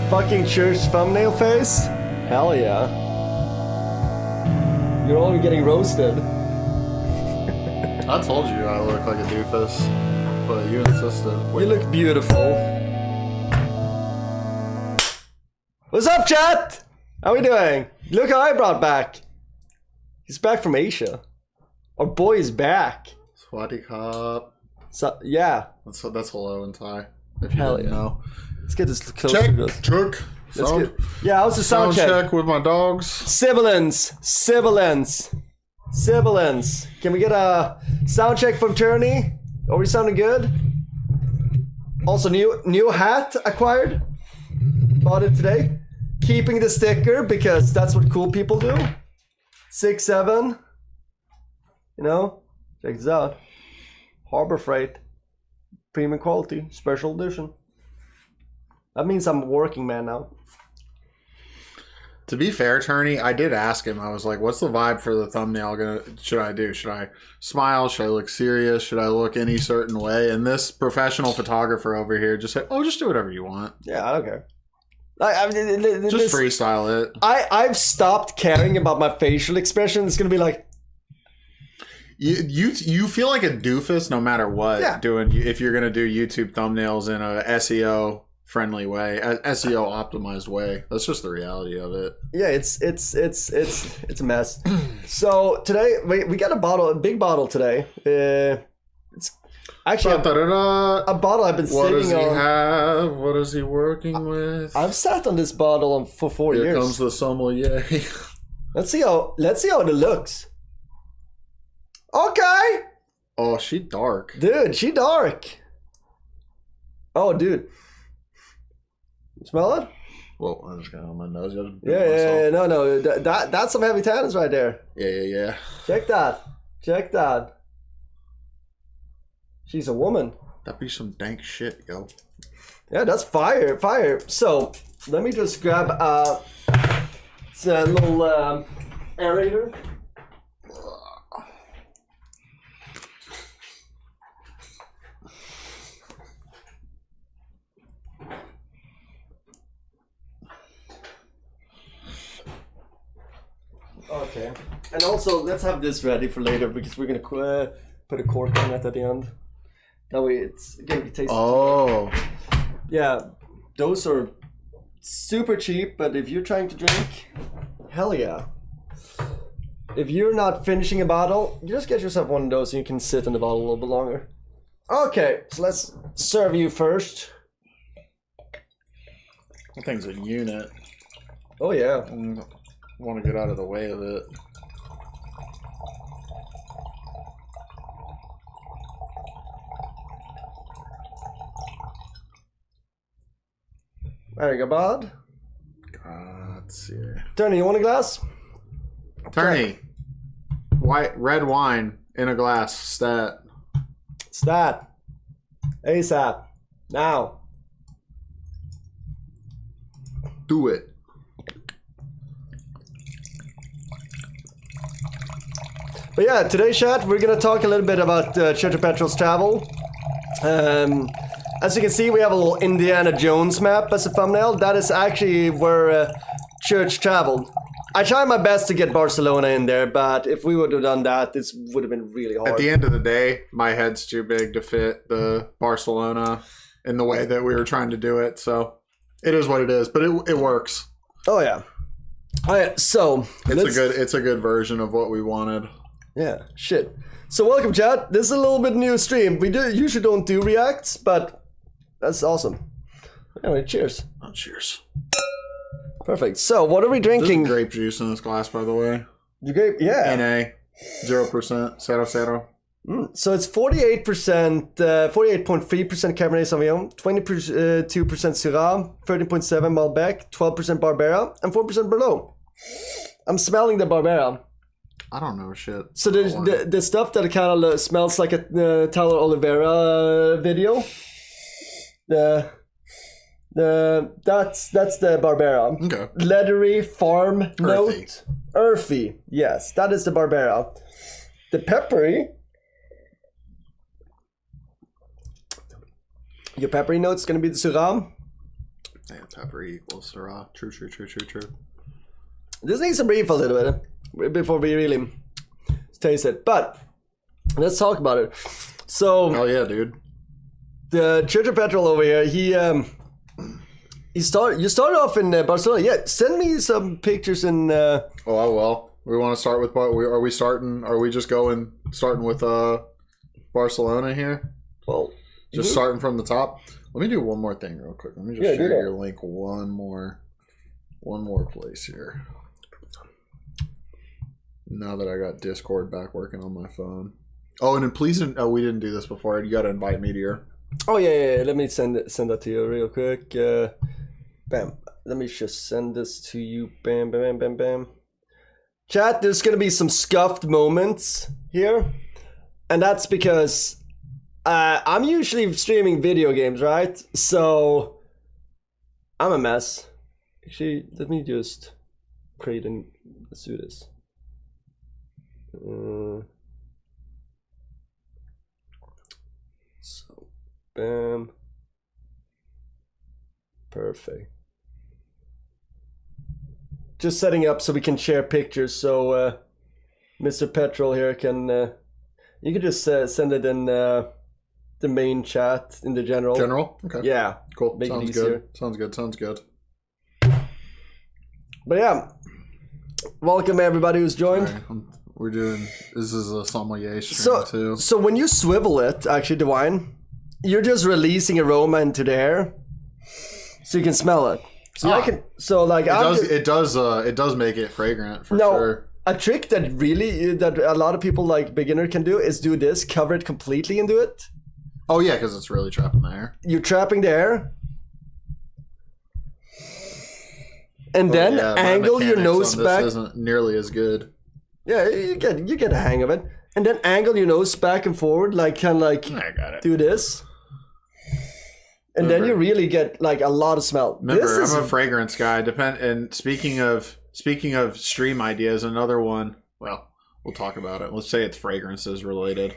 fucking church thumbnail face? Hell yeah. You're all getting roasted. I told you I look like a doofus, but you insisted. You look beautiful. What's up, chat? How we doing? Look how I brought back. He's back from Asia. Our boy is back. Swaddy cop. So yeah. That's hello in Thai. If you Hell didn't yeah. know. Let's get this closer to us. Check. Sound, Yeah, how's the sound check? with my dogs. Sibilance. Can we get a sound check from Turney? Are we sounding good? Also, new hat acquired. Bought it today. Keeping the sticker because that's what cool people do. 6'7". You know, check this out. Harbor Freight, premium quality, special edition. That means I'm a working man now. To be fair, Turney, I did ask him. I was like, "What's the vibe for the thumbnail? Should I do? Should I smile? Should I look serious? Should I look any certain way?" And this professional photographer over here just said, "Oh, just do whatever you want. Yeah, I don't care. Just freestyle it." I've stopped caring about my facial expression. It's gonna be like, you feel like a doofus no matter what. Yeah. If you're gonna do YouTube thumbnails in a SEO friendly way, SEO optimized way. That's just the reality of it. yeah, it's a mess. So today we got a big bottle today. It's actually a bottle I've been sitting on. What does he have? What is he working with? I've sat on this bottle for 4 years. Here comes the sommelier. Let's see how it looks. Okay. Oh, she dark. Dude, she dark. Oh, dude. You smell it? Well, I just got it on my nose. Yeah. No. That's some heavy tannins right there. Yeah. Check that. She's a woman. That'd be some dank shit, yo. Yeah, that's fire. So, let me just grab it's a little aerator. Okay, and also let's have this ready for later because we're gonna put a cork on it at the end. That way it's gonna be tasty. Oh. Yeah, those are super cheap, but if you're trying to drink, hell yeah. If you're not finishing a bottle, you just get yourself one of those and you can sit in the bottle a little bit longer. Okay, so let's serve you first. That thing's a unit. Oh yeah. I want to get out of the way of it. There you go, bud. Grazie. Tony, you want a glass? Turney. Red wine in a glass. Stat. ASAP. Now. Do it. But yeah, today's chat, we're gonna talk a little bit about Church of Petrol's travel. As you can see, we have a little Indiana Jones map as a thumbnail. That is actually where Church traveled. I tried my best to get Barcelona in there, but if we would have done that, this would have been really hard. At the end of the day, my head's too big to fit the Barcelona in the way that we were trying to do it. So it is what it is, but it works. Oh yeah. All right, so it's a good version of what we wanted. Yeah, shit. So welcome, chat. This is a little bit new stream. We usually don't do reacts, but that's awesome. Anyway, cheers. Oh, cheers. Perfect. So, what are we drinking? There's grape juice in this glass, by the way. The grape, yeah. NA, 0%, zero. So it's 48%, 48.3% Cabernet Sauvignon, 22% Syrah, 13.7 Malbec, 12% Barbera, and 4% Merlot. I'm smelling the Barbera. I don't know shit. So the stuff that kind of smells like a Tyler Oliveira video. That's the Barbera. Okay. Leathery farm note. Earthy. Yes, that is the Barbera. The peppery. Your peppery note's gonna be the Syrah. Yeah, pepper equals Syrah. True. This needs some brief a little bit before we really taste it. But let's talk about it. So, hell yeah, dude. The Church of Petrol over here, you started off in Barcelona. Yeah, send me some pictures in. Oh well, we want to start with what? Are we starting? Are we just starting with Barcelona here? Well, just starting from the top. Let me do one more thing real quick. Let me just share your link one more place here. Now that I got Discord back working on my phone. Oh, and then please, we didn't do this before. You got to invite me to your. Oh yeah. Let me send that to you real quick. Bam. Let me just send this to you. Bam. Chat. There's gonna be some scuffed moments here, and that's because I'm usually streaming video games, right? So I'm a mess. Actually, let me just create and let's do this. So, bam. Perfect. Just setting up so we can share pictures. So, Mr. Petrol here can. You can just send it in the main chat in the general. General? Okay. Yeah. Cool. Make Sounds it easier. Good. Sounds good. But yeah. Welcome everybody who's joined. We're doing. This is a sommelier stream too. So when you swivel it, actually, the wine, you're just releasing aroma into the air, so you can smell it. So I can. So like it does make it fragrant for sure. A trick that a lot of people like beginner can do is do this: cover it completely and do it. Oh yeah, because it's really trapping the air. You're trapping the air. And then angle your nose back. This isn't nearly as good. Yeah, you get a hang of it. And then angle your nose back and forward, like kind of like I got it. Do this. And then you really get like a lot of smell. Remember, I'm a fragrance guy. And speaking of stream ideas, another one. Well, we'll talk about it. Let's say it's fragrances related.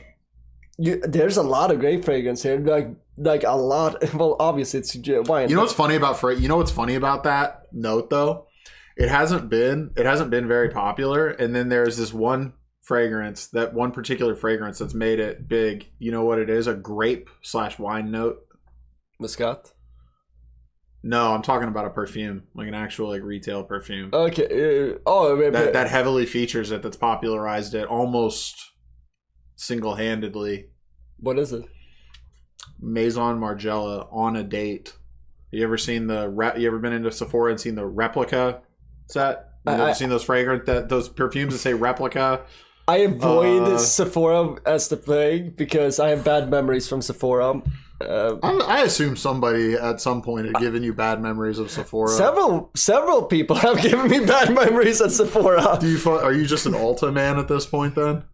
There's a lot of great fragrance here. Like a lot. Well, obviously it's wine. You know what's funny about that note though? It hasn't been very popular, and then there's this one particular fragrance that's made it big. You know what it is? A grape/wine note. Muscat? No, I'm talking about a perfume, like an actual like retail perfume. Okay. That heavily features it. That's popularized it almost single-handedly. What is it? Maison Margiela On a Date. You ever been into Sephora and seen the replica set? You ever seen those those perfumes that say replica? I avoid Sephora as the plague because I have bad memories from Sephora. I assume somebody at some point had given you bad memories of Sephora. Several people have given me bad memories at Sephora. Are you just an Ulta man at this point then?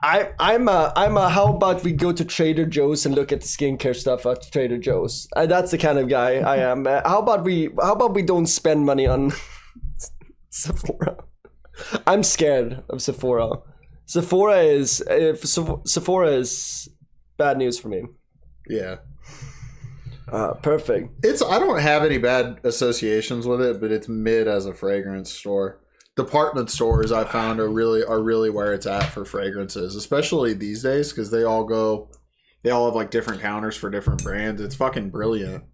I'm a how about we go to Trader Joe's and look at the skincare stuff at Trader Joe's. That's the kind of guy I am. How about we don't spend money on Sephora? I'm scared of Sephora. Sephora is bad news for me. Yeah. Perfect. I don't have any bad associations with it, but it's mid as a fragrance store. Department stores I found are really where it's at for fragrances, especially these days because they all have like different counters for different brands. It's fucking brilliant.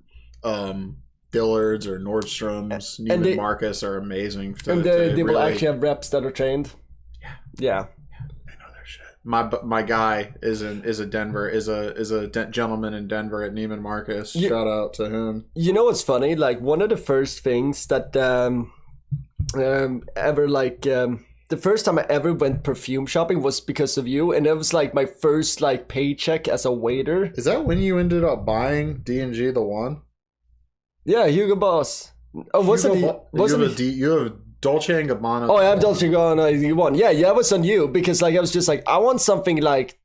Dillard's or Nordstrom's, Neiman Marcus are amazing. They will actually have reps that are trained. Yeah. My guy is a gentleman in Denver at Neiman Marcus. Shout out to him. You know what's funny? Like one of the first things that the first time I ever went perfume shopping was because of you, and it was like my first like paycheck as a waiter. Is that when you ended up buying D&G the one? Yeah, Hugo Boss. Oh, you have Dolce & Gabbana. Oh, I have Dolce & Gabbana one. Yeah, it was on you because like I was just like I want something like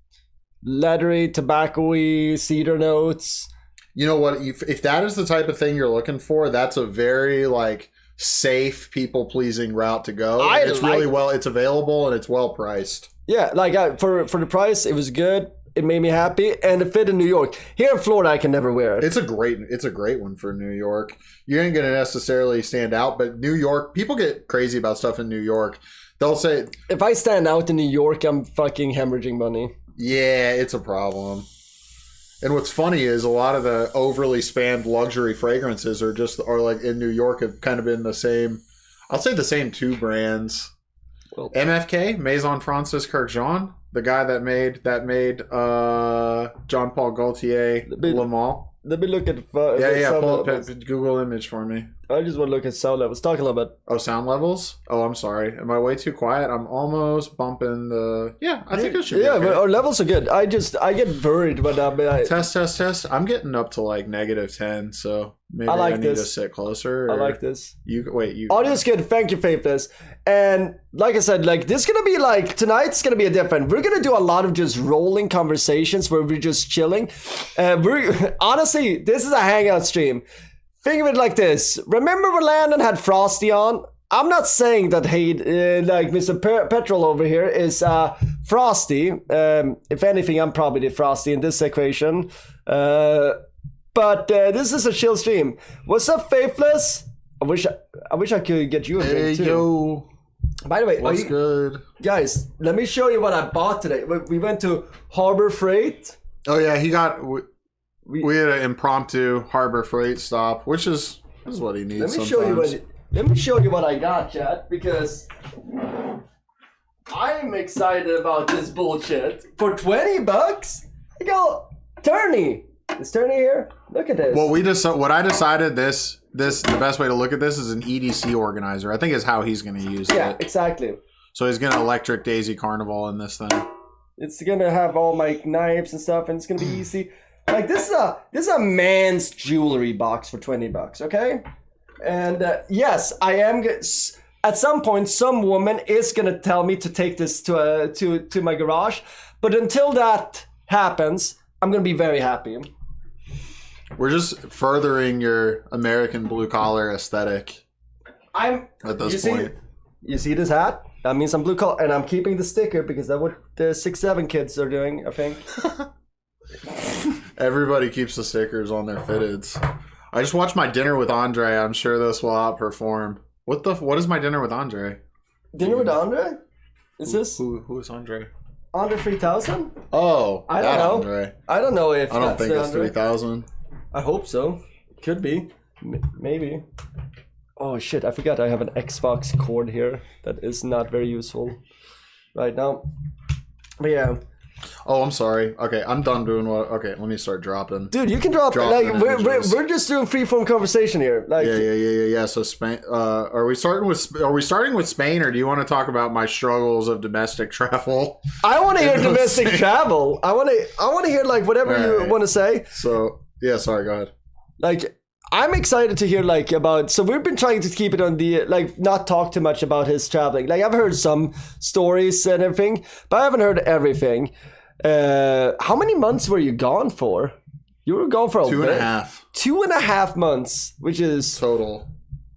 leathery, tobacco-y, cedar notes. You know what? If that is the type of thing you're looking for, that's a very like safe, people-pleasing route to go. It's available and it's well priced. Yeah, like for the price, it was good. it made me happy, and it fit in New York. Here in Florida, I can never wear it. It's a great one for New York. You ain't gonna necessarily stand out, but New York, people get crazy about stuff in New York. They'll say, if I stand out in New York, I'm fucking hemorrhaging money. yeah, it's a problem. And what's funny is a lot of the overly spammed luxury fragrances are like in New York have kind of been the same. I'll say the same two brands. Well, MFK, Maison Francis Kirk Jean, the guy that made Jean Paul Gaultier Le Mans. Let me look at Pull up Google image for me. I just want to look at sound levels. Talk a little bit. Oh, sound levels? Oh, I'm sorry. Am I way too quiet? I'm almost bumping the... Yeah, I think it should be okay. But our levels are good. I get worried when Test. I'm getting up to like -10, so maybe I need to sit closer. I like this. Audio's good. Thank you, Faithless. And like I said, like this is gonna be like tonight's gonna be a different. We're gonna do a lot of just rolling conversations where we're just chilling. We're honestly, this is a hangout stream. Think of it like this. Remember when Landon had Frosty on? I'm not saying that like Mr. Petrol over here is Frosty. If anything, I'm probably the Frosty in this equation. But this is a chill stream. What's up, Faithless? I wish I could get you a drink too. Yo. By the way, what's good? Guys, let me show you what I bought today. We went to Harbor Freight. Oh yeah, we had an impromptu Harbor Freight stop, which is what he needs. Let me show you what I got, chat, because I'm excited about this bullshit. For $20, I go Turney. Is Turney here? Look at this. Well, what I decided the best way to look at this is an EDC organizer. I think is how he's going to use it. Yeah, exactly. So he's going to electric Daisy Carnival in this thing. It's going to have all my knives and stuff, and it's going to be easy. Like this is a man's jewelry box for $20, okay? And yes, I am. At some point, some woman is gonna tell me to take this to my garage. But until that happens, I'm gonna be very happy. We're just furthering your American blue collar aesthetic. At this point. You see this hat? That means I'm blue collar, and I'm keeping the sticker because that's what the 6'7" kids are doing, I think. Everybody keeps the stickers on their fitteds. I just watched My Dinner with Andre. I'm sure this will outperform. What is My Dinner with Andre? Dinner with Andre? Is this? Who is Andre? Andre 3000? Oh, I don't know. Andre. I don't know if I don't think it's 3000. I hope so. Could be. Maybe. Oh shit, I forgot I have an Xbox cord here that is not very useful right now. But yeah. Oh, I'm sorry. Okay, I'm done doing what. Okay, let me start dropping. Dude, you can drop like we're just doing freeform conversation here. Like yeah. So Spain. Are we starting with Spain, or do you want to talk about my struggles of domestic travel? I want to hear domestic travel. I want to hear like whatever you want to say. So yeah, sorry. Go ahead. Like. I'm excited to hear like about. So we've been trying to keep it on the like not talk too much about his traveling. Like I've heard some stories and everything, but I haven't heard everything. How many months were you gone for? You were gone for a 2.5. 2.5 months, which is total.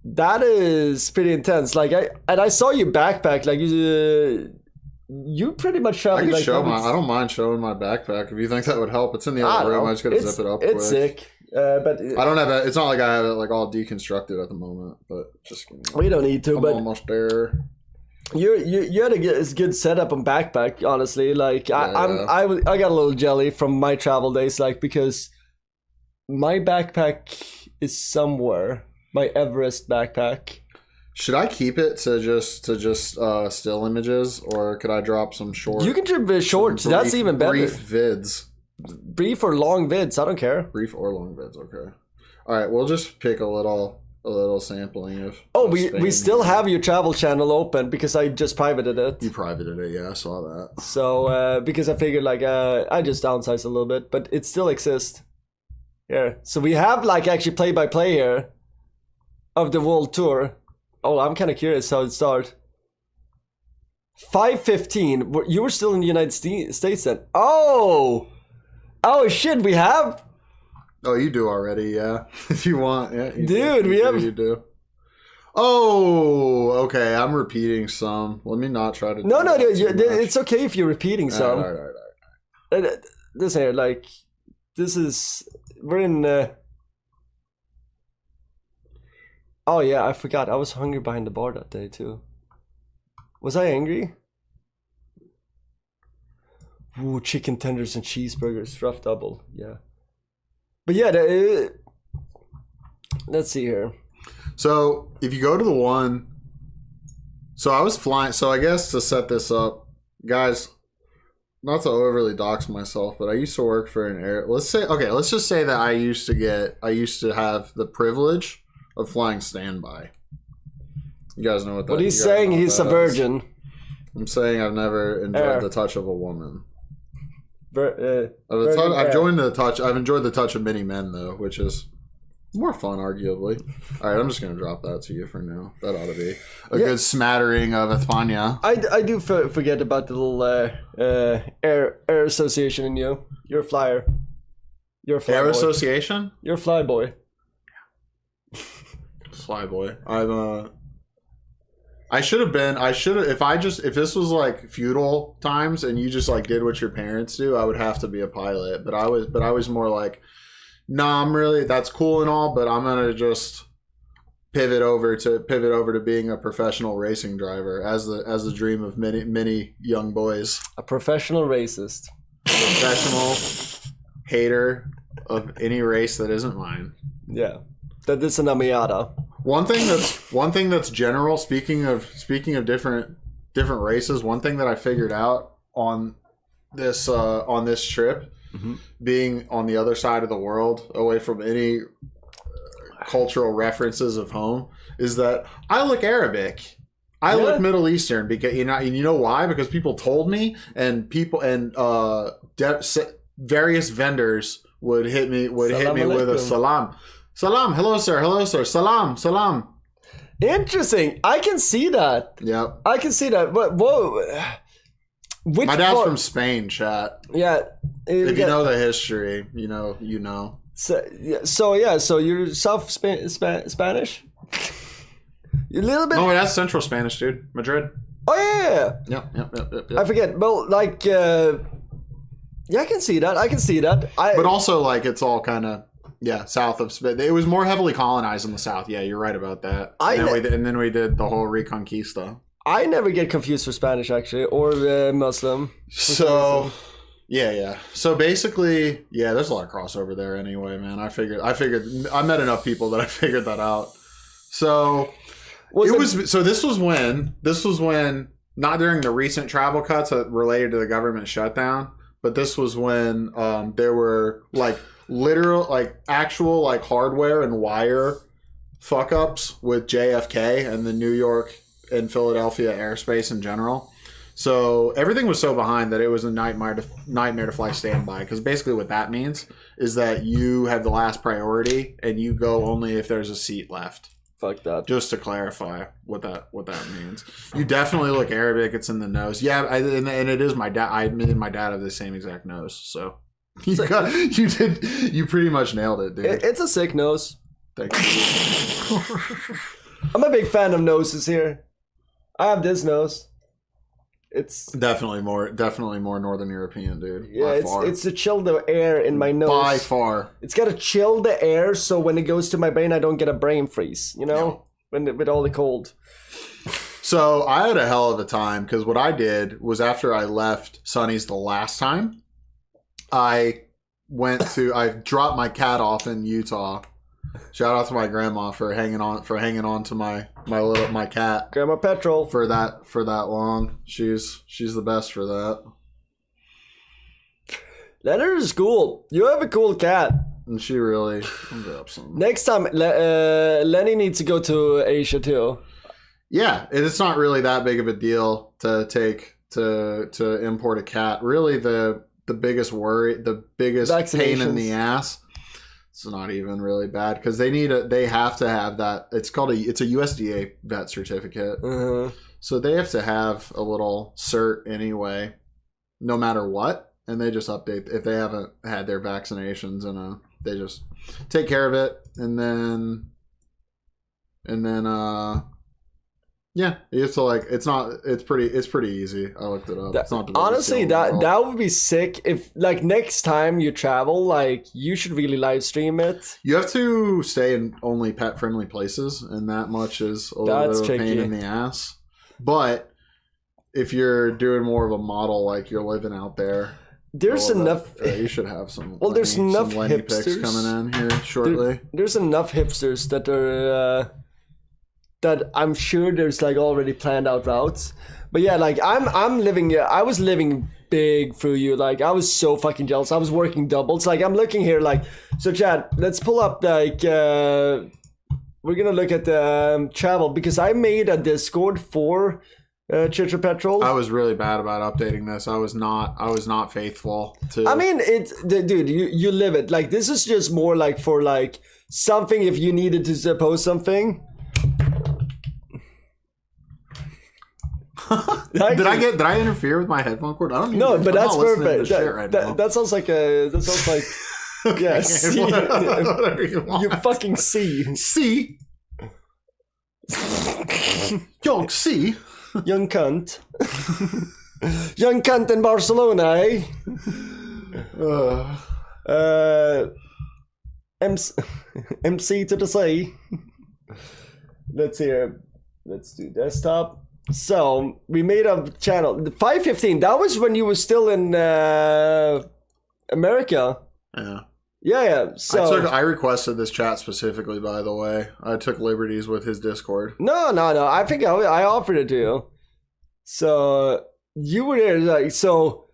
That is pretty intense. Like I saw you backpack. Like you pretty much traveled. I don't mind showing my backpack if you think that would help. It's in the other room. I just gotta zip it up. It's quick. Sick. But I don't have it. It's not like I have it like all deconstructed at the moment. But just we don't need to. I'm but almost there. You had a good setup on backpack. Honestly, like I got a little jelly from my travel days, like because my backpack is somewhere. My Everest backpack. Should I keep it to just still images, or could I drop some short? You can drop shorts. That's even better. Brief vids. Brief or long vids, I don't care. Brief or long vids, okay. All right, we'll just pick a little sampling of. Oh, we still have your travel channel open because I just privated it. You privated it, yeah, I saw that. So because I figured like I just downsized a little bit, but it still exists. Here, so we have like actually play-by-play here of the world tour. Oh, I'm kind of curious how it started. 5:15. You were still in the United States then. Oh shit, we have. Oh, you do already, yeah. If you want, yeah. You do. Oh, okay. I'm repeating some. Let me not try to. No. It's okay if you're repeating some. All right. this here, like, we're in. Oh yeah, I forgot. I was hungry behind the bar that day too. Was I angry? Ooh, chicken tenders and cheeseburgers, rough double. Yeah. But yeah, let's see here. So if you go to the one, so I was flying. So I guess to set this up, guys, not to overly dox myself, but I used to work for an air. Let's just say that I used to have the privilege of flying standby. You guys know what that is? What he's saying, he's a virgin. I'm saying I've never enjoyed the touch of a woman. I've enjoyed the touch of many men though, which is more fun, arguably. All right, I'm just gonna drop that to you for now. That ought to be a good smattering of España. I do forget about the little air association in you. You're a flyer. You're a fly air boy. Association. You're a fly boy. Fly boy. If this was like feudal times and you just like did what your parents do, I would have to be a pilot. But I was more like, nah, that's cool and all, but I'm gonna just pivot over to being a professional racing driver as the dream of many young boys. A professional racist. Professional hater of any race that isn't mine. Yeah. That is an Amiata. One thing that's general. Speaking of different races, one thing that I figured out on this trip, being on the other side of the world, away from any cultural references of home, is that I look Arabic. I look Middle Eastern because you know why? Because people told me, and various vendors would hit me with a salam. Salam, hello sir, salam. Interesting. I can see that. Yep. I can see that. But whoa. My dad's from Spain, chat. Yeah. If you know the history, you know. So you're South Spanish? You're a little bit. No, that's Central Spanish, dude. Madrid. Oh yeah. Yep. I forget. Well, like, yeah, I can see that. But also, like, it's all kind of. Yeah, south of Spain. It was more heavily colonized in the south. Yeah, you're right about that. And then we did the whole Reconquista. I never get confused for Spanish, actually, or Muslim. So, yeah. So basically, yeah, there's a lot of crossover there anyway, man. I figured I met enough people that I figured that out. So this was when not during the recent travel cuts related to the government shutdown, but this was when there were like literal, like actual, like hardware and wire fuck ups with JFK and the New York and Philadelphia airspace in general. So everything was so behind that it was a nightmare to fly standby. Because basically what that means is that you have the last priority and you go only if there's a seat left. Fuck that. Just to clarify what that means. You definitely look Arabic. It's in the nose. Yeah, and it is my dad. I admitted my dad have the same exact nose. So you pretty much nailed it, dude. It's a sick nose. Thank you. I'm a big fan of noses here. I have this nose. It's definitely more Northern European, dude. Yeah, it's to chill the air in my nose. By far. It's got to chill the air so when it goes to my brain, I don't get a brain freeze, you know? Yeah. With all the cold. So I had a hell of a time because what I did was after I left Sonny's the last time, I dropped my cat off in Utah. Shout out to my grandma for hanging on to my cat. Grandma Petrol for that long. She's the best for that. Leonard is cool. You have a cool cat. And she really Next time Lenny needs to go to Asia too. Yeah, it's not really that big of a deal to import a cat. Really the biggest worry, the biggest pain in the ass. It's not even really bad because they have to have that. It's a USDA vet certificate. Mm-hmm. So they have to have a little cert anyway, no matter what. And they just update if they haven't had their vaccinations, and they just take care of it. And then Yeah, you have to like. It's pretty easy. I looked it up. It's not the biggest Honestly, deal in the world. that would be sick. If like next time you travel, like you should really live stream it. You have to stay in only pet friendly places, and that much is a little bit of a pain in the ass. But if you're doing more of a model, like you're living out there, there's enough. You should have some. Well, there's enough some Lenny hipsters pics coming in here shortly. There's enough hipsters that are that I'm sure there's like already planned out routes. But yeah, like I'm living. I was living big through you. Like I was so fucking jealous. I was working doubles. Like I'm looking here. Like so, Chad. Let's pull up like. We're gonna look at the travel because I made a Discord for Church of Petrol. I was really bad about updating this. I was not faithful to. I mean, dude. You live it. Like this is just more like for like something if you needed to post something. Did I interfere with my headphone cord? I don't know. No, but that's perfect. That that sounds like okay, yeah, see. Whatever you want. You fucking see. See? Young see? Young cunt. Young cunt in Barcelona, eh? MC to the sea. Let's hear. Let's do desktop. So we made a channel. 515. That was when you were still in America. Yeah. Yeah. So I requested this chat specifically. By the way, I took liberties with his Discord. No. I think I offered it to you. So you were there. Like so.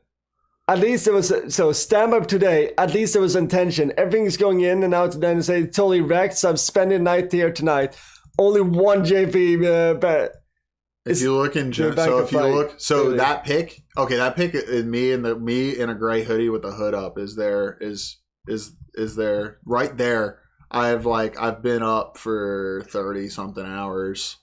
At least there was stand up today. At least there was intention. Everything's going in and out. And then say totally wrecked. So I'm spending the night here tonight. Only one JP bet. If you look in that pic, okay, that pic is me in a gray hoodie with the hood up is there right there. I've been up for 30 something hours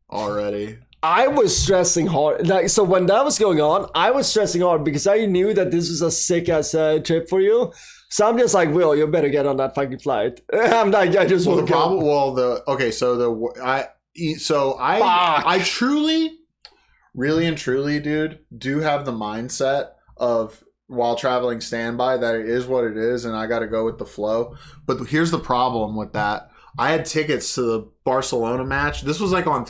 already. I was stressing hard. Like so when that was going on, I was stressing hard because I knew that this was a sick ass trip for you. So I'm just like, Will, you better get on that fucking flight. I'm like, I just well, won't the problem. go. Well, I truly, really and truly, dude, do have the mindset of while traveling standby that it is what it is and I got to go with the flow. But here's the problem with that. I had tickets to the Barcelona match. This was like on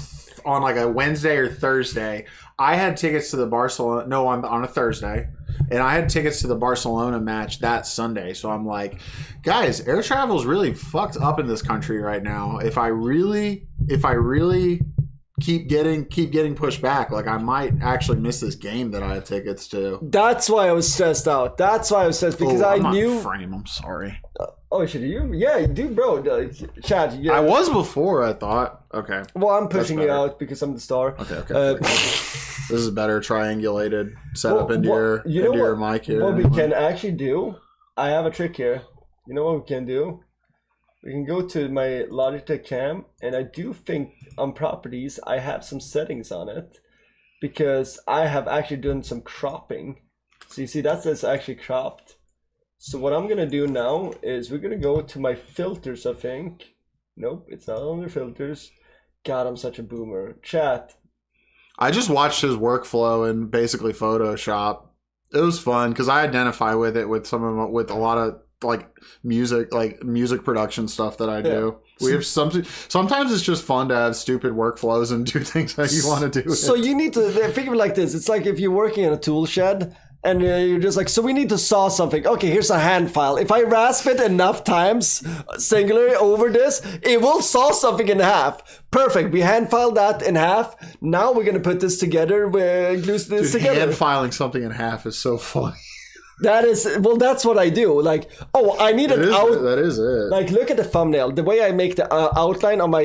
like a Wednesday or Thursday. I had tickets to the on a Thursday. And I had tickets to the Barcelona match that Sunday. So I'm like, guys, air travel is really fucked up in this country right now. If I really keep getting pushed back, like I might actually miss this game that I had tickets to. That's why I was stressed out. That's why I was stressed because I knew. Frame. I'm sorry. Oh shit, you? Yeah, dude, bro. Chad, yeah. I was before. I thought. Okay. Well, I'm pushing you out because I'm the star. Okay. This is a better triangulated setup into your mic here. What we can actually do, I have a trick here. You know what we can do? We can go to my Logitech cam, and I do think on properties I have some settings on it because I have actually done some cropping. So you see that's actually cropped. So what I'm gonna do now is we're gonna go to my filters, I think. Nope, it's not under filters. God, I'm such a boomer. Chat. I just watched his workflow in basically Photoshop. It was fun because I identify with it with with a lot of like music production stuff that I do. We have sometimes it's just fun to have stupid workflows and do things that you want to do. So you need to think of it like this. It's like if you're working in a tool shed and you're just like, so we need to saw something. Okay, here's a hand file. If I rasp it enough times, singular over this, it will saw something in half. Perfect. We hand filed that in half. Now we're gonna put this together. We're glue this together. Hand filing something in half is so funny. That's what I do. Like, oh, I need that is it. Like, look at the thumbnail. The way I make the outline on my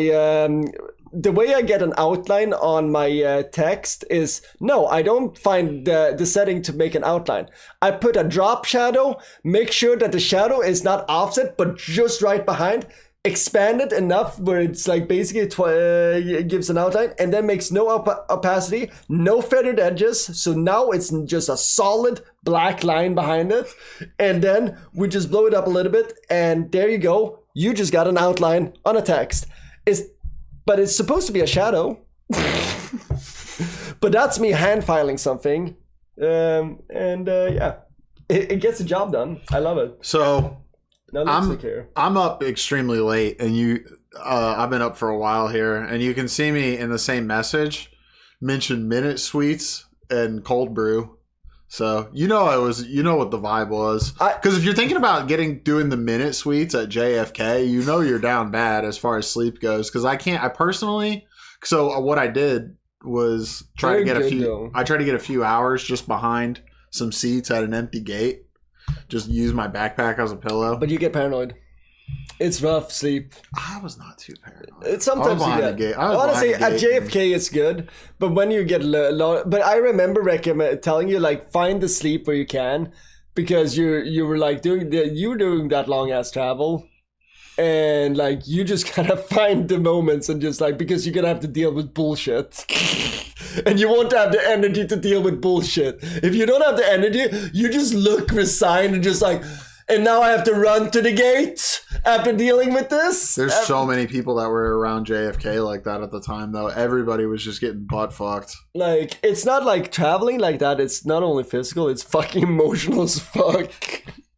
the way I get an outline on my text is, no, I don't find the setting to make an outline. I put a drop shadow, make sure that the shadow is not offset, but just right behind, expand it enough where it's like basically it gives an outline, and then makes no opacity, no feathered edges. So now it's just a solid black line behind it. And then we just blow it up a little bit, and there you go. You just got an outline on a text. But it's supposed to be a shadow. But that's me hand filing something. Yeah, it gets the job done. I love it. So No lipstick here. I'm up extremely late, and I've been up for a while here, and you can see me in the same message mention minute sweets and cold brew. So you know what the vibe was, because if you're thinking about doing the minute sweets at JFK, you know you're down bad as far as sleep goes. Because I personally. So what I did was try to get a few hours just behind some seats at an empty gate. Just use my backpack as a pillow. But you get paranoid. It's rough sleep. I was not too paranoid. Sometimes you get. Honestly, at JFK it's good, but when you get but I remember telling you like find the sleep where you can, because you were like doing that long ass travel, and like you just gotta find the moments and just like, because you're gonna have to deal with bullshit. And you won't have the energy to deal with bullshit. If you don't have the energy, you just look resigned and just like, and now I have to run to the gate after dealing with this. There's so many people that were around JFK like that at the time, though. Everybody was just getting butt fucked. Like, it's not like traveling like that. It's not only physical, it's fucking emotional as fuck.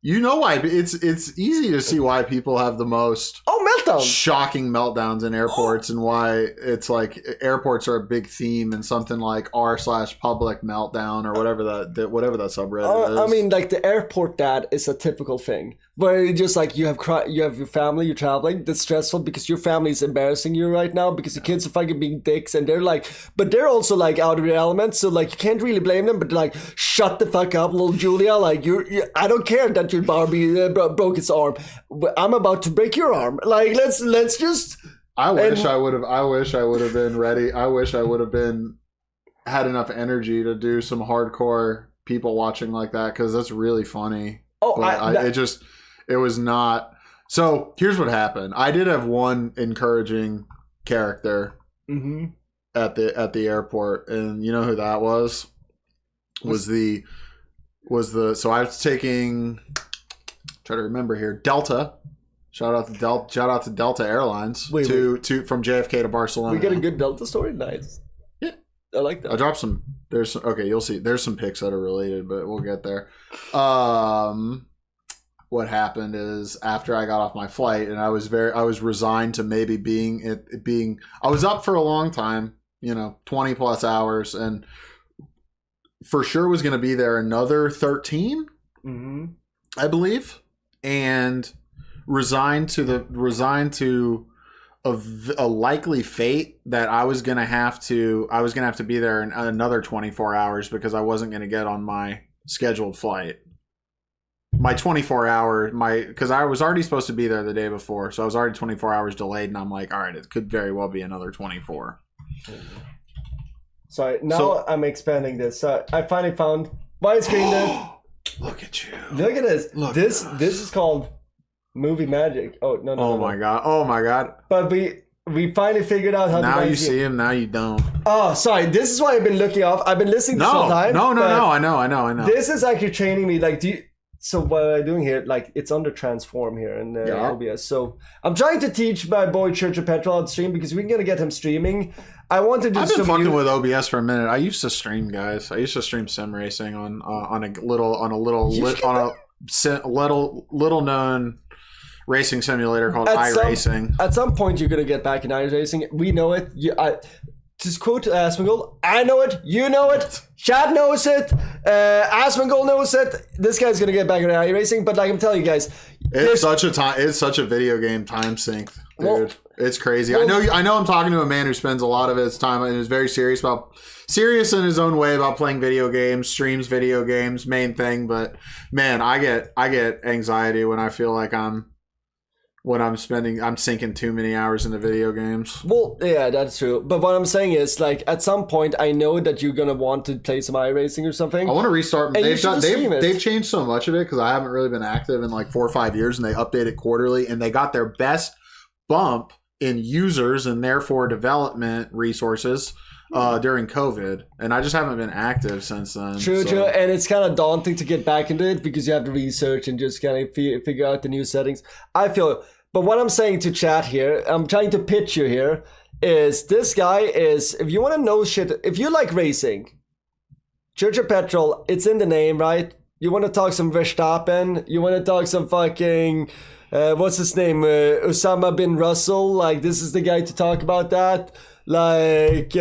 You know why? It's easy to see why people have the most meltdowns, shocking meltdowns in airports, and why it's like airports are a big theme in something like r/public meltdown or whatever that subreddit is. I mean, like the airport dad is a typical thing where you just like you have your family, you're traveling, that's stressful because your family is embarrassing you right now because the kids are fucking being dicks, and they're like, but they're also like out of their element, so like you can't really blame them, but like shut the fuck up, little Julia, like I don't care that your Barbie broke its arm, I'm about to break your arm, like let's just. I wish I would have been ready. I wish I would have had enough energy to do some hardcore people watching like that, because that's really funny. It was not. So here's what happened. I did have one encouraging character at the airport, and you know who that was? So I was taking. Try to remember here. Delta. Shout out to Delta Airlines. From JFK to Barcelona. We get a good Delta story. Nice. Yeah, I like that. I dropped some. You'll see. There's some pics that are related, but we'll get there. What happened is after I got off my flight, and I was resigned to maybe being. I was up for a long time, 20 plus hours, and for sure was going to be there another 13, I believe, and resigned to a likely fate that I was gonna have to be there in another 24 hours because I wasn't gonna get on my scheduled flight. My 24 hour, because I was already supposed to be there the day before, so I was already 24 hours delayed, and I'm like, all right, it could very well be another 24. Sorry, now I'm expanding this. I finally found widescreen it. Look at you. Look at this. This is called movie magic. Oh no! Oh my god! But we finally figured out how. Now you see him. Now you don't. Oh, sorry. This is why I've been looking off. I've been listening this whole time. No. I know. This is actually training me. Like, so what I'm doing here, like, it's under transform here in OBS. So I'm trying to teach my boy Church of Petrol how to stream, because we're gonna get him streaming. I want to do. I've been fucking with OBS for a minute. I used to stream, guys. I used to stream sim racing on a little known racing simulator called iRacing. At some point, you're gonna get back in iRacing. We know it. Just quote Asmongold. I know it. You know it. Chad knows it. Asmongold knows it. This guy's gonna get back in iRacing. But like I'm telling you guys, it's such a video game time sink, dude. Well, it's crazy. I know. I'm talking to a man who spends a lot of his time and is very serious in his own way about playing video games, streams video games, main thing. But man, I get anxiety when I feel like I'm sinking too many hours into video games. Well, yeah, that's true. But what I'm saying is, like, at some point, I know that you're gonna want to play some iRacing or something. I want to restart. They've changed so much of it because I haven't really been active in like 4 or 5 years, and they update it quarterly, and they got their best bump in users and therefore development resources during COVID, and I just haven't been active since then. True, and it's kind of daunting to get back into it because you have to research and just kind of figure out the new settings. I feel, but what I'm saying to chat here, I'm trying to pitch you here, is this guy is, if you want to know shit, if you like racing, Church of Petrol, it's in the name, right? You want to talk some Verstappen, you want to talk some fucking, what's his name, Osama bin Russell, like this is the guy to talk about that. Like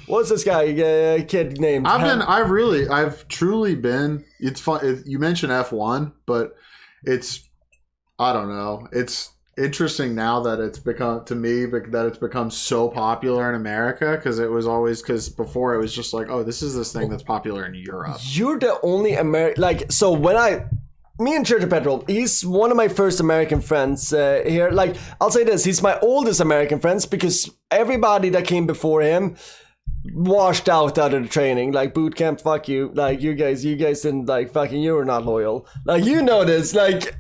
what's this guy kid named? I've truly been. It's fun. You mentioned F1, but I don't know. It's interesting now that it's become so popular in America, because before it was just like, oh, this is this thing that's popular in Europe. You're the only American. Like, so when me and Church of Petrol, he's one of my first American friends here. Like, I'll say this, he's my oldest American friends because everybody that came before him washed out of the training. Like, boot camp, fuck you. Like, you guys didn't, like, fucking, you were not loyal. Like, you know this. Like,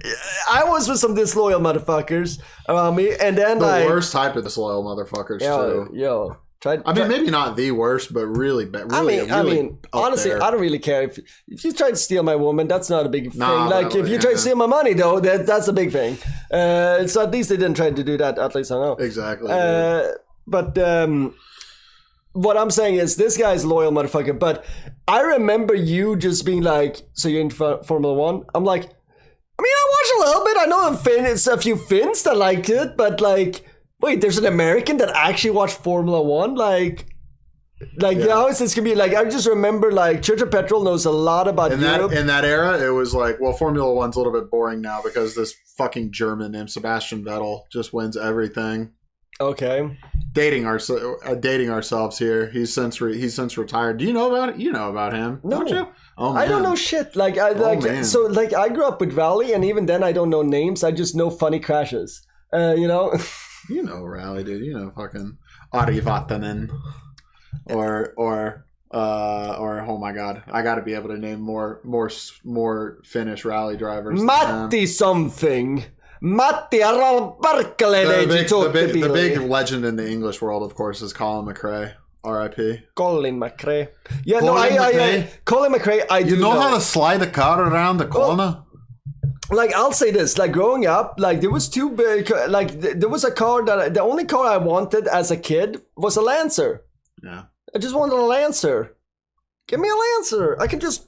I was with some disloyal motherfuckers around me, and then, the worst type of disloyal motherfuckers, too. Maybe not the worst, but really bad. Honestly, I don't really care if you try to steal my woman. That's not a big thing. Like, if you try to steal my money, though, that's a big thing. So at least they didn't try to do that. At least I know. Exactly. But what I'm saying is, this guy's a loyal motherfucker. But I remember you just being like, "So you're into Formula One?" I'm like, I watched a little bit. I know it's a few Finns that liked it, but like. Wait, there's an American that actually watched Formula One? How is this gonna be? Like, I just remember, like, Church of Petrol knows a lot about Europe. In that era, it was like, well, Formula One's a little bit boring now because this fucking German named Sebastian Vettel just wins everything. Okay. Dating ourselves here. He's since retired. Do you know about it? You know about him, don't you? Oh, man. I don't know shit. Like, I grew up with Rally, and even then, I don't know names. I just know funny crashes. You know. You know Rally, dude. You know fucking Ari Vatanen, or oh my god, I got to be able to name more Finnish rally drivers. Matti something. Matti Aralparkkaleinen. The big legend in the English world, of course, is Colin McRae. R.I.P. Colin McRae. Yeah, Colin McRae. I do know how to slide a car around the corner. Like, I'll say this, like, growing up, like, there was two big, like, there was a car the only car I wanted as a kid was a Lancer. Yeah. I just wanted a Lancer. Give me a Lancer. I can just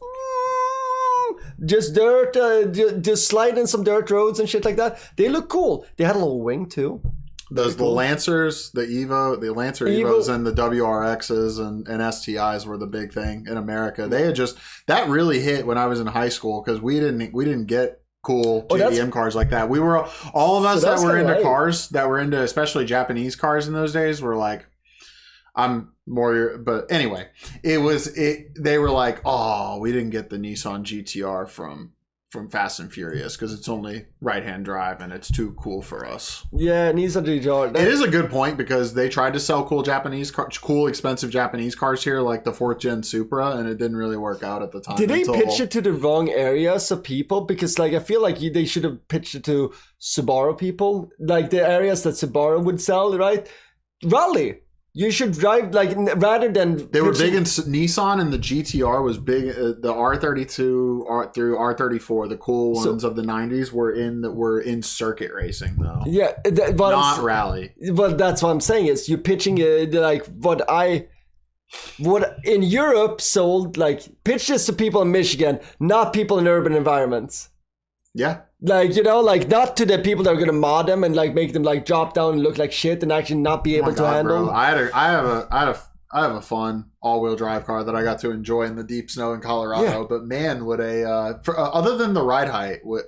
slide in some dirt roads and shit like that. They look cool. They had a little wing, too. The Lancers, the Lancer Evos and the WRXs and STIs were the big thing in America. They had that really hit when I was in high school because we didn't get cool JDM cars like that. We were all of us that were into cars, that were into especially Japanese cars in those days were like, I'm more, but anyway, they were like, oh, we didn't get the Nissan GTR from Fast and Furious because it's only right-hand drive and it's too cool for us. Yeah, Nissan GTR. It is a good point because they tried to sell cool expensive Japanese cars here, like the 4th gen Supra, and it didn't really work out at the time. Did they pitch it to the wrong areas of people? Because, like, I feel like they should have pitched it to Subaru people, like the areas that Subaru would sell, right? Rally. You should drive, like, rather than... They were big in Nissan, and the GTR was big. The R32 through R34, the cool ones of the 90s, were in circuit racing, though. Yeah. Not rally. But that's what I'm saying is you're pitching, like, what in Europe sold, like, pitch this to people in Michigan, not people in urban environments. Yeah. Like, you know, like, not to the people that are going to mod them and, like, make them, like, drop down and look like shit and actually not be able to handle. Bro. I have a fun all-wheel drive car that I got to enjoy in the deep snow in Colorado. Yeah. But man, would other than the ride height, would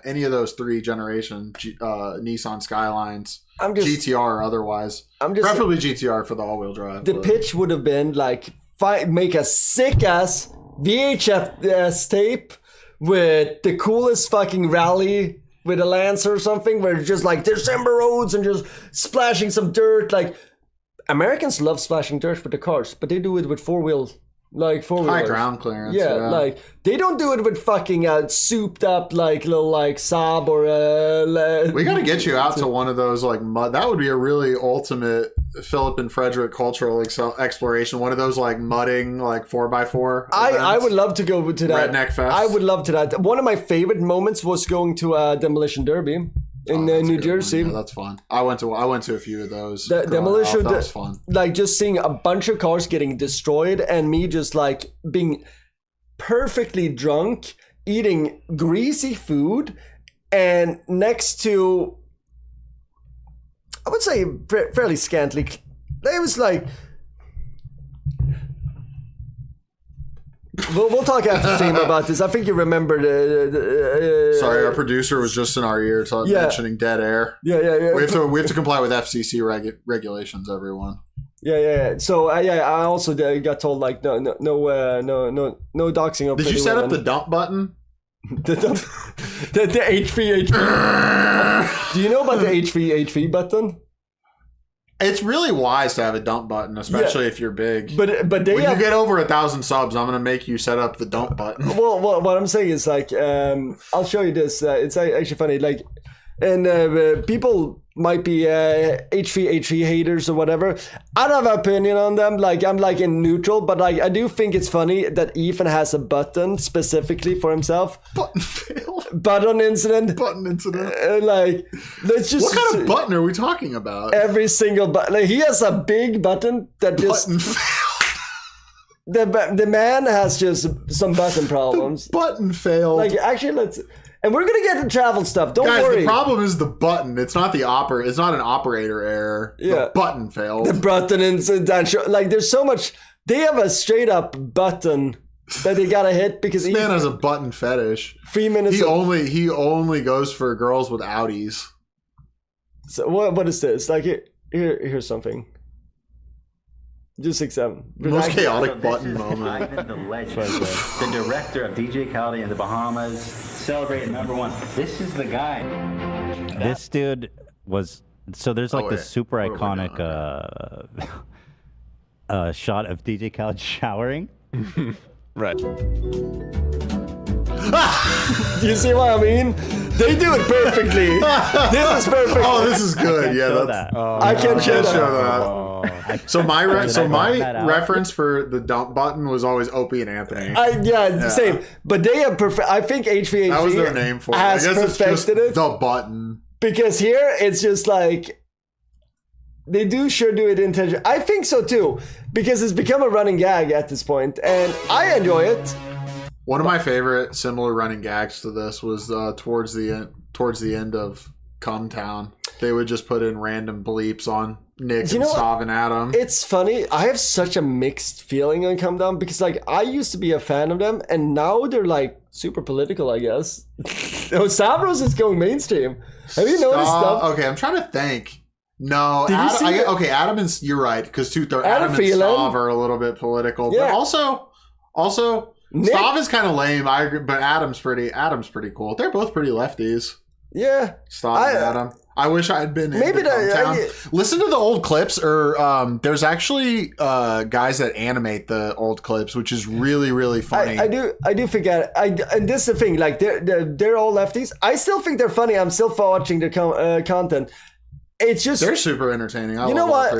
any of those 3 generation Nissan Skylines, GTR or otherwise, preferably GTR for the all-wheel drive. The pitch would have been like make a sick-ass VHS tape with the coolest fucking rally with a Lancer or something, where it's just like December roads and just splashing some dirt. Like, Americans love splashing dirt with the cars, but they do it with four-wheels. Like, four-wheelers. High ground clearance. Yeah, like, they don't do it with fucking souped up, like, little, like, Saab or... we gotta get you out to one of those, like, mud... That would be a really ultimate Philip and Frederick cultural exploration. One of those, like, mudding, like, 4x4 I would love to go to that. Redneck Fest. I would love to that. One of my favorite moments was going to a Demolition Derby. in That's a New good Jersey. one. Yeah, that's fun. I went to a few of those. The demolition. That was fun. Like just seeing a bunch of cars getting destroyed and me just like being perfectly drunk, eating greasy food, and next to, I would say, fairly scantily. It was like. We'll talk after stream about this. I think you remember the Sorry, our producer was just in our ear mentioning dead air. Yeah. We have to comply with FCC regulations, everyone. Yeah. So I also got told like no doxing. Did you set up the dump button? the HV. Do you know about the HV button? It's really wise to have a dump button, especially if you're big. But they when you get over 1,000 subs, I'm gonna make you set up the dump button. Well, what I'm saying is like I'll show you this. It's actually funny. Like, and people might be HV haters or whatever. I don't have an opinion on them. Like I'm like in neutral, but like I do think it's funny that Ethan has a button specifically for himself. Button fail. Button incident. Button incident. Like let's just. What kind of button are we talking about? Every single button. Like he has a big button that just. Button failed. The man has just some button problems. The button failed. Like actually, let's. And we're gonna get to travel stuff. Don't worry. The problem is the button. It's not It's not an operator error. Yeah. The button failed. The button incident. Like there's so much. They have a straight up button that they gotta hit because this man has a button fetish. 3 minutes. He only goes for girls with Audis. So what is this? Like here's something. Just accept. Most chaotic button moment. Ivan the Legend, the director of DJ Khaled in the Bahamas, celebrating #1. This is the guy. This dude was so there's like this super iconic shot of DJ Khaled showering. Right. Do you see what I mean? They do it perfectly. This is perfect. Oh, this is good. Yeah, that's. I can't show that. So my reference for the dump button was always Opie and Anthony. Same. But they have perfect. I think HVAC that was their name for it. Has I guess it's just it the button. Because here it's just like they do it intentionally. I think so too, because it's become a running gag at this point, and I enjoy it. One of my favorite similar running gags to this was towards the end of Come Town. They would just put in random bleeps on Nick and Stav and Adam. It's funny. I have such a mixed feeling on Come Down because like I used to be a fan of them, and now they're like super political, I guess. Stavros is going mainstream. Have you noticed stuff? Okay, I'm trying to think. No, Did you see it? Adam and you're right because Adam and Phelan. Stav are a little bit political, Yeah. but also Nick. Stav is kind of lame. I agree, but Adam's pretty cool. They're both pretty lefties. Yeah, Stav and Adam. I wish I had been maybe in Town. Listen to the old clips, or there's actually guys that animate the old clips, which is really really funny. I do forget. And this is the thing. Like they're all lefties. I still think they're funny. I'm still watching their content. It's just they're super entertaining. You know what?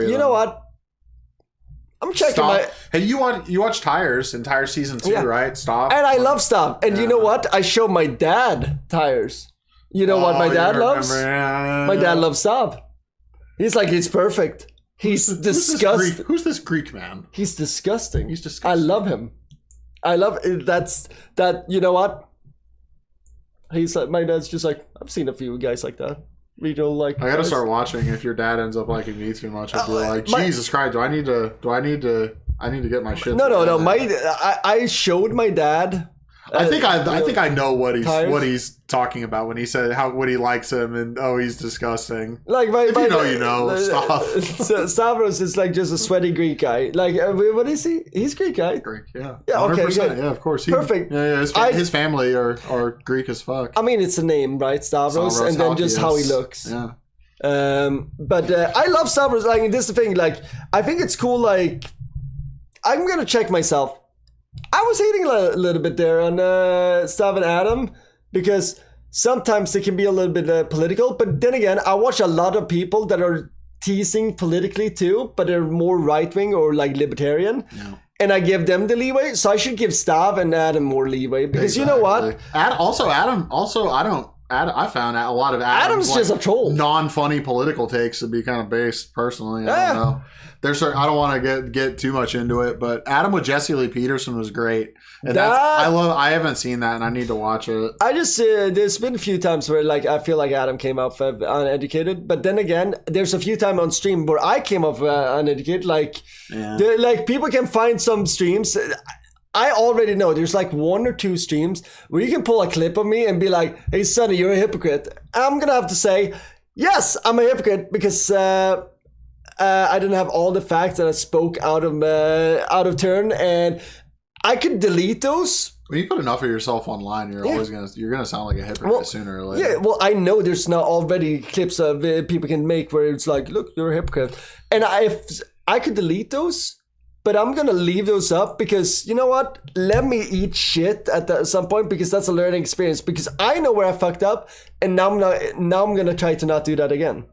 I'm checking my. Hey, you watch Tires in Tires season 2, right? Stop. And I love Stop. And you know what? I show my dad Tires. You know what my dad loves? My dad loves Stop. He's like, it's perfect. He's disgusting. Who's this Greek man? He's disgusting. He's disgusting. I love him. I love it. That. You know what? He's like, my dad's just like, I've seen a few guys like that. I gotta start watching. If your dad ends up liking me too much, I'd be like, Jesus Christ, do I need to get my shit? No. I showed my dad. I think I know what he's talking about when he said what he likes him and he's disgusting. Like if you know, stop. Stavros is like just a sweaty Greek guy. Like what is he? He's Greek, right? Greek, yeah. Yeah, okay, good. Yeah, of course. Perfect. Yeah, his family are Greek as fuck. I mean, it's a name, right? Stavros, and then just how he looks. Yeah. But I love Stavros. Like, this is the thing. Like, I think it's cool. Like, I'm gonna check myself. I was hating a little bit there on Stav and Adam because sometimes they can be a little bit political. But then again, I watch a lot of people that are teasing politically too, but they're more right wing or like libertarian. Yeah. And I give them the leeway. So I should give Stav and Adam more leeway because you know what? Adam, I I found a lot of Adam's just a troll. Non-funny political takes to be kind of based. Personally, I don't know. I don't want to get too much into it, but Adam with Jesse Lee Peterson was great, and I haven't seen that, and I need to watch it. I just there's been a few times where like I feel like Adam came up uneducated, but then again, there's a few times on stream where I came up uneducated. Like, like people can find some streams. I already know there's like 1 or 2 streams where you can pull a clip of me and be like, "Hey, Sonny, you're a hypocrite." I'm gonna have to say, yes, I'm a hypocrite because I didn't have all the facts and I spoke out of turn, and I could delete those. When you put enough of yourself online, you're gonna sound like a hypocrite sooner or later. Yeah, well, I know there's now already clips of people can make where it's like, "Look, you're a hypocrite," and I could delete those. But I'm going to leave those up because, you know what? Let me eat shit at some point because that's a learning experience. Because I know where I fucked up, and now I'm going to try to not do that again.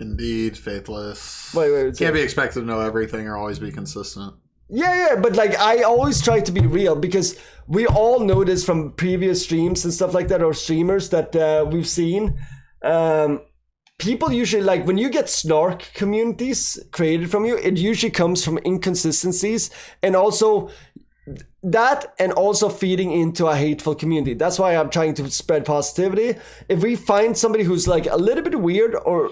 Indeed, faithless. Wait. Can't be expected to know everything or always be consistent. Yeah, but like I always try to be real because we all know this from previous streams and stuff like that, or streamers that we've seen. People usually, like, when you get snark communities created from you, it usually comes from inconsistencies and also feeding into a hateful community. That's why I'm trying to spread positivity. If we find somebody who's like a little bit weird or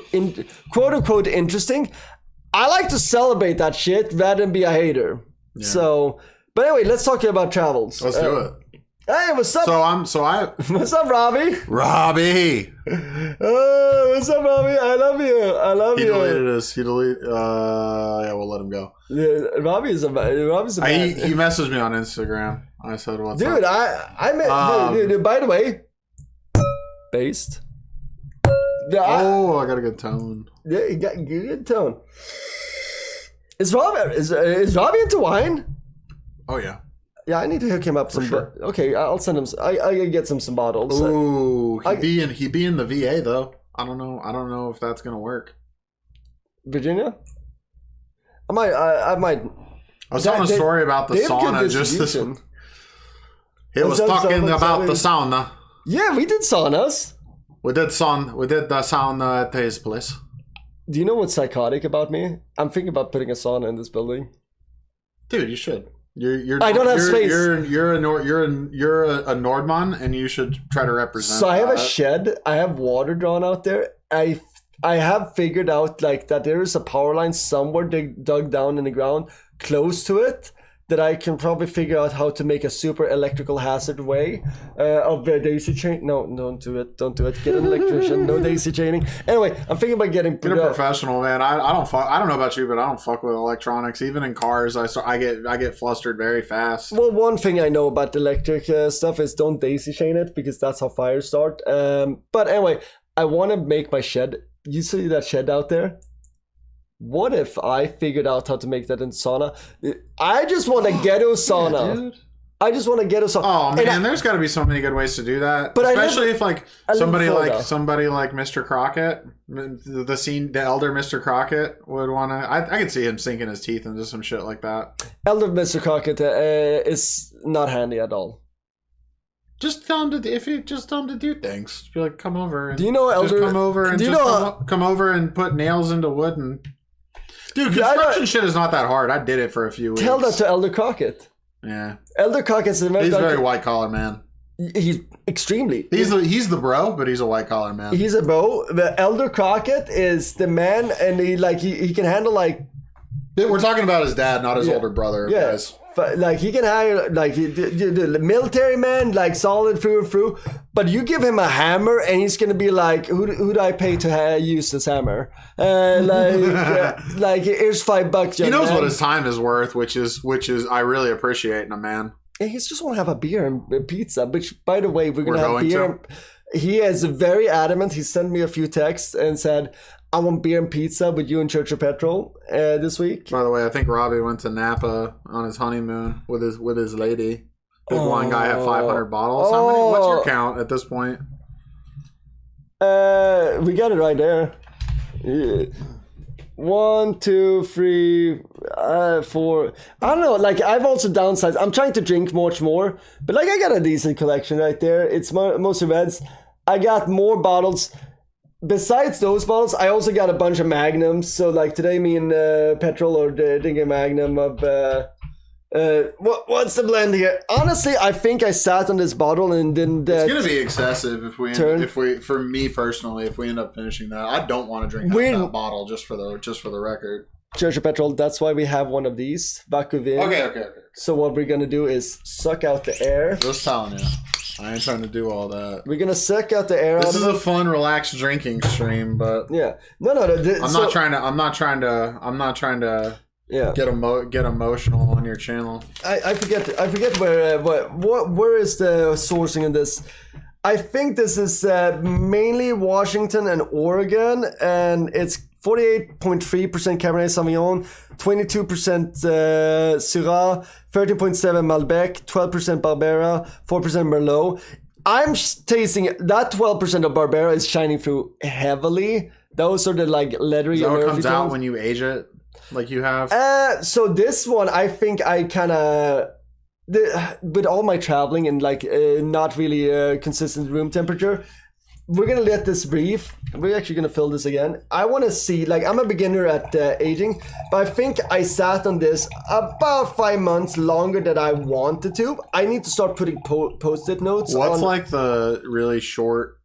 quote unquote interesting, I like to celebrate that shit rather than be a hater. Yeah. So, but anyway, let's talk about travels. Let's do it. Hey, what's up? What's up, Robbie? Robbie. Oh, what's up, Robbie? I love you. He deleted us. Yeah, we'll let him go. Yeah, Robbie's a man. He messaged me on Instagram. I said, "What's up?" Dude, I met. Dude, by the way, based. Yeah, I got a good tone. Yeah, you got a good tone. Is Robbie into wine? Oh yeah. Yeah, I need to hook him up some. Sure. Okay, I'll send him. I can get some bottles. Ooh, he'd be in the VA though. I don't know if that's gonna work. Virginia. I might. I was telling a story about the sauna just this. It was talking about the sauna. Yeah, we did saunas. We did the sauna at his place. Do you know what's psychotic about me? I'm thinking about putting a sauna in this building. Dude, you should. I don't have space. You're a Nordman, and you should try to represent. So I have a shed. I have water drawn out there. I have figured out like that there is a power line somewhere dug down in the ground close to it that I can probably figure out how to make a super electrical hazard way of daisy chain. No, don't do it. Get an electrician. No daisy chaining. Anyway, I'm thinking about getting. Get a professional, man. I don't know about you, but I don't fuck with electronics. Even in cars, I get flustered very fast. Well, one thing I know about electric stuff is don't daisy chain it because that's how fires start. But anyway, I want to make my shed. You see that shed out there? What if I figured out how to make that in sauna? I just want a ghetto sauna. Yeah, dude. I just want to get us. Oh man, there's got to be so many good ways to do that. But especially if like somebody like Mr. Crockett, the elder Mr. Crockett would want to. I could see him sinking his teeth into some shit like that. Elder Mr. Crockett is not handy at all. Just tell him to do things. Just be like, come over. Do you know Elder? Come over and put nails into wood and. Dude, construction shit is not that hard. I did it for a few weeks. Tell that to Elder Crockett. Yeah. Elder Crockett's a He's very white collar man. He's extremely. He's the bro, but he's a white collar man. He's a bro. The Elder Crockett is the man, and he can handle like. We're talking about his dad, not his older brother. Yeah. Guys. Like he can hire like the military man, like solid through and through. But you give him a hammer, and he's gonna be like, "Who do I pay to use this hammer?" Like here's $5. He knows what his time is worth, which is I really appreciate in a man. And he just want to have a beer and pizza. Which, by the way, we're gonna have beer. He is very adamant. He sent me a few texts and said, "I want beer and pizza with you in Church of Petrol this week." By the way, I think Robbie went to Napa on his honeymoon with his lady. Big wine guy had 500 bottles. What's your count at this point? We got it right there. 1, 2, 3, 4. I don't know. Like I've also downsized. I'm trying to drink much more, but like I got a decent collection right there. It's mostly reds. I got more bottles. Besides those bottles, I also got a bunch of magnums. So like today, me and Petrol are drinking a magnum of what's the blend here? Honestly, I think I sat on this bottle and didn't. It's gonna be excessive if we for me personally, if we end up finishing that. I don't want to drink that bottle just for the record. Church of Petrol. That's why we have one of these Vakuvin. Okay. So what we're gonna do is suck out the air. Just telling you. I ain't trying to do all that. We're gonna suck out the air. This is a fun, relaxed drinking stream, but yeah, no. I'm not trying to yeah get emotional on your channel. I forget where is the sourcing in this. I think this is mainly Washington and Oregon, and it's 48.3% Cabernet Sauvignon, 22% Syrah, 13.7 Malbec, 12% Barbera, 4% Merlot. I'm tasting it. That 12% of Barbera is shining through heavily. Those are the like leathery. Is that what comes out when you age it, like you have? So this one, I think I kind of, with all my traveling and like not really consistent room temperature. We're gonna let this breathe. We're actually gonna fill this again. I want to see, like, I'm a beginner at aging, but I think I sat on this about 5 months longer than I wanted to. I need to start putting post-it notes. What's like the really short,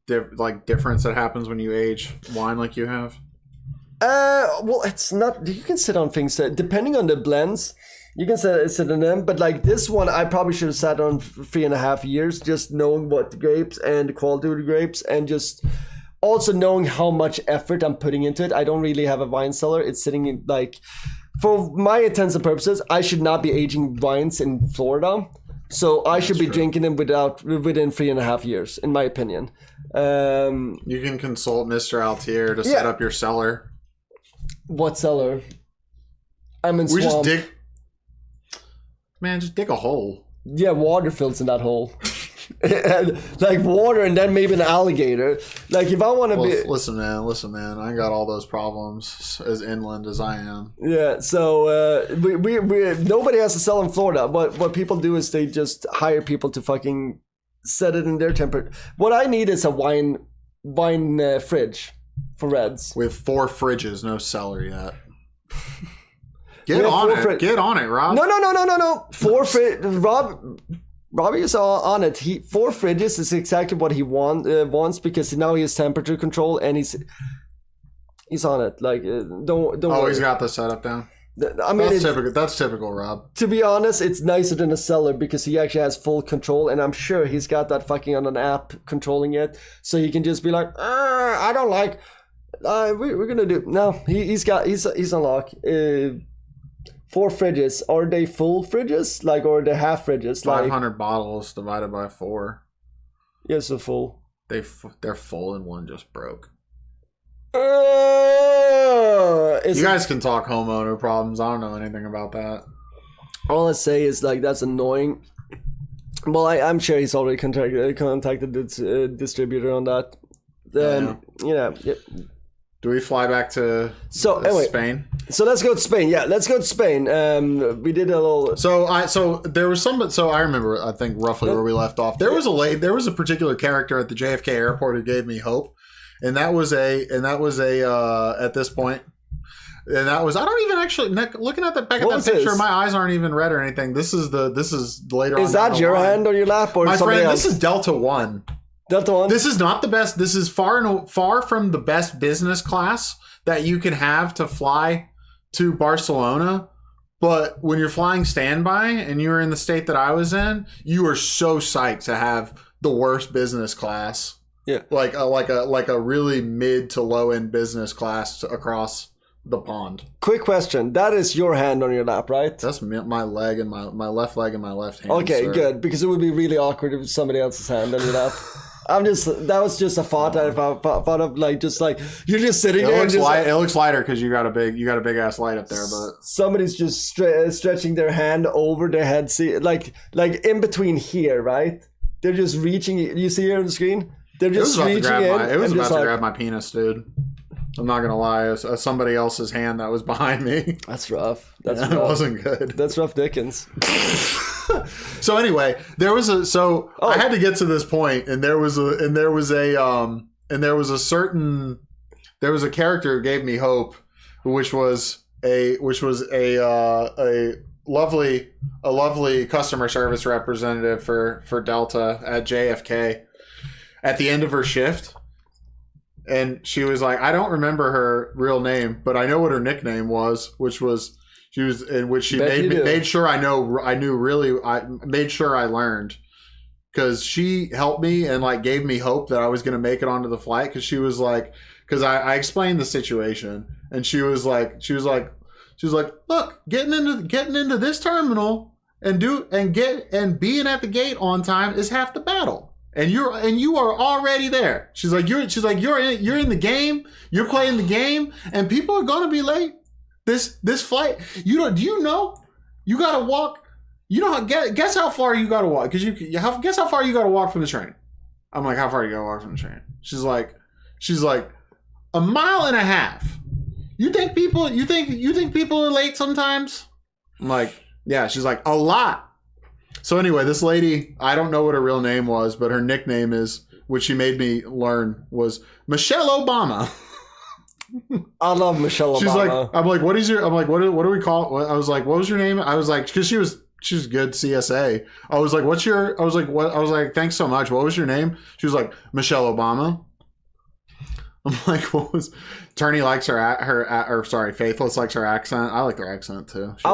difference that happens when you age wine like you have? Well, it's not. You can sit on things depending on the blends. You can sit on them, but like this one, I probably should have sat on 3.5 years, just knowing what the grapes and the quality of the grapes, and just also knowing how much effort I'm putting into it. I don't really have a wine cellar. It's sitting in like, for my intents and purposes, I should not be aging wines in Florida, so I should be drinking them within 3.5 years, in my opinion. You can consult Mr. Altier to set up your cellar. What cellar? I'm in swamp. Just dig a hole. Yeah, water fills in that hole. Like water and then maybe an alligator. Like if I want to be... Listen, man. I ain't got all those problems as inland as I am. Yeah, so we nobody has to sell in Florida. What people do is they just hire people to fucking set it in their temperature. What I need is a wine fridge for reds. With 4 fridges, no cellar yet. Get on it, Rob. No. 4 fridges. Robbie is on it. 4 fridges is exactly what he wants because now he has temperature control and he's on it. Like don't. Oh, worry. He's got the setup down. I mean, that's typical, Rob. To be honest, it's nicer than a cellar because he actually has full control, and I'm sure he's got that fucking on an app controlling it, so he can just be like, I don't like. We're gonna do no. He's on lock. 4 fridges. Are they full fridges? Like, or are they half fridges? 500 bottles divided by 4. Yes, so full. They're full and one just broke. You guys can talk homeowner problems. I don't know anything about that. All I say is like that's annoying. Well, I'm sure he's already contacted the distributor on that. Yeah. Do we fly back to Spain? So let's go to Spain. Yeah, let's go to Spain. We did a little. So there was some. So I remember. I think roughly where we left off. There was a particular character at the JFK airport who gave me hope, and that was a at this point. And that was I don't even actually looking at back at that picture. My eyes aren't even red or anything. This is later on. Is that your hand on your lap or my somebody friend? else? This is Delta One. Delta One. This is not the best. This is far from the best business class that you can have to fly to Barcelona. But when you're flying standby and you're in the state that I was in, you are so psyched to have the worst business class. Yeah, like a really mid to low end business class across the pond. Quick question: that is your hand on your lap, right? That's my leg and my left leg and my left hand. Okay, sir. good, because it would be really awkward if it was somebody else's hand on your lap. That was just a thought I thought of, like you're just sitting there. It looks lighter because you got a big ass light up there, but somebody's just stretching their hand over their head, see, like in between here, right? They're just reaching. You see here on the screen? They're just reaching in. It was about to grab my penis, dude. I'm not gonna lie. Somebody else's hand that was behind me. That's rough. That's It wasn't good. That's rough Dickens. So anyway, I had to get to this point, and there was a character who gave me hope, which was a lovely customer service representative for Delta at JFK at the end of her shift. And she was like, I don't remember her real name, but I know what her nickname was, which she made sure I made sure I learned, because she helped me and like gave me hope that I was going to make it onto the flight. Because she was like, because I explained the situation, and she was like, look, getting into this terminal and being at the gate on time is half the battle. And you are already there. She's like, you're in the game. You're playing the game, and people are gonna be late. This flight. Do you know? You gotta walk. You know, guess how far you gotta walk? Because guess how far you gotta walk from the train. I'm like, how far you gotta walk from the train? She's like, 1.5 miles. You think people are late sometimes? I'm like, yeah. She's like, a lot. So anyway, this lady, I don't know what her real name was, but her nickname is, which she made me learn, was Michelle Obama. I love Michelle Obama. She's like, what do we call it? I was like, what was your name? I was like, because she was good CSA. I was like, thanks so much. What was your name? She was like, Michelle Obama. I'm like, what was... Turney likes Faithless likes her accent. I like her accent too. She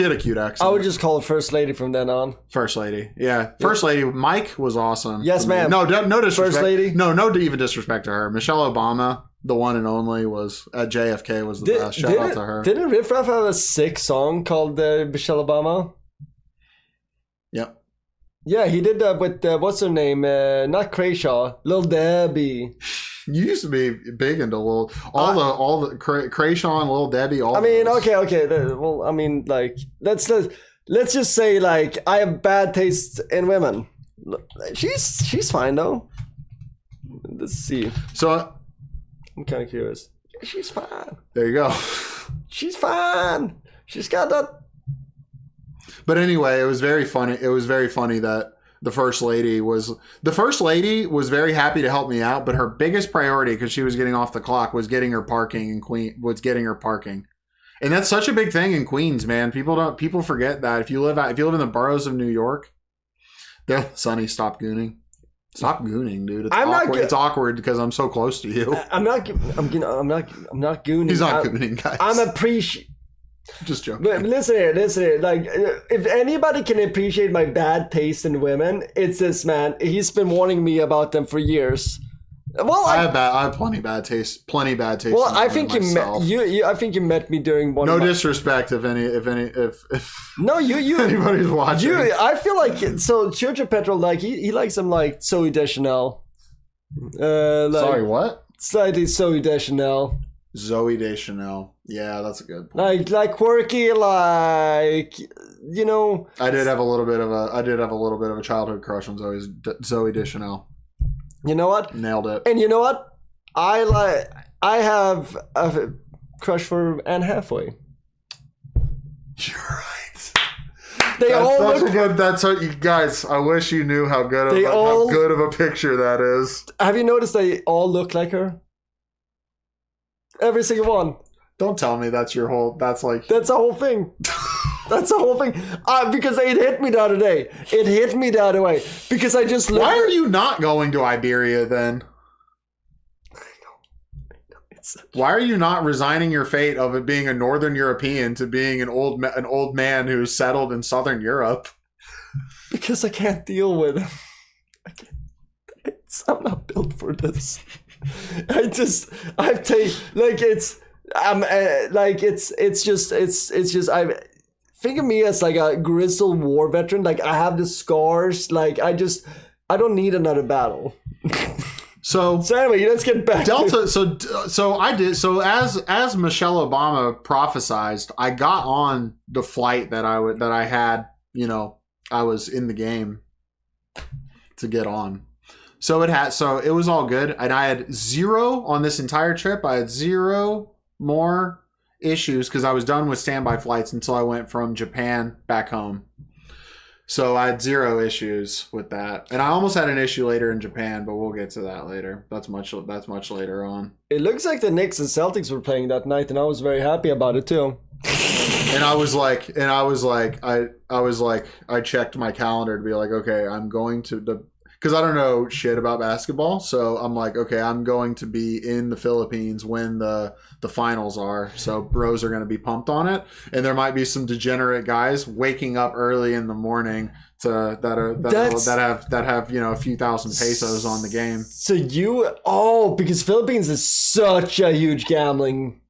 had a cute accent. I would just call her First Lady from then on. First Lady, yeah. First Lady, Mike was awesome. Yes, ma'am. No disrespect. First Lady. No, even disrespect to her. Michelle Obama, the one and only, was at JFK was the best. Shout out to her. Didn't Riff Raff have a sick song called Michelle Obama? Yep. Yeah, he did that with what's her name? Not Krayshaw, Lil Debbie. You used to be big into all the Krayshaw and Lil Debbie. Okay. Well, I mean, like, let's just say, like, I have bad taste in women. She's fine though. Let's see. So I'm kind of curious. She's fine. There you go. She's fine. She's got that. But anyway, it was very funny. It was very funny that the first lady was very happy to help me out, but her biggest priority, because she was getting off the clock, was getting her parking and that's such a big thing in Queens, man. People forget that if you live in the boroughs of New York, Sonny, stop gooning. Stop gooning, dude. It's awkward because I'm so close to you. I'm not gooning. He's not gooning, guys. I'm appreciating. Just joking. But listen here. Like, if anybody can appreciate my bad taste in women, it's this man. He's been warning me about them for years. Well, I have plenty bad taste. Well, I think I think you met me during one. No disrespect, if no, you anybody's watching. I feel like Church of Petrol, like he likes them like Zoe Deschanel. Sorry, what? Slightly Zoe Deschanel. Zoe Deschanel. Yeah, that's a good point. Like quirky, like, you know. I did have a little bit of a childhood crush on Zoe Deschanel. You know what? Nailed it. And you know what? I have a crush for Anne Hathaway. You're right. That's what you guys. I wish you knew how good of a picture that is. Have you noticed they all look like her? Every single one. Don't tell me that's your whole. That's the whole thing. That's the whole thing. Because it hit me the other day. It hit me the other way. Because I just. Why are you not going to Iberia then? Why are you not resigning your fate of it being a Northern European to being an old man who's settled in Southern Europe? Because I can't deal with him. I'm not built for this. It's just I think of me as like a grizzled war veteran. Like, I have the scars. Like, I don't need another battle. So anyway, let's get back Delta. So as Michelle Obama prophesized, I got on the flight that I had. You know, I was in the game to get on. So it was all good, and I had 0 on this entire trip. I had 0 more issues because I was done with standby flights until I went from Japan back home. So I had 0 issues with that, and I almost had an issue later in Japan, but we'll get to that later. That's much later on. It looks like the Knicks and Celtics were playing that night, and I was very happy about it too. And I checked my calendar to be like, okay, I'm going to because I don't know shit about basketball, so I'm like, okay, I'm going to be in the Philippines when the finals are, so bros are going to be pumped on it, and there might be some degenerate guys waking up early in the morning that have a few thousand pesos on the game. So because Philippines is such a huge gambling.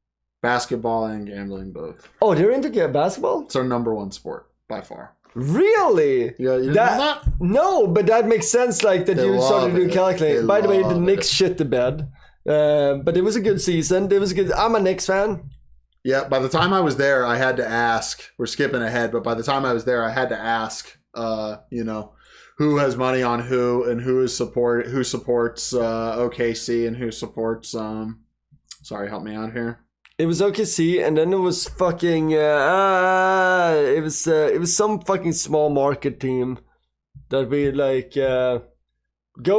Basketball and gambling both. Oh, they're into basketball? It's our number one sport by far. Really? Yeah, you didn't know that? No, but that makes sense. Like that you started to calculate. By the way, the Knicks shit the bed, but it was a good season. It was good. I'm a Knicks fan. Yeah. By the time I was there, I had to ask. We're skipping ahead, but by the time I was there, I had to ask. Who has money on who, and who supports OKC, and who supports. Sorry, help me out here. It was OKC, and then it was fucking. It was some fucking small market team that we like. Go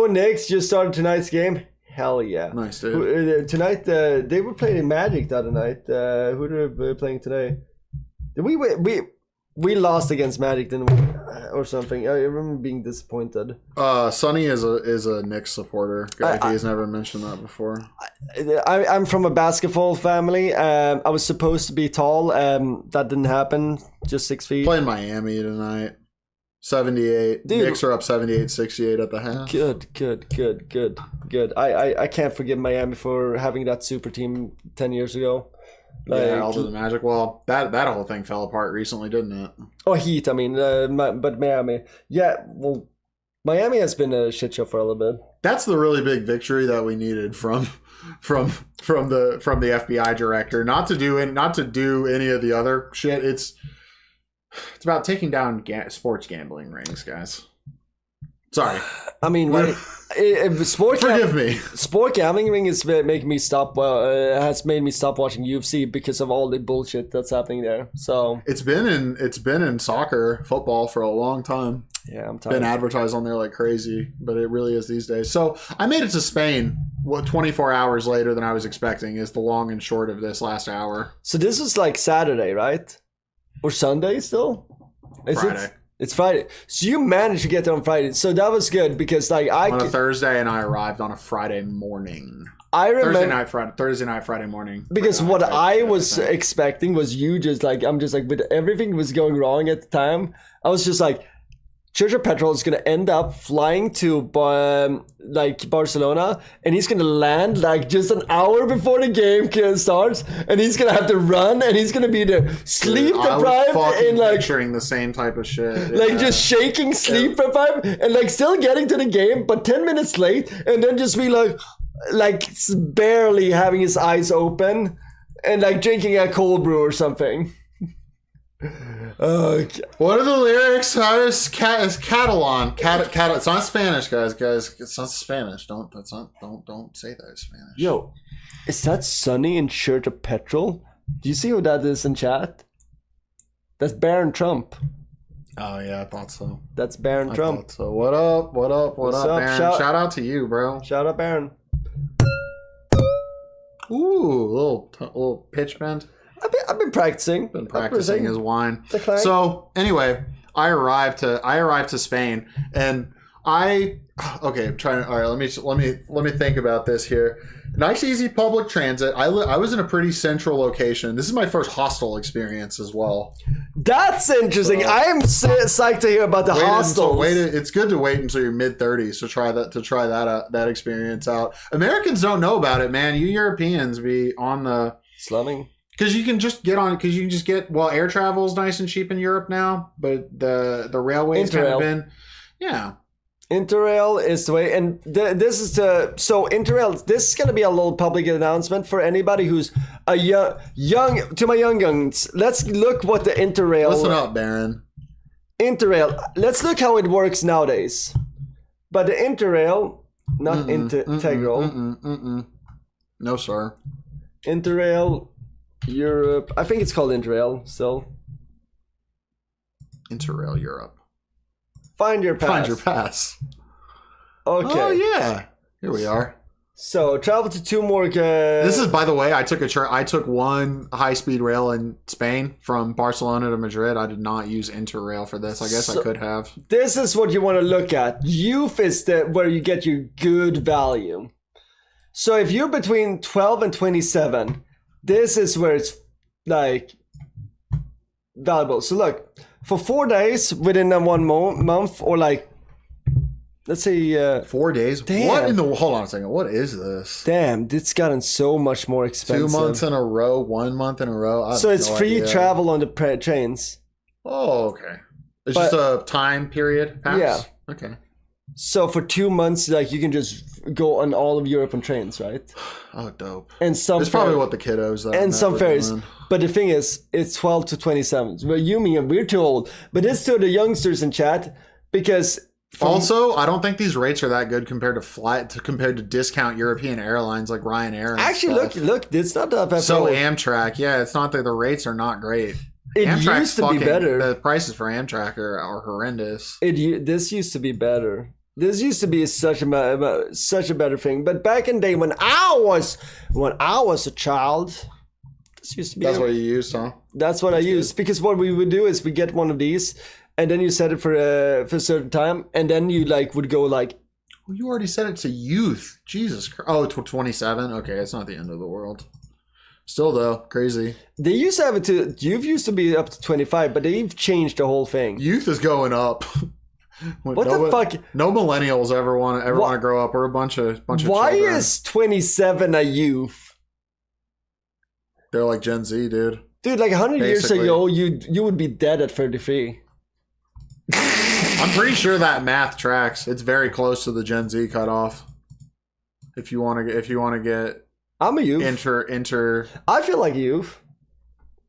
Knicks! Just started tonight's game. Hell yeah! Nice dude. Tonight, they were playing Magic the other night. Who are they playing today? Did we lost against Magic, didn't we? Or something. I remember being disappointed. Sonny is a Knicks supporter. He's never mentioned that before. I'm from a basketball family. I was supposed to be tall. That didn't happen. Just 6 feet. Playing Miami tonight. 78. Dude, Knicks are up 78-68 at the half. Good. I can't forgive Miami for having that super team 10 years ago. Yeah, all to the Magic. Well, that whole thing fell apart recently, didn't it? Oh, Heat. I mean, but Miami. Yeah, well, Miami has been a shit show for a little bit. That's the really big victory that we needed from the FBI director. Not to do any of the other shit. It's about taking down sports gambling rings, guys. Sorry. I mean, forgive me. Sport gambling ring is making me stop. Has made me stop watching UFC because of all the bullshit that's happening there. So it's been in soccer, football for a long time. Yeah, I'm tired. Been advertised on there like crazy, but it really is these days. So I made it to Spain. 24 hours later than I was expecting is the long and short of this last hour. So this was like Saturday, right? Or Sunday still? Friday. It's Friday. So you managed to get there on Friday. So that was good because like on a Thursday, and I arrived on a Friday morning. I remember Thursday night, Friday morning. Because what I was expecting was you just like, I'm just like, with everything was going wrong at the time, I was just like, Church of Petrol is going to end up flying to Barcelona, and he's going to land like just an hour before the game starts, and he's going to have to run, and he's going to be there sleep deprived and like picturing the same type of shit. Like just shaking sleep deprived and like still getting to the game, but 10 minutes late, and then just be like barely having his eyes open and like drinking a cold brew or something. Okay. What are the lyrics? How is Catalan? It's not Spanish, guys. It's not Spanish. Don't say that in Spanish. Yo, is that Sonny in Church of Petrol? Do you see who that is in chat? That's Baron Trump. Oh yeah, I thought so. That's Baron Trump. So what up, Baron? Shout out to you, bro. Shout out, Baron. Ooh, little pitch bend. I've been practicing. Been practicing his wine. So anyway, I arrived to Spain, and all right. Let me think about this here. Nice, easy public transit. I was in a pretty central location. This is my first hostel experience as well. That's interesting. I am psyched to hear about the hostels. It's good to wait until you're mid-30s to try that experience out. Americans don't know about it, man. You Europeans be on the slumming. Because you can just get air travel is nice and cheap in Europe now, but the railways kind of been, yeah. Interrail is the way, and this is Interrail. This is going to be a little public announcement for anybody who's a young to my younguns. Let's look what the Interrail. Listen up, Baron. Interrail. Let's look how it works nowadays. But the Interrail not integral. No, sir. Interrail Europe. I think it's called Interrail still. Interrail Europe. Find your pass. Find your pass. Okay. Oh yeah. Here we are. So travel to 2 more. This is, by the way, I took one high-speed rail in Spain from Barcelona to Madrid. I did not use Interrail for this. I guess I could have. This is what you want to look at. Youth is where you get your good value. So if you're between 12 and 27, this is where it's like valuable. So look, for 4 days within a 1 month, or like, let's say 4 days. Damn. What in the? Hold on a second. What is this? Damn, it's gotten so much more expensive. 2 months in a row, 1 month in a row. So it's free travel on the trains. Oh, okay. It's just a time period pass? Yeah. Okay. So for 2 months, like you can just go on all of Europe on trains, right? Oh, dope. And some It's probably what the kiddos that and some ferries. But the thing is, it's 12 to 27. Well, you mean we're too old. But it's to the youngsters in chat because. Also, I don't think these rates are that good compared to discount European airlines like Ryanair. And actually, stuff. look, it's not that bad. So Amtrak, yeah, it's not that the rates are not great. It Amtrak's used to be better. The prices for Amtrak are horrendous. This used to be better. This used to be such a better thing. But back in the day when I was a child, this used to be. That's what you used, huh? That's what I used, because what we would do is we get one of these, and then you set it for a certain time, and then you would go like. Well, you already set it to youth. Jesus Christ! Oh, 27. Okay, it's not the end of the world. Still though, crazy. They used to have it to. Youth used to be up to 25, but they've changed the whole thing. Youth is going up. What the fuck? No millennials ever want to grow up. We're a bunch of Why children. is 27 a youth? They're like Gen Z, dude. Dude, like 100 years Basically. ago, you would be dead at 33. I'm pretty sure that math tracks. It's very close to the Gen Z cutoff. If you want to get I'm a youth. I feel like a youth.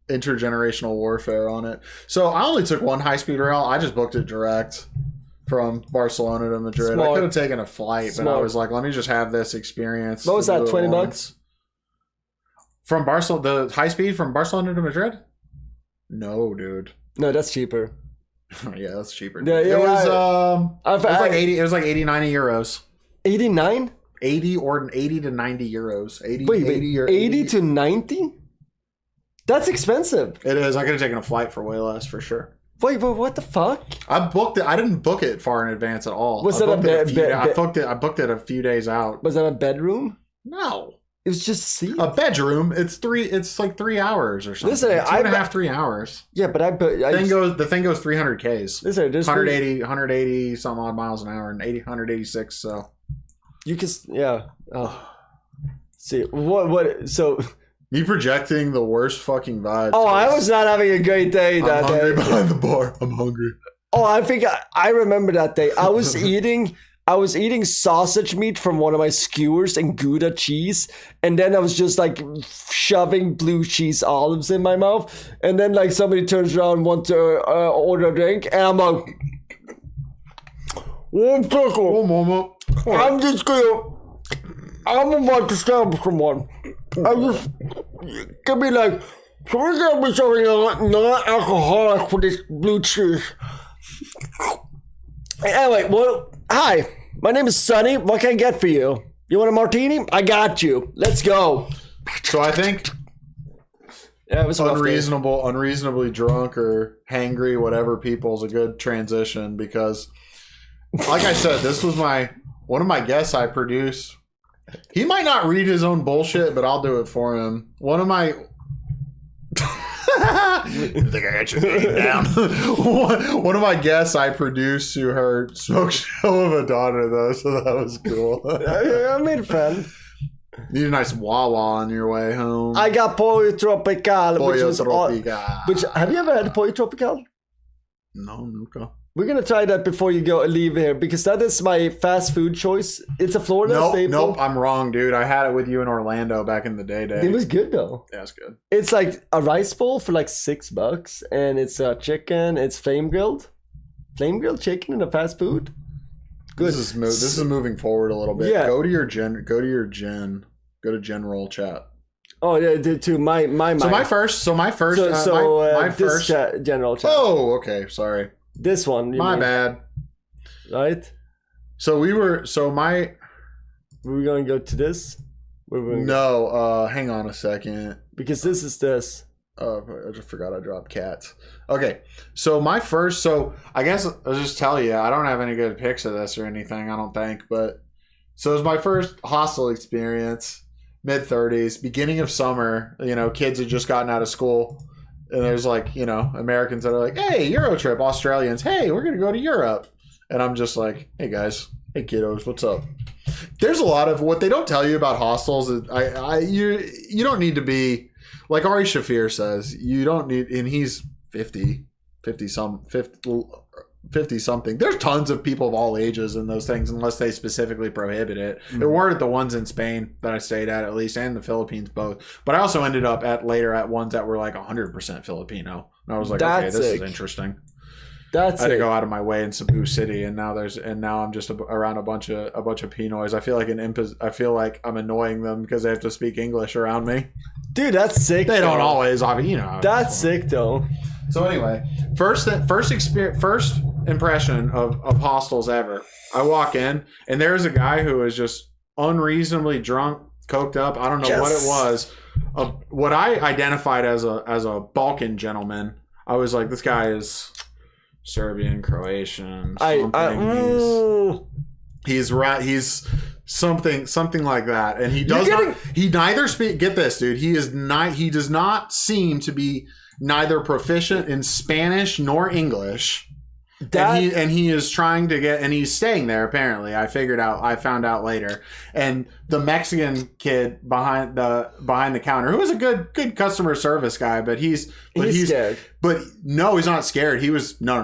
Intergenerational warfare on it. So I only took one high-speed rail. I just booked it direct from Barcelona to Madrid. Smart. I could have taken a flight, but I Smart. was like, let me just have this experience. What was that, Do it 20 once. bucks? From Barcelona, the high-speed from Barcelona to Madrid? No, dude. No, that's cheaper. Yeah, that's cheaper. Yeah, it was like 80. It was like 80, 90 euros. 89? 80 to 90 euros. 80, Wait, 80 or 80 to 90? That's expensive. It is. I could have taken a flight for way less, for sure. Wait, but what the fuck? I booked it. I didn't book it far in advance at all. Was that I booked it a few days out. Was that a bedroom? No. It was just seats. A bedroom. It's like 3 hours or something. Listen, 2.5, 3 hours. Yeah, but The thing goes 300 Ks. Listen, 180 some odd miles an hour and 186. So you can, yeah. Oh, see what? So. Me projecting the worst fucking vibes. Oh, I was not having a great day that I'm hungry day. behind the bar. I'm hungry. Oh, I think I remember that day. I was eating sausage meat from one of my skewers and Gouda cheese, and then I was just like shoving blue cheese olives in my mouth, and then like somebody turns around and wants to order a drink, and I'm like, one second, Oh, mama. I'm about to stab someone. I just can be like, can we get me something non-alcoholic for this blue cheese? Anyway, well, hi, my name is Sonny. What can I get for you? You want a martini? I got you. Let's go. So I think Yeah, it was a rough day. unreasonably drunk or hangry, whatever people's a good transition, because like I said, this was one of my guests I produce. He might not read his own bullshit, but I'll do it for him. One of my I think I got your name down. One of my guests I produced to her smoke show of a daughter, though, so that was cool. I made a friend. Need a nice Wawa on your way home. I got Pollo Tropical, which Pollo was Tropical. which have you ever had Pollo Tropical? No, Nuka. We're gonna try that before you leave here, because that is my fast food choice. It's a Florida staple. Nope, I'm wrong, dude. I had it with you in Orlando back in the day. It was good though. Yeah, it's good. It's like a rice bowl for like $6, and it's chicken. It's flame grilled chicken in a fast food. Good. This is moving forward a little bit. Yeah. Go to general chat. Oh yeah, to my. My first. This general chat. Oh, okay. Sorry. This one. My bad. Right. So we were. We're gonna go to this. Hang on a second. Because this is this. Oh, I just forgot I dropped cats. Okay, so I guess I'll just tell you, I don't have any good pics of this or anything, I don't think, but so it was my first hostel experience, mid-30s, beginning of summer, kids had just gotten out of school, and there's Americans that are like, hey, Euro trip, Australians, hey, we're gonna go to Europe, and I'm just like, hey guys, hey kiddos, what's up? There's a lot of what they don't tell you about hostels. You don't need to be like Ari Shafir says. You don't need, and he's 50 something. There's tons of people of all ages in those things, unless they specifically prohibit it. Mm-hmm. There weren't the ones in Spain that I stayed at least, and the Philippines both. But I also ended up at ones that were like 100% Filipino, and I was like, okay, this is interesting. I had to go out of my way in Cebu City, and now I'm just around a bunch of Pinoys. I feel like I'm annoying them because they have to speak English around me. Dude, that's sick. They don't always, That's sick though. So anyway, first impression of hostels ever. I walk in, and there's a guy who is just unreasonably drunk, coked up. I don't know what it was. What I identified as a Balkan gentleman. I was like, this guy is Serbian, Croatian, something. He's right. He's something like that, and he neither speak. Get this, dude. He does not seem to be neither proficient in Spanish nor English. And he is trying to get, and he's staying there apparently. I found out later. And the Mexican kid behind the counter, who was a good customer service guy, but he's scared. But no, he's not scared. He was no,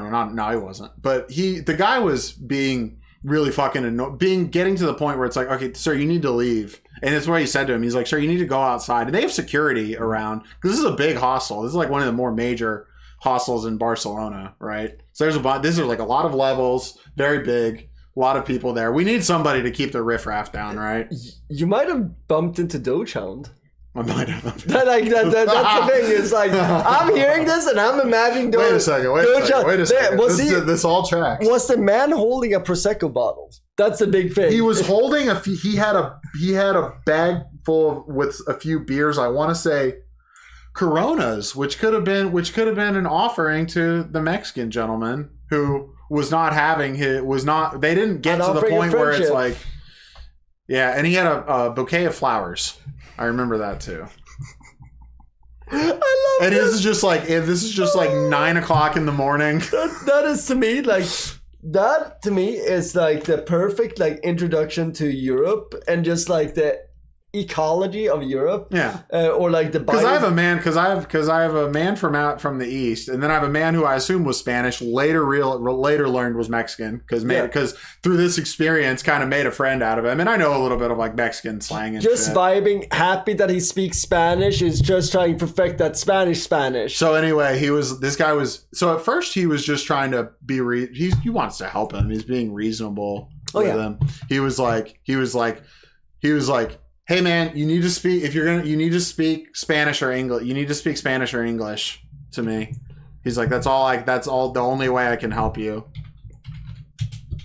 he wasn't. But the guy was being really fucking annoying, getting to the point where it's like, okay, sir, you need to leave. And that's what he said to him. He's like, sir, you need to go outside. And they have security around, because this is a big hostel. This is like one of the more major hostels in Barcelona, right? So this is like a lot of levels, very big, a lot of people there. We need somebody to keep the riffraff down, right? You might have bumped into Dogehound. I might have. That's the thing. It's like, I'm hearing this and I'm imagining Wait a second. This all tracks. Was the man holding a Prosecco bottle? That's the big thing. He was holding he had a bag full with a few beers. I want to say Coronas, which could have been an offering to the Mexican gentleman who was not having they didn't get to the point where it's like, yeah, and he had a bouquet of flowers. I remember that too. I love and this is just like 9 o'clock in the morning. That is to me like, that to me is like the perfect like introduction to Europe and just like the ecology of Europe. Yeah. Or like the because I have a man from the east, and then I have a man who I assume was Spanish. Later learned was Mexican because through this experience kind of made a friend out of him, and I know a little bit of like Mexican slang and just shit. Vibing, happy that he speaks Spanish, is just trying to perfect that Spanish. So anyway, so at first he was just trying to be he wants to help him. He's being reasonable with him. He was like, hey man, you need to speak Spanish or English. You need to speak Spanish or English to me. He's like, that's the only way I can help you.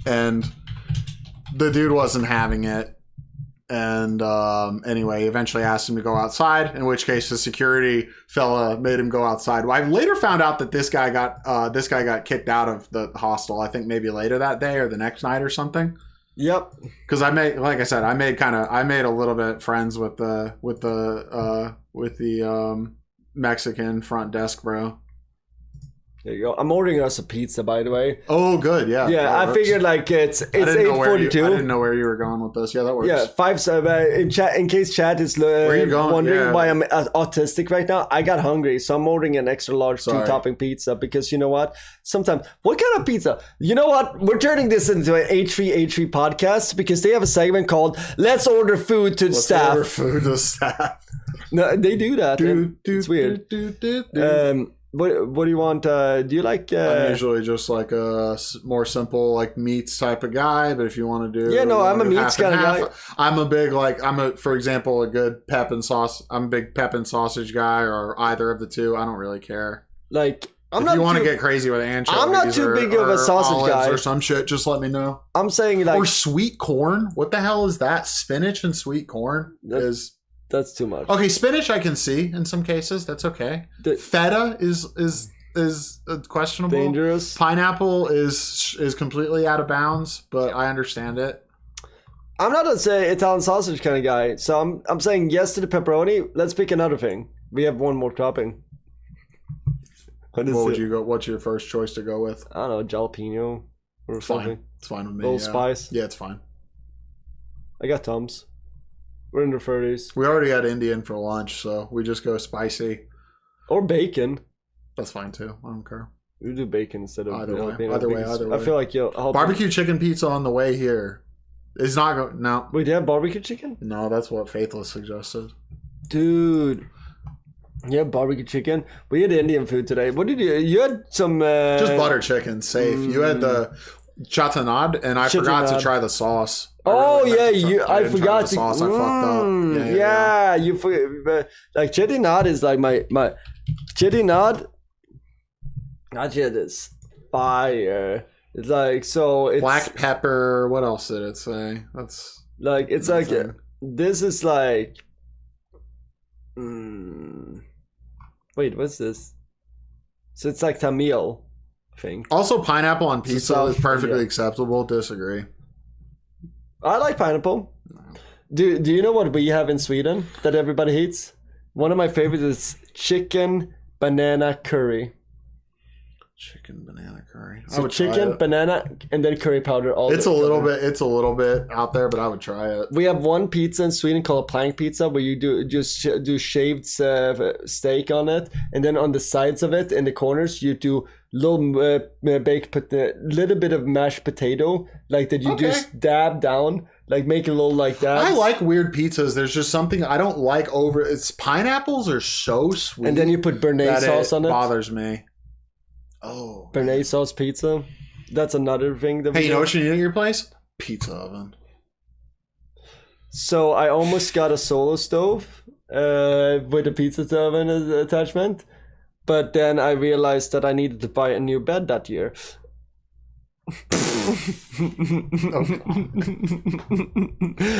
And the dude wasn't having it. And anyway, he eventually asked him to go outside, in which case the security fella made him go outside. Well, I later found out that this guy got kicked out of the hostel, I think maybe later that day or the next night or something. Yep. Because I made a little bit friends with the Mexican front desk bro. There you go. I'm ordering us a pizza, by the way. Oh, good. Yeah. Yeah, I figured like it's 8:42. I didn't know where you were going with this. Yeah, that works. Yeah, 5-7. In case Chad is wondering why I'm autistic right now, I got hungry, so I'm ordering an extra large 2-topping pizza because you know what? Sometimes, what kind of pizza? You know what? We're turning this into an H3 podcast because they have a segment called "Let's Order Food to Staff." Order food to staff. No, they do that. It's weird. What do you want? Do you like? I'm usually just like a more simple like meats type of guy, but if you want to do, Yeah, no, I'm a meats kind of guy. I'm a big for example, a good pep and sauce. I'm a big pep and sausage guy, or either of the two. I don't really care. Like, if you want to get crazy with anchovies, I'm not too big of a sausage guy or some shit. Just let me know. I'm saying like or sweet corn. What the hell is that? Spinach and sweet corn that's too much. Okay, spinach I can see in some cases. That's okay. Feta is questionable. Dangerous. Pineapple is completely out of bounds, but I understand it. I'm not a Italian sausage kind of guy, so I'm saying yes to the pepperoni. Let's pick another thing. We have one more topping. What would you go? What's your first choice to go with? I don't know, jalapeno or something. It's fine with me. Little spice. Yeah, it's fine. I got Tums. We're in the 30s. We already had Indian for lunch, so we just go spicy. Or bacon. That's fine too. I don't care. We do bacon instead of either way. I feel like barbecue chicken pizza on the way here. It's not going. No. Wait, do you have barbecue chicken? No, that's what Faithless suggested. Dude. Yeah, barbecue chicken. We had Indian food today. What did you had some just butter chicken, safe. You had the chatanad, and I forgot to try the sauce. Oh yeah, I forgot the sauce. I fucked up. Yeah, you forget. Like chatanad is like my chatanad. That shit is fire. It's like it's black pepper. What else did it say? That's like it's like this is like. Wait, what's this? So it's like Tamil thing. Also, pineapple on pizza is perfectly acceptable. Disagree. I like pineapple. Do you know what we have in Sweden that everybody hates? One of my favorites is chicken banana curry. Chicken banana curry. So chicken, banana, and then curry powder. It's a little bit out there, but I would try it. We have one pizza in Sweden called plank pizza, where you do shaved steak on it, and then on the sides of it, in the corners, you do little little bit of mashed potato, like that. You just dab down, like make a little like that. I like weird pizzas. There's just something I don't like over. It's pineapples are so sweet, and then you put béarnaise sauce on it. Bothers me. Oh, béarnaise sauce pizza. That's another thing that. Hey, you know what you need at your place? Pizza oven. So I almost got a solo stove with a pizza oven attachment, but then I realized that I needed to buy a new bed that year.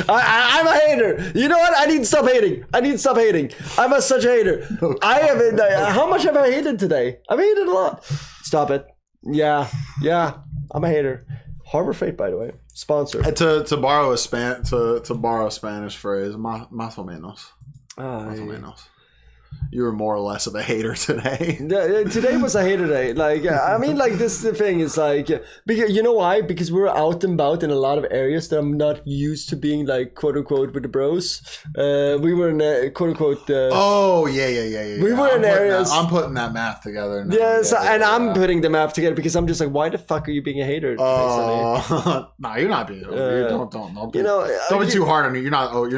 I'm a hater. You know what? I need to stop hating. I'm such a hater. Okay. I haven't. How much have I hated today? I've hated a lot. Stop it. Yeah. I'm a hater. Harbor Freight, by the way, sponsor. To borrow a Spanish phrase, más o menos. Más o menos. You were more or less of a hater today. Today was a hater day. Like, I mean, like, this the thing is like, because you know why? Because we were out and about in a lot of areas that I'm not used to being, like, quote unquote, with the bros. We were in a quote unquote. Oh yeah. We were in areas. I'm putting that math together. Now. Yes, and I'm putting the math together because I'm just like, why the fuck are you being a hater? No, you're not being. Don't. You know, don't be too hard on you. You're not overly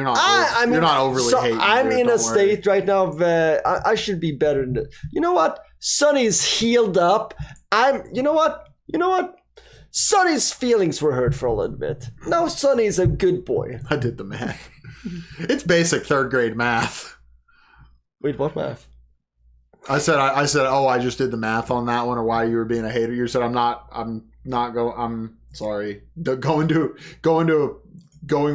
hating. I'm in a state right now of. I should be better than this. You know what? Sonny's healed up. You know what? Sonny's feelings were hurt for a little bit. Now Sonny's a good boy. I did the math. It's basic 3rd grade math. Wait, what math? I said, oh, I just did the math on that one, or why you were being a hater. You said, I'm sorry. Going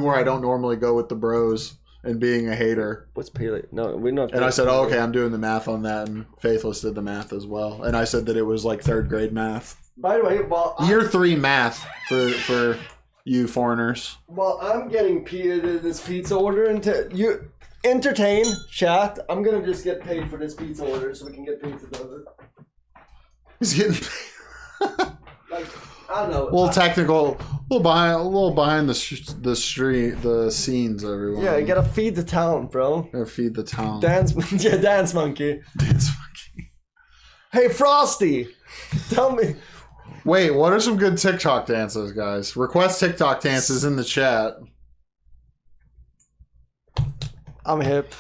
where I don't normally go with the bros. And being a hater. What's paleo? No, we're not. And I said, oh, okay, I'm doing the math on that, and Faithless did the math as well. And I said that it was like 3rd grade math. By the way, year 3 math for you foreigners. Well, I'm getting this pizza order, and you entertain chat. I'm gonna just get paid for this pizza order, so we can get pizza delivered. He's getting paid. Like, I don't know. A little behind the scenes, everyone. Yeah, you gotta feed the town, bro. Gotta feed the town. Dance monkey. Hey, Frosty, tell me. Wait, what are some good TikTok dances, guys? Request TikTok dances in the chat. I'm hip.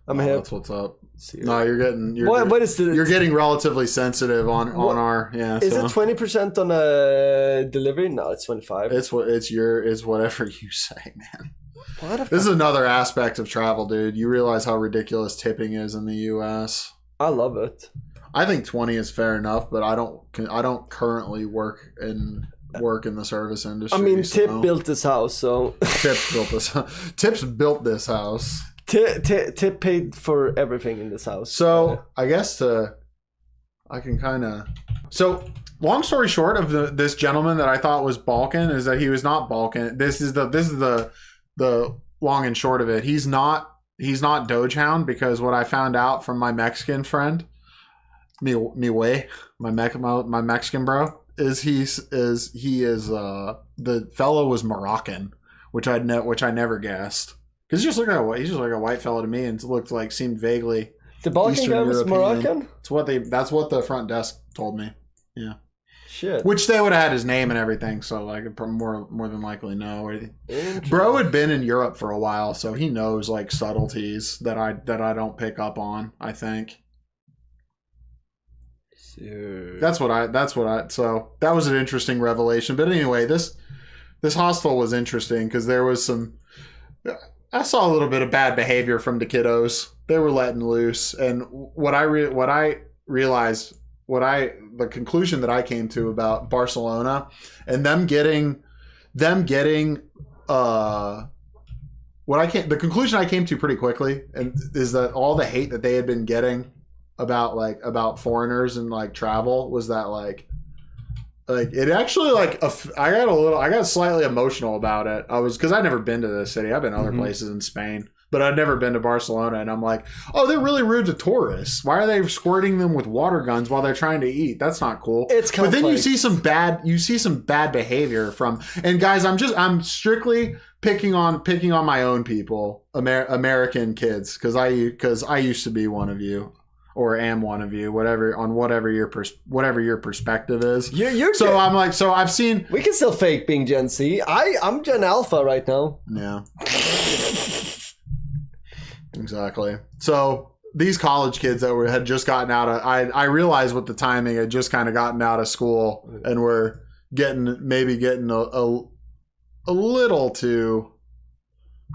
That's what's up. No, you're getting relatively sensitive on our Is it 20% on a delivery? No, it's 25. It's whatever you say, man. This is another aspect of travel, dude. You realize how ridiculous tipping is in the U.S. I love it. I think 20 is fair enough, but I don't currently work in the service industry. I mean, Tip built this house, so Tips built this house. Tip paid for everything in this house. So I guess So long story short of this gentleman that I thought was Balkan is that he was not Balkan. This is the long and short of it. He's not Dogehound, because what I found out from my Mexican friend, my Mexican bro, is the fellow was Moroccan, which I never guessed. Because he just looked like a white fellow to me, and seemed vaguely the Balkan Eastern guy was European. Moroccan. That's what the front desk told me. Yeah. Shit. Which they would have had his name and everything, so like more than likely no. Bro had been in Europe for a while, so he knows like subtleties that I don't pick up on, I think. So that was an interesting revelation. But anyway, this hostel was interesting because there was I saw a little bit of bad behavior from the kiddos. They were letting loose, and the conclusion that I came to about Barcelona and the conclusion I came to pretty quickly, and is that all the hate that they had been getting about foreigners and like travel was that like it actually I got slightly emotional about it. Because I'd never been to this city. I've been other places in Spain, but I'd never been to Barcelona, and I'm like, oh, they're really rude to tourists. Why are they squirting them with water guns while they're trying to eat? That's not cool. It's complex. But then you see some bad behavior from, and guys, I'm strictly picking on my own people, American kids, because I used to be one of you. Or am one of you, whatever your perspective is. You're so I'm like, so I've seen. We can still fake being Gen Z. I'm Gen Alpha right now. Yeah. Exactly. So these college kids that had just gotten out of, I realized with the timing, had just kind of gotten out of school and were getting a little too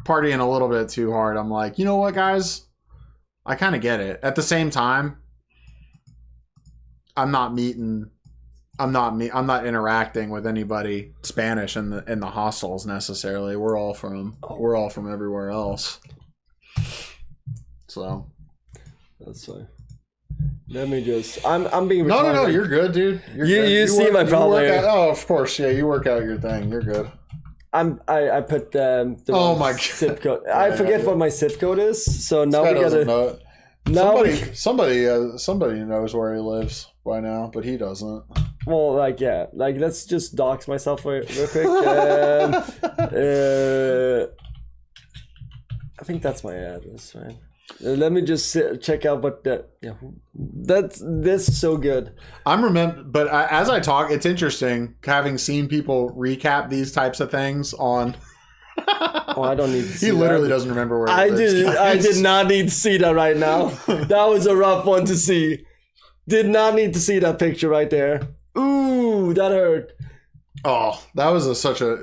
partying a little bit too hard. I'm like, you know what, guys? I kind of get it. At the same time, I'm not interacting with anybody Spanish in the hostels necessarily. We're all from everywhere else. So that's fine. Let me just. I'm being. No. You're good, dude. You see my problem. Oh, of course, yeah. You work out your thing. You're good. I put the zip code. I forget what my zip code is. So now we gotta know. Somebody knows where he lives by now, but he doesn't. Well, let's just dox myself real quick. I think that's my address, right? Let me just check out what that's so good. But as I talk, it's interesting having seen people recap these types of things on. Oh, I don't need to see He literally that. doesn't remember where I did not need to see that right now. That was a rough one to see. Did not need to see that picture right there. Ooh, that hurt. Oh, that was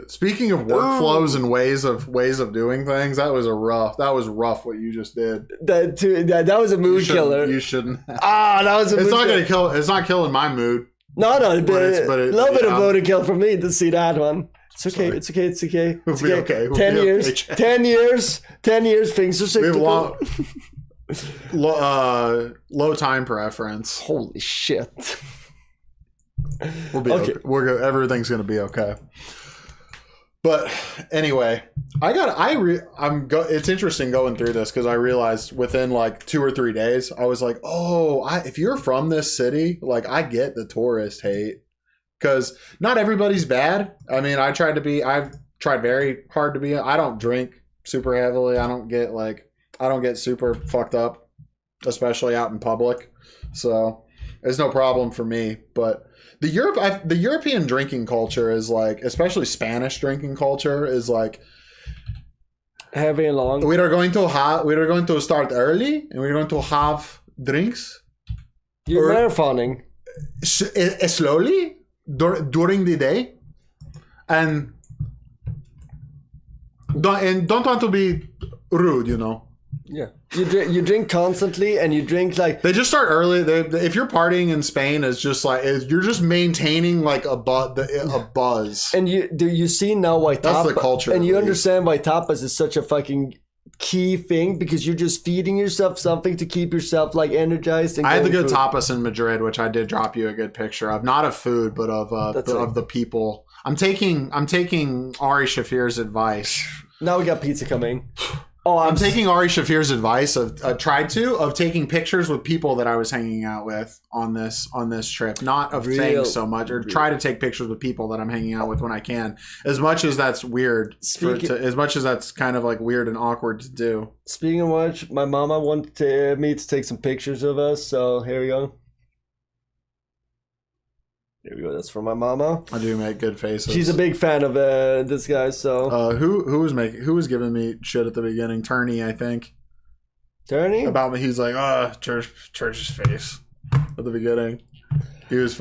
speaking of workflows and ways of doing things, that was rough what you just did. That was a mood killer. You shouldn't have. That was a mood killer. It's not killing my mood. No, a little bit of mood kill for me to see that one. It's okay. Sorry. It's okay. It's okay. 10 years. Okay. 10 years. 10 years. Things are cyclical. Low time preference. Holy shit. We'll be okay. Everything's gonna be okay. But anyway, it's interesting going through this because I realized within like 2 or 3 days, I was like, if you're from this city, like I get the tourist hate. Because not everybody's bad. I mean, I've tried very hard to be. I don't drink super heavily. I don't get super fucked up, especially out in public. So it's no problem for me. But the European drinking culture is like, especially Spanish drinking culture is like, Heavy and long. We are going to start early, and we're going to have drinks. You're marathoning. Slowly during the day, and don't want to be rude, you know. Yeah, you drink constantly, and you drink like they just start early. If you're partying in Spain, it's just like you're just maintaining like a buzz. And you see now why that's the culture, and you understand why tapas is such a fucking key thing, because you're just feeding yourself something to keep yourself like energized. And I had the good tapas in Madrid, which I did drop you a good picture of, not of food, but of the people. I'm taking Ari Shafir's advice. Now we got pizza coming. Oh, I'm taking Ari Shafir's advice of taking pictures with people that I was hanging out with on this trip, not of things so much, or try to take pictures with people that I'm hanging out with when I can. As much as that's weird, as much as that's kind of like weird and awkward to do. Speaking of which, my mama wanted me to take some pictures of us, so here we go. There we go. That's from my mama. I do make good faces. She's a big fan of this guy. So who was giving me shit at the beginning? Turney, I think. Turney? About me. He's like, Church's face at the beginning. He was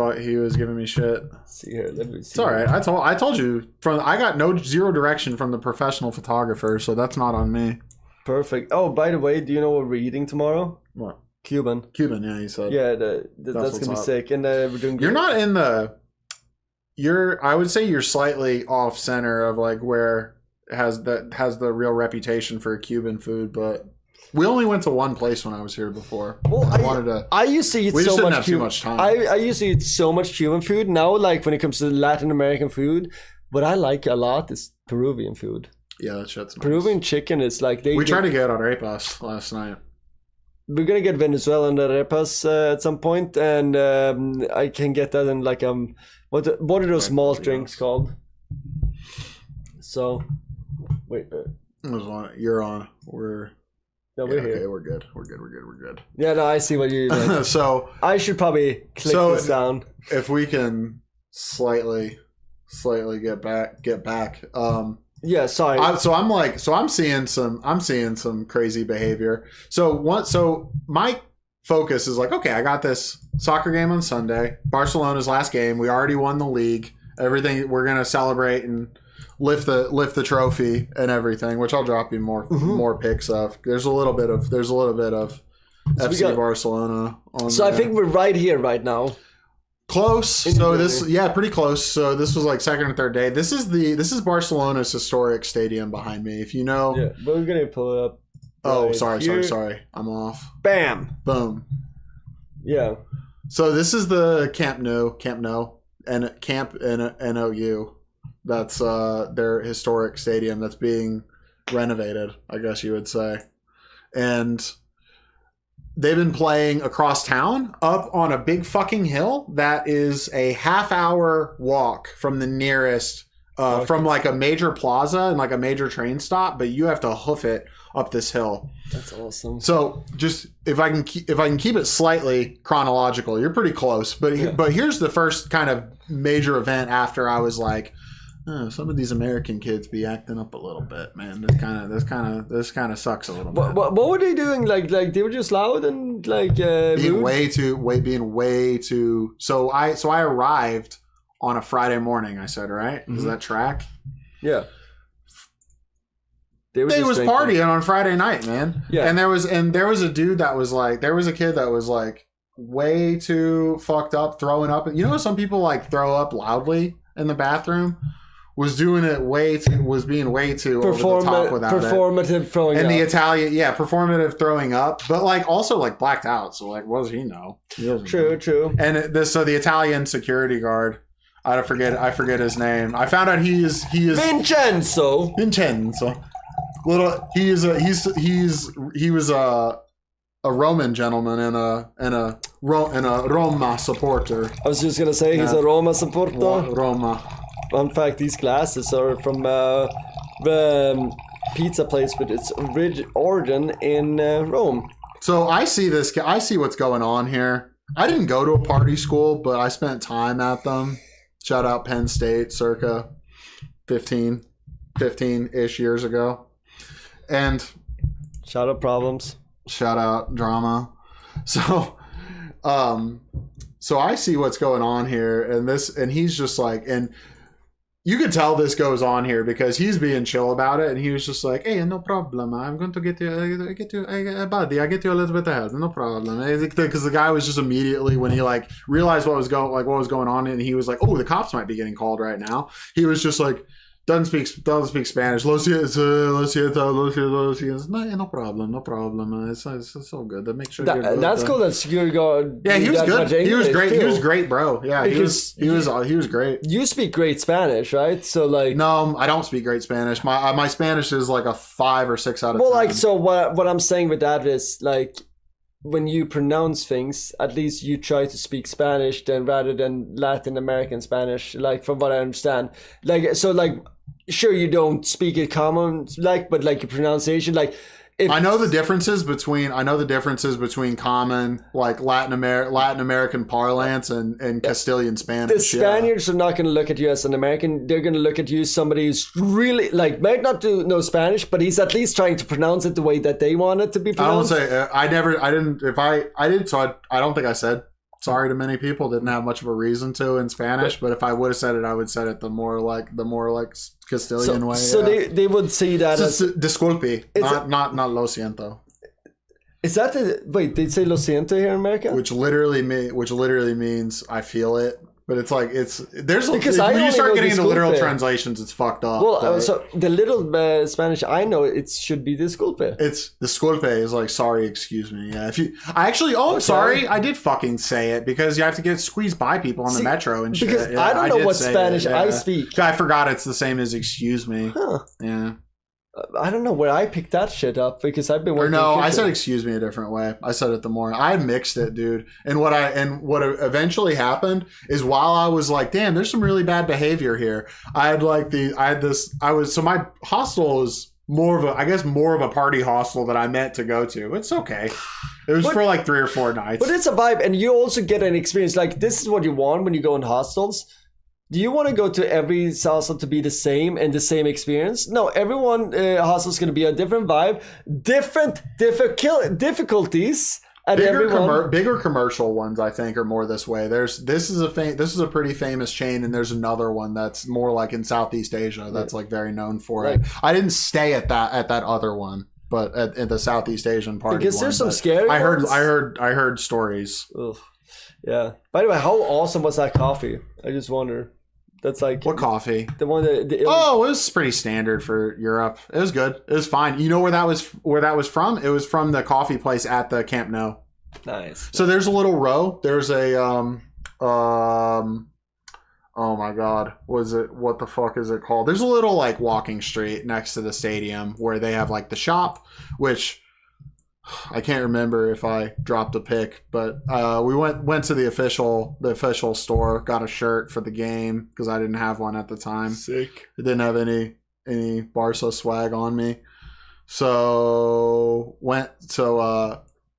giving me shit. Let's see here. Let me see. It's all right. I told you I got zero direction from the professional photographer, so that's not on me. Perfect. Oh, by the way, do you know what we're eating tomorrow? What? Cuban, yeah, he said. Yeah, that's gonna be sick. And we're doing. You're not in the. I would say you're slightly off center of like where has the real reputation for Cuban food, but we only went to one place when I was here before. Well, I used to eat we so just didn't much have too much time. I used to eat so much Cuban food. Now, like when it comes to Latin American food, what I like a lot is Peruvian food. Yeah, that shit's nice. Peruvian chicken is like we tried to get arepas last night. We're gonna get Venezuelan arepas at some point, and I can get that in like what are those malt drinks called? So, wait. You're on. We're here. Okay, we're good. Yeah, no, I see what you mean. So I should probably click this down. If we can slightly get back. Yeah, sorry. I'm seeing some crazy behavior. So my focus is like, okay, I got this soccer game on Sunday, Barcelona's last game. We already won the league. Everything, we're gonna celebrate and lift the trophy and everything, which I'll drop you more pics of. There's a little bit of FC Barcelona on. So there. I think we're right here right now. Close. So pretty close. So this was like second or third day. This is Barcelona's historic stadium behind me. If you know. Yeah, but we're gonna pull it up. Oh, sorry. I'm off. Bam. Boom. Yeah. So this is the Camp Nou, and Camp Nou. That's their historic stadium that's being renovated, I guess you would say, and they've been playing across town up on a big fucking hill that is a half-hour walk from the nearest from like a major plaza and like a major train stop, but you have to hoof it up this hill. That's awesome. So just if I can keep it slightly chronological, you're pretty close. But here's the first kind of major event after I was like, oh, some of these American kids be acting up a little bit, man. This kind of sucks a little bit. What were they doing? Like they were just loud and like being rude? way too. So I arrived on a Friday morning. I said, right? Does that track? Yeah. They was drinking. Partying on Friday night, man. Yeah. And there was a dude that was like, there was a kid that was like way too fucked up, throwing up. You know, some people like throw up loudly in the bathroom. Was doing it was being way too over the top without performative throwing up. And the Italian, performative throwing up, but like also like blacked out. So like, what does he know? True. And so the Italian security guard, I forget his name. I found out he is Vincenzo. He was a Roman gentleman and a Roma supporter. I was just gonna say he's a Roma supporter. Roma. Fun fact: these glasses are from the pizza place with its origin in Rome. So I see what's going on here. I didn't go to a party school, but I spent time at them. Shout out Penn State, circa 15-ish years ago. And Shout out problems. shout out drama. So, so I see what's going on here, and he's just like, and you can tell this goes on here because he's being chill about it, and he was just like, "Hey, no problem. I'm going to get you, buddy. I get you a little bit of help. No problem." Because the guy was just immediately when he like realized what was going on, and he was like, "Oh, the cops might be getting called right now." He was just like, doesn't speak Spanish. Lo siento. No problem. It's so good. To make sure you're good. That's cool. That's good. Yeah, he was good. He was great. Too. He was great, bro. Yeah, he was great. You speak great Spanish, right? So like, no, I don't speak great Spanish. My Spanish is like a 5 or 6 out of 10. well, like, so what I'm saying with that is like, when you pronounce things, at least you try to speak Spanish then rather than Latin American Spanish, like from what I understand. Like, so like, sure, you don't speak it common, like, but like your pronunciation, like, I know the differences between common, like Latin American parlance and Castilian Spanish. The Spaniards are not going to look at you as an American. They're going to look at you as somebody who's really like might not know Spanish, but he's at least trying to pronounce it the way that they want it to be pronounced. I don't say I didn't. So I don't think I said sorry to many people. Didn't have much of a reason to in Spanish, but if I would have said it, I would said it the more like Castilian way. So they would see that as disculpe, not lo siento. Is that wait? They say lo siento here in America, which literally means I feel it. But it's like there's because when you start getting into literal disculpe. translations, it's fucked up. Well, so the little Spanish I know, it should be disculpe. It's disculpe is like sorry, excuse me. Yeah, I'm sorry, I did fucking say it because you have to get squeezed by people on the metro and shit. Because yeah, I don't know what Spanish I speak. I forgot it's the same as excuse me. Huh. Yeah. I don't know where I picked that shit up because I've been working. Or no, I said excuse me a different way. I said it the more I mixed it, dude. And what eventually happened is while I was like, damn, there's some really bad behavior here. So my hostel is more of a party hostel that I meant to go to. It's okay. It was for like 3 or 4 nights. But it's a vibe, and you also get an experience. Like, this is what you want when you go in hostels. Do you want to go to every hostel to be the same and the same experience? No, everyone hostel is going to be a different vibe, different difficulties. Bigger commercial ones, I think, are more this way. This is a pretty famous chain, and there's another one that's more like in Southeast Asia that's like very known for it. I didn't stay at that other one, but at the Southeast Asian party. Because there's some scary ones. I heard stories. Ugh. Yeah. By the way, how awesome was that coffee? I just wonder. That's like what coffee? The one that it was pretty standard for Europe. It was good. It was fine. You know where that was from? It was from the coffee place at the Camp Nou. Nice. So there's a little row. There's a oh my god, what the fuck is it called? There's a little like walking street next to the stadium where they have like the shop, which I can't remember if I dropped a pic, but we went to the official store, got a shirt for the game because I didn't have one at the time. Sick. I didn't have any Barca swag on me, so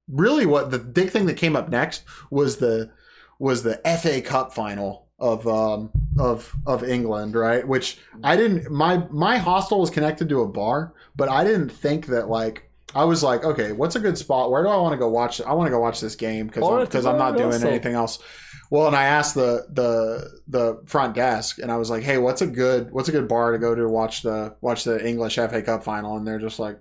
really what the big thing that came up next was the FA Cup final of England, right? Which I didn't. My hostel was connected to a bar, but I didn't think that like. I was like, okay, what's a good spot? Where do I want to go watch it? I want to go watch this game because I'm not doing anything else. Well, and I asked the front desk, and I was like, hey, what's a good bar to go to watch the English FA Cup final? And they're just like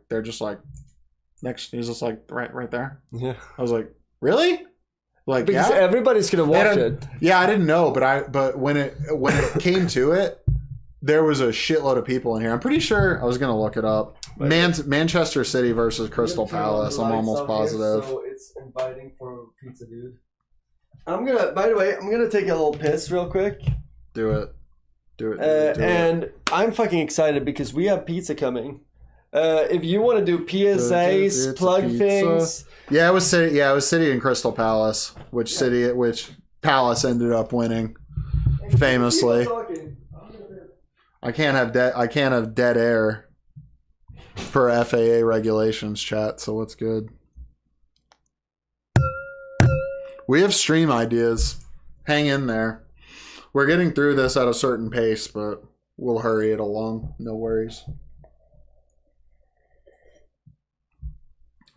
next. He's just like right there. Yeah. I was like, really? Like, because everybody's gonna watch it. Yeah, I didn't know, but when it came to it, there was a shitload of people in here. I'm pretty sure I was gonna look it up. Manchester City versus Crystal Palace. I'm almost positive. So it's inviting for pizza, dude. By the way, I'm gonna take a little piss real quick. Do it. And I'm fucking excited because we have pizza coming. If you want to do PSAs, plug things. Yeah, it was City and Crystal Palace. Which Palace ended up winning famously. I can't have dead air per FAA regulations, chat, so what's good? We have stream ideas. Hang in there. We're getting through this at a certain pace, but we'll hurry it along. No worries.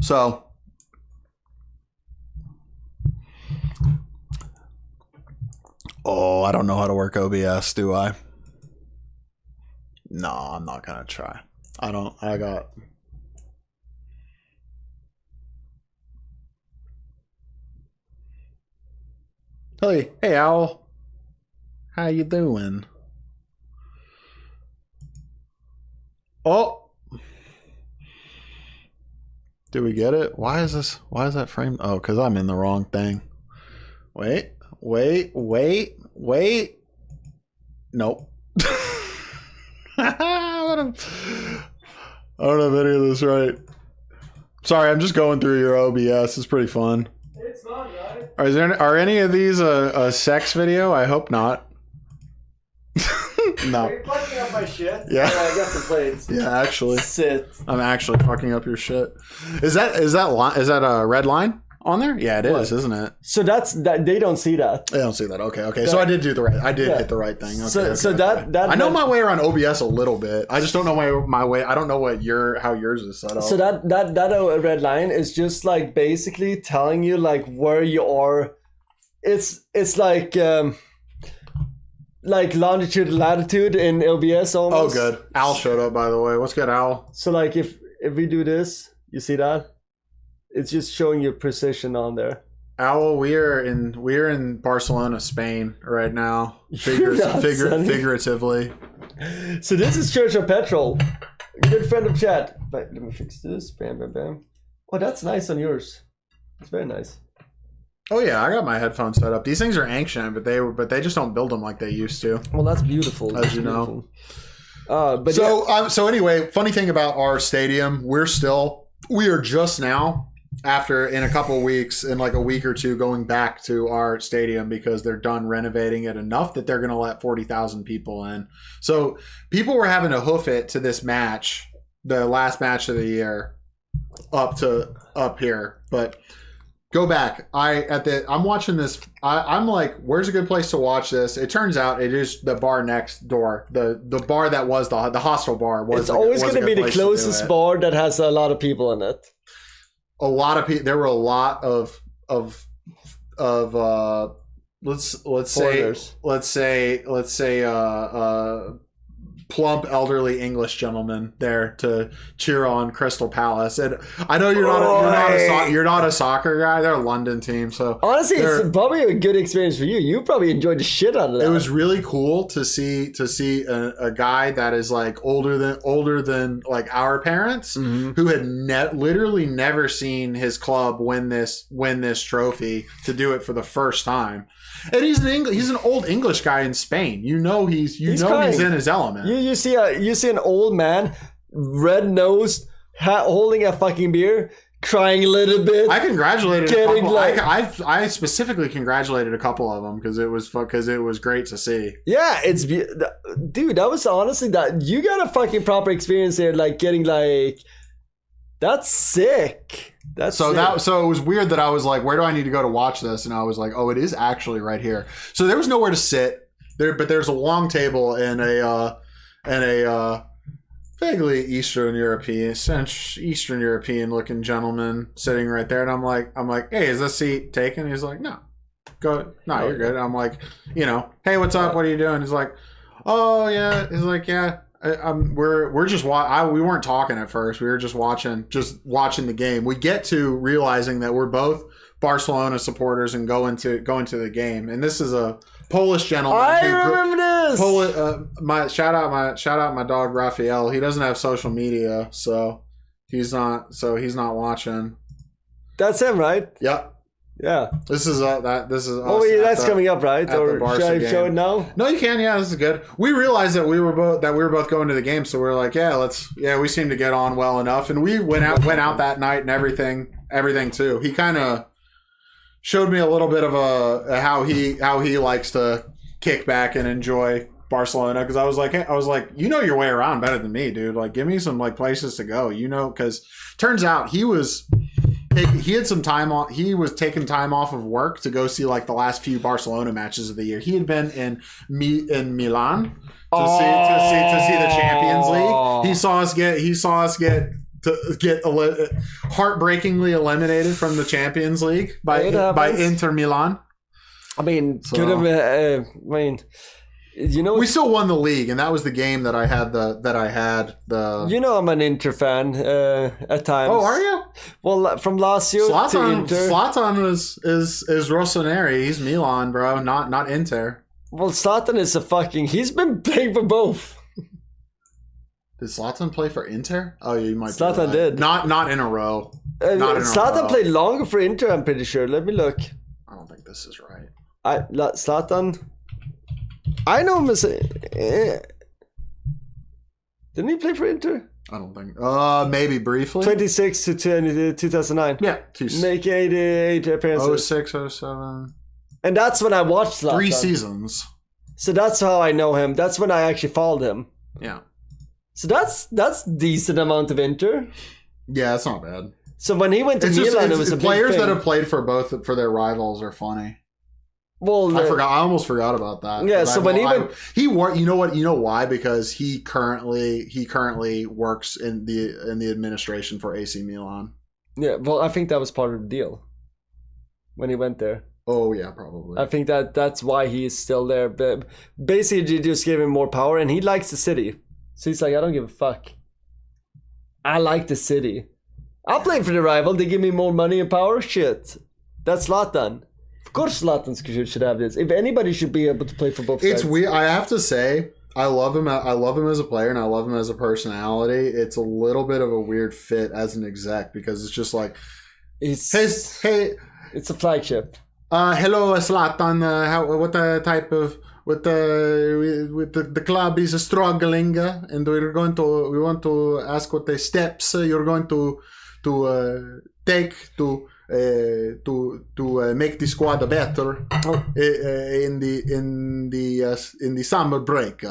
So I don't know how to work OBS, do I? No, I'm not gonna try. Hey Owl. How you doing? Oh. Did we get it? Why is that frame? Oh, because I'm in the wrong thing. Wait. Nope. I don't have any of this right. Sorry, I'm just going through your OBS. It's pretty fun. It's fun, right? Are any of these a sex video? I hope not. No. Are you fucking up my shit? Yeah. Oh, I got some plates. Yeah, actually. Sit. I'm actually fucking up your shit. Is that a red line on there? Yeah, it is, isn't it? So that they don't see that. They don't see that. Okay. So I did hit the right thing. Okay, so that I know my way around OBS a little bit. I just don't know my way. I don't know how yours is set up. So that red line is just like basically telling you like where you are. It's like longitude, latitude in OBS almost. Oh, good. Al showed up, by the way. What's good, Al? So like if we do this, you see that? It's just showing you precision on there. Owl, we're in Barcelona, Spain right now. Figuratively. So this is Church of Petrol. Good friend of chat. But let me fix this. Bam, bam, bam. Oh, that's nice on yours. It's very nice. Oh yeah, I got my headphones set up. These things are ancient, but they just don't build them like they used to. Well, that's beautiful. As you know. So anyway, funny thing about our stadium, we are just now, after in a couple of weeks, in like a week or two, going back to our stadium because they're done renovating it enough that they're going to let 40,000 people in. So people were having to hoof it to this match, the last match of the year, up here, but. Go back. I'm watching this. I'm like, where's a good place to watch this? It turns out it is the bar next door. The bar that was the hostel bar was. It's always going to be the closest bar that has a lot of people in it. A lot of people. There were a lot of let's say plump elderly English gentleman there to cheer on Crystal Palace. And I know you're not a soccer guy. They're a London team, so honestly, it's probably a good experience for you. You probably enjoyed the shit out of that. It was really cool to see a guy that is like older than like our parents, who had literally never seen his club win this trophy, to do it for the first time. And he's an old English guy in Spain. He's in his element. You see an old man, red nosed, holding a fucking beer, crying a little bit. I congratulated a couple. I specifically congratulated a couple of them because it was great to see. Yeah, dude. That was honestly that you got a fucking proper experience there, like getting like. That's sick. So it was weird that I was like, where do I need to go to watch this? And I was like, oh, it is actually right here. So there was nowhere to sit there, but there's a long table and a vaguely Eastern European looking gentleman sitting right there. And I'm like, hey, is this seat taken? He's like, no, you're good. I'm like, hey, what's up? What are you doing? He's like, oh yeah. He's like, yeah. We're just we weren't talking at first. We were just watching the game. We get to realizing that we're both Barcelona supporters and going to the game. And this is a Polish gentleman. I remember this. Shout out my dog Raphael. He doesn't have social media, so he's not watching. That's him, right? Yep. Yeah. This is us. Oh, yeah, that's coming up, right? Or should I show it now? No, you can. Yeah, this is good. We realized that we were both going to the game, so we were like, we seem to get on well enough, and we went out that night and everything too. He kind of showed me a little bit of how he likes to kick back and enjoy Barcelona, because I was like, you know your way around better than me, dude. Like, give me some like places to go, because turns out he had some time off. He was taking time off of work to go see like the last few Barcelona matches of the year. He had been in Milan to see the Champions League. He saw us get to get heartbreakingly eliminated from the Champions League by Inter Milan. I mean, could have. We still won the league, and that was the game that I had the. I'm an Inter fan at times. Oh, are you? Well, from Lazio to Inter. Zlatan is Rossoneri. He's Milan, bro. Not Inter. Well, Zlatan is he's been playing for both. Did Zlatan play for Inter? Oh, you might. Zlatan did. Not in a row. Zlatan played longer for Inter, I'm pretty sure. Let me look. I don't think this is right. Zlatan. I know him as didn't he play for Inter? I don't think. Maybe briefly. 26 to 2009. Yeah. Make 88 appearances. 06, 07. And that's when I watched Zlatan. 3 seasons. So that's how I know him. That's when I actually followed him. Yeah. So that's decent amount of Inter. Yeah, that's not bad. So when he went to Milan, it was a players big thing. that have played for both for their rivals are funny. Well, I almost forgot about that. Yeah, so when he worked, you know what? You know why? Because he currently works in the administration for AC Milan. Yeah, well, I think that was part of the deal when he went there. Oh yeah, probably. I think that's why he is still there. But basically, just gave him more power, and he likes the city. So he's like, I don't give a fuck. I like the city. I'll play for the rival. They give me more money and power. Shit, that's Zlatan. Of course, Zlatan should have this. If anybody should be able to play for both sides. It's weird. I have to say, I love him. I love him as a player, and I love him as a personality. It's a little bit of a weird fit as an exec because it's just like, it's a flagship. Hello, Zlatan. What the type of with the club is struggling, and we want to ask what the steps you're going to take to make the squad better in the summer break.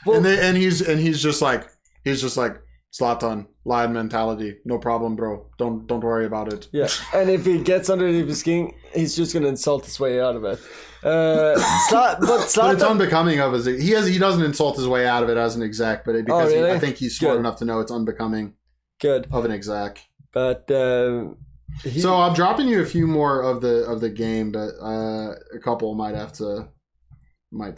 Well, and he's just like Zlatan, lion mentality. No problem, bro. Don't worry about it. Yeah, and if he gets underneath his skin, he's just gonna insult his way out of it. But it's unbecoming of his. He doesn't insult his way out of it as an exec, but because I think he's smart enough to know it's unbecoming. Of an exec. But so I'm dropping you a few more of the game, but a couple might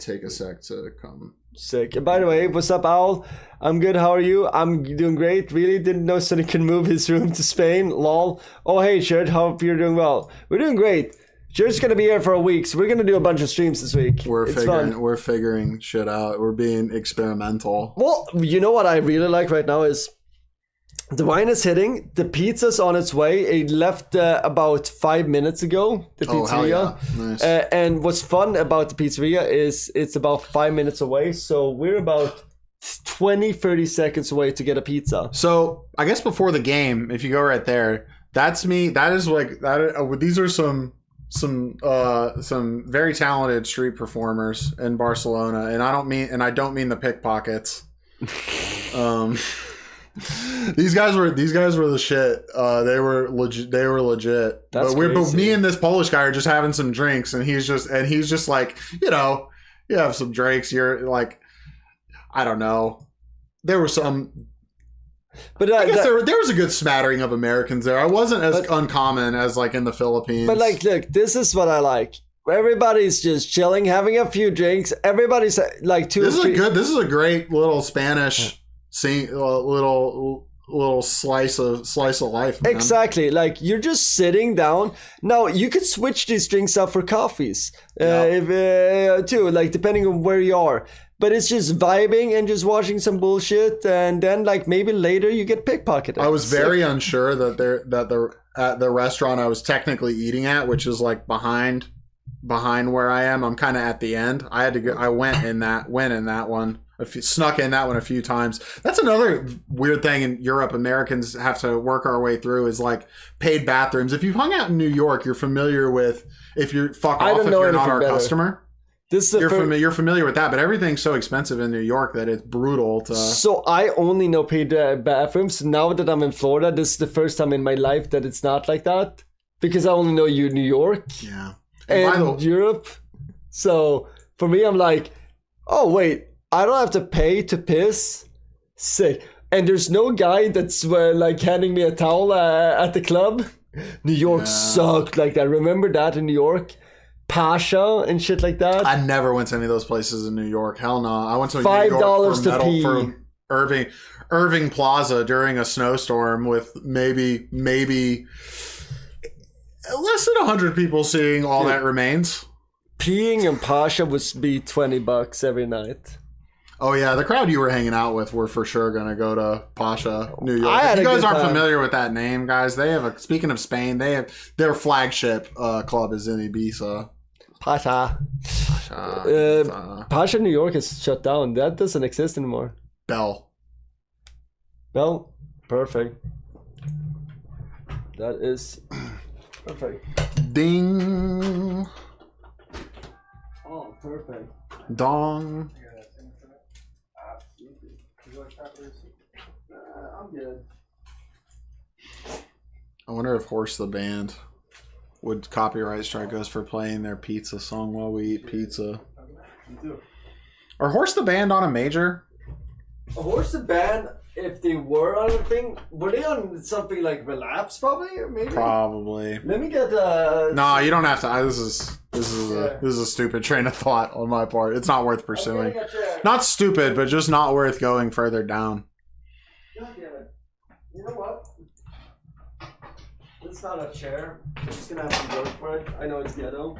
take a sec to come. Sick. And by the way, what's up, Owl? I'm good. How are you? I'm doing great. Really didn't know Sonny can move his room to Spain. Lol. Oh, hey, Shirt. Hope you're doing well. We're doing great. Shirt's gonna be here for a week, so we're gonna do a bunch of streams this week. We're figuring shit out. We're being experimental. Well, you know what I really like right now is the wine is hitting. The pizza's on its way. It left about 5 minutes ago. The pizzeria. Hell yeah. Nice. And what's fun about the pizzeria is it's about 5 minutes away. So we're about 20-30 seconds away to get a pizza. So I guess before the game, if you go right there, that's me. That is like that. These are some very talented street performers in Barcelona, and I don't mean the pickpockets. These guys were the shit. They were legit. That's but me and this Polish guy are just having some drinks, and he's just like, you have some drinks. You're like, I don't know. There were some. But I guess there was a good smattering of Americans there. I wasn't as uncommon as like in the Philippines. But like, look, this is what I like. Everybody's just chilling, having a few drinks. Everybody's like This is a great little Spanish scene, little slice of life. Man. Exactly. Like you're just sitting down. Now you could switch these drinks up for coffees, too. Like depending on where you are. But it's just vibing and just watching some bullshit, and then like maybe later you get pickpocketed. I was very unsure that at the restaurant I was technically eating at, which is like behind where I am. I'm kind of at the end. I had to go. I went in that one. Snuck in that one a few times. That's another weird thing in Europe. Americans have to work our way through is like paid bathrooms. If you've hung out in New York, you're familiar with. If you're fuck off if you're not our customer. You're familiar with that, but everything's so expensive in New York that it's brutal to. So I only know paid bathrooms. Now that I'm in Florida, this is the first time in my life that it's not like that because I only know New York, and Europe. So for me, I'm like, oh wait, I don't have to pay to piss. Sick. And there's no guy that's like handing me a towel at the club. New York sucked like that. Remember that in New York? Pasha and shit like that. I never went to any of those places in New York. Hell no. I went to New $5 York to pee. for Irving Plaza during a snowstorm with maybe less than 100 people seeing all that remains. Peeing in Pasha would be $20 every night. Oh yeah, the crowd you were hanging out with were for sure gonna go to Pasha, New York. I had If you a guys good aren't time. familiar with that name, guys, they have speaking of Spain, they have their flagship club is in Ibiza. Pasha. Pasha, New York is shut down. That doesn't exist anymore. Bell. Well, perfect. That is perfect. Ding. Oh, perfect. Dong. I'm good. I wonder if Horse the Band would copyright strike us for playing their pizza song while we eat pizza. Are Horse the Band on a major? Horse the Band, if they were on a thing, were they on something like Relapse probably? Or maybe? Probably. Let me get No, you don't have to. This is a stupid train of thought on my part. It's not worth pursuing. Not stupid, but just not worth going further down. God damn it. You know what? It's not a chair. I'm just gonna have to work for it. I know it's ghetto.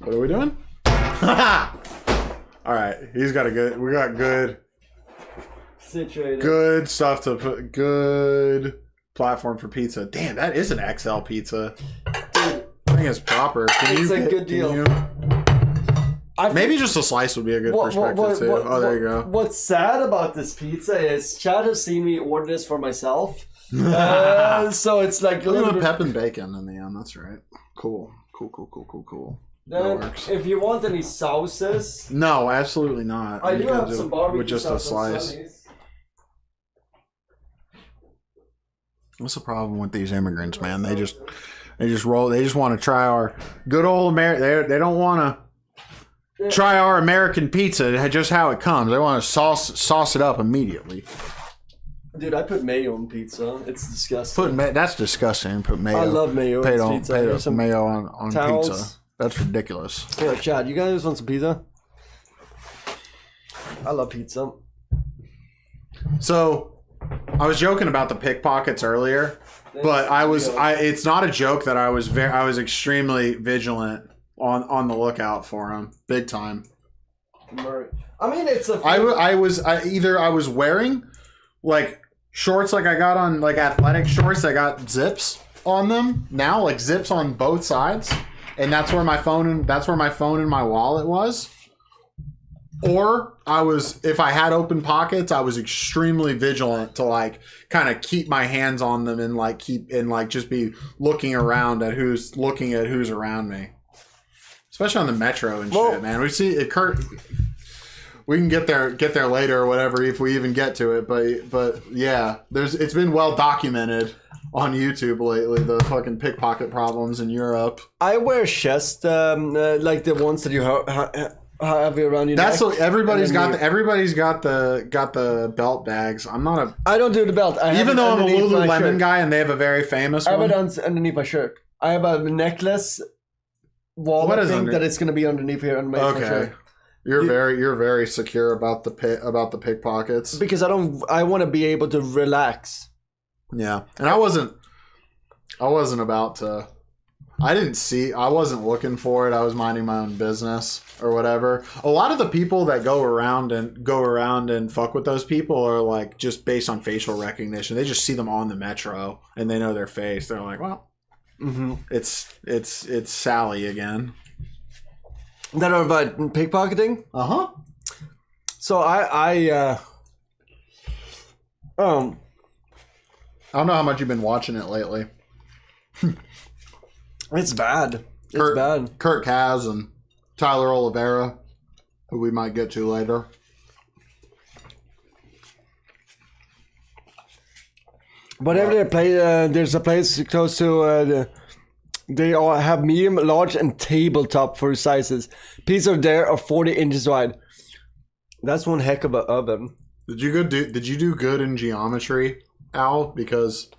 What are we doing? All right, we got good Situated. stuff to put. Good platform for pizza. Damn, that is an XL pizza. Dude, I think it's proper. it's a good deal. Maybe just a slice would be a good perspective too. There you go. What's sad about this pizza is Chad has seen me order this for myself. So it's like a We little went bit... pep and bacon in the end. That's right. Cool. That Then, works. if you want any sauces, No, absolutely not. I You do can have do some it barbecue with just a sauce at slice. Sonny's. What's the problem with these immigrants, man? They just roll. They just want to try our good old American. They don't want to try our American pizza just how it comes. They want to sauce it up immediately. Dude, I put mayo on pizza. It's disgusting. That's disgusting. Put mayo. I love mayo on pizza. Here's some mayo on towels. pizza. That's ridiculous. Here, Chad, you guys want some pizza? I love pizza. So, I was joking about the pickpockets earlier, but it's not a joke that I was extremely vigilant on the lookout for them, big time. I mean, it's a. I was wearing like shorts like I got on like athletic shorts that got zips on them now, like zips on both sides, and that's where my phone and my wallet was. Or if I had open pockets, I was extremely vigilant to like kind of keep my hands on them and just be looking around at who's around me, especially on the metro and shit, man. We see it, Kurt. We can get there later or whatever if we even get to it, but yeah, it's been well documented on YouTube lately, the fucking pickpocket problems in Europe. I wear chest, like the ones that you have around your That's neck. what everybody's got. Everybody's got the belt bags. I'm not a. I don't do the belt. Even though I'm a Lululemon guy, and they have a very famous I have one. it underneath my shirt. I have a necklace wallet thing that it's going to be underneath here on my shirt. You're very secure about the pickpockets. Because I want to be able to relax. Yeah, and I wasn't about to. I wasn't looking for it. I was minding my own business or whatever. A lot of the people that go around and fuck with those people are like just based on facial recognition. They just see them on the metro and they know their face. They're like, well, it's Sally again. That are about pickpocketing? Uh-huh. So I don't know how much you've been watching it lately. It's bad. Kurt Kaz and Tyler Oliveira, who we might get to later. Whatever they play, there's a place close to. They all have medium, large, and tabletop for sizes. Pizzas there are 40 inches wide. That's one heck of an oven. Did you do good in geometry, Al? Because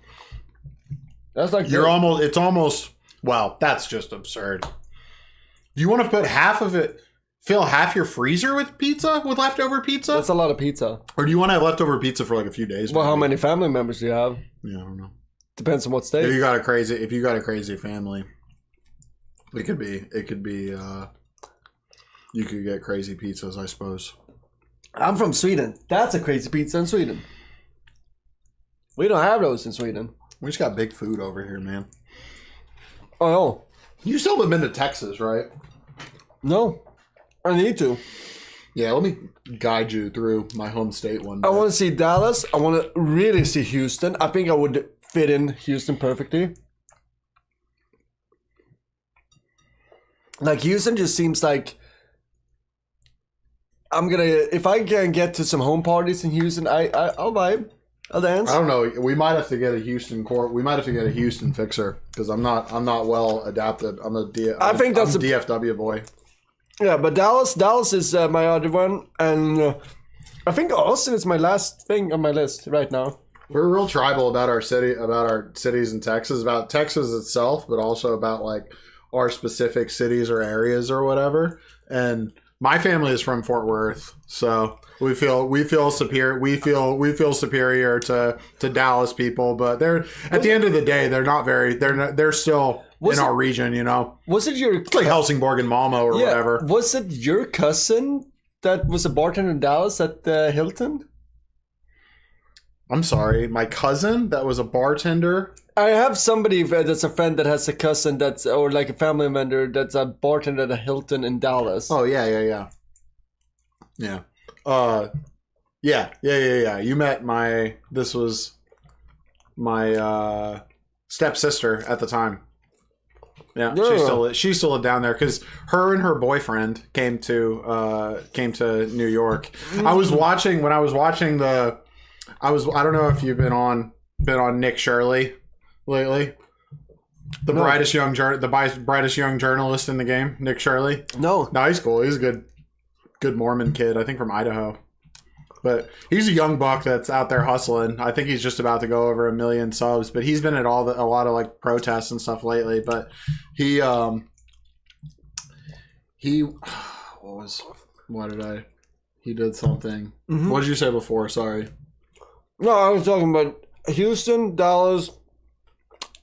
that's like it's almost well, that's just absurd. Do you want to put fill half your freezer with leftover pizza? That's a lot of pizza. Or do you want to have leftover pizza for like a few days? Well, maybe? how many family members do you have? Yeah, I don't know. Depends on what state. If you got a crazy family, it could be you could get crazy pizzas, I suppose. I'm from Sweden. That's a crazy pizza in Sweden. We don't have those in Sweden. We just got big food over here, man. Oh, You still haven't been to Texas, right? no. I need to. Yeah, let me guide you through my home state one day. I want to see Dallas. I want to really see Houston. I think I would fit in Houston perfectly. Like, Houston just seems like... if I can get to some home parties in Houston, I'll vibe. I'll dance. I don't know. We might have to get a Houston fixer because I'm not well adapted. I'm a DFW boy. Yeah, but Dallas is my other one, and I think Austin is my last thing on my list right now. We're real tribal about our cities in Texas, about Texas itself, but also about like our specific cities or areas or whatever. And my family is from Fort Worth, so we feel superior to Dallas people, but they're at the end of the day they're still in our region, you know. Was it your It's like Helsingborg and Malmo or whatever. Was it your cousin that was a bartender in Dallas at Hilton? I'm sorry, my cousin that was a bartender. I have somebody that's a friend that has a cousin or like a family member that's a bartender at a Hilton in Dallas. Oh yeah. You met my stepsister at the time. Yeah, she still lived down there because her and her boyfriend came to New York. I don't know if you've been on Nick Shirley lately. The brightest young journalist in the game, Nick Shirley. No, he's cool. He's a good Mormon kid, I think from Idaho. But he's a young buck that's out there hustling. I think he's just about to go over 1 million subs. But he's been at a lot of like protests and stuff lately. But he did something. Mm-hmm. What did you say before? Sorry. No, I was talking about Houston, Dallas.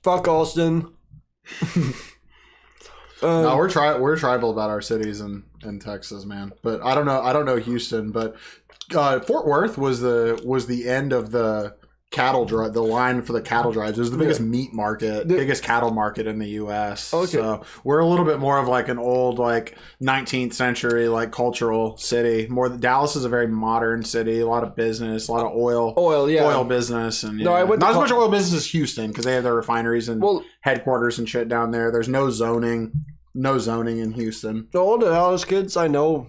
Fuck Austin. No, we're tribal about our cities in Texas, man. But I don't know Houston, but Fort Worth was the end of the cattle drive, the line for the cattle drives. It was the biggest meat market, biggest cattle market in the U.S. Okay. So we're a little bit more of like an old, like 19th century, like cultural city. Dallas is a very modern city, a lot of business, a lot of oil business, and not as much oil business as Houston because they have their refineries and headquarters and shit down there. There's no zoning in Houston. All the Dallas kids I know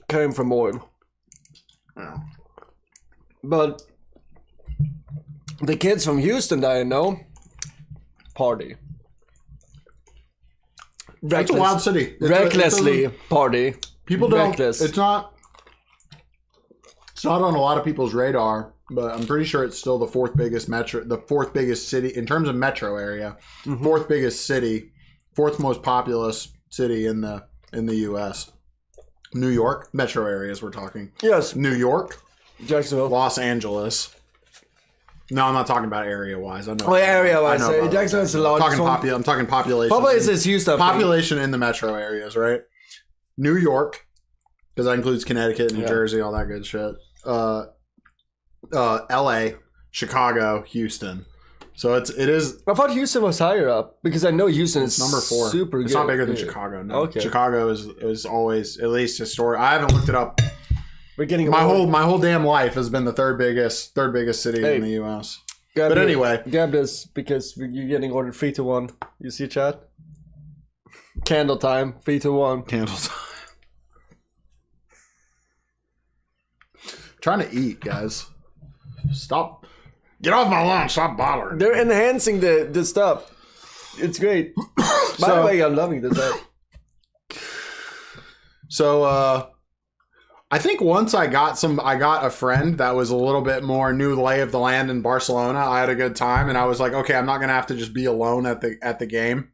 came from oil. Yeah. But the kids from Houston that I know party. It's a wild city. Recklessly party. People don't. It's not on a lot of people's radar, but I'm pretty sure it's still the fourth biggest city in terms of metro area. Mm-hmm. Fourth biggest city, fourth most populous city in the U.S. New York metro areas. We're talking. Yes. New York, Jacksonville, Los Angeles. No, I'm not talking about area-wise. I know. Oh, area-wise. Jacksonville's a lot. I'm talking population. Population is used up. Population in the metro areas, right? New York, because that includes Connecticut, New Jersey, all that good shit. L.A., Chicago, Houston. So it is. I thought Houston was higher up because I know Houston is number 4. Super good. It's not bigger than Chicago. No. Okay. Chicago is always at least historic. I haven't looked it up. We're getting my whole damn life has been the third biggest city in the U.S. But anyway, grab this because you're getting ordered 3-1. You see, chat? Candle time, 3-1. Candle time. Trying to eat, guys. Stop. Get off my lawn. Stop bothering. They're enhancing the stuff. It's great. By the way, I'm loving this. So, I think once I got a friend that was a little bit more knew the lay of the land in Barcelona. I had a good time, and I was like, okay, I'm not gonna have to just be alone at the game.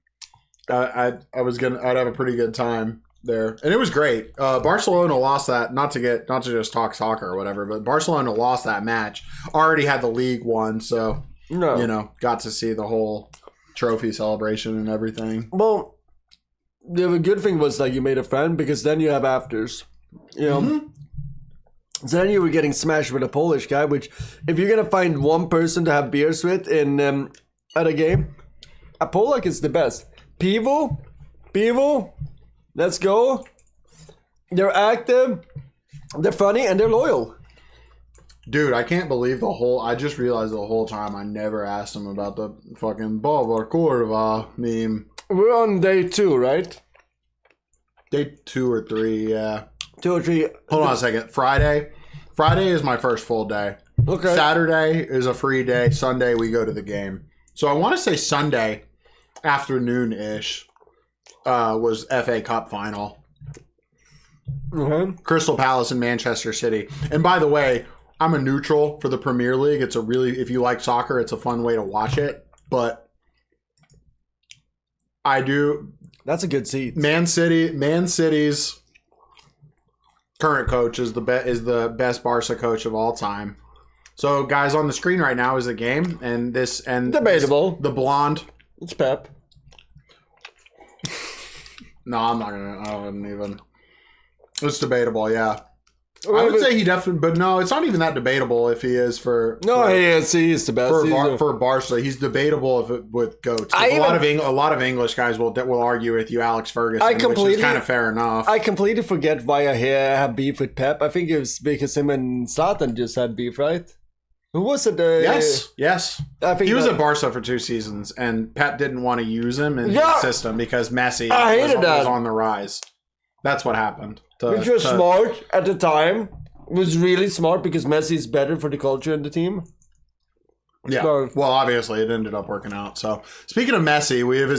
I'd have a pretty good time there, and it was great. Barcelona lost that. Not to just talk soccer or whatever, but Barcelona lost that match. Already had the league won, so got to see the whole trophy celebration and everything. Well, the good thing was that you made a friend, because then you have afters. So then you were getting smashed with a Polish guy, which if you're gonna find one person to have beers with in at a game, a Polak is the best. Pivo, let's go. They're active, they're funny, and they're loyal. Dude, I can't believe I just realized the whole time I never asked him about the fucking Baba Kurva meme. We're on day 2, right? Day 2 or 3, yeah. 2 or 3. Hold on a second. Friday is my first full day. Okay. Saturday is a free day. Sunday we go to the game. So I want to say Sunday afternoon-ish was FA Cup final. Crystal Palace and Manchester City. And by the way, I'm a neutral for the Premier League. It's if you like soccer, it's a fun way to watch it. But I do. That's a good seat. Man City's current coach is the best Barca coach of all time. So, guys, on the screen right now is the game, and debatable. The blonde. It's Pep. No, I'm not gonna. I wouldn't even. It's debatable, yeah. I would say he definitely, but no, it's not even that debatable if he is for. No, he is the best for Barca. He's debatable with goats. A lot of English guys will argue with you, Alex Ferguson, which is kind of fair enough. I completely forget why I have beef with Pep. I think it was because him and Zlatan just had beef, right? Who was it? Yes. I think he was at Barca for 2 seasons, and Pep didn't want to use him in his system because Messi was on the rise. That's what happened. Which was smart at the time. It was really smart because Messi is better for the culture and the team. Yeah. Well, obviously, it ended up working out. So, speaking of Messi, we have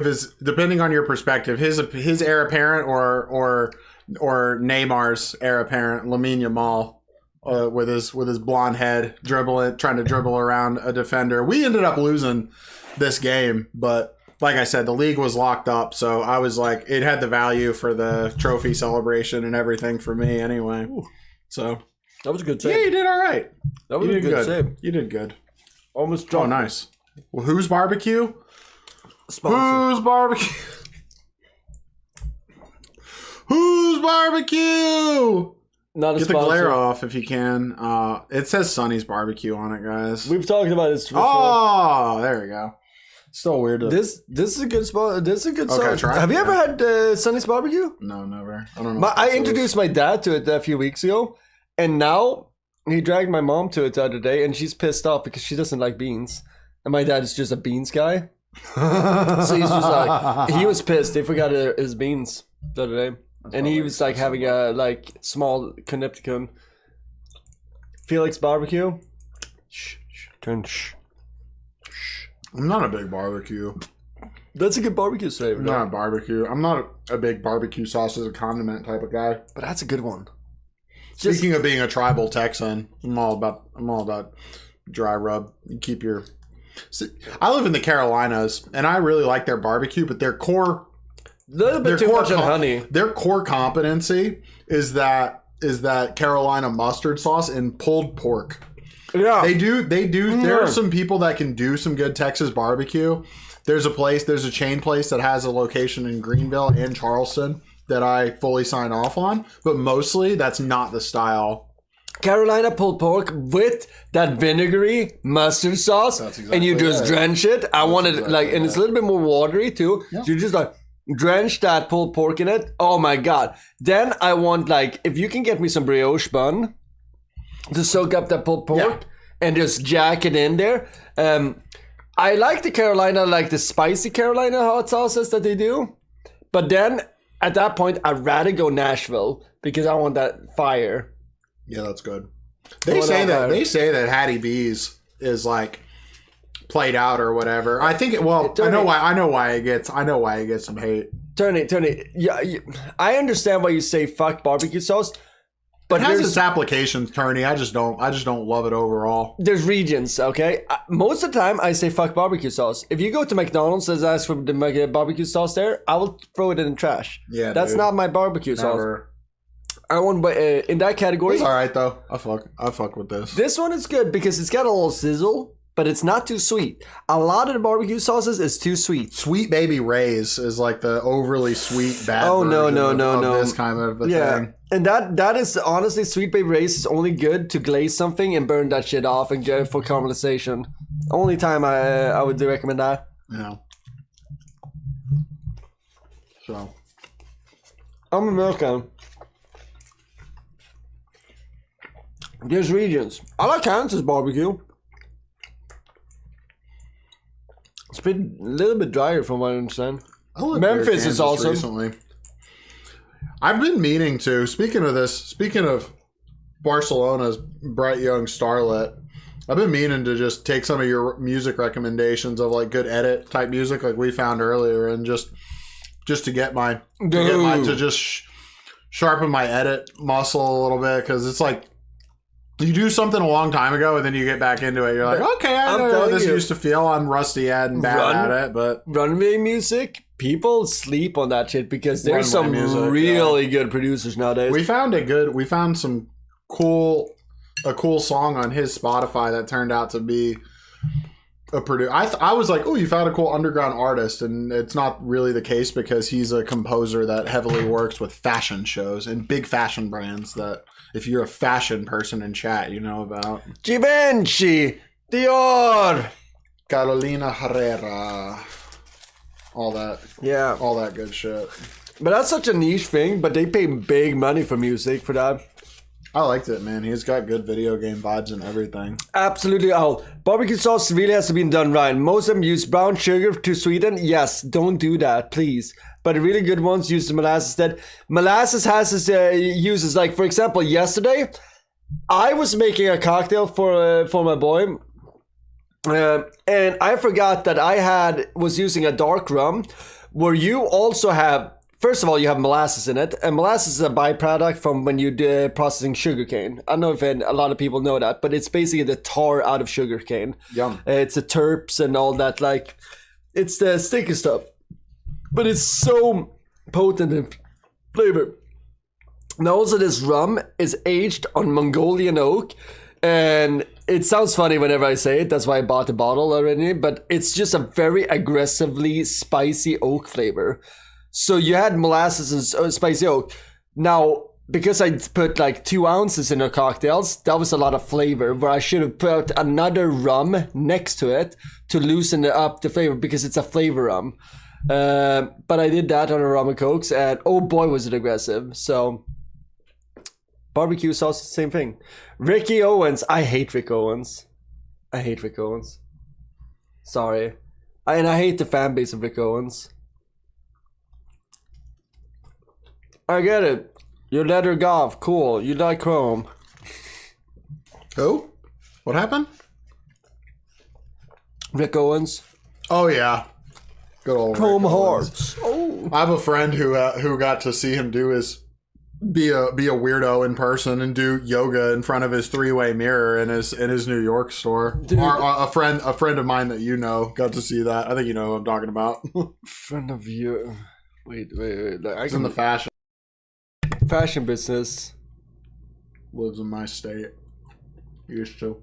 his. Depending on your perspective, his heir apparent or Neymar's heir apparent, Lamine Yamal. With his blonde head, trying to dribble around a defender. We ended up losing this game, but like I said, the league was locked up, so I was like, it had the value for the trophy celebration and everything for me anyway. Ooh. So that was a good save. Yeah, you did all right. That was a good save. You did good. Almost dropped. Oh, nice. Well, whose barbecue? Sponsor. Whose barbecue? Whose barbecue? Not a Get sponsor. the glare off if you can. It says Sonny's barbecue on it, guys. We've talked about this before. Oh, there we go. Still weird. This is a good spot. This is a good sauce. Have you ever had Sonny's barbecue? No, never. I don't know. I introduced my dad to it a few weeks ago, and now he dragged my mom to it the other day, and she's pissed off because she doesn't like beans, and my dad is just a beans guy. So he's just like, he was pissed. They forgot his beans the other day. And he was like having a small Connecticut Felix barbecue. I'm not a big barbecue. That's a good barbecue flavor. I'm not a barbecue. I'm not a big barbecue sauce as a condiment type of guy. But that's a good one. Speaking of being a tribal Texan, I'm all about dry rub. You keep your. See, I live in the Carolinas, and I really like their barbecue, but their core. Little bit too much honey. Their core competency is that Carolina mustard sauce and pulled pork. Yeah, they do. There are some people that can do some good Texas barbecue. There's a chain place that has a location in Greenville and Charleston that I fully sign off on, but mostly that's not the style. Carolina pulled pork with that vinegary mustard sauce, and you just drench it. I wanted and it's a little bit more watery too. Yeah. You just drench that pulled pork in it. Oh my god! Then I want if you can get me some brioche bun to soak up that pulled pork and just jack it in there. I like the Carolina, the spicy Carolina hot sauces that they do, but then at that point I'd rather go Nashville because I want that fire. Yeah, that's good. They say that Hattie B's is played out or whatever. I think I know why it gets some hate. Tony, yeah, I understand why you say fuck barbecue sauce. But it has its applications, Turney. I just don't love it overall. There's regions, okay? Most of the time, I say fuck barbecue sauce. If you go to McDonald's and ask for the barbecue sauce there, I will throw it in the trash. Yeah, that's dude. not my barbecue sauce. I want in that category. It's all right though. I fuck with this. This one is good because it's got a little sizzle, but it's not too sweet. A lot of the barbecue sauces is too sweet. Sweet Baby Ray's is like the overly sweet bad. Oh no. This kind of a thing. And that is honestly, Sweet Baby Ray's is only good to glaze something and burn that shit off and go for caramelization. Only time I would recommend that. Yeah. So. I'm a American. There's regions. I like Kansas barbecue. It's been a little bit drier from what I understand. Memphis is awesome. Recently. I've been meaning to. Speaking of Barcelona's bright young starlet, I've been meaning to just take some of your music recommendations of like good edit type music like we found earlier and just to get my sharpen my edit muscle a little bit, because it's like you do something a long time ago and then you get back into it. You're like, okay, I know how this used to feel. I'm rusty at and bad at it, but runway music, people sleep on that shit because there's some really good producers nowadays. We found a cool song on his Spotify that turned out to be a producer. I was like, oh, you found a cool underground artist, and it's not really the case because he's a composer that heavily works with fashion shows and big fashion brands that if you're a fashion person in chat, you know about. Givenchy, Dior, Carolina Herrera, all that. Yeah. All that good shit. But that's such a niche thing, but they pay big money for music for that. I liked it, man. He's got good video game vibes and everything. Absolutely. Oh, barbecue sauce really has to be done right. Most of them use brown sugar to sweeten. Yes, don't do that, please. But the really good ones use the molasses instead. Molasses has its uses. Like, for example, yesterday, I was making a cocktail for my boy. And I forgot that I was using a dark rum where you also have, first of all, you have molasses in it. And molasses is a byproduct from when you're processing sugarcane. I don't know if a lot of people know that, but it's basically the tar out of sugarcane. Yum. It's the terps and all that. Like, it's the sticky stuff. But it's so potent in flavor. Now also this rum is aged on Mongolian oak. And it sounds funny whenever I say it. That's why I bought the bottle already. But it's just a very aggressively spicy oak flavor. So you had molasses and spicy oak. Now, because I put like 2 ounces in the cocktails, that was a lot of flavor. Where I should have put another rum next to it to loosen up the flavor because it's a flavor rum. But I did that on a rum and cokes, and oh boy was it aggressive. So barbecue sauce is the same thing. Ricky Owens. I hate Rick Owens. Sorry. And I hate the fan base of Rick Owens. I get it. You're leather golf. Cool. You like chrome. Who? What happened? Rick Owens. Oh, yeah. Good old Chrome Rick Hearts. Oh. I have a friend who got to see him be a weirdo in person and do yoga in front of his 3-way mirror in his New York store. A friend of mine that you know got to see that. I think you know who I'm talking about. Friend of you. Wait. He's in the fashion business. Lives in my state. Used to.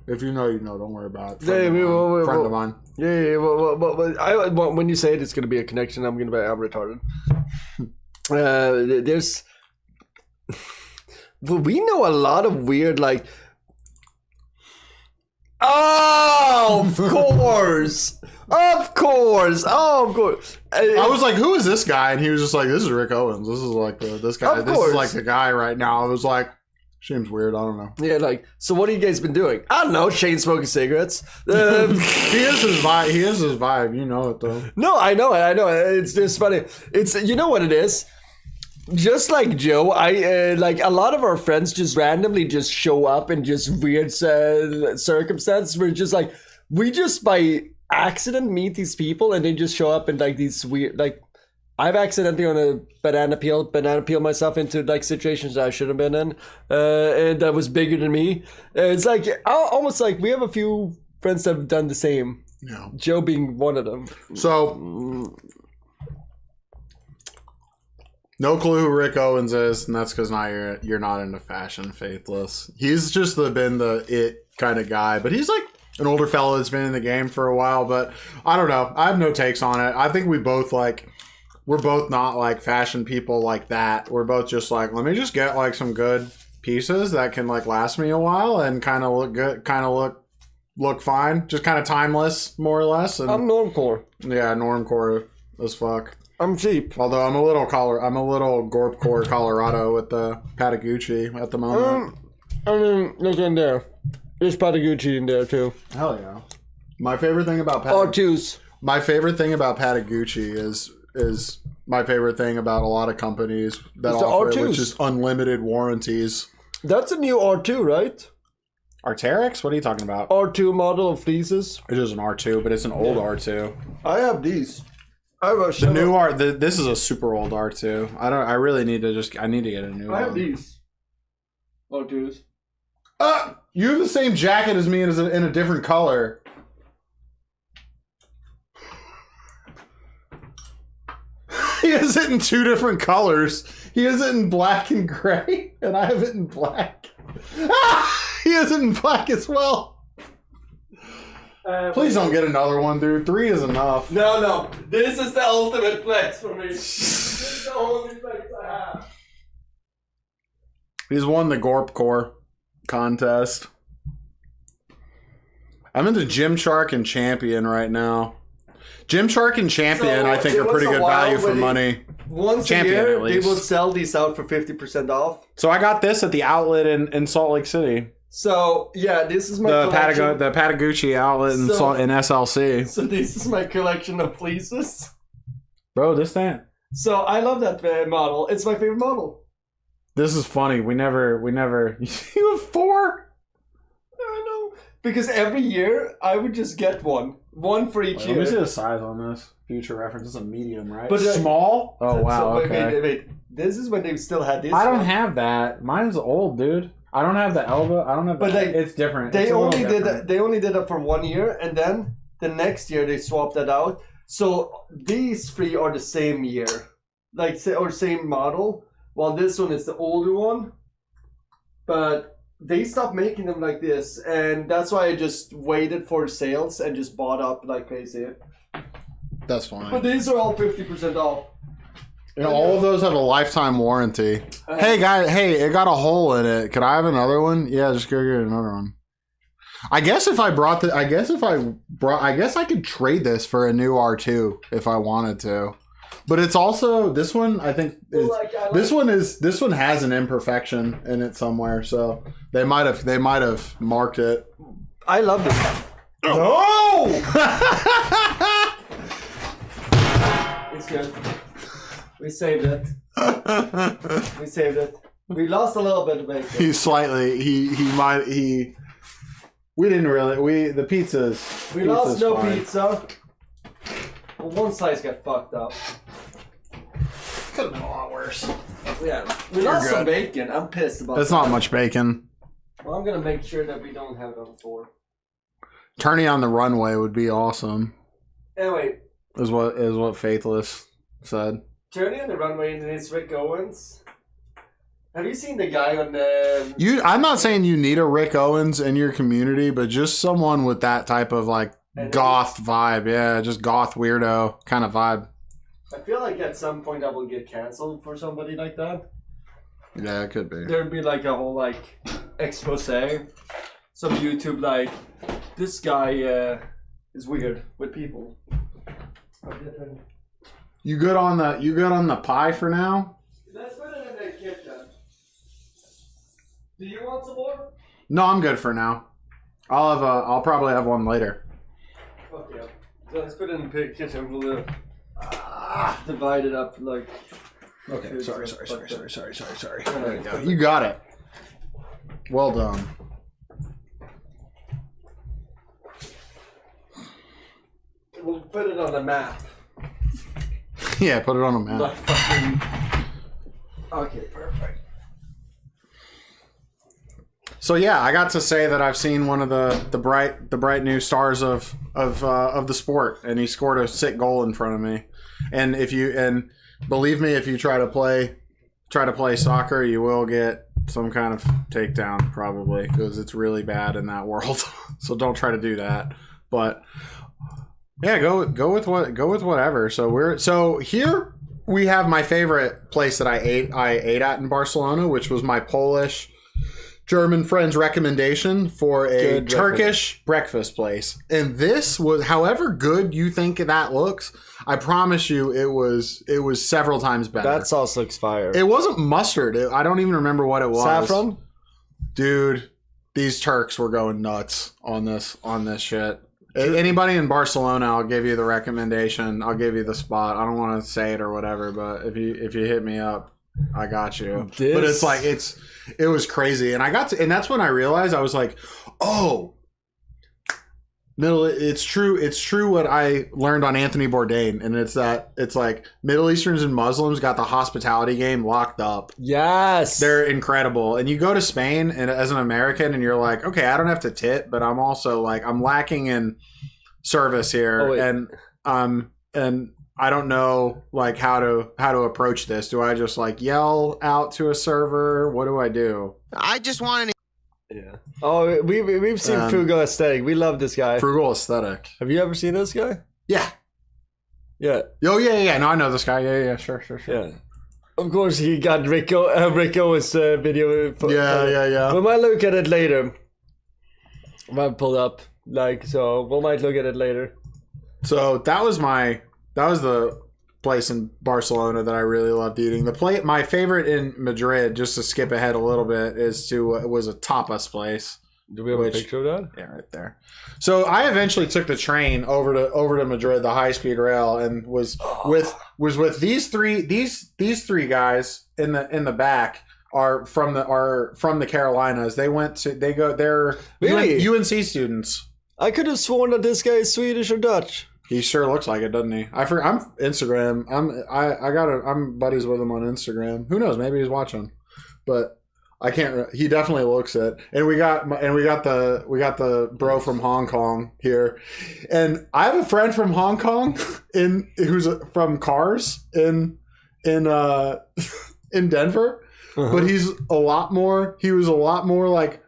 If you know, you know. Don't worry about it. Friend of mine. Yeah. Well, when you say it, it's going to be a connection. I'm retarded. We know a lot of weird, like. Oh, of course. Of course. I was like, who is this guy? And he was just like, this is Rick Owens. This is like this guy. This is like the guy right now. I was like, seems weird. I don't know. Yeah, like, so what have you guys been doing? I don't know, chain smoking cigarettes. He is his vibe. You know it, though. No, I know it. It's just funny. It's, you know what it is? Just like Joe, like a lot of our friends just randomly just show up in just weird circumstances. We're just like, we just by accident meet these people and they just show up in like these weird, like, I've accidentally on a banana peel myself into like situations that I shouldn't have been in, and that was bigger than me. It's like almost like we have a few friends that have done the same. Yeah. Joe being one of them. So, no clue who Rick Owens is, and that's because now you're not into fashion, Faithless. He's just been the it kind of guy, but he's like an older fellow that's been in the game for a while. But I don't know. I have no takes on it. I think we're both not like fashion people like that. We're both just like, let me just get like some good pieces that can like last me a while and kind of look good, kind of look fine, just kind of timeless, more or less. And I'm normcore. yeah, normcore as fuck. I'm cheap. Although I'm a little Gorpcore Colorado with the Patagucci at the moment. I mean, look in there. There's Patagucci in there too. Hell yeah! My favorite thing about R2s. My favorite thing about Patagucci is my favorite thing about a lot of companies that offer it, which is unlimited warranties. That's a new R2, right? Arc'teryx? What are you talking about? R2 model of fleeces. It is an R2, but it's an old R2. I have these. I have a The new R. This is a super old R2. I really need to I need to get a new one. I have these. R2s. You have the same jacket as me in a different color. He has it in 2 different colors. He has it in black and gray, and I have it in black. He has it in black as well. Please don't get another one, dude. 3 is enough. No. This is the ultimate flex for me. This is the only flex I have. He's won the Gorpcore contest. I'm into Gymshark and Champion right now. Gymshark and Champion, I think, are pretty good value for money. Once Champion, a year, at least. they will sell these out for 50% off. So I got this at the outlet in Salt Lake City. So, yeah, this is my collection. The Patagucci outlet in SLC. So this is my collection of fleeces. Bro, this thing. So I love that model. It's my favorite model. This is funny. We never. You have 4? I know. Because every year, I would just get one. One for each year. Let me see the size on this. Future reference. It's a medium, right? But small? Oh, wow. So, okay. wait. This is when they still had this. I don't have that. Mine's old, dude. I don't have the elbow. I don't have the... But it's different. They only did it for 1 year, and then the next year they swapped that out. So these 3 are the same year. Or same model. While this one is the older one. But they stopped making them like this, and that's why I just waited for sales and just bought up like crazy. That's fine. But these are all 50% off. And all of those have a lifetime warranty. Hey, guys, it got a hole in it. Could I have another one? Yeah, just go get another one. I guess I could trade this for a new R2 if I wanted to. But it's also this one. I think this one has an imperfection in it somewhere. So they might have marked it. I love this. No. It's good. We saved it. We lost a little bit of bacon. We didn't really. The pizzas. We lost no pizza. Well, one slice got fucked up. Could have been a lot worse. Yeah, we lost some bacon. I'm pissed about That's not much bacon. Well, I'm gonna make sure that we don't have it on the floor. Turning on the runway would be awesome. Anyway. Is what Faithless said. Turning on the runway and it's Rick Owens. Have you seen the guy on the... I'm not saying you need a Rick Owens in your community, but just someone with that type of like goth vibe. Yeah, just goth weirdo kind of vibe. I feel like at some point I will get canceled for somebody like that. Yeah, it could be. There'd be like a whole like expose. Some YouTube like, this guy is weird with people. You good on the pie for now? Let's put it in the kitchen. Do you want some more? No, I'm good for now. I'll probably have one later. Okay. Let's put it in the kitchen. We'll divide it up like. Okay. Sorry. There you go. You got it. Well done. We'll put it on the map. Yeah, put it on a map. Okay, perfect. So yeah, I got to say that I've seen one of the bright new stars of the sport, and he scored a sick goal in front of me. And believe me, if you try to play soccer, you will get some kind of takedown probably, because it's really bad in that world. So don't try to do that. But yeah, go with whatever. So here we have my favorite place that I ate at in Barcelona, which was my Polish German friend's recommendation for a Turkish breakfast place. And this was, however good you think that looks, I promise you it was several times better. That sauce looks fire. It wasn't mustard. I don't even remember what it was. Saffron? Dude, these Turks were going nuts on this shit. Anybody in Barcelona, I'll give you the recommendation. I'll give you the spot. I don't want to say it or whatever, but if you hit me up, I got you. But it's like it was crazy, and that's when I realized, I was like, oh, it's true what I learned on Anthony Bourdain, and it's like Middle Easterns and Muslims got the hospitality game locked up. Yes, they're incredible. And you go to Spain and as an American, and you're like, okay, I don't have to tip, but I'm also like, I'm lacking in service here, and I don't know like how to approach this. Do I just like yell out to a server? What do I do? I just wanted to. Yeah. Oh, we've seen Frugal Aesthetic. We love this guy. Frugal Aesthetic. Have you ever seen this guy? Yeah. Yeah. Oh yeah. No, I know this guy. Yeah. Sure. Yeah. Of course, he got Rico's video. Yeah. We might look at it later. I might pull up so we might look at it later. So that was the place in Barcelona that I really loved eating. My favorite in Madrid, just to skip ahead a little bit, was a tapas place. Do we have a picture of that? Yeah, right there. So I eventually took the train over to Madrid, the high speed rail, and was with these three guys in the back are from the Carolinas. They're really? UNC students. I could have sworn that this guy is Swedish or Dutch. He sure looks like it, doesn't he? I'm Instagram. I'm buddies with him on Instagram. Who knows? Maybe he's watching, but I can't. He definitely looks it. And we got the bro from Hong Kong here, and I have a friend from Hong Kong who's from Cars in Denver, but he was a lot more like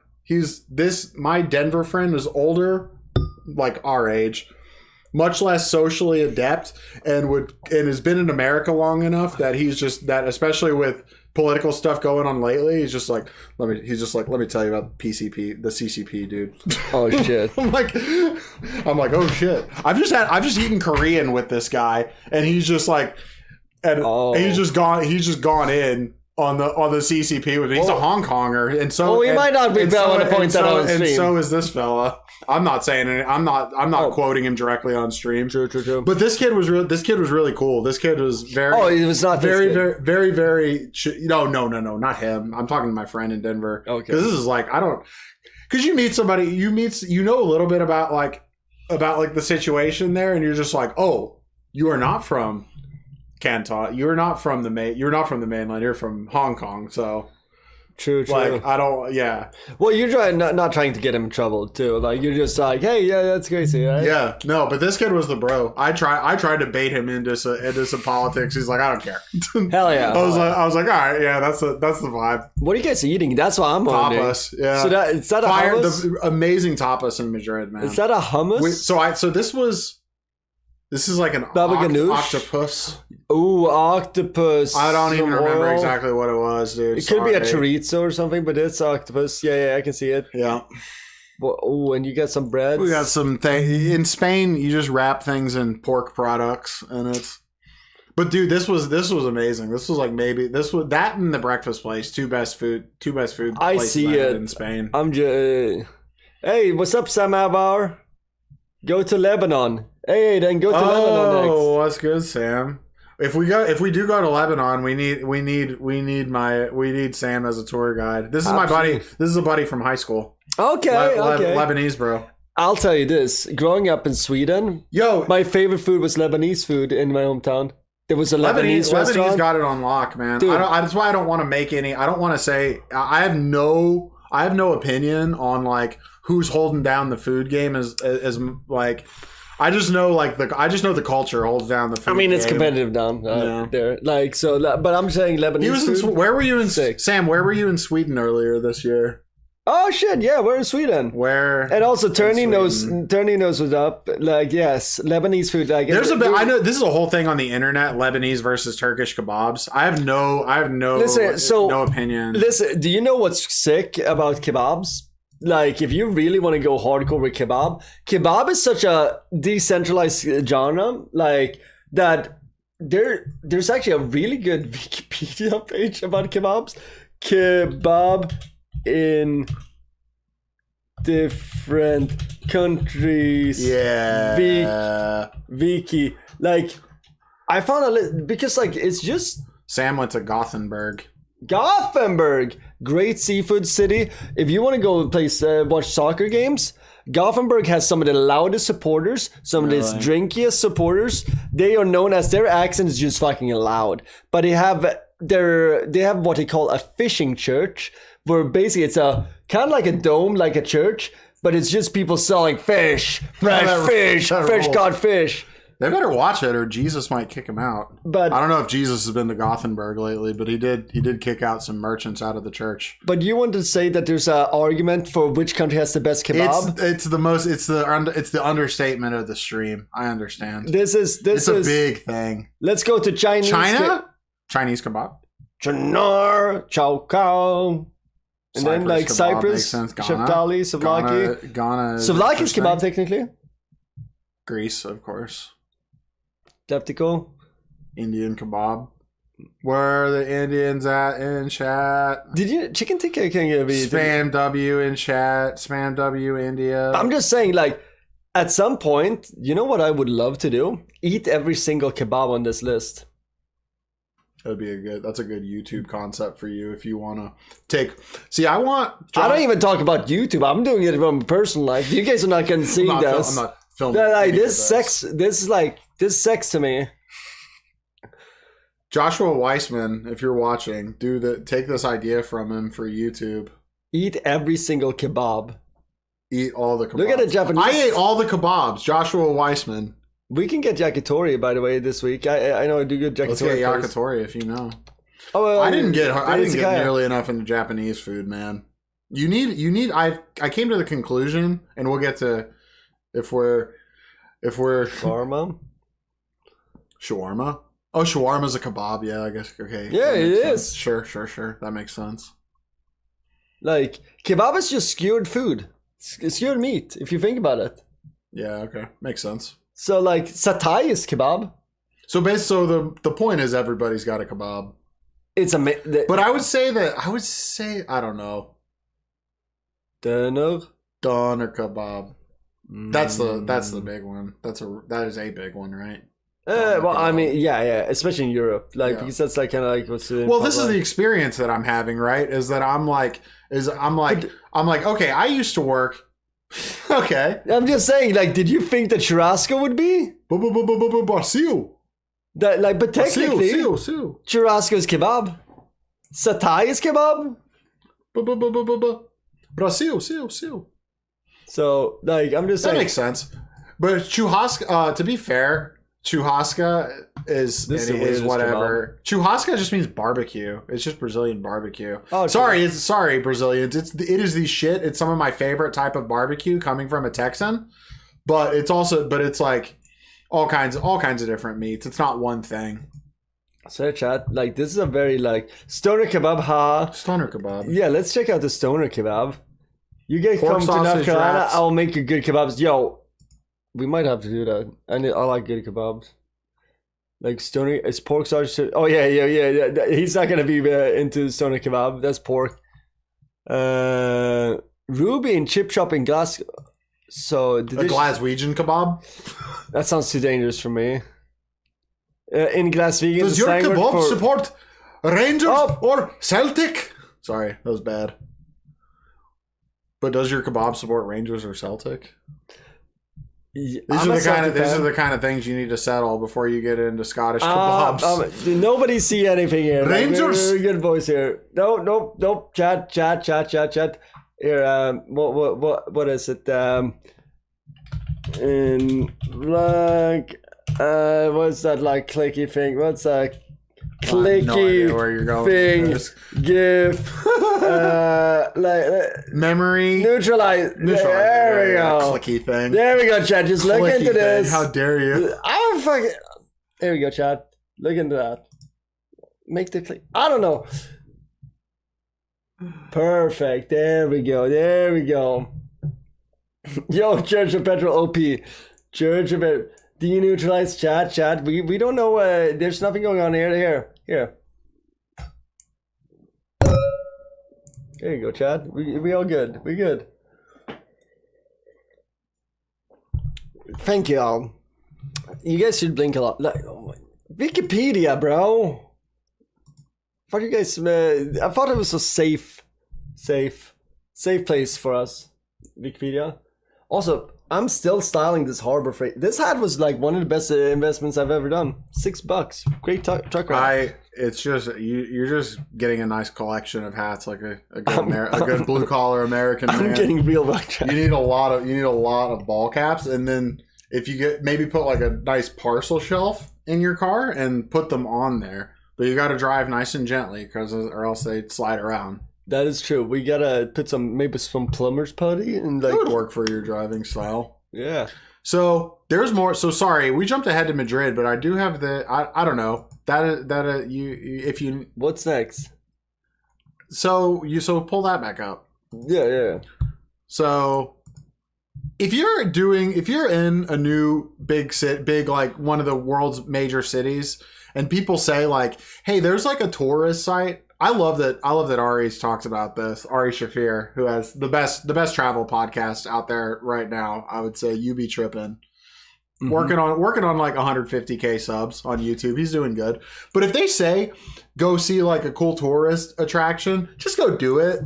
my Denver friend is older, like our age, much less socially adept, and has been in America long enough that especially with political stuff going on lately, he's just like, let me tell you about the CCP, dude. Oh shit. I'm like, oh shit. I've just eaten Korean with this guy, and he's just like, he's just gone in on the CCP with me. He's a Hong Konger, and so we might not be able to point that out on stream. And so is this fella. I'm not saying it. I'm not quoting him directly on stream. True. But this kid was really cool. This kid was very. Oh, it was not very, very, very. No, not him. I'm talking to my friend in Denver. Okay. Because this is like because you meet somebody, you know a little bit about the situation there, and you're just like, oh, you are not from Canton. You're not from the mainland. You're from Hong Kong. So. True. Like, I don't, yeah. Well, you're trying not trying to get him in trouble too. Like, you're just like, hey, yeah, that's crazy, right? Yeah, no, but this kid was the bro. I tried to bait him into some politics. He's like, I don't care. Hell yeah. I was like, all right, yeah, that's the vibe. What are you guys eating? That's what I'm wondering. Tapas, yeah. So is that a hummus? The amazing tapas in Madrid, man. Is that a hummus? So this is like an octopus. Ooh, octopus. I don't even remember exactly what it was, dude. It could be a chorizo or something, but it's octopus. Yeah, I can see it. Yeah. Oh, and you got some bread. We got some in Spain. You just wrap things in pork products, and it's. But dude, this was amazing. This was like that and the breakfast place. Two best food. I see it in Spain. I'm just. Hey, what's up, Sam Abar? Go to Lebanon. Hey, then go to Lebanon next. Oh, what's good, Sam? If we do go to Lebanon, we need Sam as a tour guide. This is my buddy. This is a buddy from high school. Okay. Lebanese bro. I'll tell you this. Growing up in Sweden, my favorite food was Lebanese food in my hometown. There was a Lebanese restaurant. Lebanese got it on lock, man. That's why I don't want to make any. I don't want to say. I have no opinion on like who's holding down the food game as like. I just know the culture holds down the food. I mean, it's game. Competitive down there. Like so, but I'm saying Lebanese. Where were you in Sam? Where were you in Sweden earlier this year? Oh shit! Yeah, we're in Sweden. Where? And also, Turney knows what's up. Like, yes, Lebanese food. Like, there's a bit. I know this is a whole thing on the internet: Lebanese versus Turkish kebabs. I have no opinion. Listen, do you know what's sick about kebabs? Like, if you really want to go hardcore with kebab is such a decentralized genre. Like that, there's actually a really good Wikipedia page about kebabs. Kebab in different countries. Yeah. Wiki. Like, I found a list because, like, it's just. Sam went to Gothenburg. Great seafood city. If you want to go watch soccer games, Gothenburg has some of the loudest supporters, some of the drinkiest supporters. They are known as, their accent is just fucking loud. But they have what they call a fishing church, where basically it's a kind of like a dome, like a church, but it's just people selling fish, fresh caught fish. They better watch it, or Jesus might kick him out. But I don't know if Jesus has been to Gothenburg lately, but he did kick out some merchants out of the church. But you want to say that there's an argument for which country has the best kebab? It's the understatement of the stream. I understand. This is a big thing. Let's go to Chinese. Chinese kebab. Chinar, Chow Kao. And then like Cyprus, Sheftali, Souvlaki. Ghana. Souvlaki's kebab technically. Greece, of course. Skeptical. Indian kebab. Where are the Indians at in chat? Did you chicken tikka can get be Spam W in chat. Spam W India. I'm just saying, like, at some point, you know what I would love to do? Eat every single kebab on this list. That's a good YouTube concept for you if you want to take. I don't even talk about YouTube. I'm doing it from personal life. You guys are not going to see this. I'm not filming. Like, this sex to me. Joshua Weissman, if you're watching, take this idea from him for YouTube. Eat every single kebab. Eat all the kebabs. Look at the Japanese. I ate all the kebabs. Joshua Weissman. We can get yakitori, by the way, this week. I know I do good yakitori. Let's get yakitori if you know. Oh, well, I didn't get nearly enough into Japanese food, man. You need. I came to the conclusion, and we'll get to if we're shawarma. Shawarma. Oh, shawarma's a kebab. Yeah, I guess. Okay. Yeah, it is. Sure. That makes sense. Like, kebab is just skewered food. It's skewered meat, if you think about it. Yeah. Okay. Makes sense. So, like, satay is kebab. So the point is everybody's got a kebab. But I would say I don't know. Doner kebab. That's the big one. That is a big one, right? Well, I mean, yeah, especially in Europe, because that's like kind of like what's. Well, this is the experience that I'm having, right? Is that I'm like, okay, I used to work. Okay, I'm just saying, like, did you think that churrasco would be? Brazil. That, like, but technically, churrasco is kebab. Satay is kebab. Brazil. So, like, I'm just saying. That makes sense. But churrasco, to be fair, churrasco is whatever. Churrasco just means barbecue. It's just Brazilian barbecue. Oh, sorry, Brazilians. It is the shit. It's some of my favorite type of barbecue coming from a Texan. But it's like all kinds of different meats. It's not one thing. So chat, like, this is a very like stoner kebab, Stoner kebab. Yeah, let's check out the stoner kebab. You guys come to North Carolina, wraps. I'll make you good kebabs. Yo, we might have to do that. I like good kebabs. Like stoner, it's pork sausage. Oh yeah. He's not gonna be into stoner kebab. That's pork. Ruby and chip shop in Glasgow. So Glaswegian kebab. That sounds too dangerous for me. In Glaswegian, does your kebab support Rangers or Celtic? Sorry, that was bad. But does your kebab support Rangers or Celtic? These are the kind of things you need to settle before you get into Scottish kebabs. Nobody see anything here. Rangers. Like, good voice here. No. Chat. Here. What is it? In like, what's that like clicky thing? What's that? Clicky no idea where you're going thing, GIF, memory, neutralize. There we go. Clicky thing. There we go, Chad. Just look into this. How dare you? I'm fucking. There we go, Chad. Look into that. Make the click. I don't know. Perfect. There we go. Yo, Church of Petrol OP. Church of Petrol. Deneutralize chat. We don't know. There's nothing going on here. Here. There you go, Chad. We all good. We good. Thank you all. You guys should blink a lot. Like, Wikipedia, bro. I thought you guys. I thought it was a safe place for us. Wikipedia. Also, I'm still styling this Harbor Freight. This hat was like one of the best investments I've ever done. $6. Great truck ride. It's just you're just getting a nice collection of hats, like a good blue collar American man. I'm getting real rock. You need a lot of ball caps, and then if you maybe put like a nice parcel shelf in your car and put them on there. But you got to drive nice and gently, or else they slide around. That is true. We gotta put maybe some plumber's putty and like. That would work for your driving style. Yeah. So there's more. So sorry, we jumped ahead to Madrid, but I do have I don't know if you. What's next? So pull that back up. Yeah. So if you're in a new big like one of the world's major cities, and people say like, hey, there's like a tourist site. I love that Ari's talked about this. Ari Shafir, who has the best travel podcast out there right now. I would say You Be Trippin'. Mm-hmm. Working on like 150K subs on YouTube. He's doing good. But if they say go see like a cool tourist attraction, just go do it.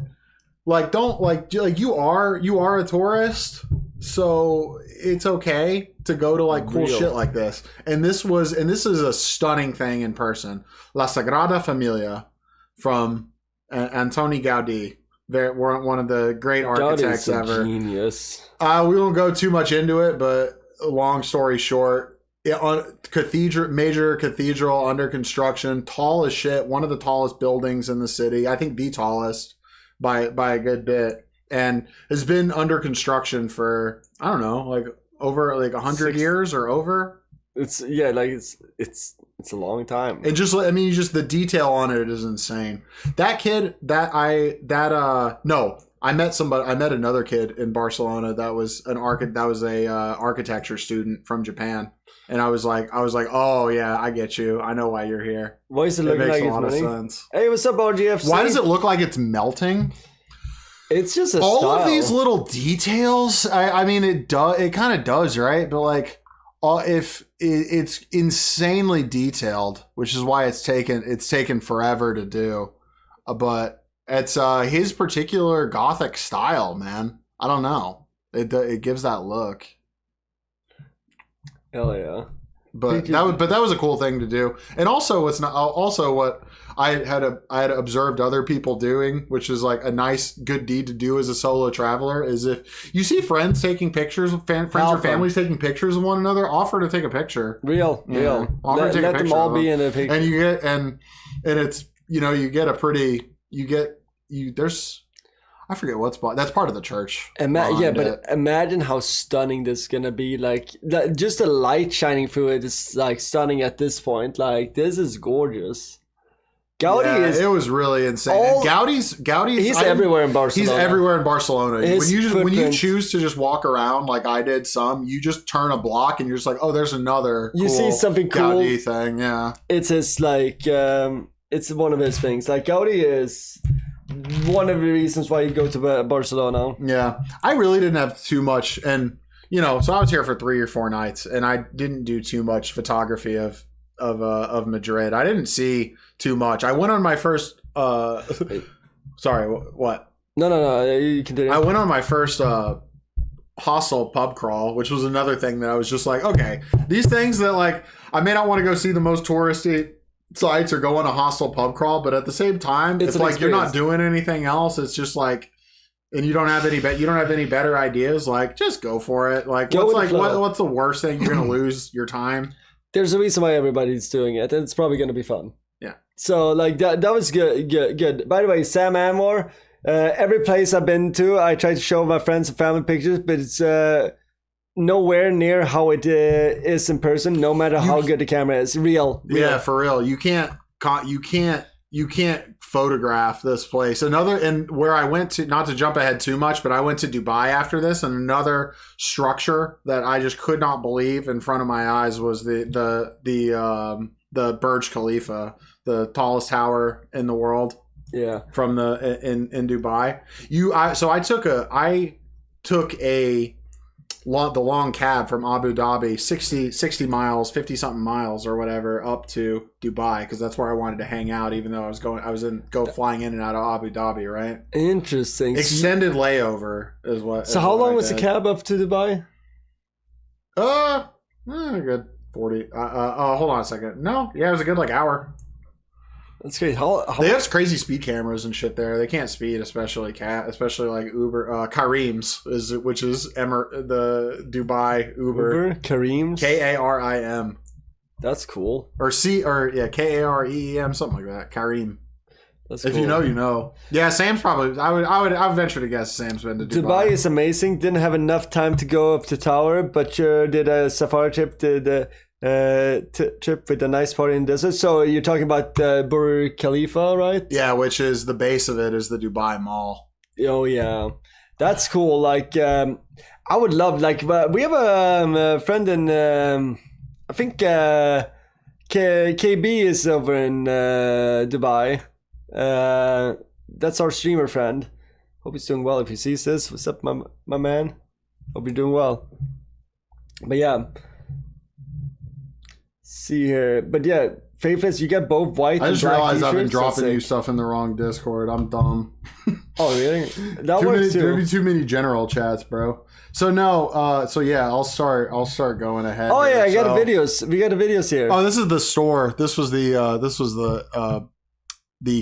Like don't like you are a tourist, so it's okay to go to like cool shit like this. And this is a stunning thing in person. La Sagrada Familia from Antoni Gaudí. They're one of the great architects ever. Genius. We won't go too much into it, but long story short, major cathedral under construction, tall as shit, one of the tallest buildings in the city. I think the tallest by a good bit, and has been under construction for I don't know, like over like 100 years or over. It's a long time. And just the detail on it is insane. That kid I met another kid in Barcelona that was a architecture student from Japan. And I was like, oh yeah, I get you. I know why you're here. Why is it looking like it's melting? Sense. Hey, what's up, OGFC? Why does it look like it's melting? It's just all style. Of these little details. I mean, it kind of does, right? But like, if it's insanely detailed, which is why it's taken forever to do. But it's his particular Gothic style, man. I don't know. It gives that look. Hell yeah! But that was a cool thing to do, and also what I had observed other people doing, which is like a nice good deed to do as a solo traveler, is if you see friends taking pictures, friends or families taking pictures of one another, offer to take a picture. Real. Offer to take a picture. Let them all be in a picture, and you get and it's there's. I forget what's that's part of the church. But imagine how stunning this is gonna be. Like just the light shining through it is like stunning at this point. Like this is gorgeous. Gaudi it was really insane. Gaudi's he's everywhere in Barcelona. He's everywhere in Barcelona. When you choose to just walk around like I did you just turn a block and you're just like, oh, there's another you see something cool Gaudi thing. Yeah. It's his like it's one of his things. Like Gaudi is one of the reasons why you go to Barcelona. Yeah, I really didn't have too much, and so I was here for 3 or 4 nights, and I didn't do too much photography of Madrid. I didn't see too much. I went on my first. Sorry, what? No. You continue. I went on my first hostel pub crawl, which was another thing that I was just like, okay, these things that like I may not want to go see the most touristy sites or go on a hostel pub crawl, but at the same time, it's like you're not doing anything else. It's just like, and you don't have any better ideas. Like, just go for it. Like, what's the worst thing? You're gonna lose your time. There's a reason why everybody's doing it, and it's probably gonna be fun. Yeah. So like that was good. By the way, Sam Amor. Every place I've been to, I try to show my friends and family pictures, but it's nowhere near how it is in person. No matter how good the camera is, real. Yeah, for real. You can't photograph this place. And where I went to, not to jump ahead too much, but I went to Dubai after this, and another structure that I just could not believe in front of my eyes was the Burj Khalifa, the tallest tower in the world. Yeah, from in Dubai. I took the long cab from Abu Dhabi, 60 miles, 50 something miles or whatever, up to Dubai, because that's where I wanted to hang out, even though I was flying in and out of Abu Dhabi, right? Interesting. Extended layover is what. So how long was the cab up to Dubai? A good 40. Hold on a second. No, yeah, it was a good like hour. That's great. They have crazy speed cameras and shit there. They can't speed, especially like Uber. Kareem's which is the Dubai Uber. Kareem's. Karim. That's cool. Kareem, something like that. Kareem. That's if cool. you know, you know. Yeah, Sam's probably. I would venture to guess Sam's been to Dubai. Dubai is amazing. Didn't have enough time to go up to tower, but sure did a safari trip. Did trip with a nice party in the desert. So you're talking about Burj Khalifa, right? Yeah, which is the base of it is the Dubai Mall. Oh yeah, that's cool. Like I would love we have a friend in I think KB is over in Dubai. That's our streamer friend. Hope he's doing well. If he sees this, what's up, my man? Hope you're doing well. But yeah. See here, but yeah, Faithless, you get both white. I just and black realized I've been t-shirts. dropping you stuff in the wrong Discord. I'm dumb. Oh really? That works too. There be too many general chats, bro. So no, so yeah, I'll start going ahead. Oh here. yeah, I got the videos. We got the videos here. Oh, this is the store. This was the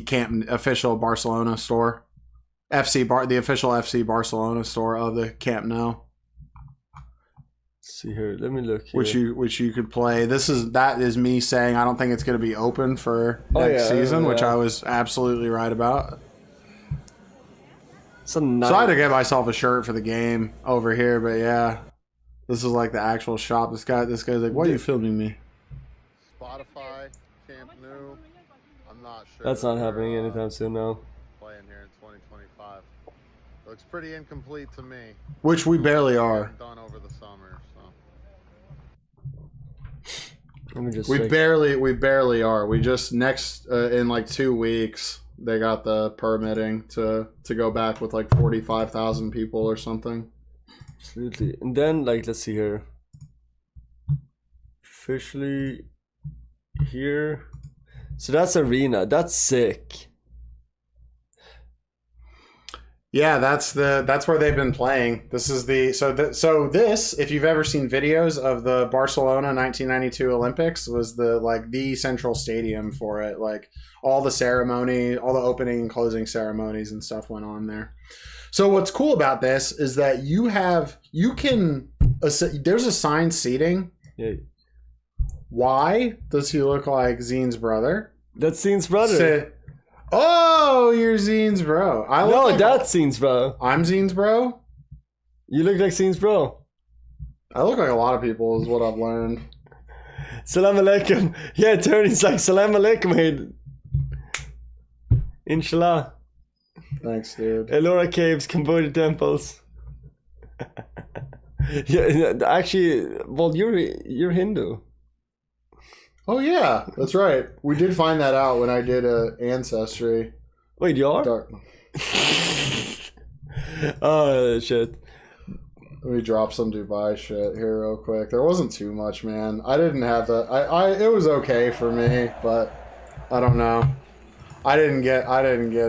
Camp official Barcelona store, the official FC Barcelona store of the Camp Nou. See here, let me look here. Which you could play. That is me saying I don't think it's going to be open for next season, which I was absolutely right about. So I had to get myself a shirt for the game over here, but yeah, this is like the actual shop. This guy's like, "Why are you filming me?" Spotify, Camp Nou. I'm not sure. That's not happening anytime soon now. Playing here in 2025. Looks pretty incomplete to me. Which we barely are. Done over the summer. Let me just we barely are. We just in like 2 weeks they got the permitting to go back with like 45,000 people or something. Absolutely. And then let's see here. Officially here. So that's arena. That's sick. Yeah, that's where they've been playing. This is this, if you've ever seen videos of the Barcelona 1992 Olympics, was the central stadium for it. Like all the ceremony, all the opening and closing ceremonies and stuff went on there. So what's cool about this is that there's assigned seating. Yeah. Why does he look like Zine's brother? That's Zine's brother. Oh, you're Zine's bro. That's Zine's bro. I'm Zine's bro? You look like Zine's bro. I look like a lot of people is what I've learned. Salam alaikum. Yeah, Tony's like, Salam alaikum, hey. Inshallah. Thanks, dude. Ellora Caves, Cambodia temples. Yeah, actually, well, you're Hindu. Oh yeah, that's right. We did find that out when I did Ancestry. Wait, you are? Oh shit. Let me drop some Dubai shit here real quick. There wasn't too much, man. I didn't have that. It was okay for me, but I don't know. I didn't get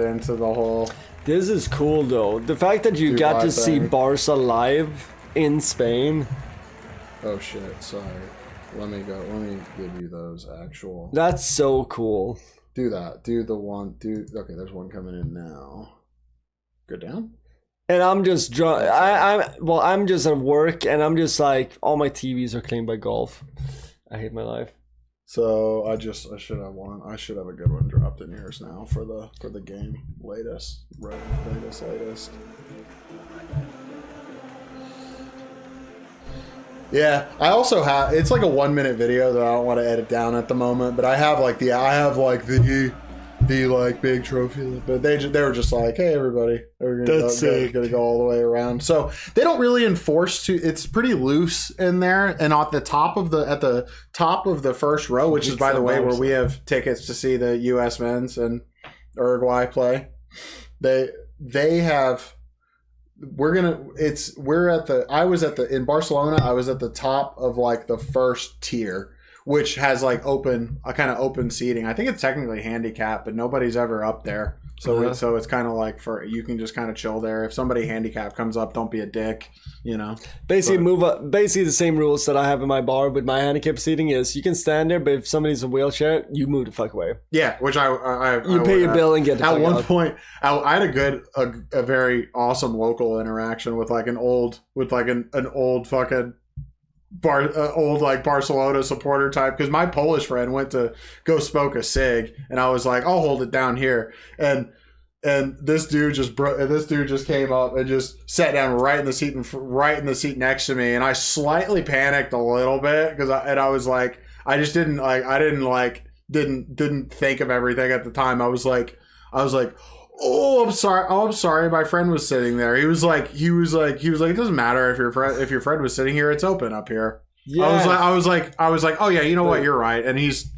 into the whole. This is cool though. The fact that you got to see Barca live in Spain. Oh shit! Sorry. Let me go. Let me give you those actual. That's so cool. Do that. Do the one. Do okay. There's one coming in now. Go down. And I'm just drunk. I'm just at work, and I'm just like, all my TVs are cleaned by golf. I hate my life. So I should have one. I should have a good one dropped in yours now for the game latest. Latest. Yeah, I also have. It's like a 1 minute video that I don't want to edit down at the moment, but I have like the like big trophy, but they were just like, hey everybody, we're gonna go all the way around. So they don't really enforce to. It's pretty loose in there, and at the top of the first row, which is by the way where we have tickets to see the U.S. men's and Uruguay play. They have. In Barcelona, I was at the top of like the first tier, which has like kind of open seating. I think it's technically handicapped, but nobody's ever up there. So so it's kind of like you can just kind of chill there. If somebody handicapped comes up, don't be a dick, you know. Basically move up. Basically the same rules that I have in my bar with my handicap seating is you can stand there, but if somebody's in a wheelchair, you move the fuck away. Yeah, which you pay your bill and get the fuck out. At one point, I had a very awesome local interaction with like an old fucking old like Barcelona supporter type, because my Polish friend went to go smoke a cig, and I was like, I'll hold it down here, and this dude just came up and just sat down right in the seat next to me, and I slightly panicked a little bit because I was like, I just didn't think of everything at the time. I was like, oh, I'm sorry. My friend was sitting there. He was like, it doesn't matter if your friend was sitting here. It's open up here. Yes. I was like, oh yeah, you know what? You're right. And he's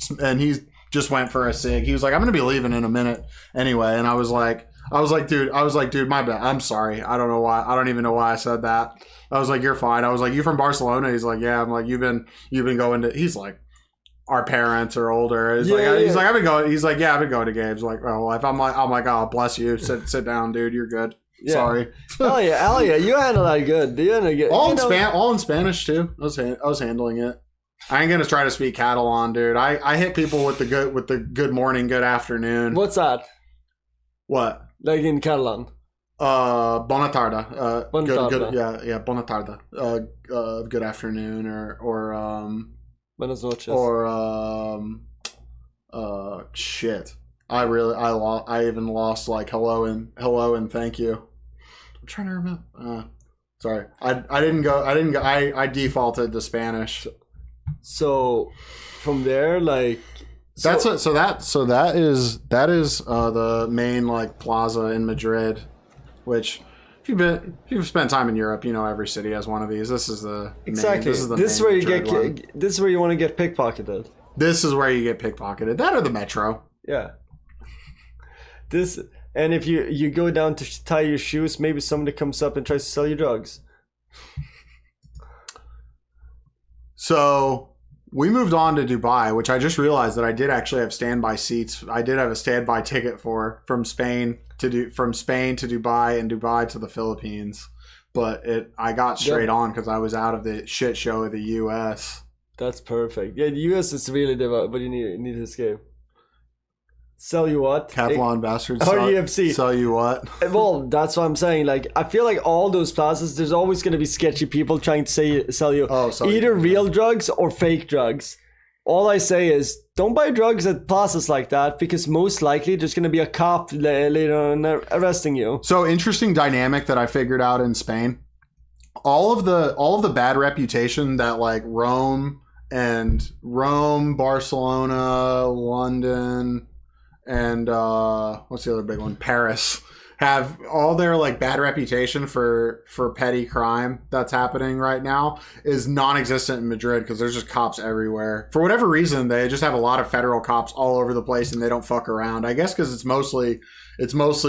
just went for a cig. He was like, I'm gonna be leaving in a minute anyway. And I was like, dude, my bad. I'm sorry. I don't know why. I don't even know why I said that. I was like, you're fine. I was like, you from Barcelona? He's like, yeah. I'm like, you've been going to. He's like, our parents are older. He's like, I've been going. He's like, yeah, I've been going to games. Like, oh, if I'm like, oh, bless you. Sit down, dude. You're good. Yeah. Sorry. Hell yeah. You handled that good. All in Spanish too. I was handling it. I ain't gonna try to speak Catalan, dude. I hit people with the good morning, good afternoon. What's that? What? Like in Catalan. Bona tarda. Good, bona tarda. Good afternoon or Buenas noches. Or shit. I even lost like hello and thank you. I'm trying to remember. Sorry. I defaulted to Spanish. So from there, like that is the main like plaza in Madrid, which if you've spent time in Europe, you know every city has one of these. This is the exactly. Main, this is where you get. This is where you want to get pickpocketed. This is where you get pickpocketed. That or the metro. Yeah. And if you go down to tie your shoes, maybe somebody comes up and tries to sell you drugs. So we moved on to Dubai, which I just realized that I did actually have standby seats. I did have a standby ticket from Spain to Dubai and Dubai to the Philippines, but I got straight on because I was out of the shit show of the U.S. That's perfect. Yeah, the U.S. is really devout, but you need to escape. Sell you what? Catalan bastards. UFC. Sell you what? Well, that's what I'm saying. Like, I feel like all those plazas, there's always going to be sketchy people trying to sell you either real drugs or fake drugs. All I say is, don't buy drugs at plazas like that, because most likely there's going to be a cop later on arresting you. So, interesting dynamic that I figured out in Spain. All of the bad reputation that like Rome, Barcelona, London, and what's the other big one? Paris have all their like bad reputation for petty crime that's happening right now is non-existent in Madrid because there's just cops everywhere. For whatever reason, they just have a lot of federal cops all over the place and they don't fuck around. I guess because it's mostly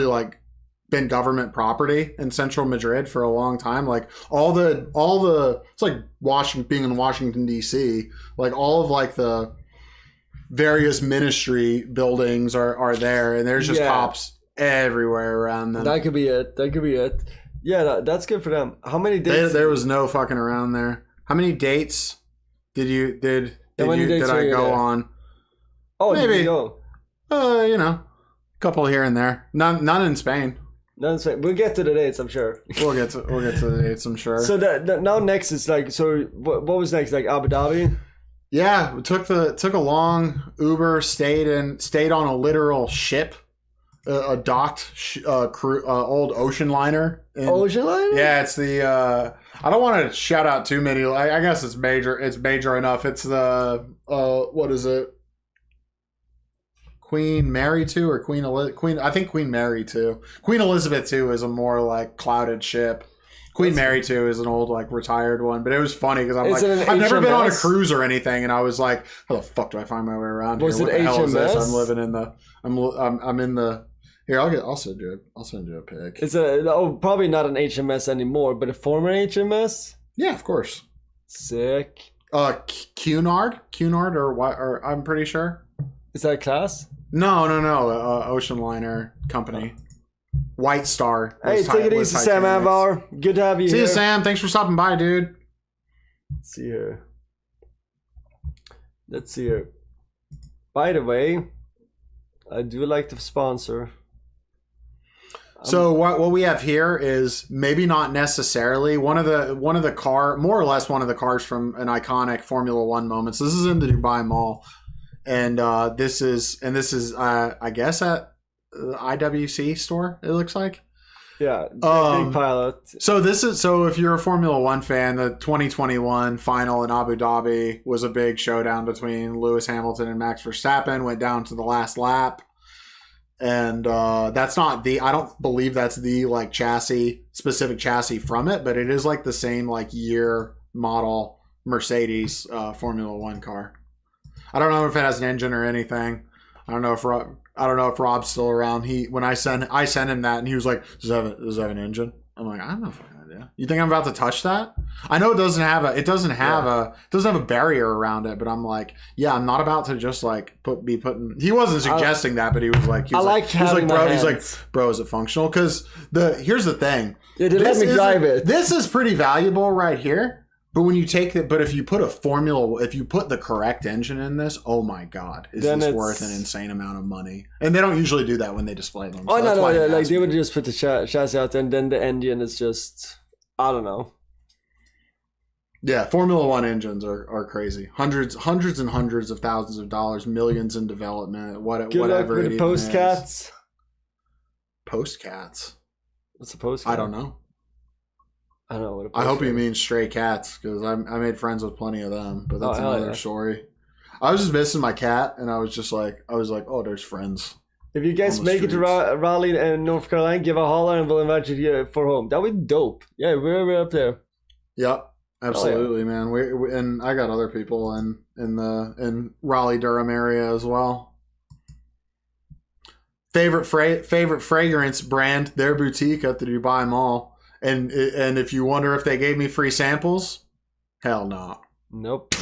like been government property in central Madrid for a long time. Like all the it's like being in Washington DC, like all of like the various ministry buildings are there, and there's just cops everywhere around them. That could be it. Yeah, that's good for them. How many dates? There was no fucking around there. How many dates did I were you go there? on? Oh, Maybe. did you go? A couple here and there. None in Spain. No, that's fine. We'll get to the dates, I'm sure. We'll get to the dates, I'm sure. So now next is like, so what was next? Like Abu Dhabi? Yeah, we took a long Uber, stayed on a literal ship, a docked old ocean liner. Ocean liner? Yeah, it's the I don't want to shout out too many. I guess it's major. It's major enough. It's the what is it? Queen Mary 2 or Queen I think Queen Mary 2. Queen Elizabeth 2 is a more like clouded ship. Queen Mary 2 is an old like retired one, but it was funny because I'm Is like, it an I've never been on a HMS? cruise or anything, and I was like, how the fuck do I find my way around Was here? it What the hell is this? HMS? I'm living in the I'm in the here. I'll send you a pic. It's probably not an HMS anymore, but a former HMS. Yeah, of course. Sick. Cunard or what? Or I'm pretty sure. Is that a class? No. Ocean liner company. White Star. Hey, take it easy, Sam Avar. Good to have you See here. you, Sam. Thanks for stopping by, dude. Let's see here. Let's see here. By the way, I do like the sponsor. So what we have here is maybe not necessarily one of the car, more or less one of the cars from an iconic Formula One moment. So this is in the Dubai Mall, and this is I guess at the IWC store. It looks like. Yeah, big pilot. So if you're a Formula One fan, the 2021 final in Abu Dhabi was a big showdown between Lewis Hamilton and Max Verstappen. Went down to the last lap. And that's not I don't believe that's the like specific chassis from it, but it is like the same like year model Mercedes Formula One car. I don't know if it has an engine or anything. I don't know if Rob's still around. I sent him that and he was like, does it have an engine? I'm like, I have no fucking idea. You think I'm about to touch that? I know it doesn't have a barrier around it, but I'm like, yeah, I'm not about to just like be putting. He wasn't suggesting that, but he was like, bro, is it functional? Because here's the thing. Yeah, they let me drive it. This is pretty valuable right here. But when you take it, but if you put the correct engine in this, oh my god, is this worth an insane amount of money? And they don't usually do that when they display them. So no, like they would just put the chassis out there, and then the engine is just, I don't know. Yeah, Formula One engines are crazy. Hundreds and hundreds of thousands of dollars, millions in development, whatever. Good luck with the postcats. Postcats. What's a postcat? I don't know. I don't know what I hope you mean stray cats, because I made friends with plenty of them, but that's another story. I was just missing my cat, and I was like, oh, there's friends. If you guys make it to Raleigh and North Carolina, give a holler, and we'll invite you here for home. That would be dope. Yeah, we're up there. Yep, absolutely, man. We and I got other people in Raleigh Durham area as well. Favorite fragrance brand, their boutique at the Dubai Mall. And if you wonder if they gave me free samples, hell no. Nope.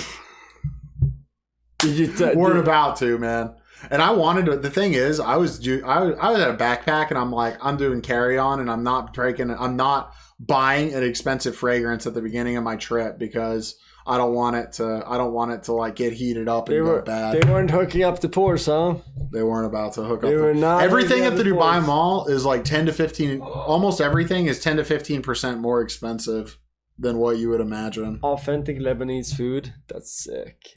Weren't about to, man. And I wanted to. The thing is, I was at a backpack, and I'm like, I'm doing carry on, and I'm not buying an expensive fragrance at the beginning of my trip because I don't want it to like get heated up and go bad. They weren't hooking up the pores, huh? They weren't about to hook up. They were not. Everything at the Dubai Mall is like 10 to 15. Almost everything is 10 to 15% more expensive than what you would imagine. Authentic Lebanese food. That's sick.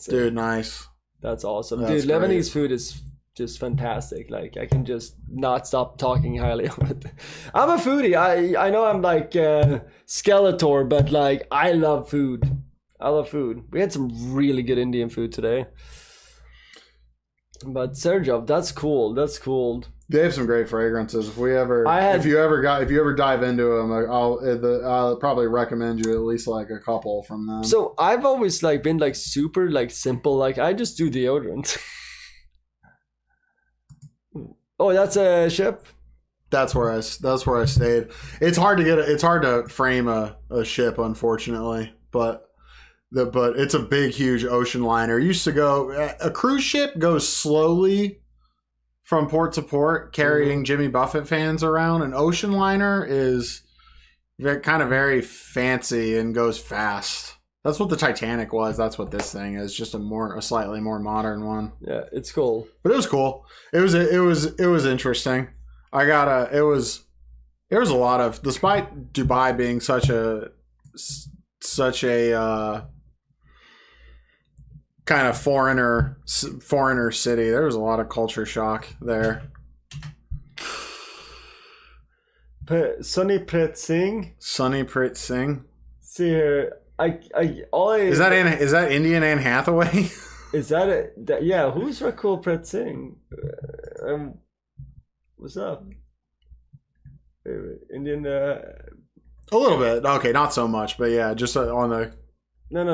Dude, nice. That's awesome. That's dude, Lebanese food is just fantastic. Like, I can just not stop talking highly of it. I'm a foodie. I know I'm like Skeletor, but like I love food. We had some really good Indian food today. But Sergio, that's cool. They have some great fragrances. If you ever dive into them, I'll probably recommend you at least like a couple from them. So I've always like been like super like simple. Like I just do deodorant. Oh, that's a ship. That's where I stayed. It's hard to frame a ship, unfortunately, but it's a big, huge ocean liner. Used to go a cruise ship goes slowly from port to port, carrying Jimmy Buffett fans around. An ocean liner is They're kind of very fancy and goes fast. That's what the Titanic was. That's what this thing is. Just a slightly more modern one. Yeah, it's cool. But it was cool. It was interesting. It was a lot of, despite Dubai being such a kind of foreigner city, there was a lot of culture shock there. Sonny Prit Singh. Sonny Prit Singh. See here, is that Indian Anne Hathaway? Is that it? Yeah, who's Rakul Prit Singh? What's up? Indian. A little bit. Okay, not so much, but yeah, just on the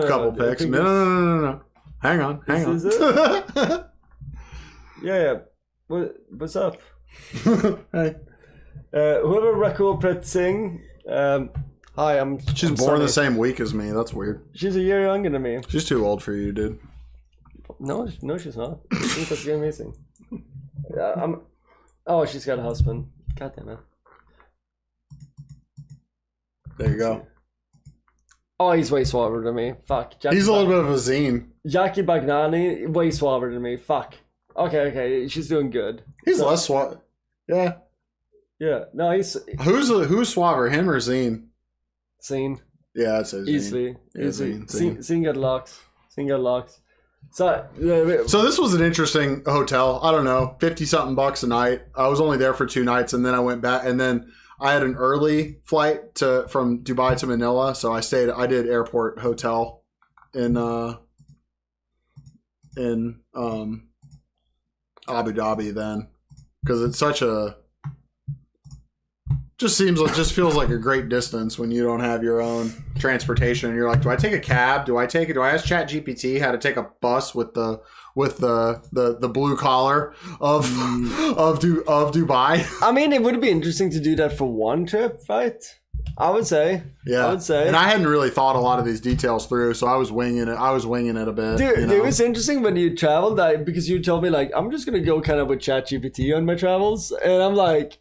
couple pics. No. Hang on. Is it? Yeah. What's up? Hey. Whoever Rakul Prit Singh. Hi, She's born the same week as me. That's weird. She's a year younger than me. She's too old for you, dude. No, she's not. I think that's amazing. Oh, she's got a husband. God damn it. There you go. Oh, he's way suaver than me. Fuck. He's a little bit of a zine. Jackie Bagnani, way suaver than me. Fuck. Okay. She's doing good. He's less suave. Yeah. Yeah. No, he's... Who's suaver, him or Zine? Zine. Yeah, I'd say Zine. Easily. Yeah, Zine got locks. Zine got locks. So this was an interesting hotel. I don't know, $50-something a night. I was only there for 2 nights, and then I went back, and then I had an early flight from Dubai to Manila, so I did airport hotel in Abu Dhabi then, because it's such a just feels like a great distance when you don't have your own transportation and you're like, do I take a cab? Do I ask ChatGPT how to take a bus with the blue collar of Dubai? I mean, it would be interesting to do that for one trip, right? I would say. Yeah. I would say. And I hadn't really thought a lot of these details through, so I was winging it a bit. Dude, it was interesting when you traveled, because you told me, like, I'm just going to go kind of with ChatGPT on my travels. And I'm like,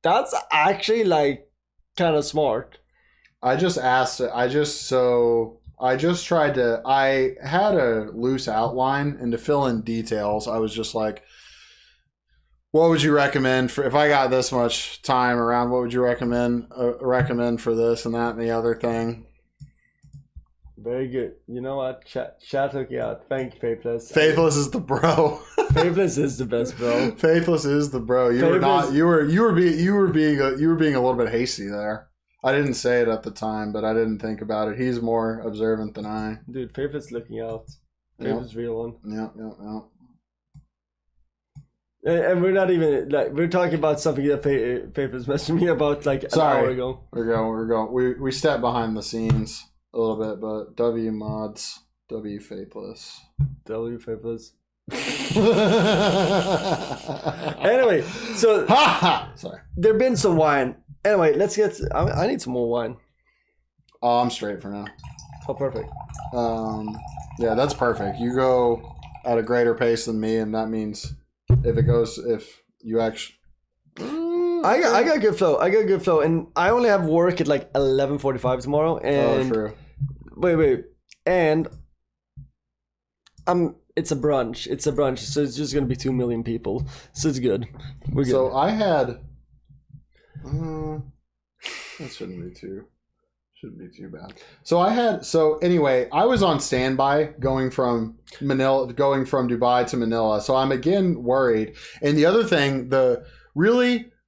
that's actually, like, kind of smart. I had a loose outline, and to fill in details, I was just like, what would you recommend if I got this much time around? What would you recommend for this and that and the other thing? Very good. You know what? Chat hook you out. Thank you, Faithless. Faithless is the bro. Faithless is the best, bro. Faithless is the bro. You were being a little bit hasty there. I didn't say it at the time, but I didn't think about it. He's more observant than I. Dude, Faithless looking out. Faithless real one. Yeah. And we're not even we're talking about something that Faithless messaged me about an hour ago. We're going. We stepped behind the scenes a little bit, but W mods, W Faithless. Anyway, so sorry. There've been some wine. Anyway, let's get. I need some more wine. Oh, I'm straight for now. Oh, perfect. Yeah, that's perfect. You go at a greater pace than me, and that means if you actually. I got good flow. And I only have work at 11:45 tomorrow. And true. Wait, and it's a brunch. So it's just gonna be 2 million people. So it's good. We're good. So I had. That shouldn't be too bad. So anyway, I was on standby going from Dubai to Manila. So I'm again worried. And the other thing, the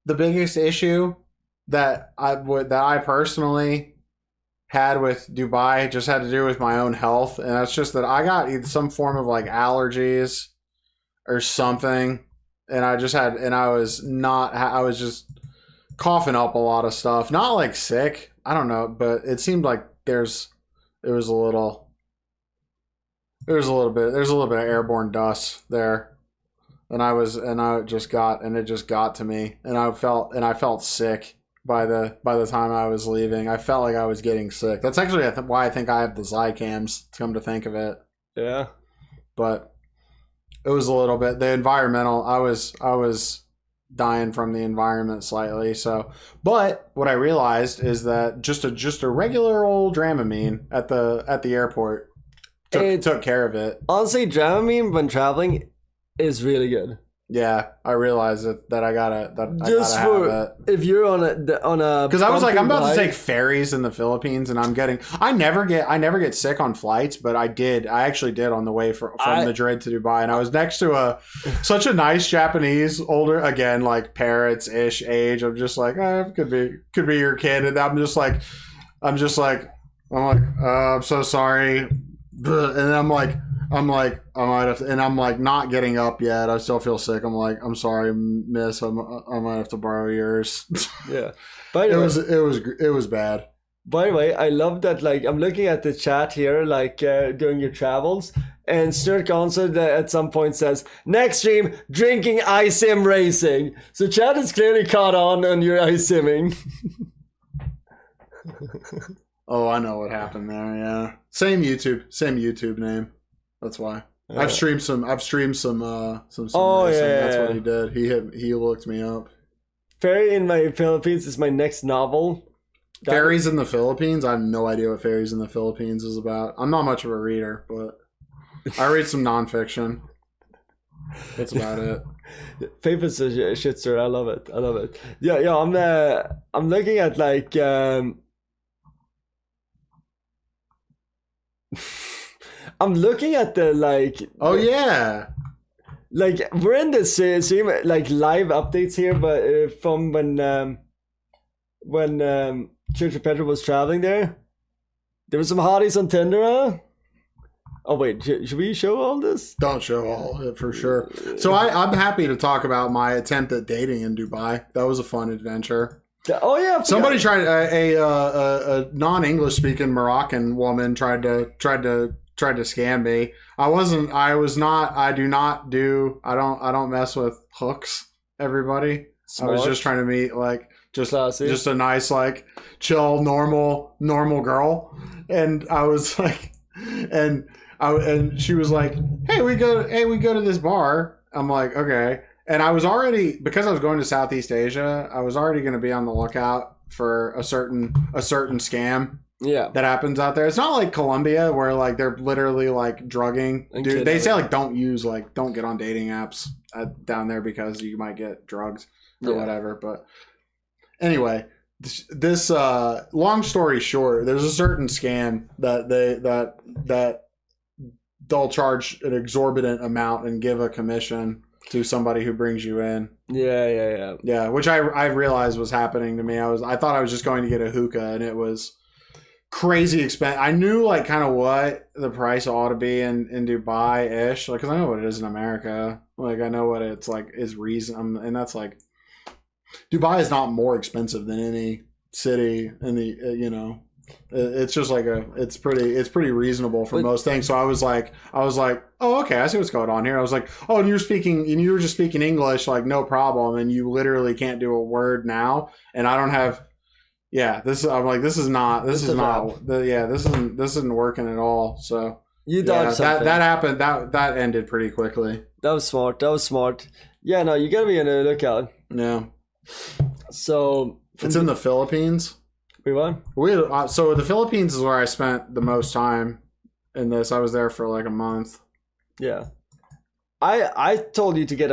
biggest issue that I personally had with Dubai just had to do with my own health, and that's just that I got either some form of allergies or something, and I was just coughing up a lot of stuff. Not sick, I don't know, but it seemed like there's a little bit of airborne dust there. And it just got to me, and I felt sick by the time I was leaving. I felt like I was getting sick. That's actually why I think I have the Zycams, come to think of it. Yeah. But it was a little bit, the environmental, I was dying from the environment slightly. So, but what I realized is that just a regular old Dramamine at the airport took care of it. Honestly, Dramamine when traveling is really good. Yeah, I realized that I gotta just for have it. If you're on a because I was like, I'm about to take ferries in the Philippines, and I never get sick on flights, but I actually did on the way from Madrid to Dubai, and I was next to such a nice Japanese older, again, like parrots ish age. I'm just like, could be your kid, and I'm like I'm so sorry, and I'm like I might have to, and I'm like not getting up yet. I still feel sick. I'm like, I'm sorry, miss. I might have to borrow yours. Yeah, but it was bad. By the way, I love that. Like, I'm looking at the chat here, like during your travels, and Snurk also at some point says, "Next stream, drinking ice sim racing." So chat is clearly caught on your ice simming. Oh, I know what happened there. Yeah, same YouTube name. That's why. Yeah. I've streamed some Oh racing. Yeah, that's what he did. He looked me up. Fairy in my Philippines is my next novel. Fairies in the Philippines? I have no idea what Fairies in the Philippines is about. I'm not much of a reader, but I read some nonfiction. That's about it. Favorite shit, sir. I love it. Yeah. I'm looking at like I'm looking at the like. Oh yeah. Like we're in the same like live updates here, but from when Church of Petrol was traveling there were some hotties on Tinder. Huh? Oh wait, should we show all this? Don't show all of it for sure. So I'm happy to talk about my attempt at dating in Dubai. That was a fun adventure. Oh yeah, somebody tried a non-English speaking Moroccan woman tried to scam me. I don't mess with hooks, everybody. Smart. I was just trying to meet like just a nice like chill normal girl, and I was like and she was like, hey we go to this bar. I'm like, okay. And I was already, because I was going to Southeast Asia, I was already going to be on the lookout for a certain scam. Yeah, that happens out there. It's not like Colombia where like they're literally like drugging. Dude, they say like don't get on dating apps down there because you might get drugs or whatever. But anyway, this long story short, there's a certain scam that they'll charge an exorbitant amount and give a commission to somebody who brings you in. Yeah, which I realized was happening to me. I thought I was just going to get a hookah, and it was crazy expensive. I knew like kind of what the price ought to be in Dubai ish, like because I know what it is in America. Like I know what it's like is reason, and that's like Dubai is not more expensive than any city in the it's just like it's pretty reasonable for most things. So I was like, oh okay, I see what's going on here. I was like, oh, and you were just speaking English, like no problem, and you literally can't do a word now, and I don't have. Yeah, this isn't working at all. So that happened. That ended pretty quickly. That was smart. Yeah, no, you gotta be on the lookout. Yeah. So it's in the Philippines. Wait, what? So the Philippines is where I spent the most time in this. I was there for like a month. Yeah. I told you to get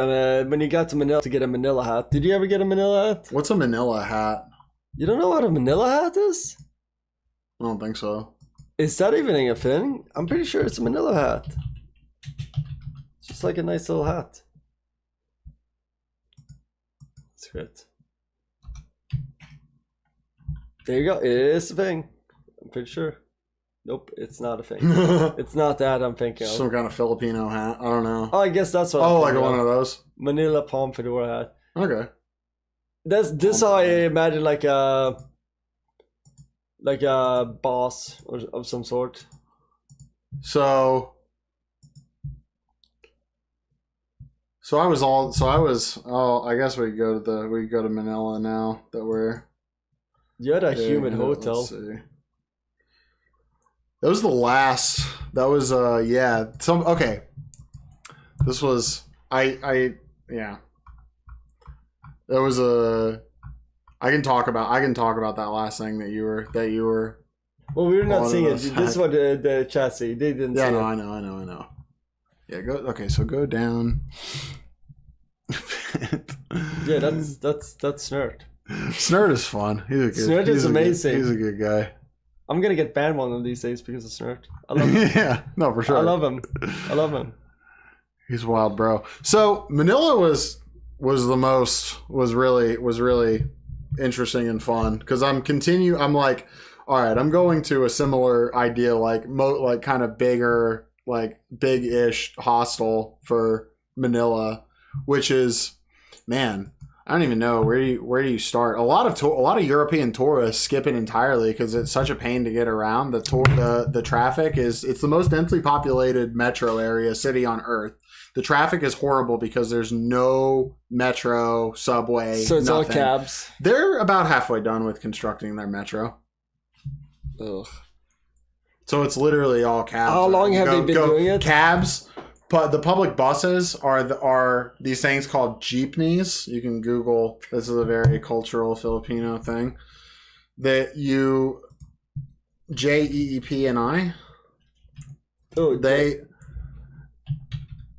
when you got to Manila to get a Manila hat. Did you ever get a Manila hat? What's a Manila hat? You don't know what a Manila hat is? I don't think so. Is that even a thing? I'm pretty sure it's a Manila hat. It's just like a nice little hat. That's great. There you go. It is a thing. I'm pretty sure. Nope, it's not a thing. It's not that I'm thinking of. Some kind of Filipino hat. I don't know. Oh, I guess that's what. Oh, like one of those. Manila palm fedora hat. Okay. This how I imagine like a boss of some sort. So I guess we go to Manila now that we're. You had a humid hotel. Let's see. That was the last. That was okay. This was yeah. It was a. I can talk about that last thing that you were. Well, we were not One seeing of it. those. This is what the chat see. They didn't Yeah, see no, it. I know. Yeah, go. Okay, so go down. Yeah, that's Snert. Snert is fun. He's a good. Snert is amazing. He's a good guy. I'm gonna get banned one of these days because of Snert. I love him. Yeah, no, for sure. I love him. He's a wild bro. So Manila was really interesting and fun because I'm like, all right, I'm going to a similar idea like kind of bigger, like big-ish hostel for Manila, which is, man, I don't even know where do you start. A lot of European tourists skip it entirely because it's such a pain to get around. The traffic it's the most densely populated metro city on Earth. The traffic is horrible because there's no metro, subway. So it's nothing. all cabs. They're about halfway done with constructing their metro. Ugh. So it's literally all cabs. How long have they been doing it? Cabs. But the public buses are these things called jeepneys. You can Google. This is a very cultural Filipino thing. That you JEEPNI. Oh,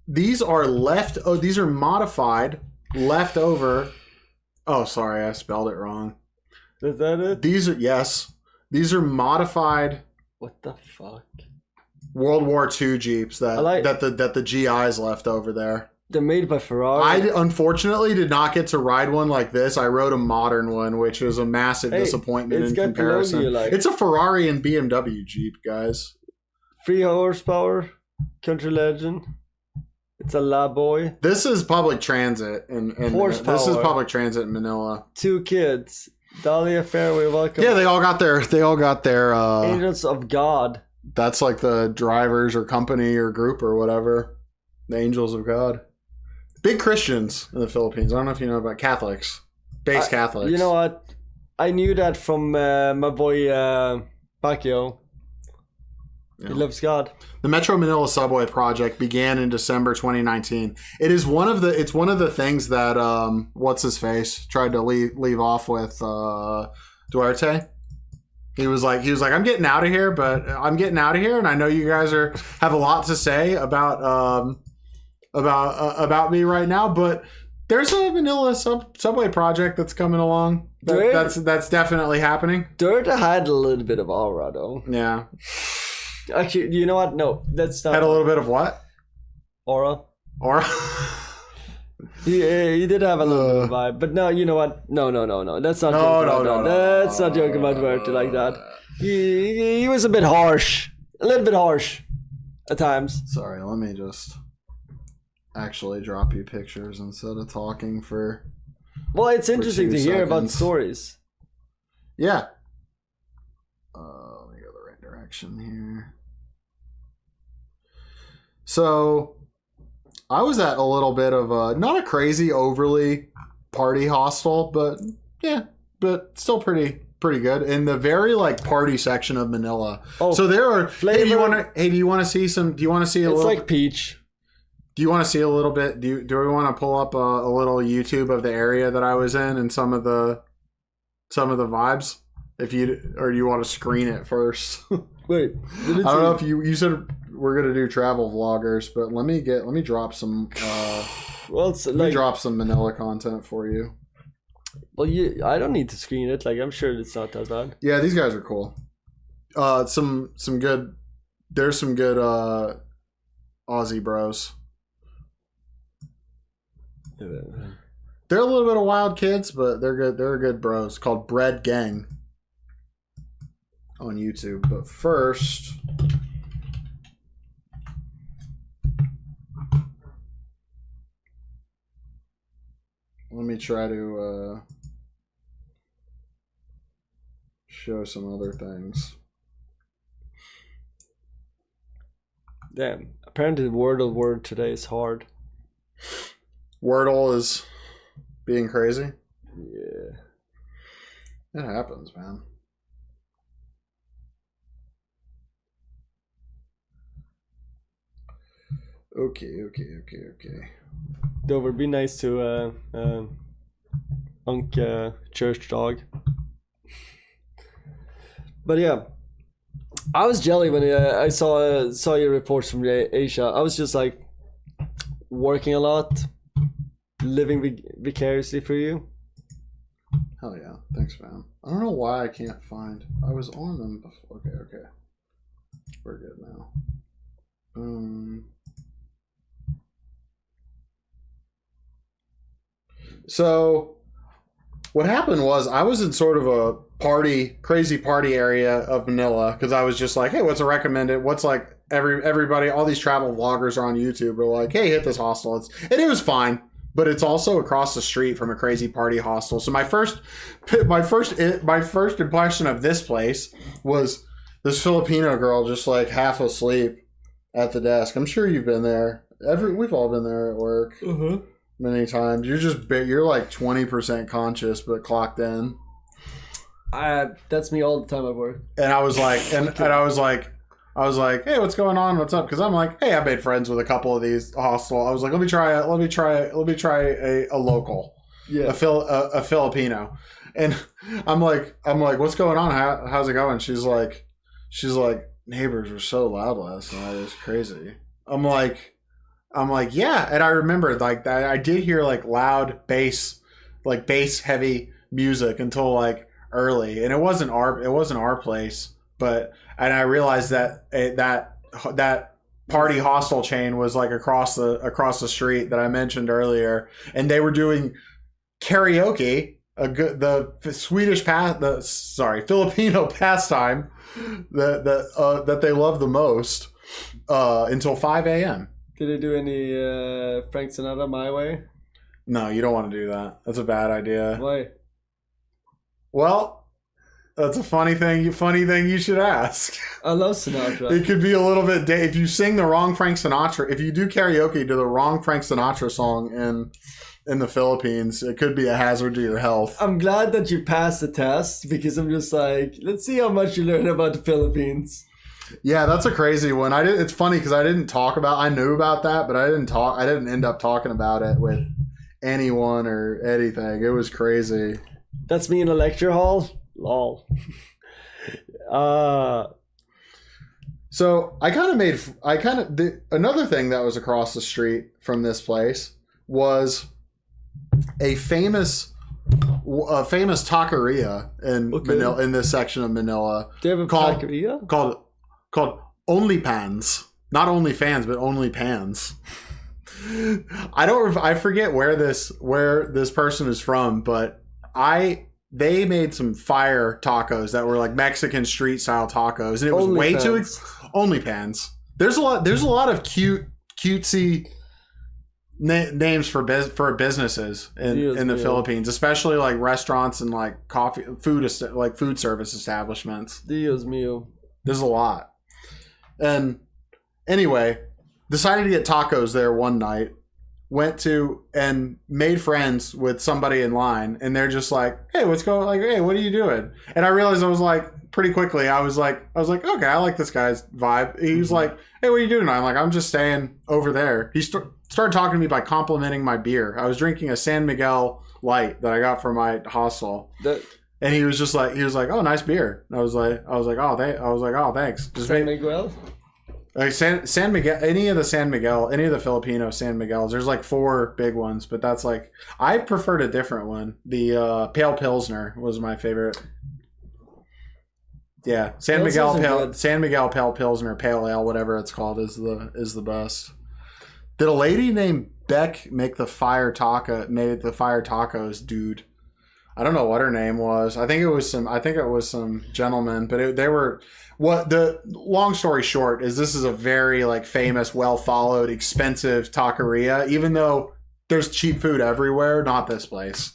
These are modified leftover. Oh, sorry, I spelled it wrong. Is that it? These are modified. What the fuck? World War II Jeeps that the GIs left over there. They're made by Ferrari. I unfortunately did not get to ride one like this. I rode a modern one, which was a massive disappointment in comparison. The logo you like. It's a Ferrari and BMW Jeep, guys. 3 horsepower, country legend. It's a La Boy. This is public transit in Horsepower. This is public transit in Manila. 2 kids. Dahlia Fairway, welcome. Yeah, they all got their Angels of God. That's like the drivers or company or group or whatever. The Angels of God. Big Christians in the Philippines. I don't know if you know about Catholics. Catholics. You know what? I knew that from my boy Pacquiao. Yeah. He loves God. The Metro Manila Subway project began in December 2019. It's one of the things that what's his face tried to leave off with Duarte. He was like, I'm getting out of here, and I know you guys have a lot to say about me right now, but there's a Manila subway project that's coming along. That's definitely happening. Dirt had a little bit of aura, though. Yeah. Actually, you know what? No, that's not. Had a little bit of what? Aura. Aura. He did have a little bit of vibe, but no, you know what? No. That's not. No. That's not joking about Duarte like that. He was a bit harsh, a little bit harsh, at times. Sorry, let me just actually drop you pictures instead of talking for. Well, it's interesting to hear about stories. Yeah. Let me go the right direction here. So, I was at a little bit of a, not a crazy, overly party hostel, but still pretty good in the very like party section of Manila. Oh, so there are. Flavor. Do you want to see some? Do you want to see a little? It's like peach. Do you want to see a little bit? Do we want to pull up a little YouTube of the area that I was in and some of the vibes? Or do you want to screen it first? Wait, I don't know if you said we're gonna do travel vloggers, but let me drop some. Let me drop some Manila content for you. Well, I don't need to screen it. Like, I'm sure it's not that bad. Yeah, these guys are cool. Some good. There's some good Aussie bros. They're a little bit of wild kids, but they're good. They're good bros. Called Bread Gang on YouTube. But first, let me try to show some other things. Damn. Apparently the word today is hard. Wordle is being crazy? Yeah. It happens, man. Okay. Dover, be nice to church dog. But yeah, I was jelly when I saw your reports from Asia. I was just like working a lot, living vicariously for you. Hell yeah. Thanks, man. I don't know why I can't find. I was on them before. Okay. We're good now. So what happened was I was in sort of a crazy party area of Manila because I was just like, hey, what's a recommended? What's like everybody, all these travel vloggers are on YouTube are like, hey, hit this hostel. And it was fine. But it's also across the street from a crazy party hostel. So my first impression of this place was this Filipino girl just like half asleep at the desk. I'm sure you've been there. We've all been there at work many times. You're like 20% conscious but clocked in. That's me all the time at work. And I was like, I was like, hey, what's going on? What's up? Because I'm like, hey, I made friends with a couple of these hostel. I was like, let me try a local, a Filipino, and I'm like, what's going on? How's it going? She's like, neighbors were so loud last night. It was crazy. I'm like, yeah. And I remember like that. I did hear like loud bass heavy music until like early, and it wasn't our place, but. And I realized that that party hostel chain was like across the street that I mentioned earlier, and they were doing karaoke, Filipino pastime that they love the most, until 5 a.m. Did they do any Frank Sinatra My Way? No, you don't want to do that. That's a bad idea. Why? Well. That's a funny thing you should ask. I love Sinatra. It could be a little bit... If you sing the wrong Frank Sinatra... If you do karaoke to the wrong Frank Sinatra song in the Philippines, it could be a hazard to your health. I'm glad that you passed the test because I'm just like, let's see how much you learn about the Philippines. Yeah, that's a crazy one. It's funny because I knew about that, but I didn't end up talking about it with anyone or anything. It was crazy. That's me in a lecture hall. Lol. So another thing that was across the street from this place was a famous taqueria in Manila, in this section of Manila. Do you have a taqueria? Called Only Pans. Not Only Fans, but Only Pans. I forget where this person is from, but they made some fire tacos that were like Mexican street style tacos, and it was way too Only Pans. There's a lot of cutesy names for businesses in the Philippines, especially like restaurants and like food service establishments. Dios mío. There's a lot. And anyway, decided to get tacos there one night. Went to and made friends with somebody in line, and they're just like, hey, what's going, like, hey, what are you doing? And I realized I was like, pretty quickly, I was like, okay, I like this guy's vibe. He was like, hey, what are you doing? I'm like, I'm just staying over there. He started talking to me by complimenting my beer. I was drinking a San Miguel Light that I got from my hostel. And he was like, oh, nice beer. And I was like, oh, thanks. Just San Miguel? Like San Miguel, any of the Filipino San Miguels, there's like 4 big ones, but that's like, I preferred a different one. The Pale Pilsner was my favorite. Yeah, San Miguel Pale Pilsner, Pale Ale, whatever it's called, is the best. Did a lady named Beck make the fire tacos, dude? I don't know what her name was. I think it was some gentleman, but they were. What the long story short is, this is a very like famous, well followed, expensive taqueria. Even though there's cheap food everywhere, not this place.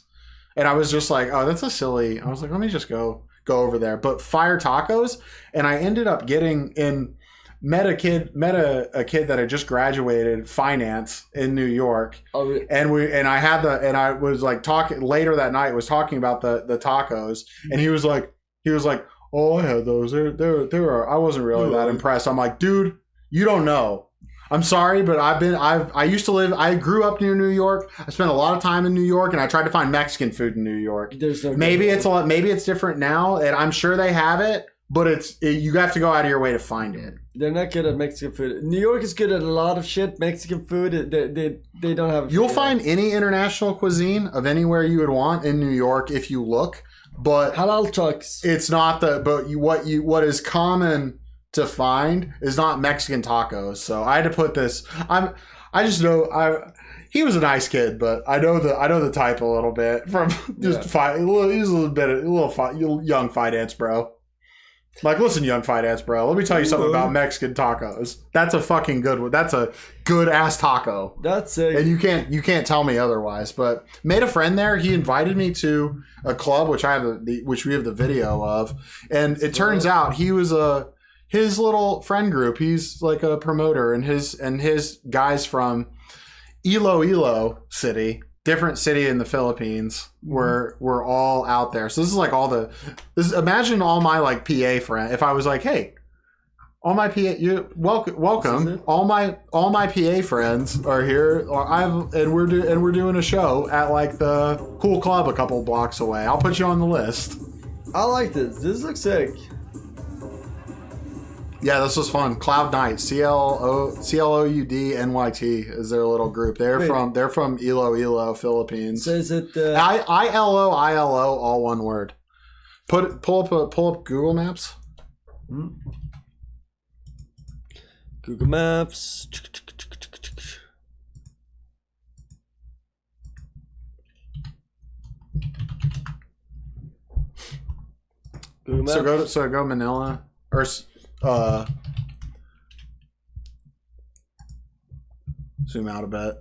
And I was just like, oh, that's a silly. I was like, let me just go over there. But fire tacos, and I ended up met a kid that had just graduated finance in New York. Oh, and I was like talking later that night, was talking about the tacos, and he was like, oh, I had those. I wasn't really that impressed. I'm like, dude, you don't know. I'm sorry, but I used to live. I grew up near New York. I spent a lot of time in New York, and I tried to find Mexican food in New York. There's no maybe it's different now, and I'm sure they have it, but you have to go out of your way to find it. They're not good at Mexican food. New York is good at a lot of shit. Mexican food, they don't have. You'll find any international cuisine of anywhere you would want in New York if you look, but halal trucks. It's not what is common to find is not Mexican tacos. So I had to put this. I just know he was a nice kid, but I know the type a little bit from just he's a little young finance bro. Like, listen, young finance bro, let me tell you something about Mexican tacos. That's a fucking good one. That's a good ass taco. That's it. And you can't tell me otherwise. But made a friend there. He invited me to a club which we have the video of, and it turns out he was his little friend group. He's like a promoter, and his guys from Iloilo City, different city in the Philippines, were all out there. So this is like imagine all my like PA friends. If I was like, hey, all my PA, welcome. All my PA friends are here, and we're doing a show at like the cool club a couple blocks away. I'll put you on the list. I like this. This looks sick. Yeah, this was fun. Cloud Night, CLOUD NYT is their little group. They're from Iloilo, Philippines. So is it ILO all one word. Pull up Google Maps. Google Maps. Google Maps. So go Manila or zoom out a bit.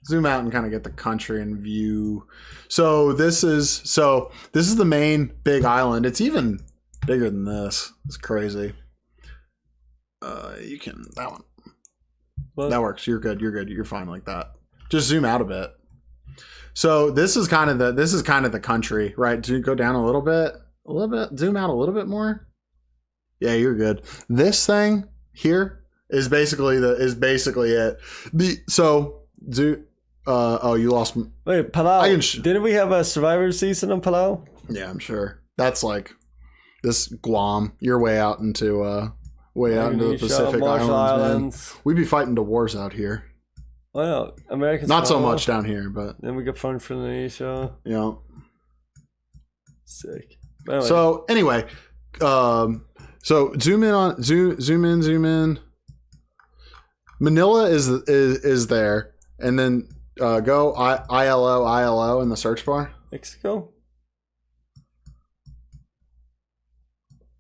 Zoom out and kind of get the country in view. So this is the main big island. It's even bigger than this. It's crazy. You can that one. What? That works. You're good. You're fine like that. Just zoom out a bit. So this is kind of the country, right? Do you go down a little bit? Zoom out a little bit more. Yeah, you're good. This thing here is basically it. You lost. Wait, Palau. Didn't we have a Survivor season on Palau? Yeah, I'm sure. That's like this Guam. You're way out into the Pacific Islands. Man. We'd be fighting the wars out here. Oh no, Americans. Not so much down here, but then we get fun from Indonesia. Yeah. Sick. Anyway, so zoom in. Manila is there, and then go ILO in the search bar. Mexico.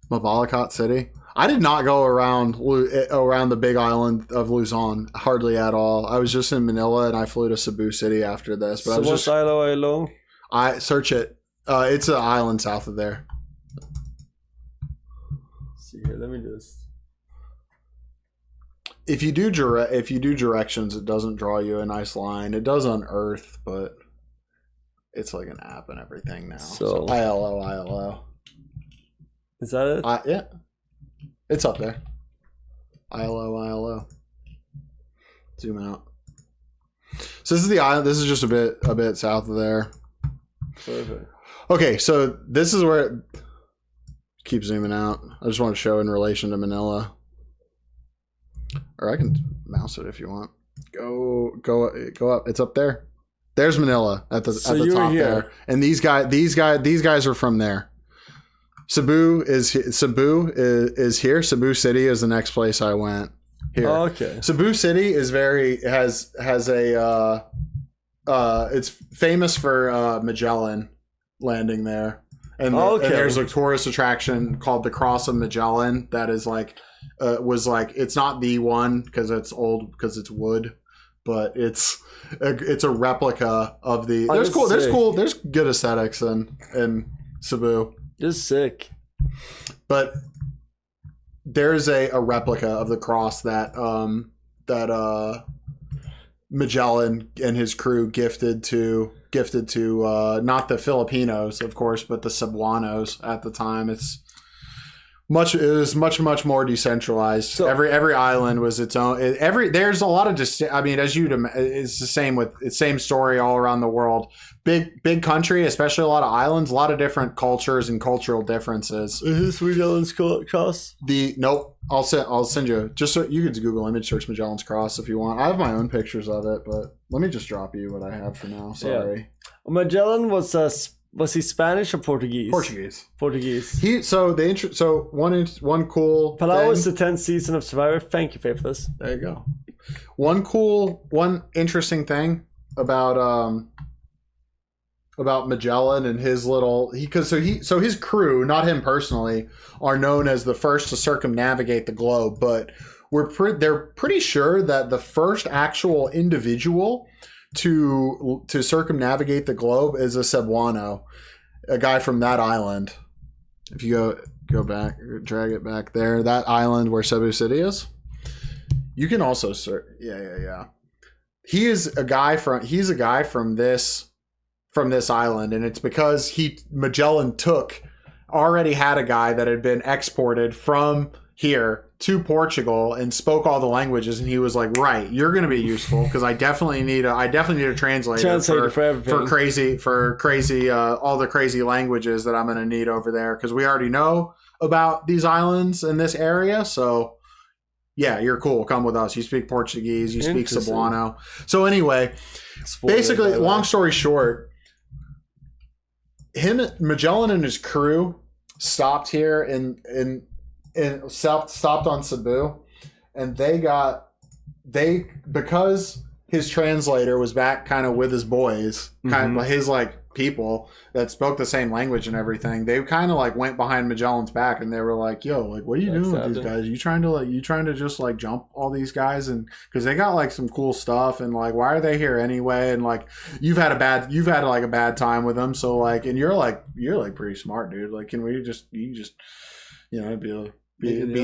Mabalacat City. I did not go around the big island of Luzon hardly at all. I was just in Manila, and I flew to Cebu City after this. But what's ILO? I search it. It's an island south of there. Let's see here, let me just. If you do directions, it doesn't draw you a nice line. It does on Earth, but it's like an app and everything now. So ILO. Is that it? Yeah, it's up there. ILO. Zoom out. So this is the island. This is just a bit south of there. Perfect. Okay, so this is where it keep zooming out. I just want to show in relation to Manila. Or I can mouse it if you want. Go up. It's up there. There's Manila at the top there. And these guys are from there. Cebu is here. Cebu City is the next place I went. Here. Oh, okay. Cebu City is has a it's famous for Magellan landing there. And there's a tourist attraction called the Cross of Magellan that is it's not the one because it's old because it's wood, but it's a replica of the. There's good aesthetics in Cebu. Just sick. But there's a replica of the cross that Magellan and his crew gifted to not the Filipinos, of course, but the Cebuanos at the time. It's It was much more decentralized. So every island was its own. There's a lot of I mean, it's the same story all around the world. Big country, especially a lot of islands, a lot of different cultures and cultural differences. Is this Magellan's Cross? Nope. I'll send you just so you can Google image search Magellan's Cross if you want. I have my own pictures of it, but let me just drop you what I have for now. Sorry. Yeah. Magellan was he Spanish or Portuguese? Portuguese. One cool. Palau was the 10th season of Survivor. Thank you, Faithless. There you go. One interesting thing about Magellan and his little his crew, not him personally, are known as the first to circumnavigate the globe, but they're pretty sure that the first actual individual to circumnavigate the globe is a Cebuano, a guy from that island. If you go back, drag it back there, that island where Cebu City is, you can also search. Yeah. He's a guy from this island, and it's because Magellan already had a guy that had been exported from here to Portugal and spoke all the languages, and he was like, right, you're going to be useful because I definitely need a translator for crazy all the crazy languages that I'm going to need over there, because we already know about these islands in this area. So yeah, you're cool, come with us. You speak Portuguese, you speak Cebuano. So anyway, basically, long story short, Magellan and his crew stopped here and stopped on Cebu, and because his translator was back kind of with his boys, kind of his like people that spoke the same language and everything, they kind of like went behind Magellan's back and they were like, yo, like, what are you doing with these guys? You trying to just like jump all these guys? And because they got like some cool stuff, and like, why are they here anyway? And like, you've had like a bad time with them, so like, and you're like pretty smart, dude. Like, can we just be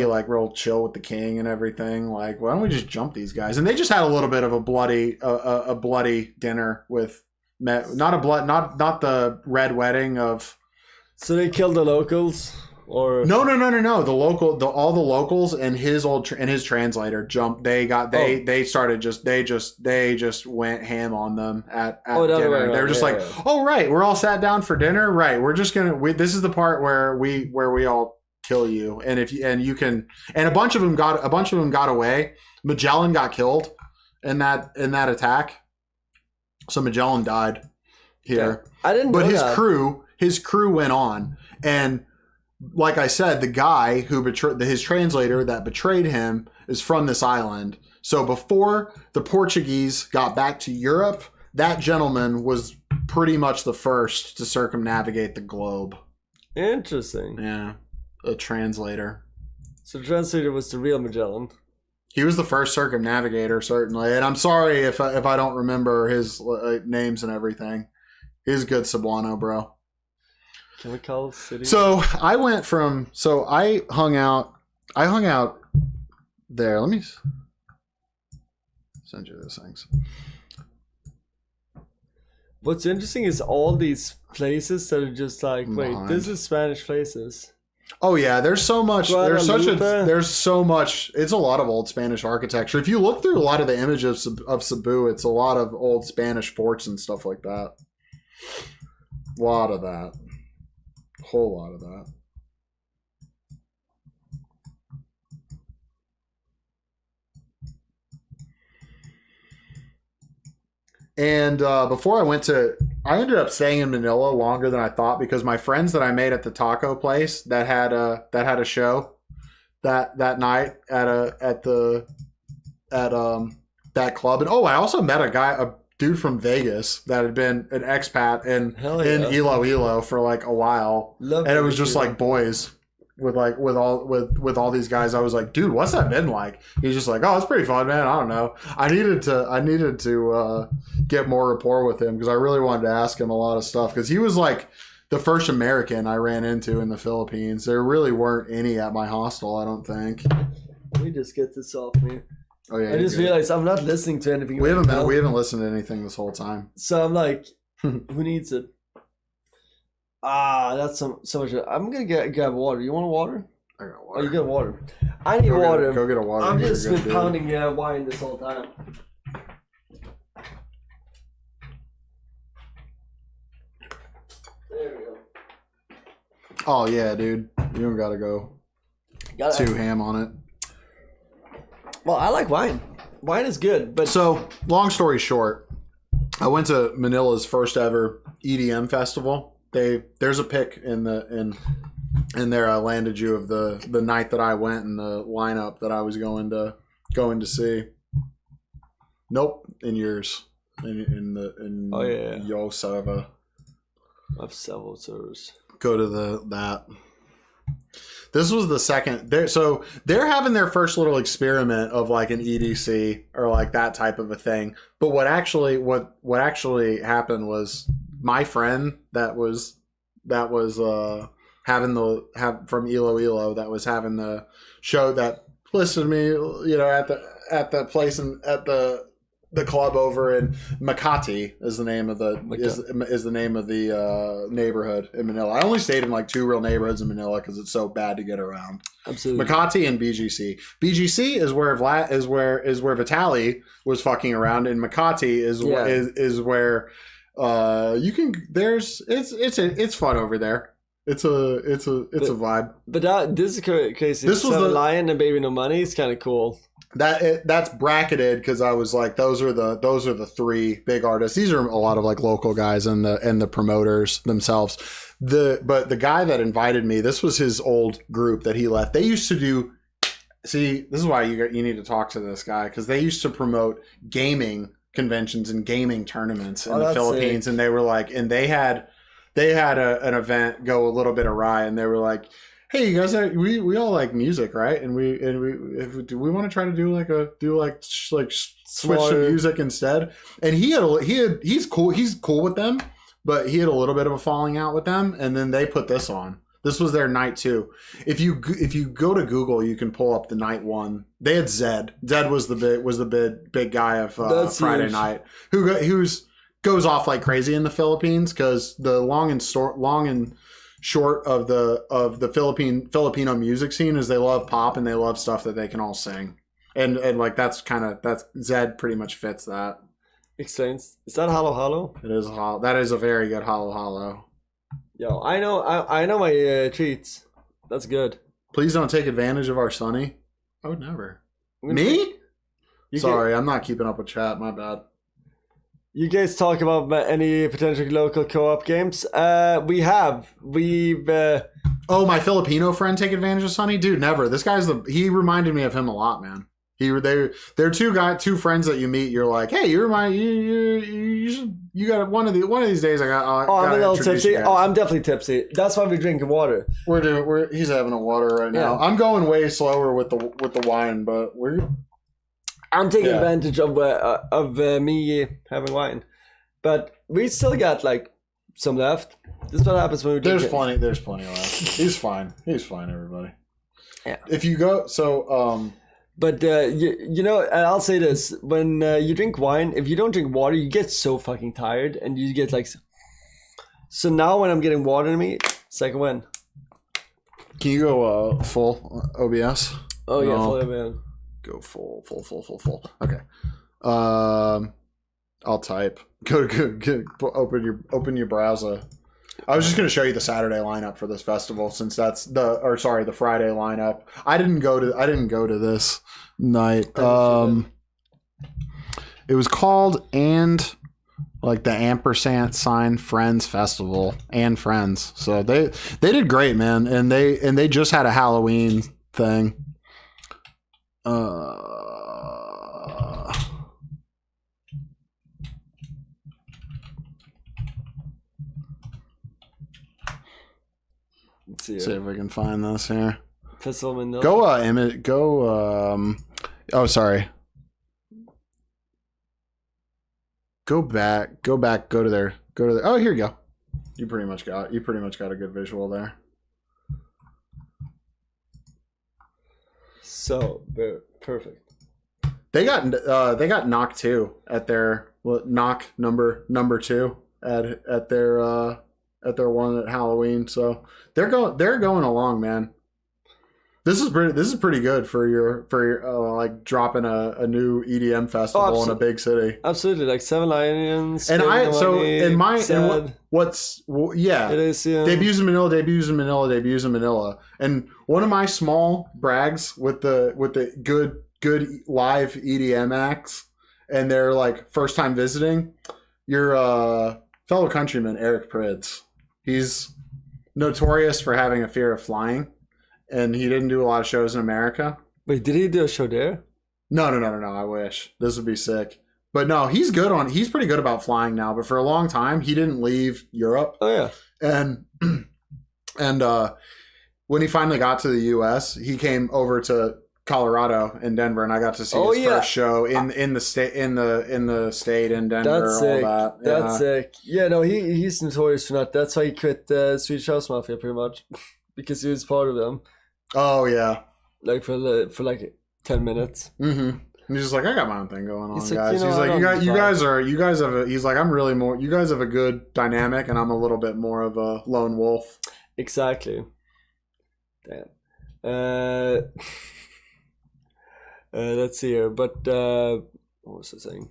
like real chill with the king and everything? Like, why don't we just jump these guys? And they just had a little bit of a bloody dinner with not the red wedding of. So they killed the locals, or no. All the locals and his translator jumped. They just went ham on them at dinner. They're just oh right, we're all sat down for dinner. Right, we're just this is the part where we all kill you, and a bunch of them got away. Magellan got killed in that attack, so Magellan died here. Yeah. I didn't know but that. his crew went on, and like I said, the guy who his translator that betrayed him is from this island. So before the Portuguese got back to Europe, that gentleman was pretty much the first to circumnavigate the globe. Interesting. Yeah. A translator. So the translator was the real Magellan. He was the first circumnavigator, certainly. And I'm sorry if I don't remember his names and everything. He's good Cebuano, bro. Chemical City. So I hung out there. Let me send you those things. What's interesting is all these places that are just like, wait, this is Spanish places. Oh yeah, there's so much. There's so much. It's a lot of old Spanish architecture. If you look through a lot of the images of Cebu, it's a lot of old Spanish forts and stuff like that. A lot of that. Whole lot of that. And before I ended up staying in Manila longer than I thought, because my friends that I made at the taco place that had a show that night at that club. And I also met a dude from Vegas that had been an expat in Iloilo for like a while. And it was just like boys with all these guys. I was like, dude, what's that been like? He's just like, oh, it's pretty fun, man. I don't know. I needed to get more rapport with him, because I really wanted to ask him a lot of stuff, because he was like the first American I ran into in the Philippines. There really weren't any at my hostel, I don't think. Let me just get this off me. Oh yeah. I just realized I'm not listening to anything. We haven't listened to anything this whole time. So I'm like, who needs it? That's so much. I'm gonna grab water. You want water? I got Oh, water. you got water. I need water. Go get a water. I'm You're just good, been dude. pounding wine this whole time. There we go. Oh yeah, dude. You don't gotta go too ham on it. Well, I like wine. Wine is good, but So, long story short, I went to Manila's first ever EDM festival. There's a pic in there. I landed you of the night that I went and the lineup that I was going to see. Nope, in yours, in Oh, yeah. Yo Serva. I have several servers. Go to that. This was the second. So they're having their first little experiment of like an EDC or like that type of a thing. But what actually happened was my friend that was having from Ilo that was having the show that listed me, at the place and at the club over in Makati is the name of the neighborhood in Manila. I only stayed in like 2 real neighborhoods in Manila because it's so bad to get around. Absolutely. Makati and BGC. BGC is where Vitaly was fucking around, and Makati is where you can. It's fun over there. It's a vibe. But this is crazy. This was so the Lion and Baby No Money is kind of cool. That's bracketed because I was like, those are the 3 big artists. These are a lot of like local guys and the promoters themselves. But the guy that invited me, this was his old group that he left. They used to do. See, this is why you need to talk to this guy, because they used to promote gaming conventions and gaming tournaments in the Philippines, sick. And they were like, and they had an event go a little bit awry, and they were like, hey, you guys, we all like music, right? And do we want to try to switch to music instead? And he's cool with them, but he had a little bit of a falling out with them, and then they put this on. This was their night 2. If you go to Google, you can pull up the night 1. They had Zed. Zed was the big guy of Friday huge. Night who's goes off like crazy in the Philippines, because the long and short of the Filipino music scene is they love pop and they love stuff that they can all sing, and like that's Zed pretty much fits that. Explains. Is that Halo Halo? It is Halo. That is a very good Halo Halo. Yo, I know my treats. That's good. Please don't take advantage of our Sonny. I would never. Me? Sorry, I'm not keeping up with chat. My bad. You guys talk about any potential local co-op games? We've. Oh, my Filipino friend take advantage of Sonny? Dude, never. This guy's he reminded me of him a lot, man. They're two friends that you meet. You're like, hey, you got one of these days. I'm a little tipsy. Oh, I'm definitely tipsy. That's why we're drinking water. He's having a water right now. Yeah. I'm going way slower with the wine, but I'm taking advantage of me having wine, but we still got like some left. This is what happens when we drink. There's plenty left. He's fine. Everybody. Yeah. If you go, so But you know, and I'll say this: when you drink wine, if you don't drink water, you get so fucking tired, and you get like. So now, when I'm getting water in me, second win. Can you go full OBS? Oh yeah, full OBS. Go full. Okay. I'll type. Go open your browser. I was just going to show you the Saturday lineup for this festival, since that's the Friday lineup. I didn't go to this night. It was called the ampersand sign Friends Festival and Friends. So they did great, man, and they just had a Halloween thing. See if we can find this here. Festival Manila. Oh, sorry. Go back. Go to there. Oh, here you go. You pretty much got a good visual there. So perfect. They got Knock 2 at their Knock number 2 at their one at Halloween. So they're going along, man. This is pretty good for your like dropping a new EDM festival in a big city. Absolutely, like 7 Lions. And Spinning I so Money, in my Sad. and what's yeah, It is, yeah. debuts in Manila. And one of my small brags with the good live EDM acts, and they're like first time visiting. Your fellow countryman Eric Prydz. He's notorious for having a fear of flying, and he didn't do a lot of shows in America. Wait, did he do a show there? No. I wish. This would be sick. But no, he's pretty good about flying now. But for a long time, he didn't leave Europe. Oh yeah. And when he finally got to the U.S., he came over to Colorado in Denver, and I got to see his first show in the state in Denver. That's sick. All that. That's sick. Yeah, no, he's notorious for that. That's why he quit Swedish House Mafia pretty much, because he was part of them. Oh yeah. Like for like 10 minutes. Mm-hmm. And he's just like, I got my own thing going on, He's guys. like, He's like, you guys have a. He's like, I'm really more. You guys have a good dynamic, and I'm a little bit more of a lone wolf. Exactly. Damn. Let's see here. But what was I saying?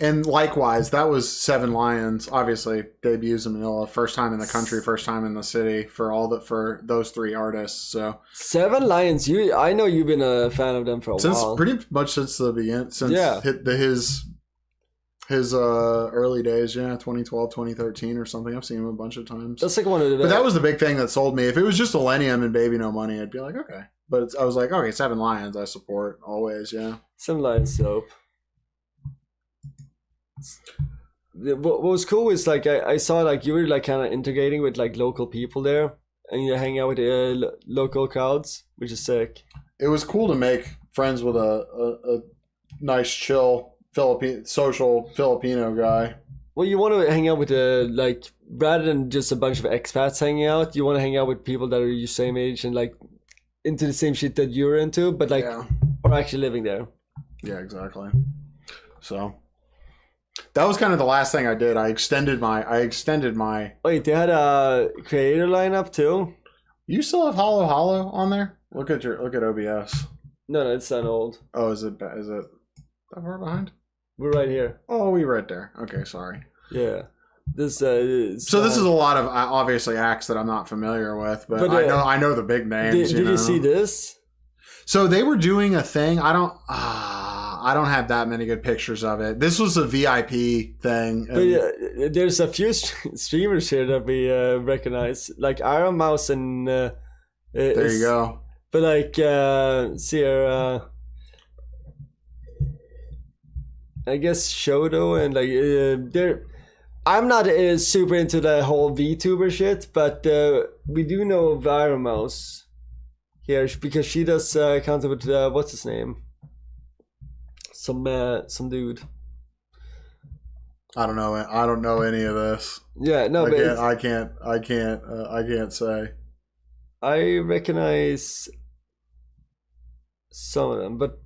And likewise, that was 7 Lions. Obviously, debuts in Manila, first time in the country, first time in the city for those 3 artists. So 7 Lions. I know you've been a fan of them for a while. Pretty much since the beginning. His early days, 2012, 2013 or something. I've seen him a bunch of times. That's like one of the. But that was the big thing that sold me. If it was just Millennium and Baby No Money, I'd be like, okay. But I was like, okay, 7 Lions, I support always. Yeah. 7 Lions dope. What was cool is like I saw like you were like kind of integrating with like local people there, and you hang out with local crowds, which is sick. It was cool to make friends with a nice, chill social Filipino guy. Well, you want to hang out with like rather than just a bunch of expats hanging out, you want to hang out with people that are your same age and like into the same shit that you're into, but like are actually living there. Yeah, exactly. So that was kind of the last thing I did. I extended my. Wait, they had a creator lineup too. You still have Hollow on there? Look at OBS. No, it's not old. Oh, is it that far behind? We're right here. Oh, we right there. Okay, sorry. Yeah. This so this is a lot of obviously acts that I'm not familiar with, but I know the big names. Did you see this? So they were doing a thing. I don't have that many good pictures of it. This was a VIP thing. But there's a few streamers here that we recognize, like Iron Mouse and. There you go. But like, see here. I guess Shodo and like they're. I'm not super into the whole VTuber shit, but we do know Iron Mouse here because she does content with what's his name? Some dude. I don't know any of this. Yeah, no, but I can't say. I recognize some of them, but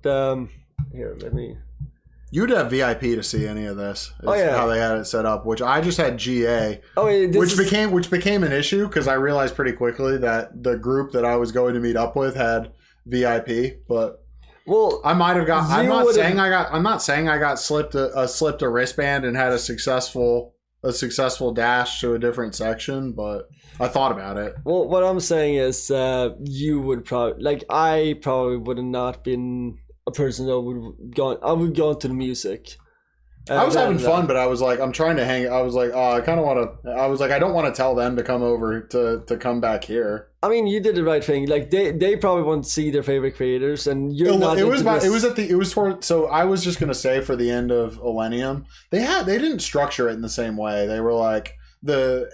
here, let me. You'd have VIP to see any of this. Oh yeah, how they had it set up. Which I just had GA. Oh, which became an issue because I realized pretty quickly that the group that I was going to meet up with had VIP. But well, I might have got. I'm not saying I got slipped a wristband and had a successful dash to a different section, but I thought about it. Well, what I'm saying is, you would probably I probably would have not been a person that would go into the music. I was having fun, but I was like, I'm trying to hang. I was like, oh, I kind of want to. I was like, I don't want to tell them to come over to come back here. I mean, you did the right thing. Like they probably want to see their favorite creators, and you're not. So I was just gonna say for the end of Millennium, they didn't structure it in the same way. They were like the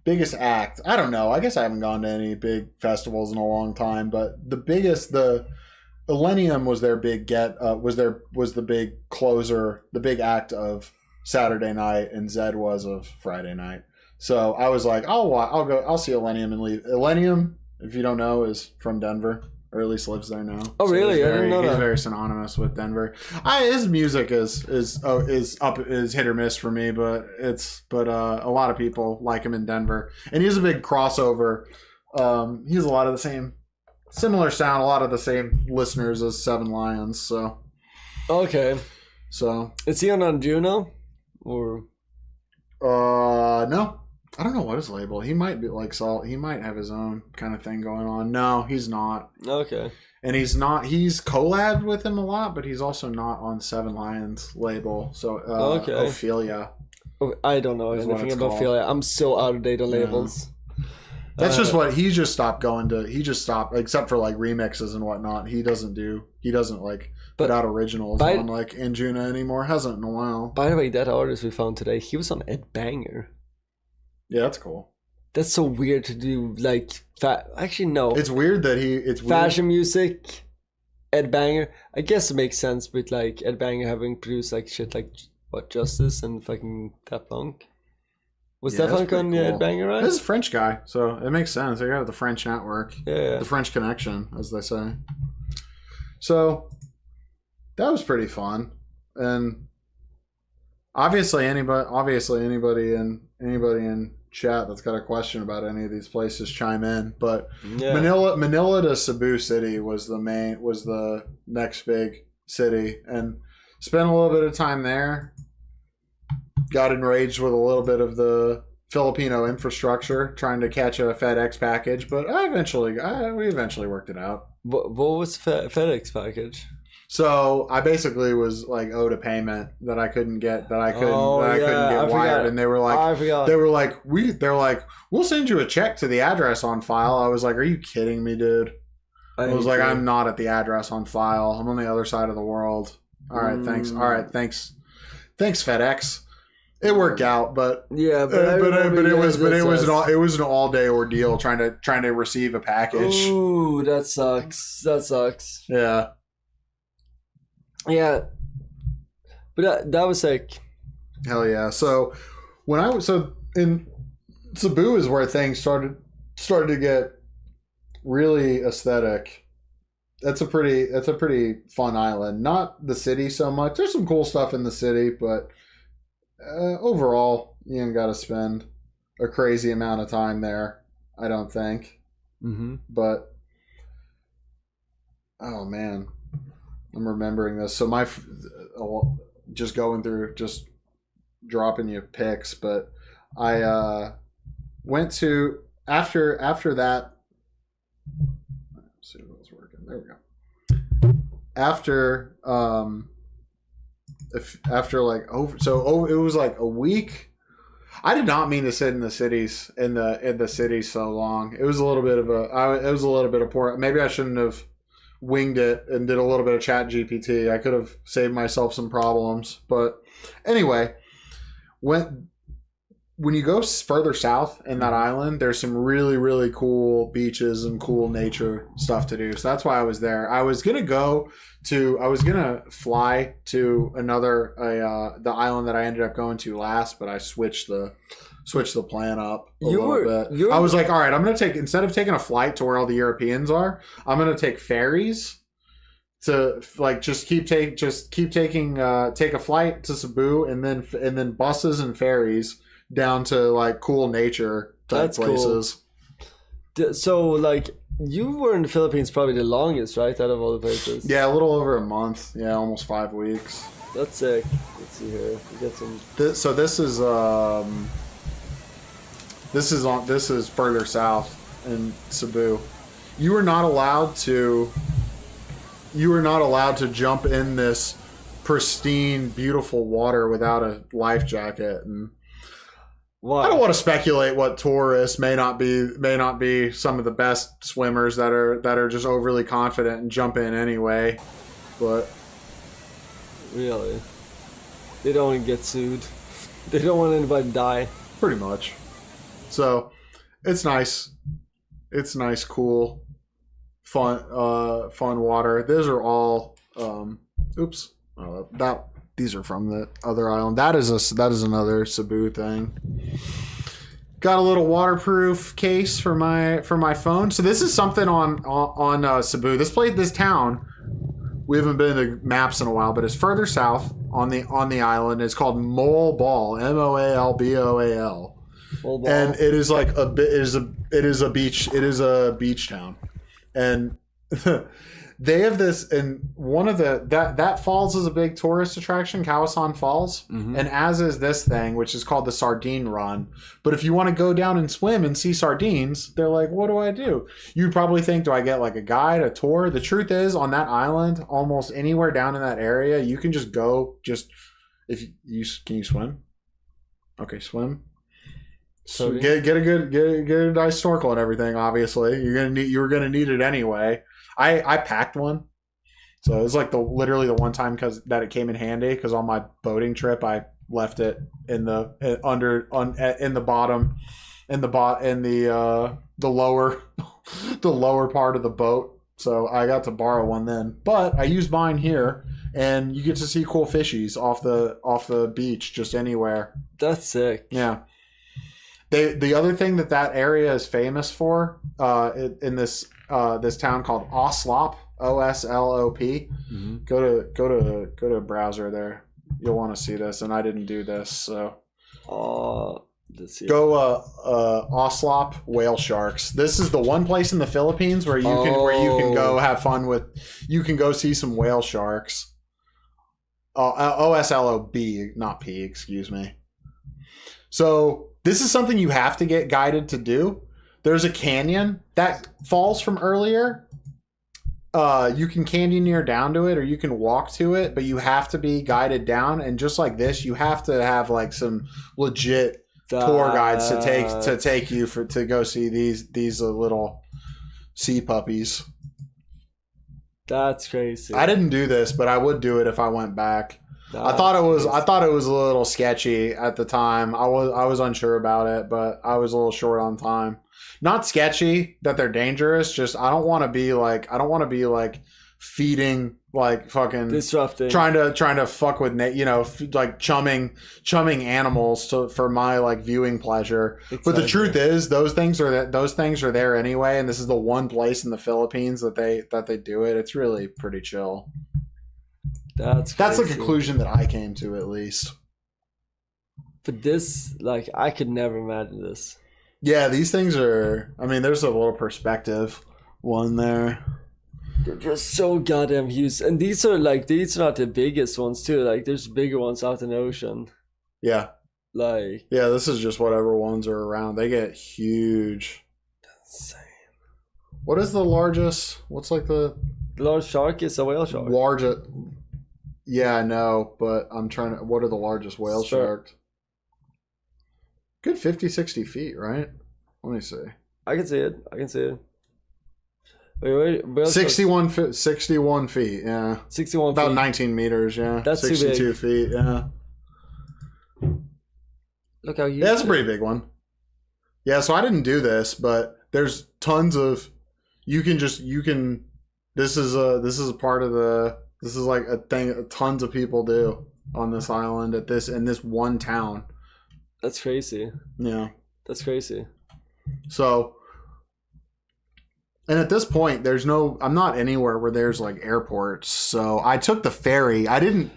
biggest act. I don't know. I guess I haven't gone to any big festivals in a long time, but the Millennium was their big was the big closer, the big act of Saturday night, and Zed was of Friday night. So I was like, I'll see Millennium and leave. Millennium, if you don't know, is from Denver, or at least lives there now. Oh, so really? I didn't know that. He's very synonymous with Denver. His music is hit or miss for me, but a lot of people like him in Denver, and he's a big crossover He has a lot of the same, similar sound, a lot of the same listeners as Seven Lions. So Okay. So is he on Juno? Or no. I don't know what his label. He might be like Salt. He might have his own kind of thing going on. No, he's not. Okay. And he's not. He's collabed with him a lot, but he's also not on Seven Lions label. So Okay. Ophelia. Oh, I don't know Is what anything it's about called. Ophelia. I'm so out of date on labels. That's just what he just stopped going to. He just stopped, except for like remixes and whatnot. He doesn't like put out originals on like Anjuna anymore. Hasn't in a while. By the way, that artist we found today, he was on Ed Banger. Yeah, that's cool. That's so weird to do. Like, actually, no. It's weird that it's fashion music. Ed Banger. I guess it makes sense with like Ed Banger having produced like shit like what Justice and fucking Daft Punk. Was Daft Punk on the Ed Banger, right? This is a French guy, so it makes sense. They got the French network, Yeah. the French connection, as they say. So that was pretty fun, and obviously anybody in chat that's got a question about any of these places chime in. But Yeah. Manila to Cebu City was the next big city, and spent a little bit of time there. Got enraged with a little bit of the Filipino infrastructure trying to catch a FedEx package, but we eventually worked it out. What was FedEx package? So I basically was like owed a payment that I couldn't get wired, and they were like, we'll send you a check to the address on file. I was like, are you kidding me, dude? I was like, I'm not at the address on file. I'm on the other side of the world. All right, thanks. All right, thanks, FedEx. It worked out, but yeah, it was an all day ordeal trying to receive a package. Ooh, that sucks. Yeah. Yeah, but that was like, hell yeah. So in Cebu is where things started to get really aesthetic. That's a pretty fun island. Not the city so much. There's some cool stuff in the city, but overall, you ain't got to spend a crazy amount of time there, I don't think. Mm-hmm. But oh man, I'm remembering this. So just going through, just dropping you pics, but I went to after that. Let's see if it's working. There we go. After like it was like a week. I did not mean to sit in the cities so long. It was a little bit of poor. Maybe I shouldn't have winged it and did a little bit of chat GPT. I could have saved myself some problems. But anyway, when you go further south in that island, there's some really, really cool beaches and cool nature stuff to do. So that's why I was there. I was gonna fly to the island that I ended up going to last, but I switched the plan up a little bit. I was like, all right, I'm gonna instead of taking a flight to where all the Europeans are, I'm gonna take ferries to like take a flight to Cebu and then buses and ferries down to like cool nature type places. Cool. So like you were in the Philippines probably the longest, right, out of all the places? Yeah, a little over a month. Yeah, almost 5 weeks. That's sick. Let's see here. We get some. This is further south in Cebu. You were not allowed to jump in this pristine, beautiful water without a life jacket. And why? I don't want to speculate what tourists may not be some of the best swimmers that are just overly confident and jump in anyway. But really, they don't want to get sued. They don't want anybody to die. Pretty much. So it's nice. It's nice, cool, fun water. Those are all. These are from the other island. That is another Cebu thing. Got a little waterproof case for my phone. So this is something on Cebu. This town. We haven't been to maps in a while, but it's further south on the island. It's called Moalboal, Moalboal, and it is like It is a beach. It is a beach town, and they have this. And one of that falls is a big tourist attraction, Kawasan Falls, and as is this thing, which is called the Sardine Run. But if you want to go down and swim and see sardines, they're like, what do I do? You'd probably think, do I get like a guide, a tour? The truth is, on that island, almost anywhere down in that area, you can just go. If you can you swim? Okay, swim. So get a nice snorkel and everything. Obviously, you were gonna need it anyway. I packed one, so it was like literally the one time that it came in handy. Because on my boating trip, I left it in the lower part of the boat. So I got to borrow one then, but I used mine here, and you get to see cool fishies off the beach just anywhere. That's sick. Yeah. The other thing that area is famous for in this town called Oslop, Oslop. Go to a browser there. You'll want to see this, and I didn't do this, so. Let's see. Go Oslop whale sharks. This is the one place in the Philippines where you can go have fun with. You can go see some whale sharks. OSLOB, not P. Excuse me. So this is something you have to get guided to do. There's a canyon that falls from earlier. You can canyoneer down to it, or you can walk to it, but you have to be guided down. And just like this, you have to have like some legit tour guides to take you to go see these little sea puppies. That's crazy. I didn't do this, but I would do it if I went back. I thought it was a little sketchy at the time. I was unsure about it, but I was a little short on time. Not sketchy that they're dangerous, just I don't want to be like feeding, like fucking disrupting, trying to fuck with like chumming animals for my like viewing pleasure. Exactly. But the truth is, those things are there anyway, and this is the one place in the Philippines that they do it. It's really pretty chill. That's the conclusion that I came to, at least. But this, like, I could never imagine this. Yeah, these things are. I mean, there's a little perspective one there. They're just so goddamn huge, and these are not the biggest ones too. Like, there's bigger ones out in the ocean. Yeah. Like. Yeah, this is just whatever ones are around. They get huge. That's insane. What is the largest? What's like the large shark is a whale shark. Largest. Yeah, I know, but I'm trying to. What are the largest whale sharks? Good 50, 60 feet, right? Let me see. I can see it. Wait. 61 feet, yeah. 61 About feet. 19 meters, yeah. That's 62 feet, yeah. Look how huge. Yeah, that's a pretty big one. Yeah, so I didn't do this, but there's tons of. This is like a thing tons of people do on this island in this one town. That's crazy. Yeah. That's crazy. So, and at this point, I'm not anywhere where there's like airports. So I took the ferry. I did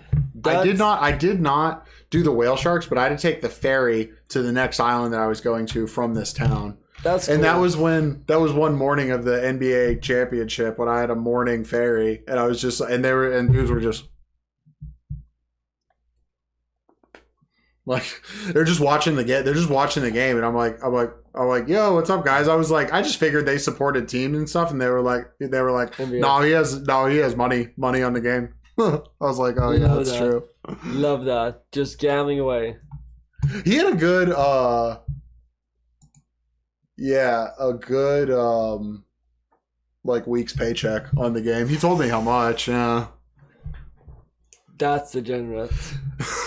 not do the whale sharks, but I had to take the ferry to the next island that I was going to from this town. That's cool. And that was one morning of the NBA championship when I had a morning ferry, and I was just and dudes were just like they're just watching the game, and I'm like, yo, what's up, guys? I was like, I just figured they supported teams and stuff, and they were like, no, he has money on the game. I was like, oh yeah, that's true. Love that, just gambling away. He had a good like week's paycheck on the game. He told me how much. Yeah. That's degenerate.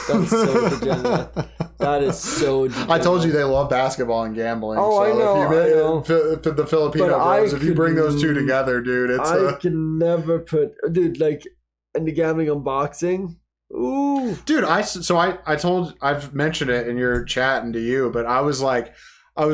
That's so degenerate. That is so degenerate. I told you they love basketball and gambling. Oh, so I know. The Filipino bros, if you bring those two together, dude, I can never put... Dude, like, in the gambling on boxing... Ooh. Dude, I've mentioned it in your chat and to you, but I was like, I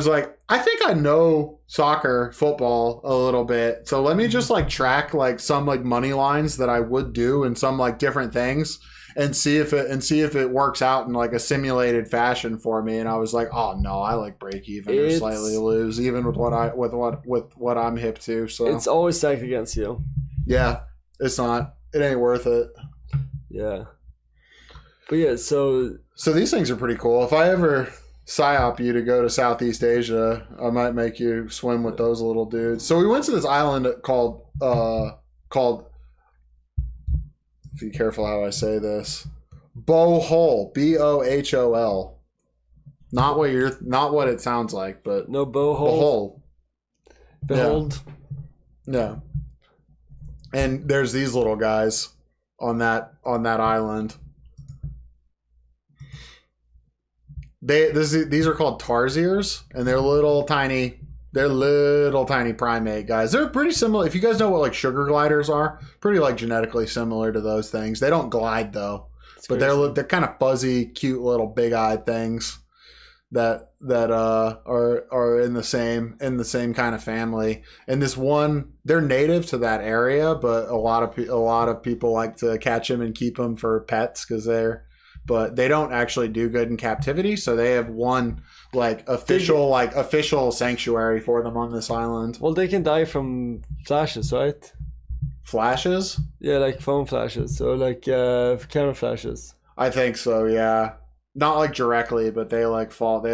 think I know soccer, football a little bit. So let me just like track like some like money lines that I would do and some like different things. and see if it works out in like a simulated fashion for me. And I was like, oh no, I like break even or slightly lose, even with what I'm hip to. So it's always stacked against you. Yeah, it's not. It ain't worth it. Yeah. But yeah, so these things are pretty cool. If I ever psyop you to go to Southeast Asia, I might make you swim with those little dudes. So we went to this island called be careful how I say this. Bohol. Bohol. Not what it sounds like, but no Bohol. Behold. Yeah. And there's these little guys on that island. These are called tarsiers, and they're little tiny primate guys. They're pretty similar. If you guys know what like sugar gliders are, pretty like genetically similar to those things. They don't glide though, but they're kind of fuzzy, cute little big-eyed things that are in the same kind of family. And this one, they're native to that area, but a lot of people like to catch them and keep them for pets but they don't actually do good in captivity. So they have one like official sanctuary for them on this island. Well, they can die from flashes, right? Flashes? Yeah, like phone flashes. So like camera flashes. I think so. Yeah. Not like directly, but they fall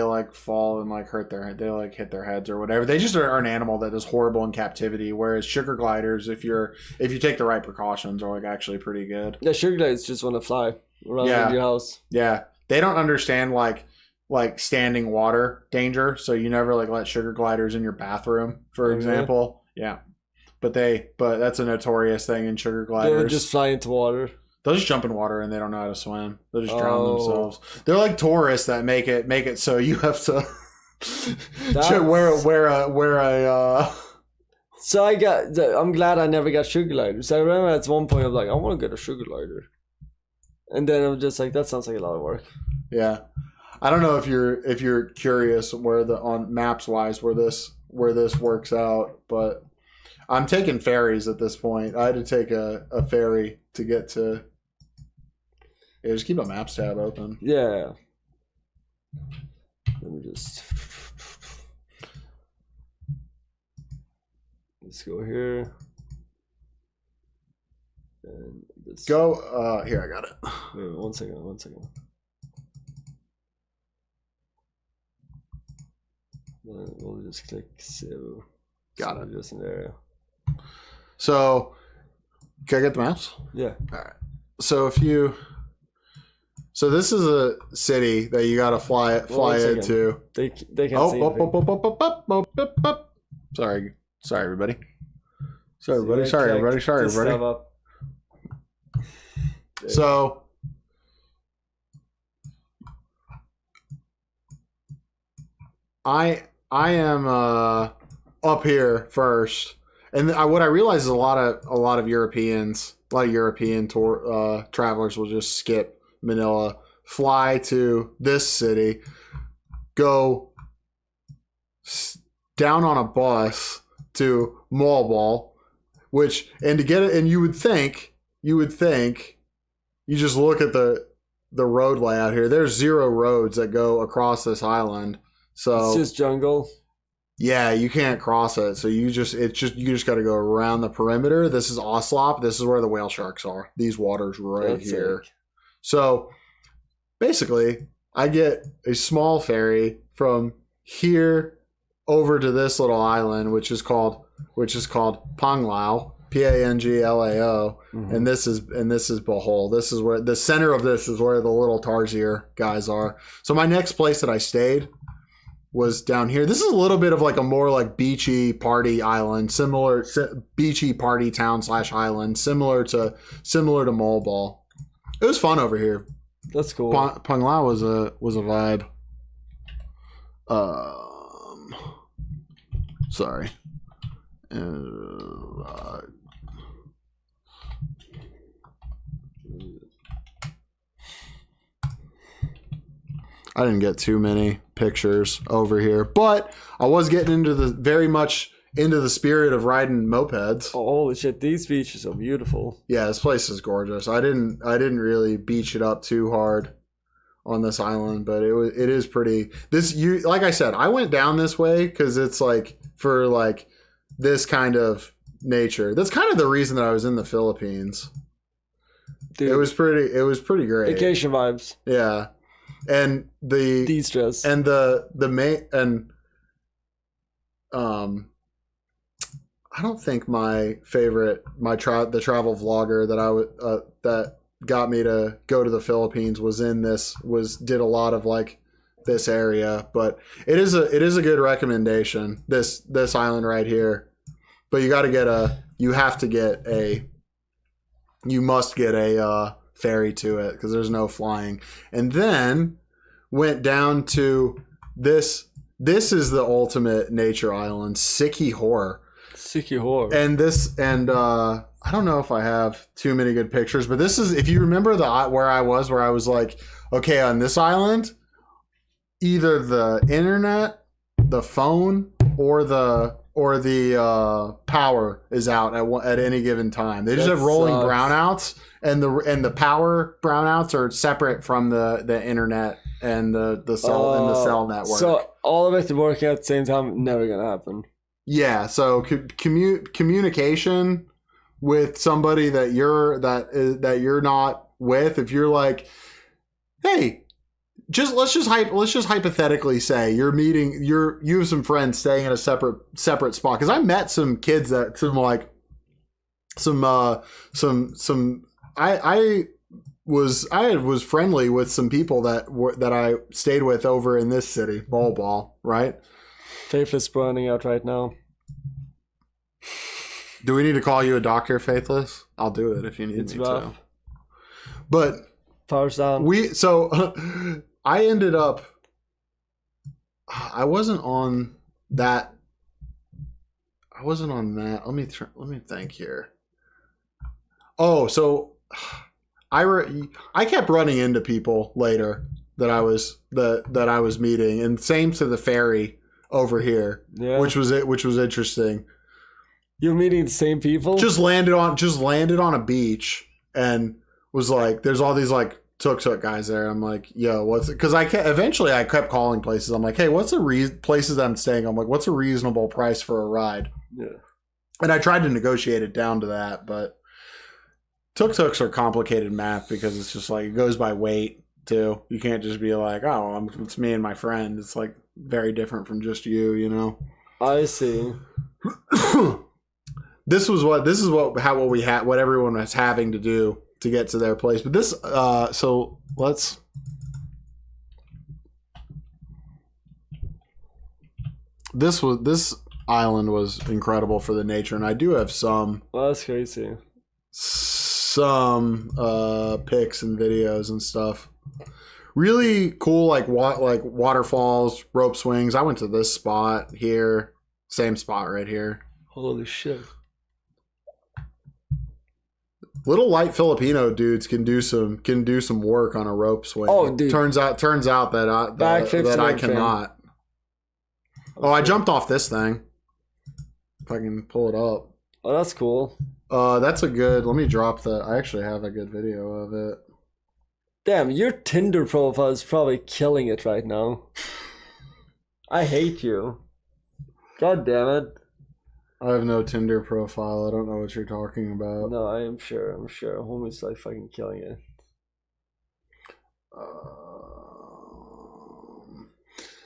and like hurt their head. They like hit their heads or whatever. They just are an animal that is horrible in captivity. Whereas sugar gliders, if you take the right precautions, are like actually pretty good. Yeah, sugar gliders just want to fly around your house. Yeah, they don't understand like standing water danger, so you never like let sugar gliders in your bathroom, for example. Yeah, but that's a notorious thing in sugar gliders. They would just fly into water. They'll just jump in water and they don't know how to swim. They'll just drown themselves. They're like tourists that make it so you have to wear a. So I'm glad I never got sugar gliders. I remember at one point I'm like, I want to get a sugar glider, and then I'm just like, that sounds like a lot of work. Yeah, I don't know if you're curious where on maps wise where this works out, but I'm taking ferries at this point. I had to take a ferry to get to. Yeah, just keep a maps tab open. Yeah. Let me just. Let's go here. And this. Go. Here, I got it. Wait, one second. We'll just click save. Got it. Just in there. So, can I get the maps? Yeah. All right. So this is a city that you got to fly into. They can't see anything. Sorry, everybody. Sorry, everybody. So I am up here first, and what I realize is a lot of European tour travelers will just skip Manila, fly to this city, go down on a bus to Malbal, and to get it, and you would think you just look at the road layout here. There's 0 roads that go across this island, so it's just jungle. Yeah, you can't cross it, so you just got to go around the perimeter. This is Oslop. This is where the whale sharks are. These waters right here. Sick. So basically, I get a small ferry from here over to this little island, which is called Panglao, Panglao, and this is Bohol. This is where the center of this is where the little tarsier guys are. So my next place that I stayed was down here. This is a little bit of like a more like beachy party island, beachy party town / island, similar to Malbal. It was fun over here. That's cool. Panglao was a vibe. Sorry. I didn't get too many pictures over here, but I was getting very much into the spirit of riding mopeds. Oh, holy shit! These beaches are beautiful. Yeah, this place is gorgeous. I didn't really beach it up too hard on this island, but it is pretty. Like I said, I went down this way because it's like for like this kind of nature. That's kind of the reason that I was in the Philippines. Dude, it was pretty great. Vacation vibes. Yeah, and the de-stress and the main and I don't think my favorite the travel vlogger that got me to go to the Philippines did a lot of like this area, but it is a good recommendation, this island right here. But you must get a ferry to it because there's no flying. And then went down to this is the ultimate nature island, Sikihor. And I don't know if I have too many good pictures, but this is, if you remember where I was like, okay, on this island, either the internet, the phone, or the power is out at any given time. They just have rolling brownouts, and the power brownouts are separate from the internet and the cell network. So all of it working at the same time, never gonna happen. Yeah, so communication with somebody that you're not with, if you're like, hey, let's just hypothetically say you have some friends staying in a separate spot, because I met some kids that I was friendly with some people that I stayed with over in this city, Ball, right? Faithless burning out right now. Do we need to call you a doctor, Faithless? I'll do it if you need me to. But power's down. I ended up. I wasn't on that. Let me think here. Oh, so I kept running into people later that I was meeting, and same to the ferry over here, which was interesting. You're meeting the same people? Just landed on a beach and was like, there's all these like tuk-tuk guys there. I'm like, yo, what's it? Because eventually I kept calling places. I'm like, hey, what's the places that I'm staying? I'm like, what's a reasonable price for a ride? Yeah. And I tried to negotiate it down to that, but tuk-tuks are complicated math because it's just like, it goes by weight too. You can't just be like, oh, it's me and my friend. It's like very different from just you, you know? I see. This is what everyone was having to do to get to their place. But this, this island was incredible for the nature, and I do have some. Well, that's crazy. Some pics and videos and stuff. Really cool, like waterfalls, rope swings. I went to this spot here, same spot right here. Holy shit! Little light Filipino dudes can do some work on a rope swing. Oh, dude! Turns out that I cannot. Oh, I jumped off this thing. If I can pull it up. Oh, that's cool. That's a good. Let me drop the. I actually have a good video of it. Damn, your Tinder profile is probably killing it right now. I hate you. God damn it. I have no Tinder profile. I don't know what you're talking about. No, I am sure. I'm sure. Homie's like fucking killing it.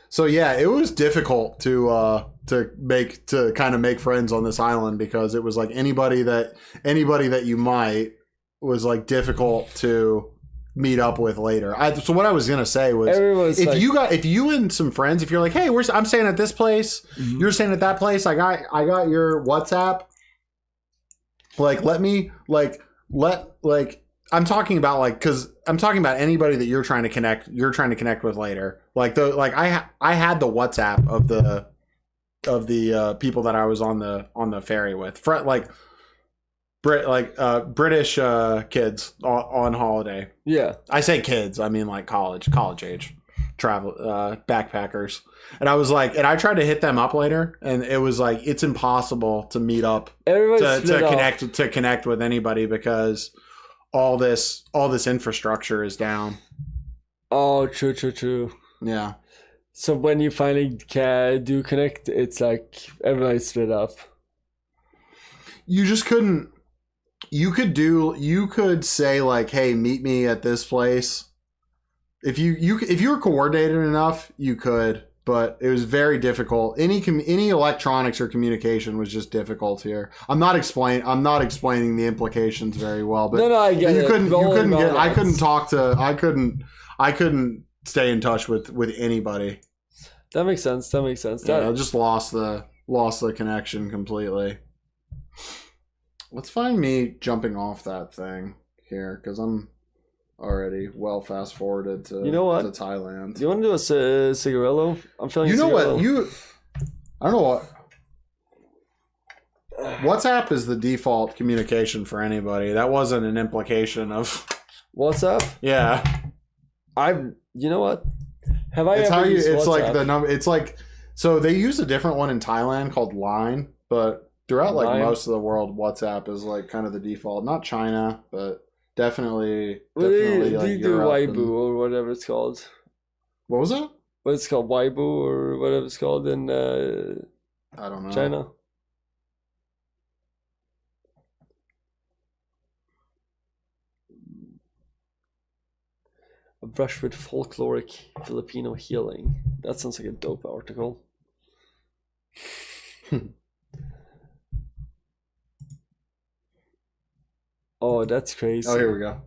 So yeah, it was difficult to kind of make friends on this island, because it was like anybody that you might was like difficult to meet up with later. So what I was gonna say was, if you and some friends, if you're like, hey, I'm staying at this place, you're staying at that place, I got your WhatsApp. Like, I'm talking about anybody that you're trying to connect with later. I had the WhatsApp of the people that I was on the ferry with, British kids on holiday. Yeah, I say kids, I mean like college age backpackers. And I was like, and I tried to hit them up later, and it was like it's impossible to meet up to connect with anybody because all this infrastructure is down. Oh, true. Yeah. So when you finally do connect, it's like everybody's split up. You just couldn't. You could say like, hey, meet me at this place. If you were coordinated enough, you could, but it was very difficult. Any electronics or communication was just difficult here. I'm not explaining the implications very well, but no, I get it. I couldn't stay in touch with anybody. That makes sense. Yeah, I just lost the connection completely. Let's find me jumping off that thing here because I'm already well fast forwarded to to Thailand. Do you want to do a cigarillo? I'm feeling. I don't know what. WhatsApp is the default communication for anybody. That wasn't an implication of WhatsApp. Yeah. You know what? Have I it's ever used it's WhatsApp? like the number. It's like so they use a different one in Thailand called Line, but throughout like most of the world, WhatsApp is like kind of the default. Not China, but. Definitely They like do Europe Weibo or whatever it's called. What was that? What it's called, Weibo or whatever it's called in I don't know. China. A brush with folkloric Filipino healing. That sounds like a dope article. Oh, that's crazy. Oh, here we go.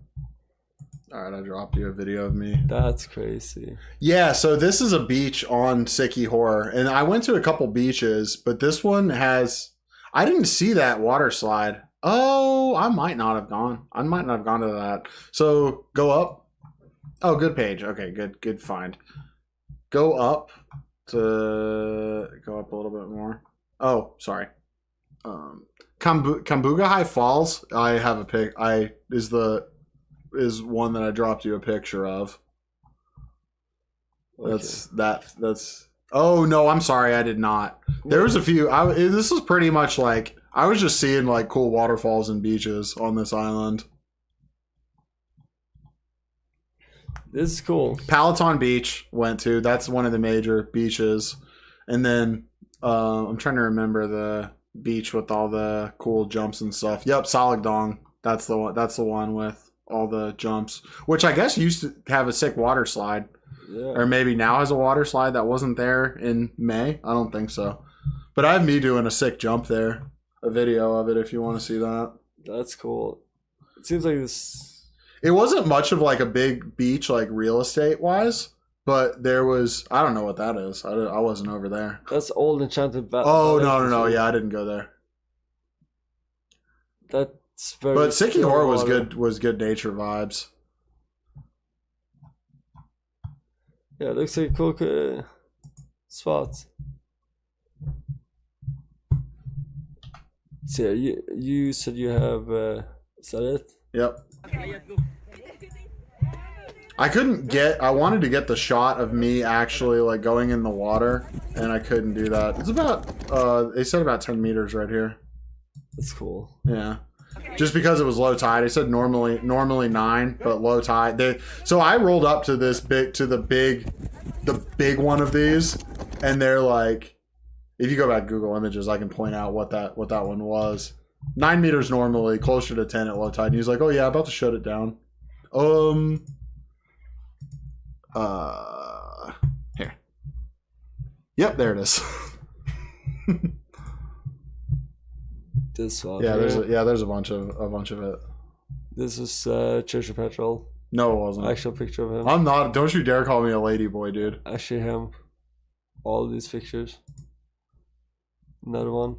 All right, I dropped you a video of me. That's crazy. Yeah, so this is a beach on Sikihor, and I went to a couple beaches, but this one has... I didn't see that water slide. Oh, I might not have gone. I might not have gone to that. So go up. Oh, good page. Okay, good find. Go up a little bit more. Oh, sorry. Kambuga High Falls. I have a pic. Is one that I dropped you a picture of. Okay. That's. Oh no, I'm sorry, I did not. There was a few. This was pretty much like I was just seeing like cool waterfalls and beaches on this island. This is cool. Palaton Beach went to. That's one of the major beaches, and then I'm trying to remember the beach with all the cool jumps and stuff. Yep, Salagdong. That's the one. That's the one with all the jumps, which I guess used to have a sick water slide, or maybe now has a water slide that wasn't there in May. I don't think so, but I have me doing a sick jump there. A video of it if you want to see that. That's cool. It seems like this. It wasn't much of like a big beach like real estate wise, but there was. I don't know what that is. I wasn't over there. That's Old Enchanted Valley. Oh no! Yeah, I didn't go there. That's very. But Sikihor was good. Was good nature vibes. Yeah, it looks like a cool spot. So yeah, you said you have. Is that it? Yep. I couldn't get. I wanted to get the shot of me actually like going in the water, and I couldn't do that. It's about. They said about 10 meters right here. That's cool. Yeah. Just because it was low tide. They said normally 9, but low tide. So I rolled up to the big one of these, and they're like, if you go back to Google Images, I can point out what that one was. 9 meters normally, closer to 10 at low tide. And he's like, oh yeah, about to shut it down. Here. Yep, there it is. This one. Yeah, there's a bunch of it. This is Church of Petrol. No, it wasn't. Actual picture of him. I'm not. Don't you dare call me a lady boy, dude. Actually, him. All these pictures. Another one.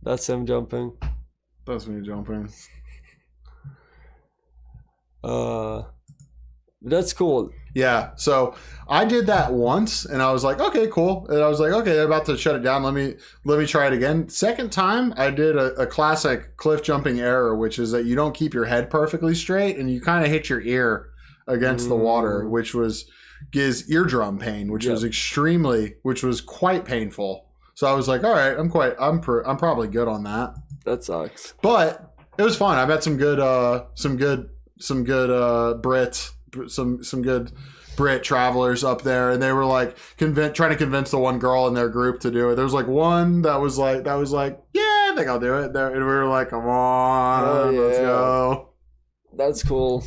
That's him jumping. That's me jumping. That's cool. Yeah, so I did that once, and I was like, okay, cool. And I was like, okay, they're about to shut it down. Let me try it again. Second time, I did a classic cliff jumping error, which is that you don't keep your head perfectly straight, and you kind of hit your ear against the water, which gives eardrum pain, which was quite painful. So I was like, all right, I'm probably good on that. That sucks. But it was fun. I met some good Brits, some good Brit travelers up there, and they were like trying to convince the one girl in their group to do it. There was like one that was like, yeah, I think I'll do it. And we were like, come on, let's go. That's cool.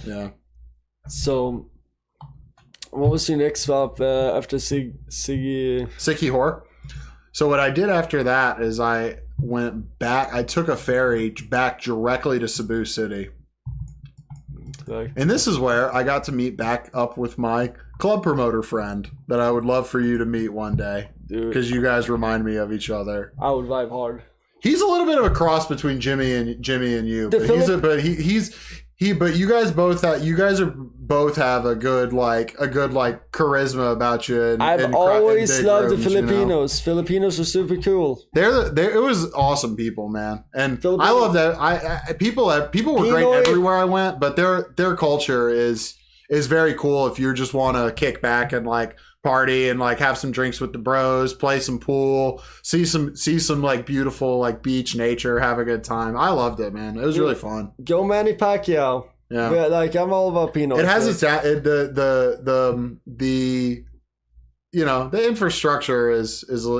Yeah. So, what was your next stop after Siggy Hor? So what I did after that is I went back. I took a ferry back directly to Cebu City. And this is where I got to meet back up with my club promoter friend that I would love for you to meet one day. Because you guys remind me of each other. I would vibe hard. He's a little bit of a cross between Jimmy and you. But you guys both have a good charisma about you. I've always loved the Filipinos. Filipinos are super cool. It was awesome people, man, and I love that. People were great everywhere I went, but their culture is very cool. If you just want to kick back and like party and like have some drinks with the bros, play some pool, see some like beautiful like beach nature, have a good time. I loved it, man. It was really fun. Go Manny Pacquiao. Yeah, but, like I'm all about Pinoy. It has its the infrastructure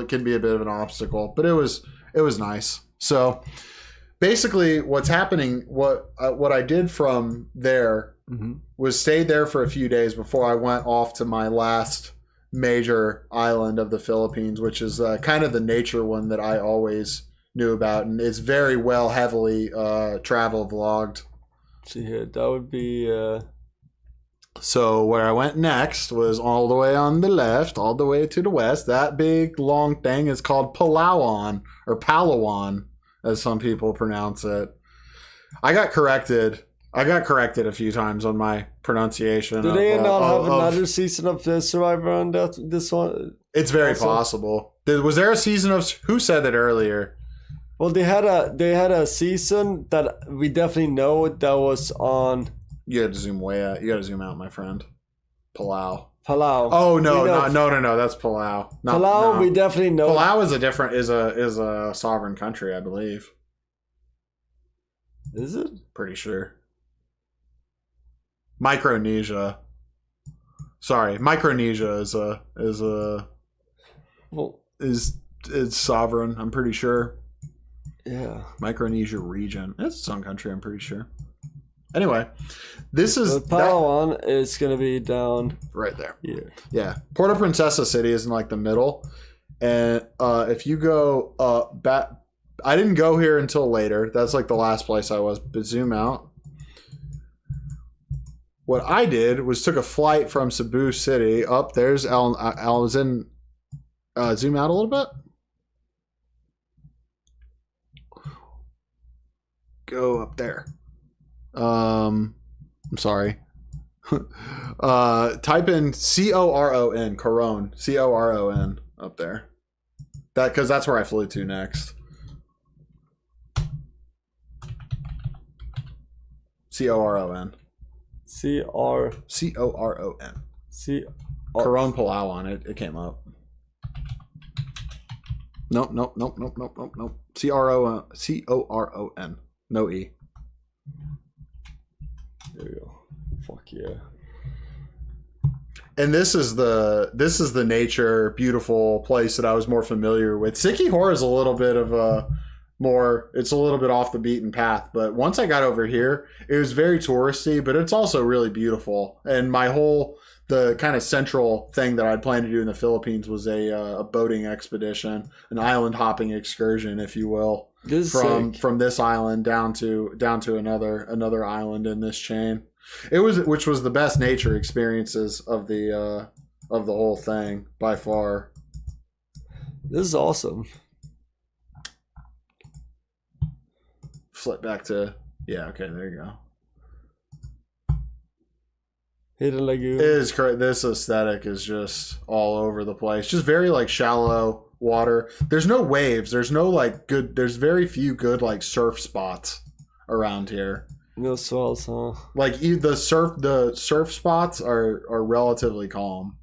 can be a bit of an obstacle, but it was nice. So basically, what's happening? What I did from there was stayed there for a few days before I went off to my last major island of the Philippines, which is kind of the nature one that I always knew about, and it's very well heavily travel vlogged. See here, that would be So where I went next was all the way on the left, all the way to the west. That big long thing is called Palawan, or Palawan, as some people pronounce it. I got corrected a few times on my pronunciation. Do they not have another season of the Survivor on this one? It's very possible. Was there a season of? Who said it earlier? Well, they had a season that we definitely know that was on. You got to zoom way out. You got to zoom out, my friend. Palau. Oh no, no. That's Palau. Palau, we definitely know. Palau is a sovereign country, I believe. Is it? Pretty sure. Micronesia. Sorry, Micronesia is sovereign. I'm pretty sure. Yeah. Micronesia region. It's its own country, I'm pretty sure. Anyway, this is... Palawan is going to be down... right there. Yeah. Puerto Princesa City is in like the middle. And if you go back... I didn't go here until later. That's like the last place I was. But zoom out. What I did was took a flight from Cebu City up. There's I was in... zoom out a little bit. Go up there. I'm sorry. Type in Coron, Coron up there. Because that's where I flew to next. Coron. Coron. Coron Palawan. It came up. Nope. Coron. No E. There you go. Fuck yeah. And this is the nature, beautiful place that I was more familiar with. Sikihor is a little bit of it's a little bit off the beaten path. But once I got over here, it was very touristy, but it's also really beautiful. And the kind of central thing that I'd planned to do in the Philippines was a boating expedition, an island hopping excursion, if you will. From this island down to another island in this chain. Which was the best nature experiences of the whole thing by far. This is awesome. Flip back to okay, there you go. Hidden Lagoon. It is correct. This aesthetic is just all over the place. Just very like shallow water. There's no waves. There's no like good. There's very few good like surf spots around here. No swells, huh? Like the surf spots are relatively calm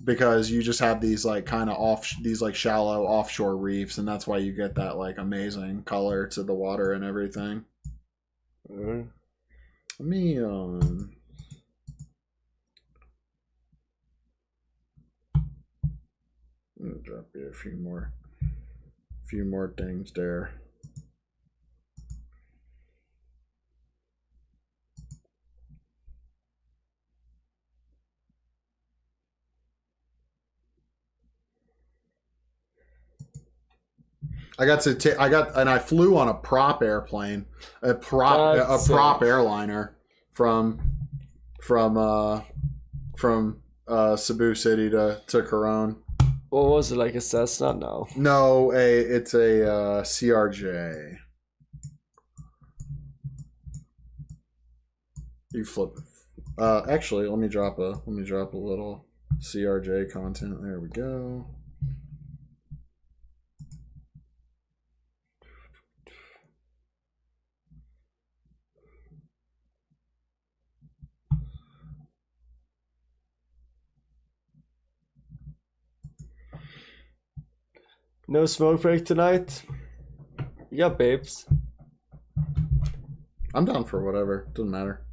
because you just have these like kind of these like shallow offshore reefs, and that's why you get that like amazing color to the water and everything. Let me I'm gonna drop you a few more things there. I flew on a prop airplane, a prop airliner from Cebu City to Coron. What was it, like a Cessna? No. No, it's a CRJ. You flip. Actually, let me drop a little CRJ content. There we go. No smoke break tonight? You got babes. I'm down for whatever. Doesn't matter.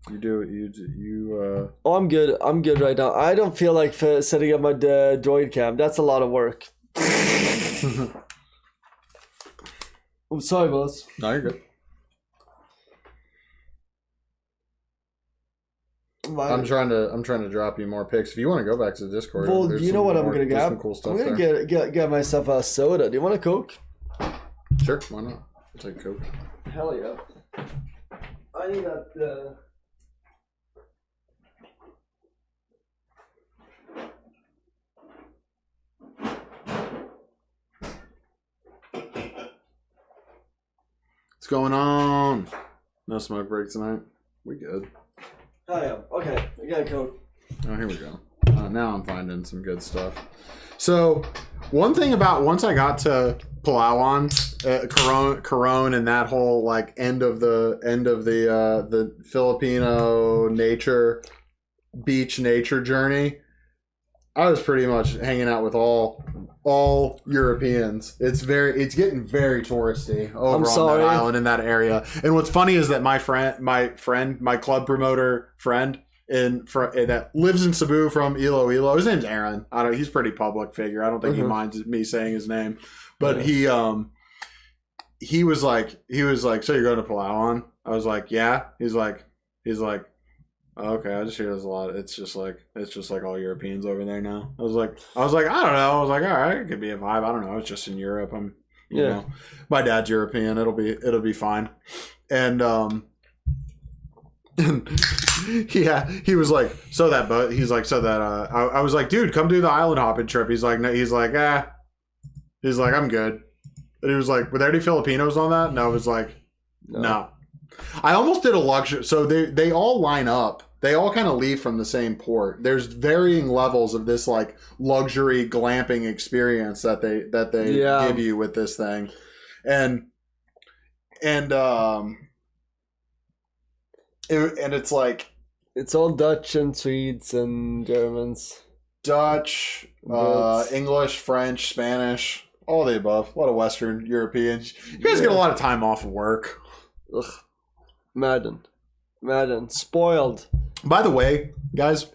You do it. Oh, I'm good. I'm good right now. I don't feel like setting up my droid cam. That's a lot of work. I'm sorry, boss. No, you're good. I'm trying to drop you more pics. If you want to go back to the Discord, well, you know what I'm gonna get? Cool stuff I'm gonna get myself a soda. Do you want a Coke? Sure, why not? I'll take Coke. Hell yeah! I need that. What's going on? No smoke break tonight. We good. Oh yeah. Okay, I got a Coke. Oh, here we go. Now I'm finding some good stuff. So, one thing about once I got to Palawan, Coron, and that whole like end of the Filipino beach nature journey, I was pretty much hanging out with all Europeans. It's getting very touristy over on that island in that area. And what's funny is that my club promoter friend that lives in Cebu from Iloilo. His name's Aaron. I don't. He's a pretty public figure. I don't think he minds me saying his name. But he was like, so you're going to Palawan? I was like, yeah. He's like, oh, okay. I just hear there's a lot. It's just like all Europeans over there now. I was like, I don't know. I was like, all right, it could be a vibe. I don't know. It's just in Europe. You know, my dad's European. It'll be fine. And yeah, he was like, so that boat. He's like, so that I was like, dude, come do the island hopping trip. He's like, no. He's like, I'm good. And he was like, were there any Filipinos on that? No, it was like, no. I almost did a luxury. So they all line up. They all kind of leave from the same port. There's varying levels of this like luxury glamping experience that they give you with this thing, and it's like it's all Dutch and Swedes and Germans. Dutch, English, French, Spanish, all the above. A lot of Western Europeans. You guys get a lot of time off of work. Ugh. Madden, spoiled. By the way, guys,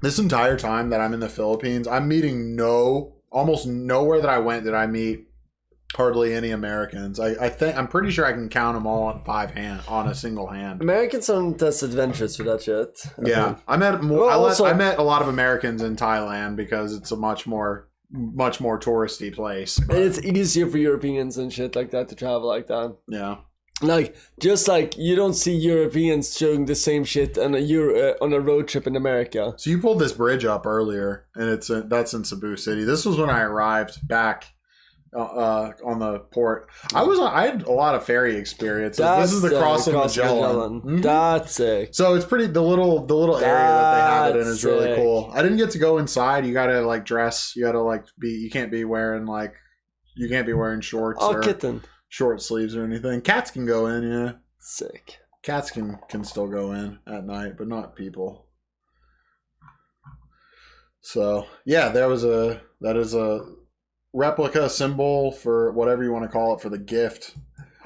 this entire time that I'm in the Philippines, I'm meeting almost nowhere that I went did I meet hardly any Americans. I'm pretty sure I can count them all on a single hand. Americans aren't as adventurous with that shit. I met more. I met a lot of Americans in Thailand because it's a much more touristy place. And it's easier for Europeans and shit like that to travel like that. Yeah. Like, just like you don't see Europeans showing the same shit on a road trip in America. So you pulled this bridge up earlier, and that's in Cebu City. This was when I arrived back on the port. I had a lot of ferry experiences. This is the Cross of Magellan. Mm-hmm. That's sick. So it's pretty. The little area that they have it in is really cool. I didn't get to go inside. You gotta like dress. You gotta like be. You can't be wearing shorts. Oh, kitten. Short sleeves or anything. Cats can go in, yeah. Sick. Cats can still go in at night, but not people. So yeah, that is a replica symbol for whatever you want to call it for the gift.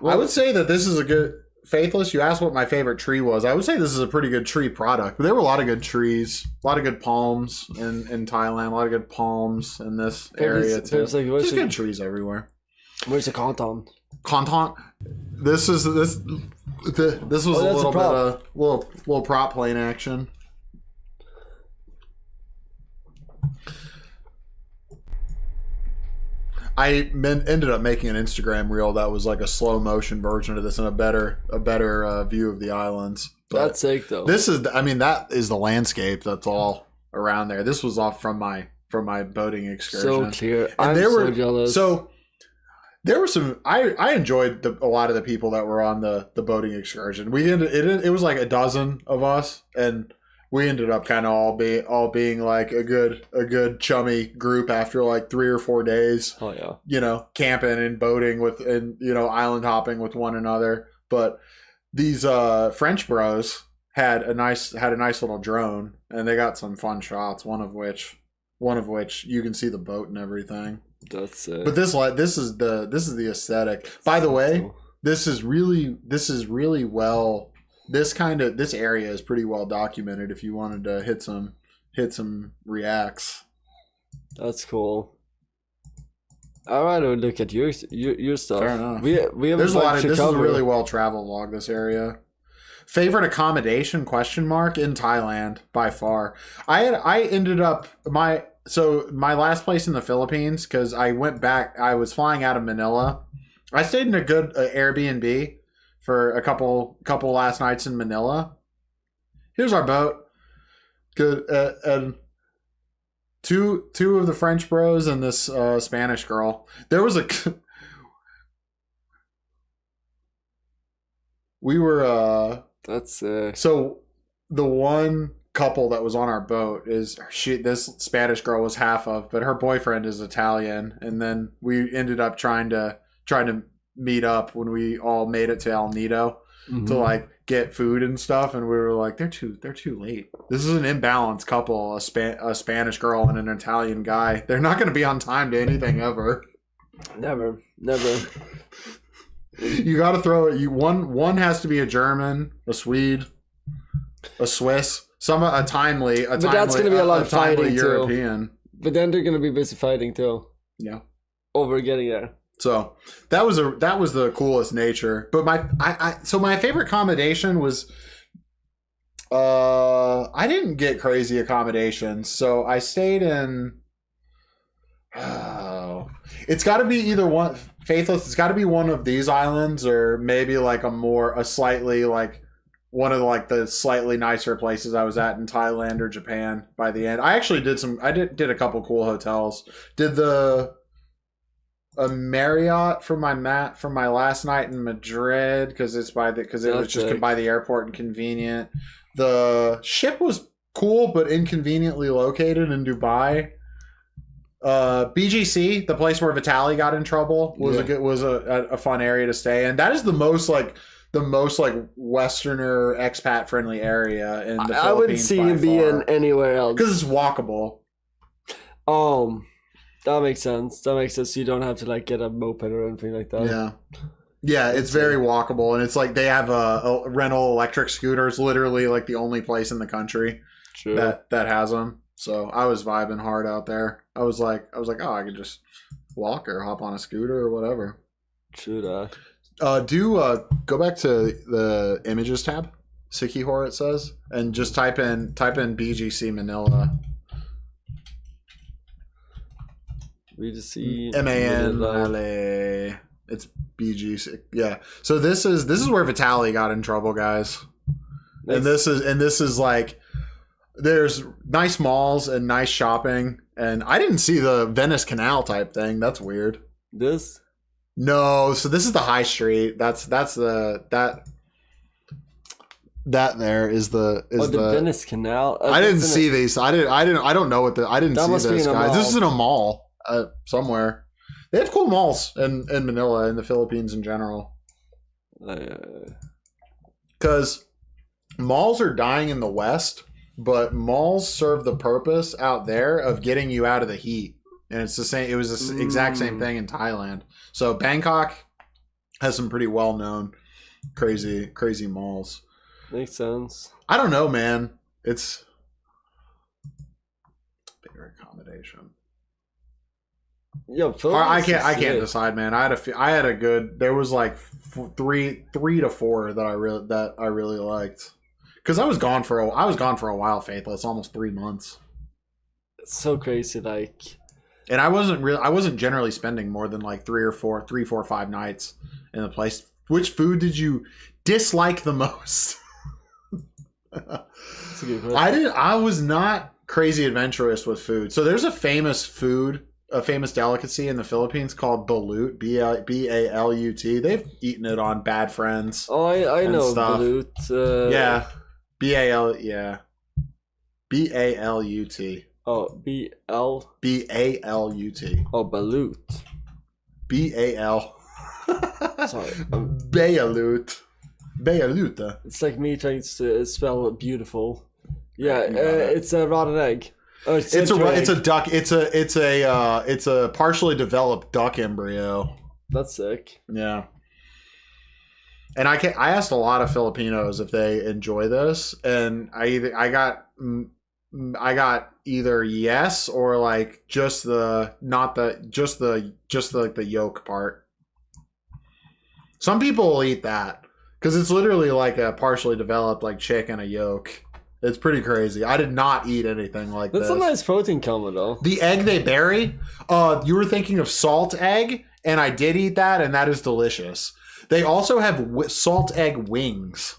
I would say that this is a good Faithless. You asked what my favorite tree was. I would say this is a pretty good tree product. But there were a lot of good trees, a lot of good palms in Thailand, a lot of good palms in this area too. There's good trees everywhere. Where's the content? Content. This was a little bit of little prop plane action. I ended up making an Instagram reel that was like a slow motion version of this and a better view of the islands. But that's sick though. That is the landscape that's all around there. This was off from my boating excursion. So clear. And I'm so jealous. So there were some. I enjoyed a lot of the people that were on the boating excursion. It was like a dozen of us, and we ended up kind of all being like a good chummy group after like 3 or 4 days. Oh yeah. Camping and boating and island hopping with one another. But these French bros had a nice little drone, and they got some fun shots. One of which you can see the boat and everything. That's But this is the aesthetic. By the way, cool. This is really well. This area is pretty well documented. If you wanted to hit some reacts, that's cool. All right, I'll look at your stuff. Fair enough. We have There's a lot of. This is a really well traveled log. This area. Favorite accommodation? ? In Thailand by far. I ended up my last place in the Philippines because I went back. I was flying out of Manila. I stayed in a good Airbnb for a couple last nights in Manila. Here's our boat. Good. And two of the French bros and this Spanish girl. There was we were that's so the one couple that was on our boat this Spanish girl was half of, but her boyfriend is Italian, and then we ended up trying to meet up when we all made it to El Nido to like get food and stuff, and we were like, they're too late. This is an imbalanced couple, a Spanish girl and an Italian guy. They're not going to be on time to anything ever. Never. You got to throw it. One has to be a German, a Swede, a Swiss, a timely. But that's going to be a lot of fighting European. Too. But then they're going to be busy fighting too. Yeah. Over getting there. So that was the coolest nature. But my favorite accommodation was I didn't get crazy accommodations. So I stayed in it's got to be either one. Faithless, it's got to be one of these islands, or maybe like a slightly like one of the slightly nicer places I was at in Thailand or Japan by the end. I actually did a couple cool hotels. Did a Marriott for my last night in Madrid because it was just by the airport and convenient. The ship was cool but inconveniently located in Dubai. BGC, the place where Vitaly got in trouble, was a fun area to stay in. That is the most Westerner expat friendly area in the Philippines. I wouldn't see him being anywhere else because it's walkable. That makes sense. You don't have to like get a moped or anything like that. Yeah, it's very walkable, and it's like they have a rental electric scooters. Literally, like the only place in the country that has them. So I was vibing hard out there. I was like, oh, I could just walk or hop on a scooter or whatever. True that. Go back to the images tab, Sikihor it says, and just type in BGC Manila. BGC Manila. It's BGC. Yeah. So this is where Vitaly got in trouble, guys. Nice. And this is like. There's nice malls and nice shopping, and I didn't see the Venice Canal type thing. That's weird. This? No, so this is the high street. That there is the Venice Canal. I didn't see these. I don't know what I didn't see this, guys. This is in a mall somewhere. They have cool malls in Manila, in the Philippines in general. because malls are dying in the West, but malls serve the purpose out there of getting you out of the heat. And it's the same. It was the exact same thing in Thailand. So Bangkok has some pretty well-known crazy malls. Makes sense. I don't know, man. It's bigger accommodation. Yeah, I can't decide, man. I had a good. There was like three to four that I really liked. Because I was gone for a while, Faithless, almost 3 months. It's so crazy, like. And I wasn't generally spending more than like 3, 4, 5 nights in the place. Which food did you dislike the most? That's a good question. I was not crazy adventurous with food. So there's a famous delicacy in the Philippines called balut, B-A-L-U-T. They've eaten it on Bad Friends. Oh, I know stuff. balut. Yeah. B-A-L-U-T. Oh, B-L? B-A-L-U-T. Oh, balut. B-A-L. Sorry. Balut. Balut. It's like me trying to spell beautiful. Yeah, it's a rotten egg. Oh, it's a duck. It's a partially developed duck embryo. That's sick. Yeah. And I asked a lot of Filipinos if they enjoy this, and I got either yes or like just the yolk part. Some people will eat that because it's literally like a partially developed like chicken, a yolk. It's pretty crazy. I did not eat anything like That's this. a nice protein combo, though. The egg they bury, you were thinking of salt egg, and I did eat that, and that is delicious. They also have salt egg wings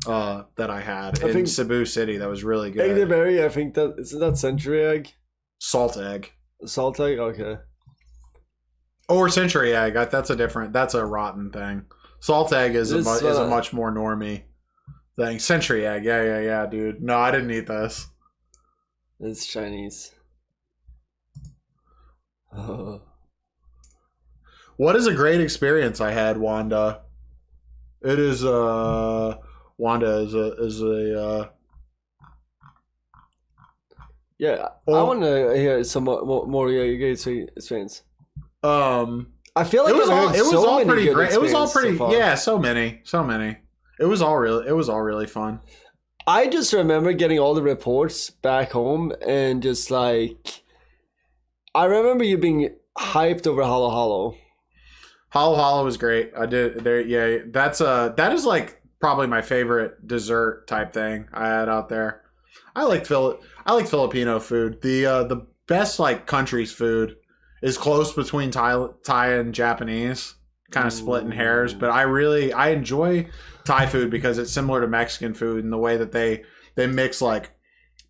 that I had in Cebu City. That was really good. Egg they bury, I think isn't that century egg? Salt egg. Salt egg? Okay. Or century egg. That's a rotten thing. Salt egg is a much more normie thing. Century egg. Yeah, dude. No, I didn't eat this. It's Chinese. Oh. What is a great experience I had, Wanda? It is Wanda is a Yeah, I want to hear some more great experience. I feel like it was all pretty great. It was all pretty so many. It was all really fun. I just remember getting all the reports back home and just like I remember you being hyped over Halo Halo. Halo Halo was great. I did there. Yeah, that is like probably my favorite dessert type thing I had out there. I like Filipino food. The best like country's food is close between Thai and Japanese, kind of splitting hairs. But I enjoy Thai food because it's similar to Mexican food in the way that they mix like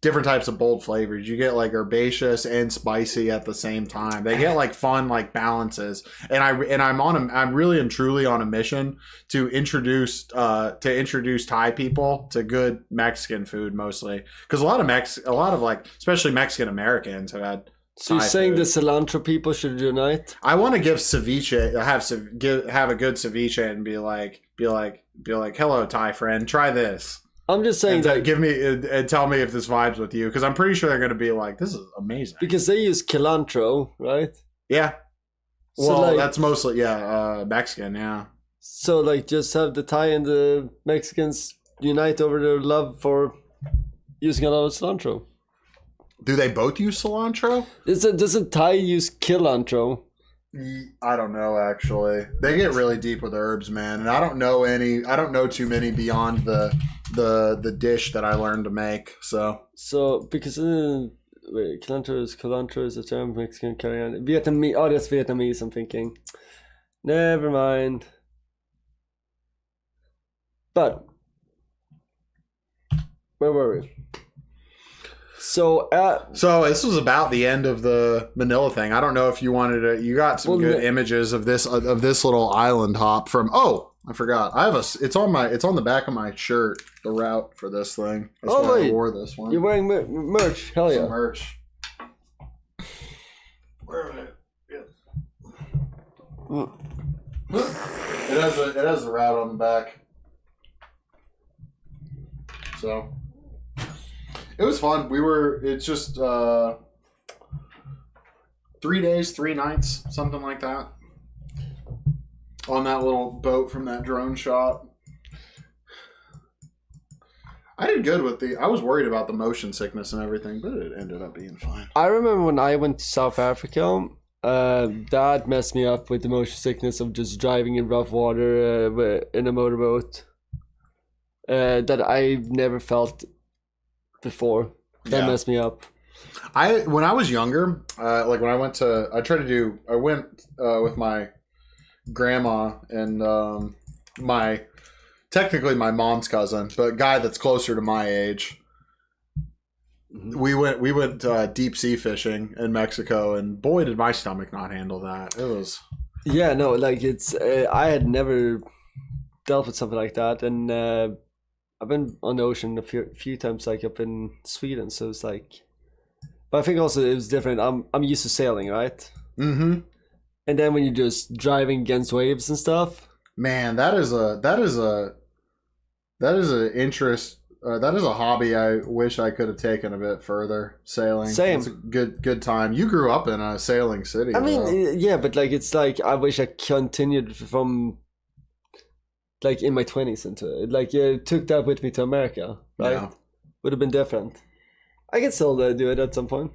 different types of bold flavors. You get like herbaceous and spicy at the same time. They get like fun like balances. And I'm really and truly on a mission to introduce Thai people to good Mexican food mostly, because a lot of like especially Mexican Americans have had. So you're saying the cilantro people should unite? I want to give ceviche, have a good ceviche and be like, hello Thai friend, try this. I'm just saying that give me and tell me if this vibes with you, because I'm pretty sure they're going to be like, this is amazing. Because they use cilantro, right? Yeah. So well, like, that's mostly Mexican, yeah. So like, just have the Thai and the Mexicans unite over their love for using a lot of cilantro. Do they both use cilantro? Doesn't Thai use cilantro? I don't know, actually. They get really deep with herbs, man, and I don't know too many beyond the dish that I learned to make. So because cilantro is a term Mexican coriander. Vietnamese. Oh, that's Vietnamese. I'm thinking. Never mind. But where were we? So this was about the end of the Manila thing. I don't know if you wanted to. You got some good images of this little island hop from. Oh, I forgot. I have it's on the back of my shirt. The route for this thing. That's why I wore this one. You're wearing merch. Hell yeah. Some merch. Where is it? It has the route on the back. So it was fun. It's just 3 days, 3 nights, something like that, on that little boat from that drone shot. I did good with I was worried about the motion sickness and everything, but it ended up being fine. I remember when I went to South Africa, that messed me up with the motion sickness of just driving in rough water in a motorboat that I never felt before. That messed me up. When I was younger, like when I went with my grandma and technically my mom's cousin, but a guy that's closer to my age. We went deep sea fishing in Mexico, and boy, did my stomach not handle that. It was I had never dealt with something like that, and I've been on the ocean a few times, like up in Sweden. So it's like, but I think also it was different. I'm used to sailing, right? Mm-hmm. And then when you're just driving against waves and stuff, man, that is a interest. That is a hobby I wish I could have taken a bit further. Sailing. Same. It's a good time. You grew up in a sailing city. I mean, yeah, but like it's like I wish I continued from like in my 20s into it. Like took that with me to America, right? Yeah. Would have been different. I could still do it at some point.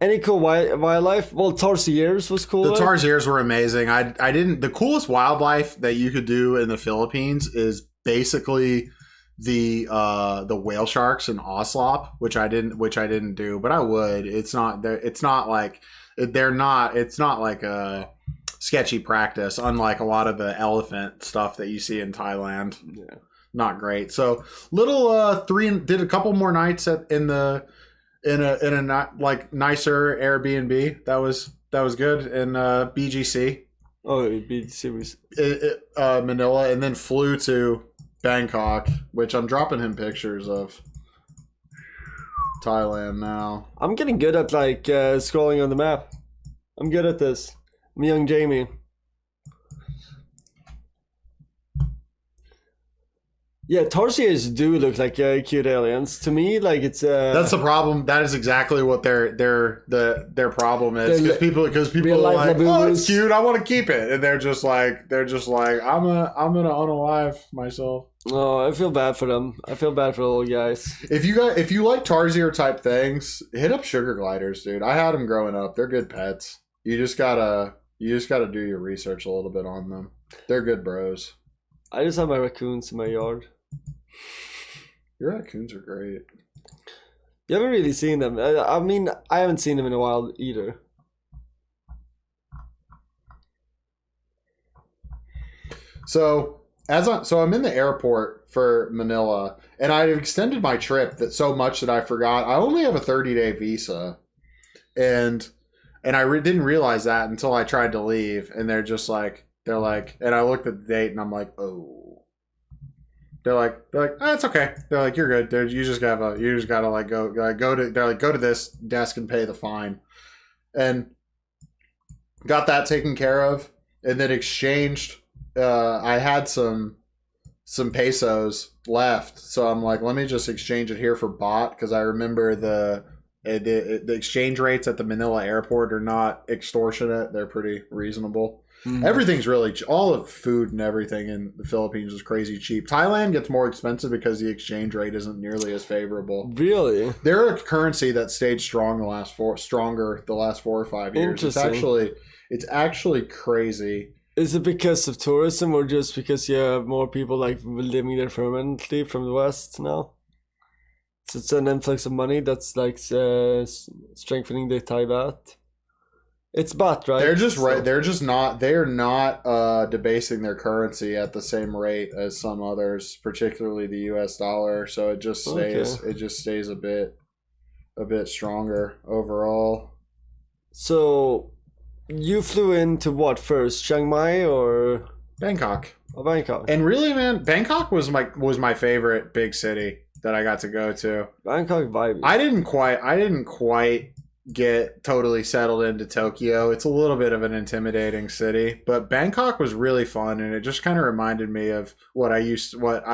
Any cool wildlife? Well, tarsiers was cool. The tarsiers were amazing. The coolest wildlife that you could do in the Philippines is basically the whale sharks and ocelot, which I didn't do, but I would. It's not like a sketchy practice, unlike a lot of the elephant stuff that you see in Thailand. Yeah, not great. So did a couple more nights in a not like nicer Airbnb. That was good in BGC. Oh, BGC was Manila, and then flew to Bangkok, which I'm dropping him pictures of Thailand now. I'm getting good at like scrolling on the map. I'm good at this. I'm young Jamie. Yeah, tarsiers do look like cute aliens. To me, like it's that's the problem. That is exactly what their problem is, because people are like, oh, it's cute, I want to keep it, and they're just like I'm gonna unalive myself. Oh, I feel bad for them. I feel bad for the little guys. If you like tarsier type things, hit up sugar gliders, dude. I had them growing up. They're good pets. You just gotta do your research a little bit on them. They're good bros. I just have my raccoons in my yard. Your raccoons are great. You haven't really seen them. I mean, I haven't seen them in a while either. So I'm in the airport for Manila, and I've extended my trip so much that I forgot I only have a 30-day visa, and I didn't realize that until I tried to leave, and they're like, and I looked at the date, and I'm like, oh. They're like, oh, it's okay. They're like, you're good. You just gotta go to this desk and pay the fine, and got that taken care of, and then exchanged. I had some pesos left, so I'm like, let me just exchange it here for baht, because I remember the exchange rates at the Manila airport are not extortionate. They're pretty reasonable. Mm-hmm. Everything's really all of food and everything in the Philippines is crazy cheap. Thailand gets more expensive because the exchange rate isn't nearly as favorable. Really? They're a currency that stayed strong the last 4 or 5 years. It's actually crazy. Is it because of tourism, or just because you have more people like living there permanently from the West now? So it's an influx of money that's like strengthening the Thai baht. It's baht, right? They're just right. They're not debasing their currency at the same rate as some others, particularly the U.S. dollar. So it just stays a bit stronger overall. So you flew into what first, Chiang Mai or Bangkok? Oh, Bangkok. And really, man, Bangkok was my favorite big city that I got to go to. Bangkok vibe. I didn't quite get totally settled into Tokyo. It's a little bit of an intimidating city, but Bangkok was really fun, and it just kind of reminded me of what I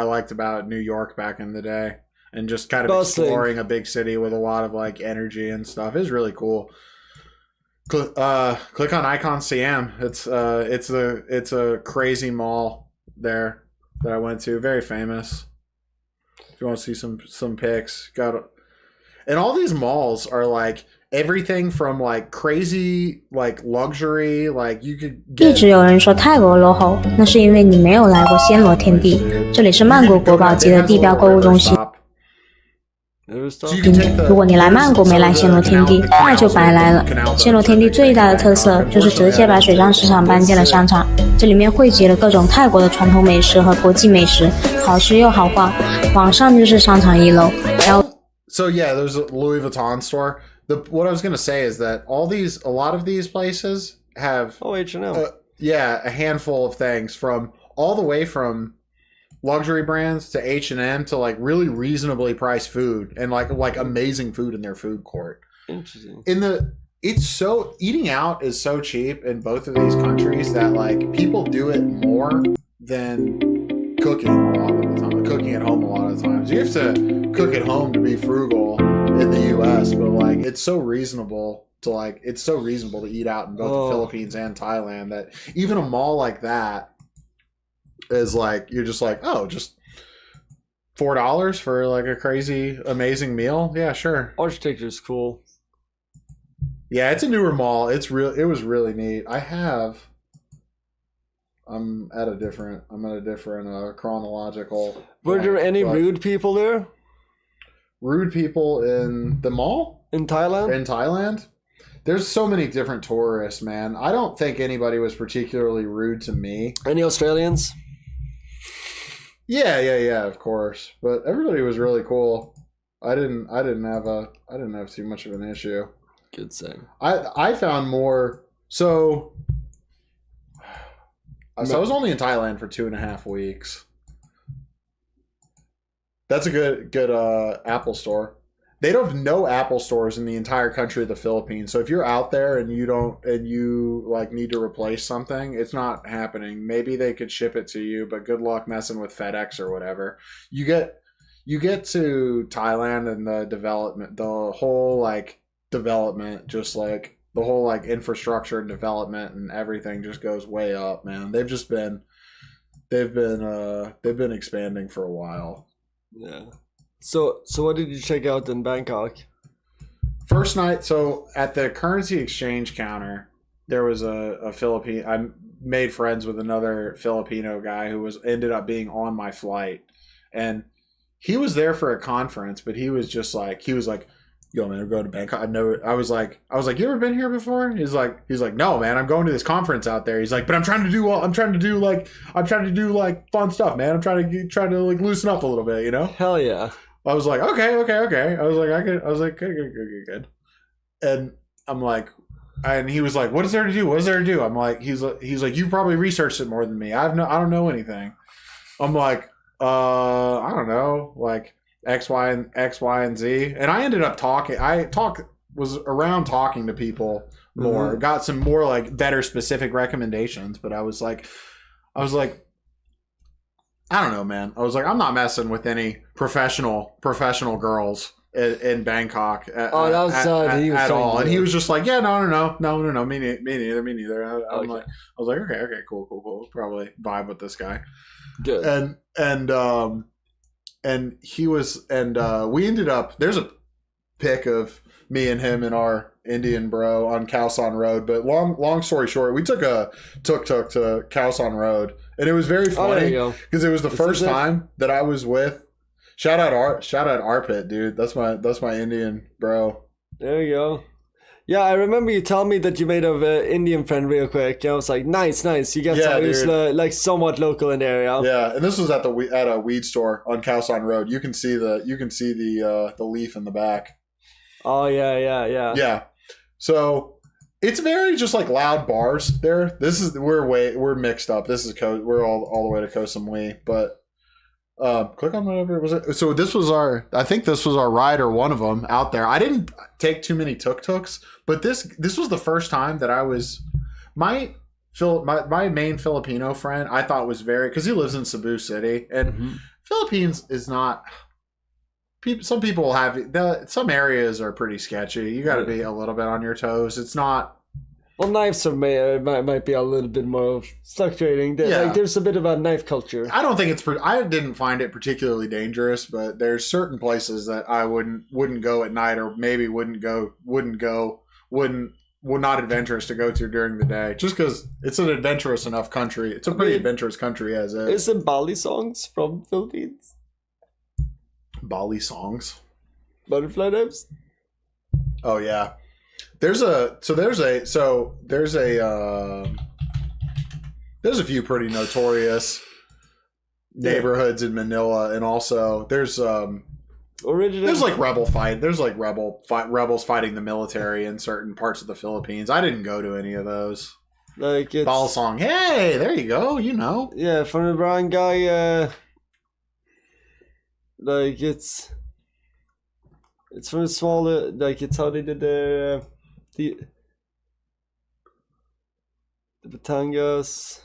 liked about New York back in the day. and just kind of Bustling. exploring a big city with a lot of like energy and stuff. It's really cool. Click on Icon CM. It's a crazy mall there that I went to. Very famous. If you want to see some pics, and all these malls are like everything from like crazy like luxury, like you could 一直有人说泰国落后，那是因为你没有来过暹罗天地，这里是曼谷国宝级的地标购物中心。如果你来曼谷没来暹罗天地，那就白来了。暹罗天地最大的特色就是直接把水上市场搬进了商场，这里面汇集了各种泰国的传统美食和国际美食，好吃又好逛。往上就是商场1楼。So yeah, there's a Louis Vuitton store. What I was gonna say is that a lot of these places have H&M. A handful of things from all the way from luxury brands to H&M to like really reasonably priced food and like amazing food in their food court. Interesting. Eating out is so cheap in both of these countries that like people do it more than cooking a lot of the time. Cooking at home a lot of the times. You have to cook at home to be frugal in the US, but like it's so reasonable to eat out in both the Philippines and Thailand that even a mall like that is like you're just like, oh, just $4 for like a crazy amazing meal. Yeah, sure. Architecture is cool. Yeah, it's a newer mall. It was really neat. I'm at a different chronological. Were there any rude people there? Rude people in the mall? In Thailand? In Thailand? There's so many different tourists, man. I don't think anybody was particularly rude to me. Any Australians? Yeah, of course. But everybody was really cool. I didn't have too much of an issue. Good saying. I found more. So I was only in Thailand for 2.5 weeks. That's a good Apple store. They don't have no Apple stores in the entire country of the Philippines. So if you're out there and you like need to replace something, it's not happening. Maybe they could ship it to you, but good luck messing with FedEx or whatever. You get to Thailand and the whole like development, just like the whole like infrastructure and development and everything just goes way up, man. They've been expanding for a while. Yeah. So what did you check out in Bangkok? First night, so at the currency exchange counter, there was a Philippine. I made friends with another Filipino guy who ended up being on my flight, and he was there for a conference, but he was like, yo, man, I'm going to Bangkok. I was like, you ever been here before? He's like, no, man, I'm going to this conference out there. He's like, but I'm trying to do fun stuff, man. I'm trying to like loosen up a little bit, you know? Hell yeah. I was like, okay. I was like, good. And I'm like, and he was like, what is there to do? I'm like, he's like, you probably researched it more than me. I don't know anything. I'm like, I don't know, like X, Y, and Z. And I ended up was around talking to people more, mm-hmm. Got some more like better specific recommendations, but I was like, I don't know, man. I was like, I'm not messing with any professional girls in Bangkok at all. And he was just like, yeah, no, me neither. I was like, okay, cool. Probably vibe with this guy. Good. And he was, and we ended up, there's a pic of me and him and our Indian bro on Khao San Road. But long story short, we took a tuk-tuk to Khao San Road. And it was very funny because it was the first time that I was with. Shout out Arpit, dude. That's my Indian bro. There you go. Yeah, I remember you telling me that you made an Indian friend real quick. I was like, nice. You got someone who's like somewhat local in the area. Yeah, and this was at a weed store on Khao San Road. You can see the leaf in the back. Oh yeah. Yeah. So. It's very just like loud bars there. We're mixed up. We're all the way to Koh Samui, but click on whatever it was. So I think this was our ride or one of them out there. I didn't take too many tuk-tuks, but this was the first time that I was my main Filipino friend. I thought was because he lives in Cebu City, and Philippines is not. some people have some areas are pretty sketchy. You got to be a little bit on your toes. It's not. Well, knives are might be a little bit more fluctuating. Like there's a bit of a knife culture. I don't think it's. I didn't find it particularly dangerous, but there's certain places that I wouldn't go at night, or maybe would not adventurous to go to during the day, just because it's an adventurous enough country. It's a pretty adventurous country as is. Isn't Bali songs from Philippines? Bali songs, butterfly knives. Oh yeah. There's a few pretty notorious neighborhoods in Manila, and also there's like rebels fighting the military in certain parts of the Philippines. I didn't go to any of those. Like it's Ball song. Hey, there you go. You know. Yeah, from the barangay. Like it's from a smaller. Like it's how they did the Batangas.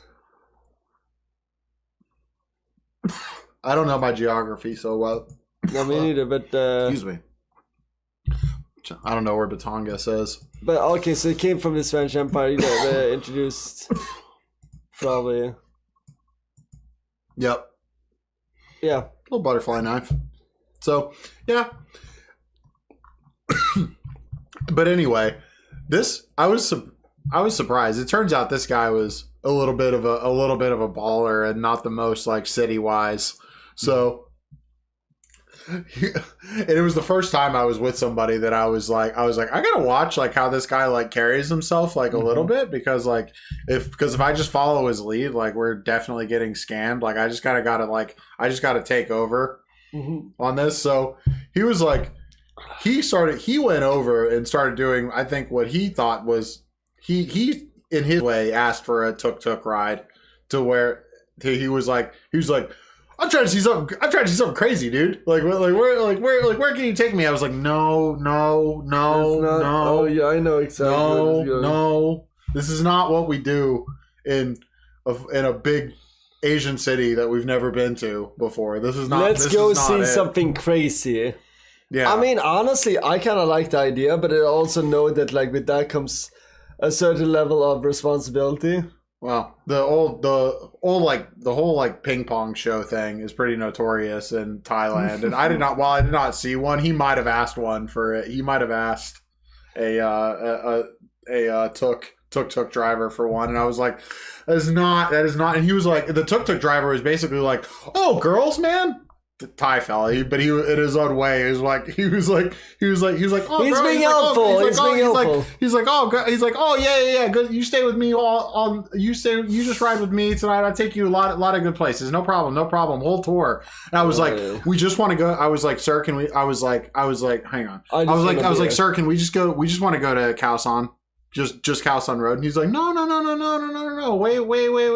I don't know my geography so well. No, me neither. But excuse me. I don't know where Batangas is. But okay, so it came from the Spanish Empire that introduced. Probably. Yep. Yeah. Little butterfly knife. So yeah. But anyway, I was surprised. It turns out this guy was a little bit of a baller and not the most like city wise. So, and it was the first time I was with somebody that I was like I gotta watch like how this guy like carries himself like a little bit, because if I just follow his lead, like we're definitely getting scammed. Like I just gotta take over on this. So he was like. He went over and started doing, I think, what he thought was, he in his way asked for a tuk-tuk ride to where he was like, I'm trying to see something crazy, dude. Where can you take me? I was like, no. Oh yeah, I know exactly. No. This is not what we do in a big Asian city that we've never been to before. This is not. Let's go see something crazy. Yeah. I mean, honestly, I kind of like the idea, but I also know that like with that comes a certain level of responsibility. Well, the whole ping pong show thing is pretty notorious in Thailand, and I did not see one. He might have asked one for it. He might have asked a tuk-tuk driver for one, and I was like, that is not. And he was like, the tuk-tuk driver was basically like, oh, girls, man. Thai fella, but he in his own way he was like, oh, he's bro. being helpful. He's like, oh yeah, good. You stay with me you just ride with me tonight. I'll take you a lot of good places. No problem. Whole tour. And I was like, we just want to go. I was like, sir, can we? I was like, hang on. I was like, sir, can we just go? We just want to go to Khao San. Just Khao San Road. And he's like, no, wait,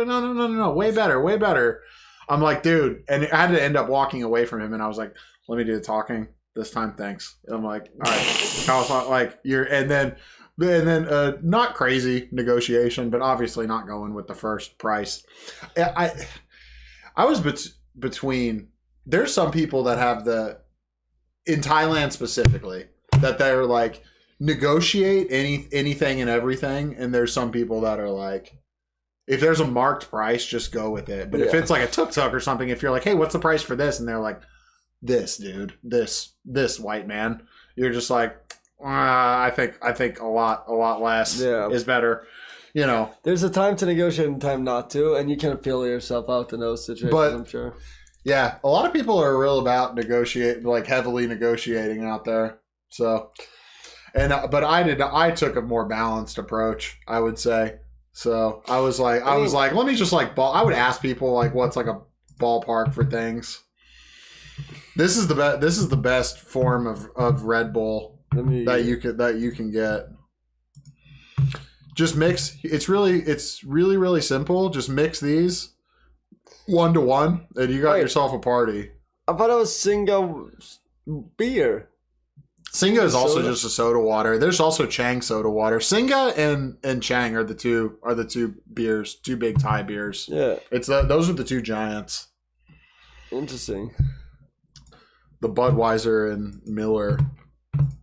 no, way better. I'm like, dude, and I had to end up walking away from him, and I was like, let me do the talking this time, thanks. And I'm like, all right, I was like, and then not crazy negotiation, but obviously not going with the first price. I was between. There's some people that have in Thailand specifically, that they're like negotiate anything and everything, and there's some people that are like, if there's a marked price, just go with it. But if it's like a tuk-tuk or something, if you're like, hey, what's the price for this? And they're like, this, dude, this white man. You're just like, I think a lot less is better. You know, there's a time to negotiate and time not to, and you can feel yourself out in those situations. But, I'm sure. Yeah, a lot of people are real about heavily negotiating out there. So, but I took a more balanced approach, I would say. So I was like, let me just I would ask people like, what's like a ballpark for things. This is the best form of Red Bull that you can get. Just mix. It's really simple. Just mix these 1-to-1, and you got yourself a party. I thought it was Singa beer. Singa is also just a soda water. There's also Chang soda water. Singa and Chang are the two beers, two big Thai beers. Yeah, those are the two giants. Interesting. the Budweiser and Miller,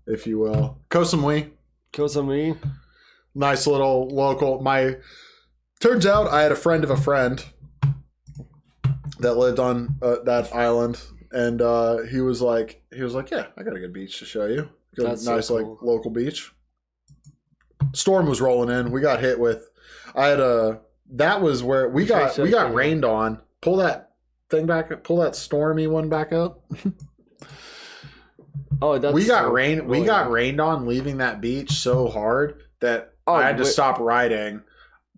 if you will. Koh Samui. Koh Samui. Nice little local. Turns out I had a friend of a friend that lived on that island, and he was like, yeah, I got a good beach to show you. Good, nice so cool. Like local beach. Storm was rolling in. We got hit with. That was where we got rained on. Pull that thing back. Pull that stormy one back up. Oh, that's we got rain. We got rained on leaving that beach so hard that I had to stop riding.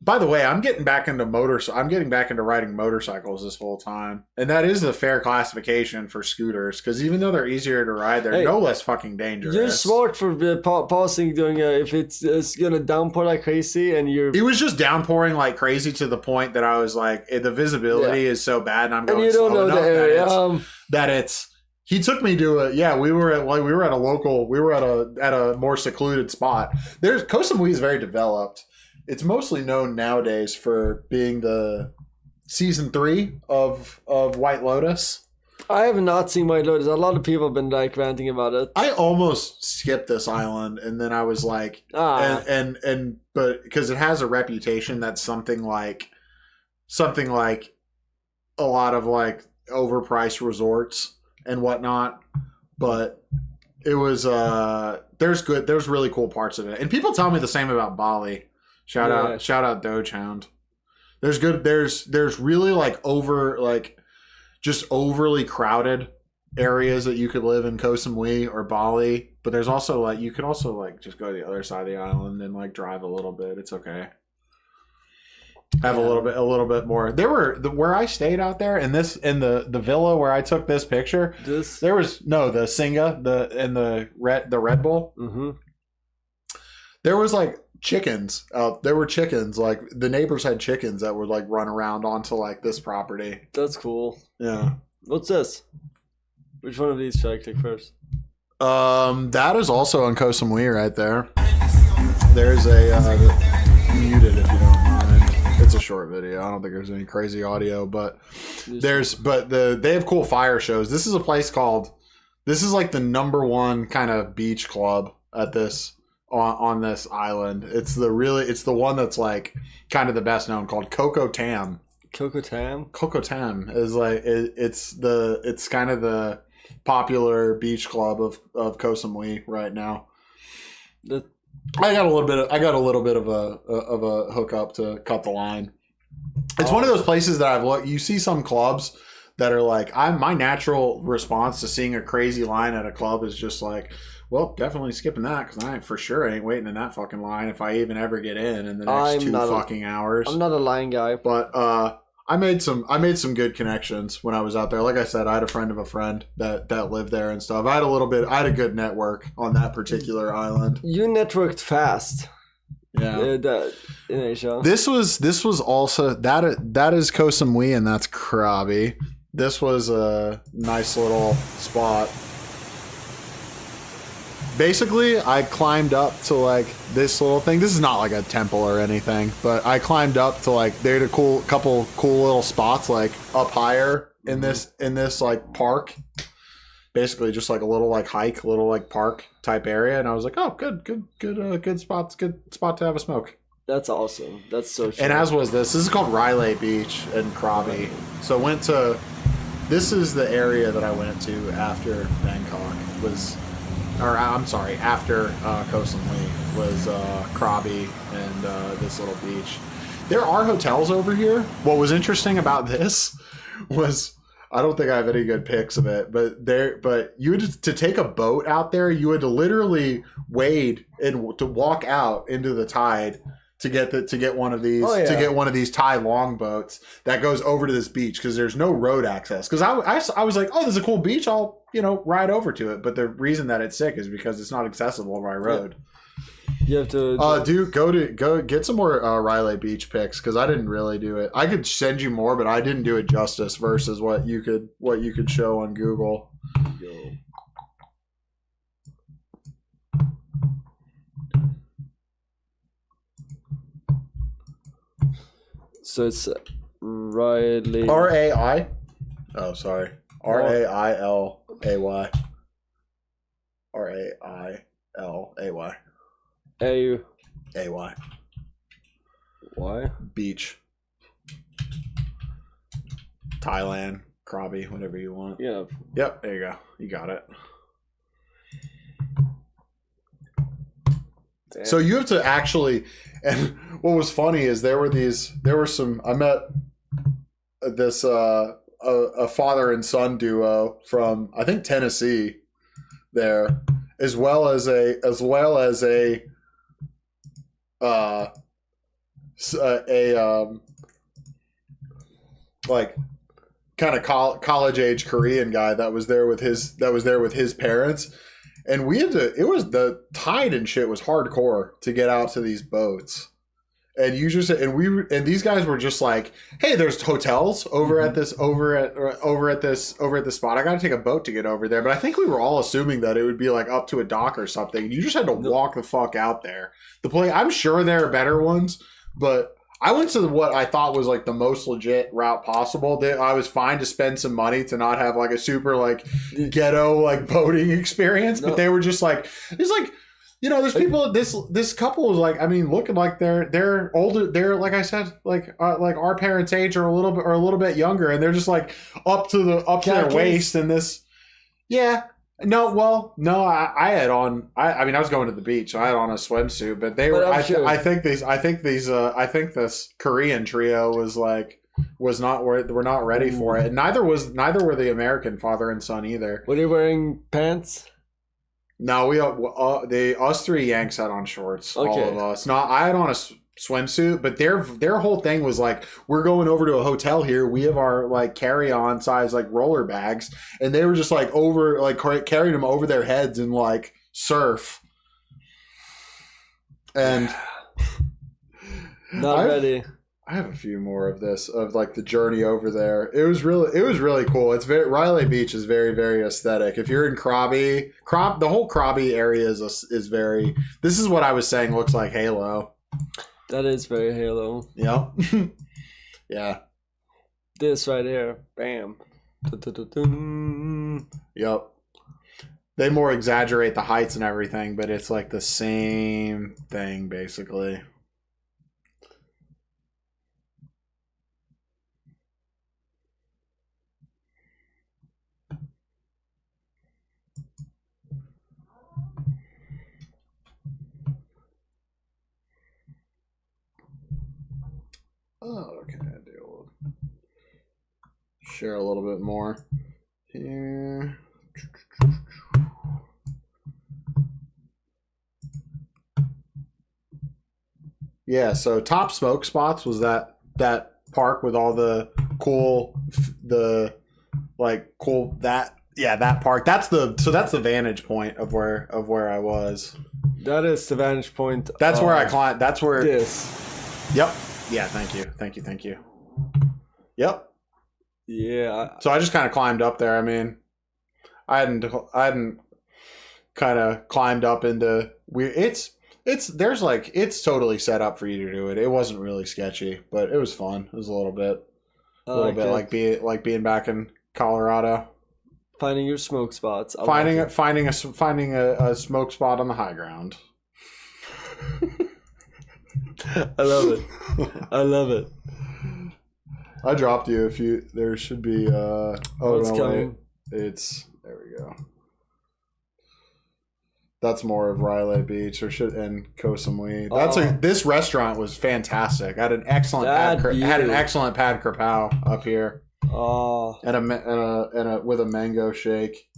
By the way, I'm getting back into riding motorcycles this whole time, and that is the fair classification for scooters because even though they're easier to ride, they're no less fucking dangerous. You're smart for pausing doing if it's gonna downpour like crazy, and you're. It was just downpouring like crazy to the point that I was like, the visibility is so bad, and I'm going slow enough that it's. He took me to we were at a more secluded spot. Koh Samui is very developed. It's mostly known nowadays for being the season 3 of White Lotus. I have not seen White Lotus. A lot of people have been like ranting about it. I almost skipped this island, and then I was like, but because it has a reputation that's something like a lot of like overpriced resorts and whatnot, but it was there's really cool parts of it, and people tell me the same about Bali. Shout out Dogehound. There's really like just overly crowded areas that you could live in Koh Samui or Bali, but there's also like you could also like just go to the other side of the island and like drive a little bit. It's okay. Have a little bit more. There were where I stayed out there, and the villa where I took this picture. There was the Singa, the Red Bull. Mm-hmm. There was like chickens out. There were chickens. Like the neighbors had chickens that would like run around onto like this property. That's cool. Yeah. What's this? Which one of these should I click first? That is also on Koh Samui right there. There's a muted if you don't mind. It's a short video. I don't think there's any crazy audio, but they have cool fire shows. This is a place this is like the #1 kind of beach club at this on this island. It's the one that's like kind of the best known, called Coco Tam. Coco Tam? Coco Tam is like it's kind of the popular beach club of Koh Samui right now. I got a little bit of a hookup to cut the line. It's one of those places that I've looked. You see some clubs that are like, my natural response to seeing a crazy line at a club is just like, well, definitely skipping that because I for sure ain't waiting in that fucking line if I even ever get in the next 2 fucking hours. I'm not a line guy, but I made some good connections when I was out there. Like I said, I had a friend of a friend that lived there and stuff. I had a good network on that particular island. You networked fast. Yeah. In Asia. This was also that is Koh Samui and that's Krabi. This was a nice little spot. Basically, I climbed up to like this little thing. This is not like a temple or anything, but I climbed up to like they had a couple cool little spots like up higher in this like park. Basically, just like a little like hike, little like park type area, and I was like, oh, good spot, good spot to have a smoke. That's awesome. That's so. True. And as was this is called Riley Beach in Krabi. So this is the area that I went to after Bangkok after Koh Samui was Krabi and this little beach. There are hotels over here. What was interesting about this was I don't think I have any good pics of it, but you had to take a boat out there. You had to literally wade and to walk out into the tide to get one of these Thai longboats that goes over to this beach because there's no road access. Because I was like, oh, there's a cool beach. I'll ride over to it. But the reason that it's sick is because it's not accessible by road. You have to go get some more Riley Beach pics because I didn't really do it. I could send you more, but I didn't do it justice versus what you could show on Google. So it's Riley. RAI. Oh, sorry. RAIL. A-Y. R-A-I-L-A-Y. A-Y. Why? Beach. Thailand. Krabi. Whatever you want. Yeah. Yep. There you go. You got it. Damn. So you have to actually, and what was funny is I met this a father and son duo from I think Tennessee there, as well as a like kind of college age Korean guy that was there with his parents. And the tide and shit was hardcore to get out to these boats. And these guys were just like, hey, there's hotels over at this spot. I got to take a boat to get over there. But I think we were all assuming that it would be like up to a dock or something. You just had to walk the fuck out there. I'm sure there are better ones, but I went to what I thought was like the most legit route possible. I was fine to spend some money to not have like a super like ghetto like boating experience, but they were just like, it's like, there's people. This couple is like, I mean, looking like they're older. They're like I said, like our parents' age or a little bit younger, and they're just like up to their waist in this. Yeah. No, I had on. I mean, I was going to the beach, so I had on a swimsuit. But they were. I think this Korean trio was not ready for it. And neither were the American father and son either. Were they wearing pants? No, us three Yanks had on shorts. Okay. All of us. I had on a swimsuit, but their whole thing was like, we're going over to a hotel here. We have our like carry-on size like roller bags, and they were just like over like carrying them over their heads and like surf. And not ready. I have a few more of this of like the journey over there. It was really cool. Riley Beach is very, very aesthetic. If you're in Krabi, the whole Krabi area is very. This is what I was saying looks like Halo. That is very Halo. Yep. Yeah. This right here. Bam. Yep. They more exaggerate the heights and everything, but it's like the same thing basically. Oh, okay. Share a little bit more here. Yeah, so Top Smoke Spots was that park with all the cool that park. That's the vantage point of where I was. That is the vantage point. That's where I climbed. That's where this. Yep. Yeah, thank you. Yep. Yeah. So I just kind of climbed up there. I mean, I hadn't kind of climbed up into it's totally set up for you to do it. It wasn't really sketchy, but it was fun. It was a little bit like being back in Colorado. Finding your smoke spots. Finding a smoke spot on the high ground. I love it. I dropped you a few. There should be. It's coming. There we go. That's more of Riley Beach and Koh Samui. This restaurant was fantastic. I had an excellent pad krapow up here. Oh, and with a mango shake.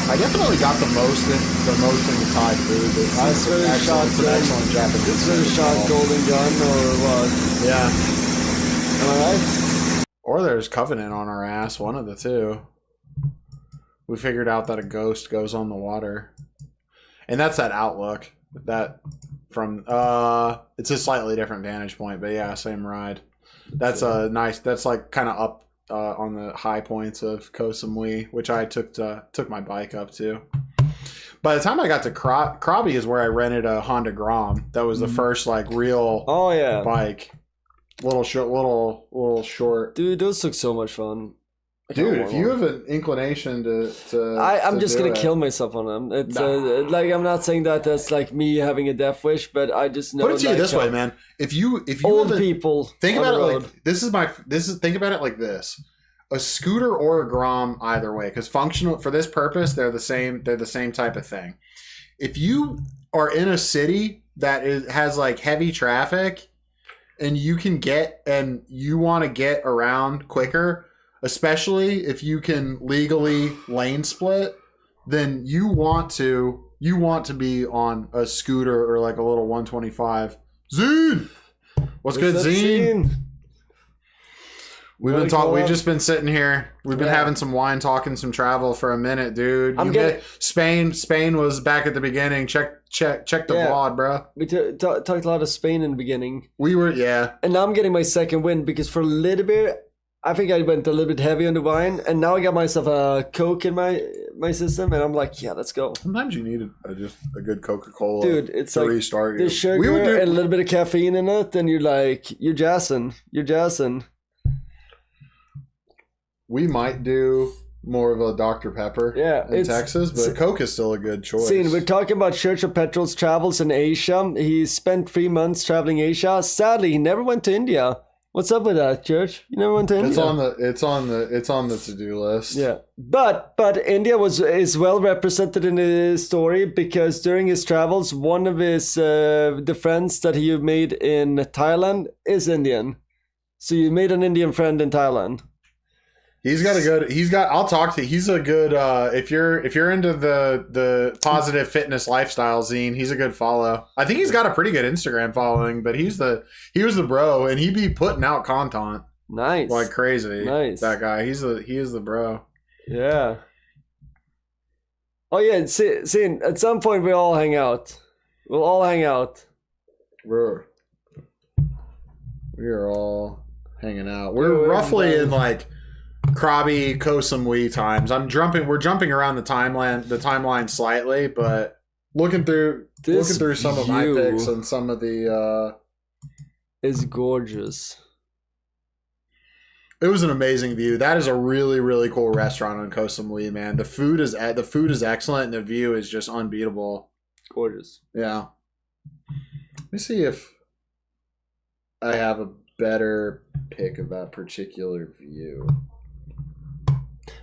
I definitely got the most in the Thai food. It's an excellent Japanese. It's really shot Golden Gun or what? Yeah. Am I right? Or there's Covenant on our ass. One of the two. We figured out that a ghost goes on the water, and that's that outlook. That from it's a slightly different vantage point, but yeah, same ride. That's a nice. That's like kind of up. On the high points of Koh Samui, which I took my bike up to. By the time I got to Krabi is where I rented a Honda Grom. That was the first like real bike. Little short. Dude, those look so much fun. Dude, if you have an inclination to I'm just gonna kill myself on them. It's like I'm not saying that that's like me having a death wish, but I just know. Put it to you this way, man. If you old people think about it like think about it like this: a scooter or a Grom, either way, because functional for this purpose, they're the same. They're the same type of thing. If you are in a city that has like heavy traffic, and you want to get around quicker. Especially if you can legally lane split, then you want to be on a scooter or like a little 125. Zine! What's good, Zine? We've just been sitting here. We've been having some wine, talking some travel for a minute, dude. Spain was back at the beginning. Check the VOD, bro. We talked a lot of Spain in the beginning. We were, And now I'm getting my second win because for a little bit, I think I went a little bit heavy on the wine, and now I got myself a Coke in my system, and I'm like, yeah, let's go. Sometimes you need just a good Coca-Cola, dude. It's to like restart the sugar and a little bit of caffeine in it, and you're jazzing. We might do more of a Dr. Pepper in Texas, but Coke is still a good choice. See, we're talking about Church of Petrol's travels in Asia. He spent 3 months traveling Asia. Sadly, he never went to India. What's up with that, Church? You never went to India? It's on the to-do list. Yeah, but India is well represented in his story because during his travels, one of his the friends that he made in Thailand is Indian. So you made an Indian friend in Thailand. I'll talk to you. He's a good if you're into the positive fitness lifestyle, Zine, he's a good follow. I think he's got a pretty good Instagram following, but he was the bro, and he'd be putting out content like crazy. Nice. That guy. He is the bro. Yeah. Oh yeah, Zine, at some point we'll all hang out. We are all hanging out. We're roughly in like Krabi, Koh Samui times. We're jumping around the timeline slightly, but looking through some of my picks and some of the is gorgeous. It was an amazing view. That is a really, really cool restaurant on Koh Samui, man. The food is excellent and the view is just unbeatable. Gorgeous. Yeah. Let me see if I have a better pick of that particular view.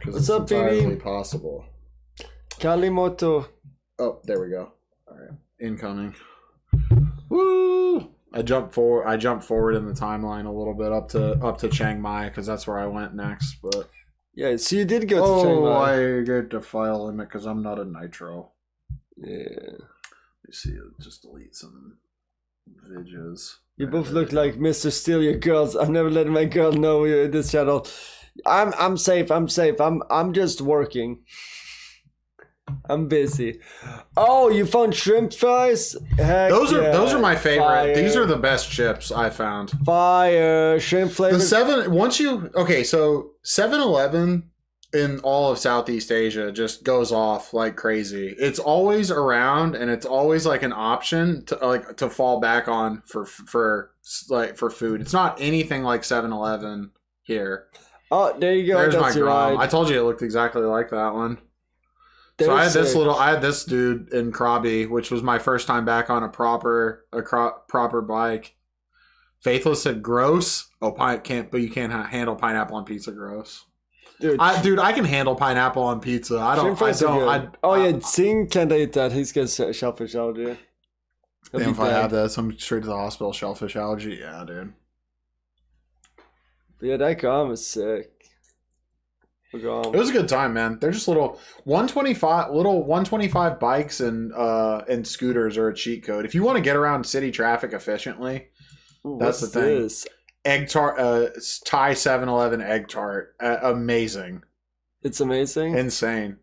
What's up, baby? Possible. Kalimoto. Oh, there we go. All right, incoming. Woo! I jumped forward in the timeline a little bit up to Chiang Mai because that's where I went next. But yeah, so you did go to Chiang Mai. Oh, I get the file limit because I'm not a nitro. Yeah. Let me see. Just delete some videos. You both look like Mr. Steal Your Girls. I'm never letting my girl know you're in this channel. I'm safe. I'm just working. I'm busy. Oh, you found shrimp fries? Heck those are my favorite. Fire. These are the best chips I found. Fire shrimp flavor. So 7-Eleven in all of Southeast Asia just goes off like crazy. It's always around and it's always like an option to fall back on for food. It's not anything like 7-Eleven here. Oh, there you go. There's That's my Grom. right. I told you it looked exactly like that one. So I had this dude in Krabi, which was my first time back on a proper bike. Faithless said gross. Oh, you can't handle pineapple on pizza. Gross. Dude, I can handle pineapple on pizza. Zing can't eat that. He's got shellfish allergy. Damn, if I have that, I'm straight to the hospital. Shellfish allergy. Yeah, dude. Yeah, that Grom is sick. It was a good time, man. They're just little 125 bikes and scooters are a cheat code. If you want to get around city traffic efficiently, that's the thing. This? Egg tart, Thai 7-Eleven egg tart, amazing. It's amazing. Insane.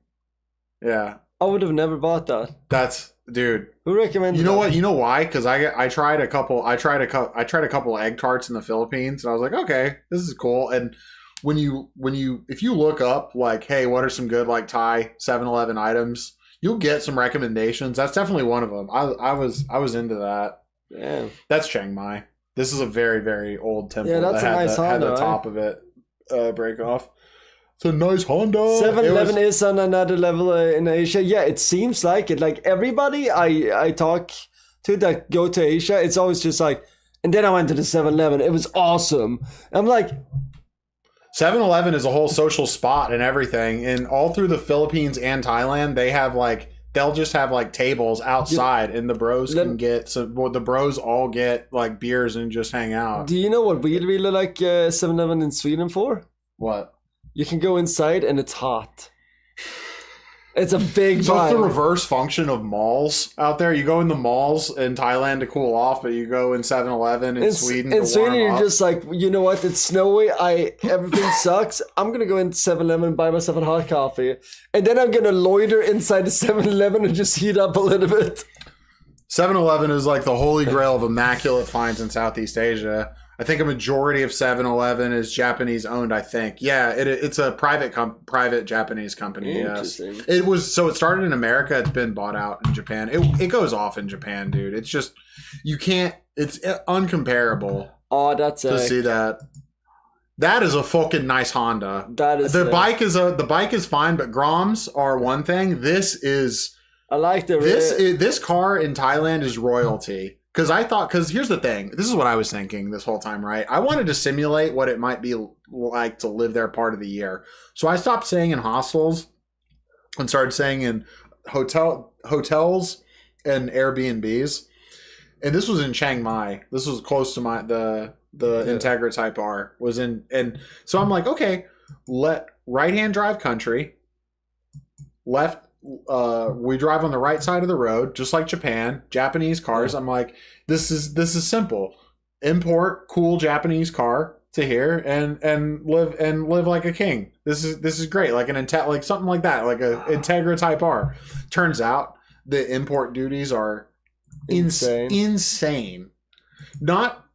Yeah. I would have never bought that. Dude. Who recommended? You know what? You know why? Because I tried a couple egg tarts in the Philippines, and I was like, okay, this is cool. And if you look up like, hey, what are some good like Thai 7-Eleven items? You'll get some recommendations. That's definitely one of them. I was into that. Yeah. That's Chiang Mai. This is a very, very old temple. Yeah, that's that a nice had Honda, the top of it break off. It's a nice Honda. 7-Eleven is on another level in Asia. Yeah, it seems like it. Like everybody I talk to that go to Asia, it's always just like, and then I went to the 7-Eleven. It was awesome. I'm like, 7-Eleven is a whole social spot and everything. And all through the Philippines and Thailand, they have like, they'll just have like tables outside and the bros can get some, well, the bros all get like beers and just hang out. do you know what we really like 7-Eleven in Sweden for? What? You can go inside and it's hot. It's a big So it's the vibe. reverse function of malls out there. You go in the malls in Thailand to cool off, but you go in 7-Eleven in Sweden to in Sweden, warm you're up. just like, you know what? It's snowy. Everything sucks. I'm gonna go into 7-Eleven and buy myself a hot coffee, and then I'm gonna loiter inside the 7-Eleven and just heat up a little bit. 7-Eleven is like the holy grail of immaculate finds in Southeast Asia. I think a majority of 7-Eleven is Japanese owned. I think, yeah, it's a private Japanese company. Yes, it was. So it started in America. It's been bought out in Japan. It goes off in Japan, dude. It's just you can't. It's uncomparable. Oh, that's to see that. That is a fucking nice Honda. That is the bike is fine, but Groms are one thing. This is. I like the this car in Thailand is royalty. Because here's the thing. This is what I was thinking this whole time, right? I wanted to simulate what it might be like to live there part of the year. So I stopped staying in hostels and started staying in hotels and Airbnbs. And this was in Chiang Mai. This was close to the Integra Type R was in. And so I'm like, okay, right-hand drive country, left. We drive on the right side of the road, just like Japan. Japanese cars. Yeah. I'm like, this is simple. Import cool Japanese car to here and live like a king. This is great. Like like something like that, like a Integra Type R. Turns out the import duties are insane. Not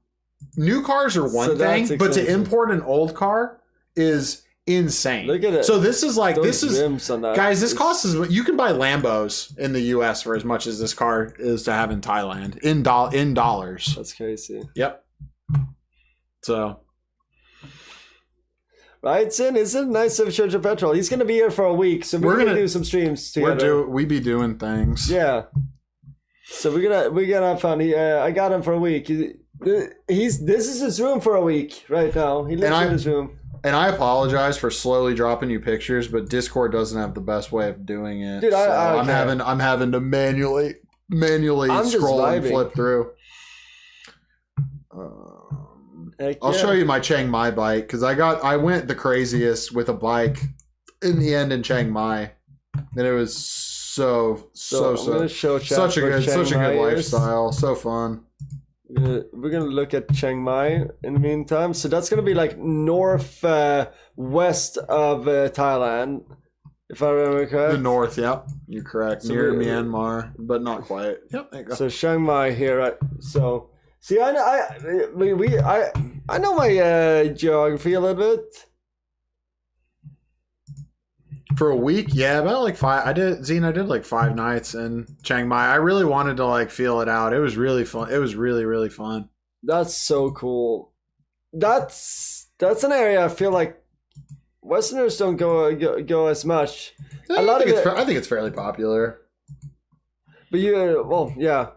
new cars are one thing, but to import an old car is insane. Look at it. So this is like guys. This costs you can buy Lambos in the U.S. for as much as this car is to have in Thailand in dollars. That's crazy. Yep. So, right, Sin, isn't it nice of Church of Petrol? He's gonna be here for a week, so we're gonna do some streams together. We be doing things. Yeah. So we're gonna have fun. I got him for a week. This is his room for a week right now. He lives in his room. And I apologize for slowly dropping you pictures, but Discord doesn't have the best way of doing it. Dude, so I'm having to manually scroll and flip through. I'll show you my Chiang Mai bike because I went the craziest with a bike in the end in Chiang Mai, and it was such a good lifestyle, so fun. We're gonna look at Chiang Mai in the meantime. So that's gonna be like north west of Thailand, if I remember correct. The north, yep, you're correct. So near Myanmar, but not quite. Yep, there you go. So Chiang Mai here, right? So see, I know my geography a little bit. For a week, yeah, about like 5. I did like 5 nights in Chiang Mai. I really wanted to like feel it out. It was really fun. It was really, really fun. That's so cool. That's an area I feel like Westerners don't go as much. I think it's fairly popular. But yeah.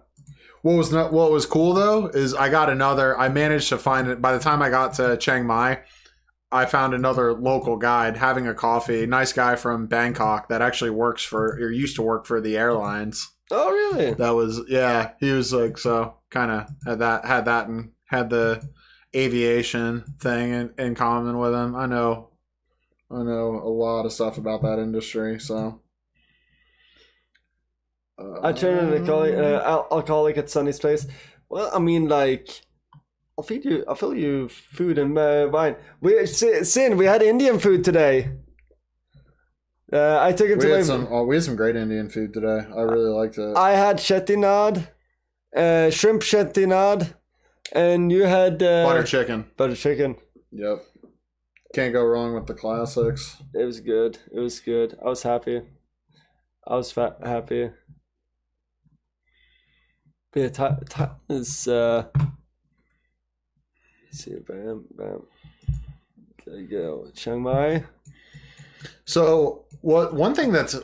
What was cool though is I managed to find it by the time I got to Chiang Mai. I found another local guide having a coffee, nice guy from Bangkok that actually used to work for the airlines. Oh, really? That was, yeah, he was like, so kind of had that and had the aviation thing in common with him. I know a lot of stuff about that industry, so. I turned in a colleague at Sonny's place. Well, I mean, like, I'll fill you food and wine. We had Indian food today. I took him we had some great Indian food today. I really liked it. I had chettinad, shrimp chettinad, and you had butter chicken. Butter chicken. Yep. Can't go wrong with the classics. It was good. I was happy. I was happy. But yeah, Thailand is see, bam. There you go, Chiang Mai. So one thing that's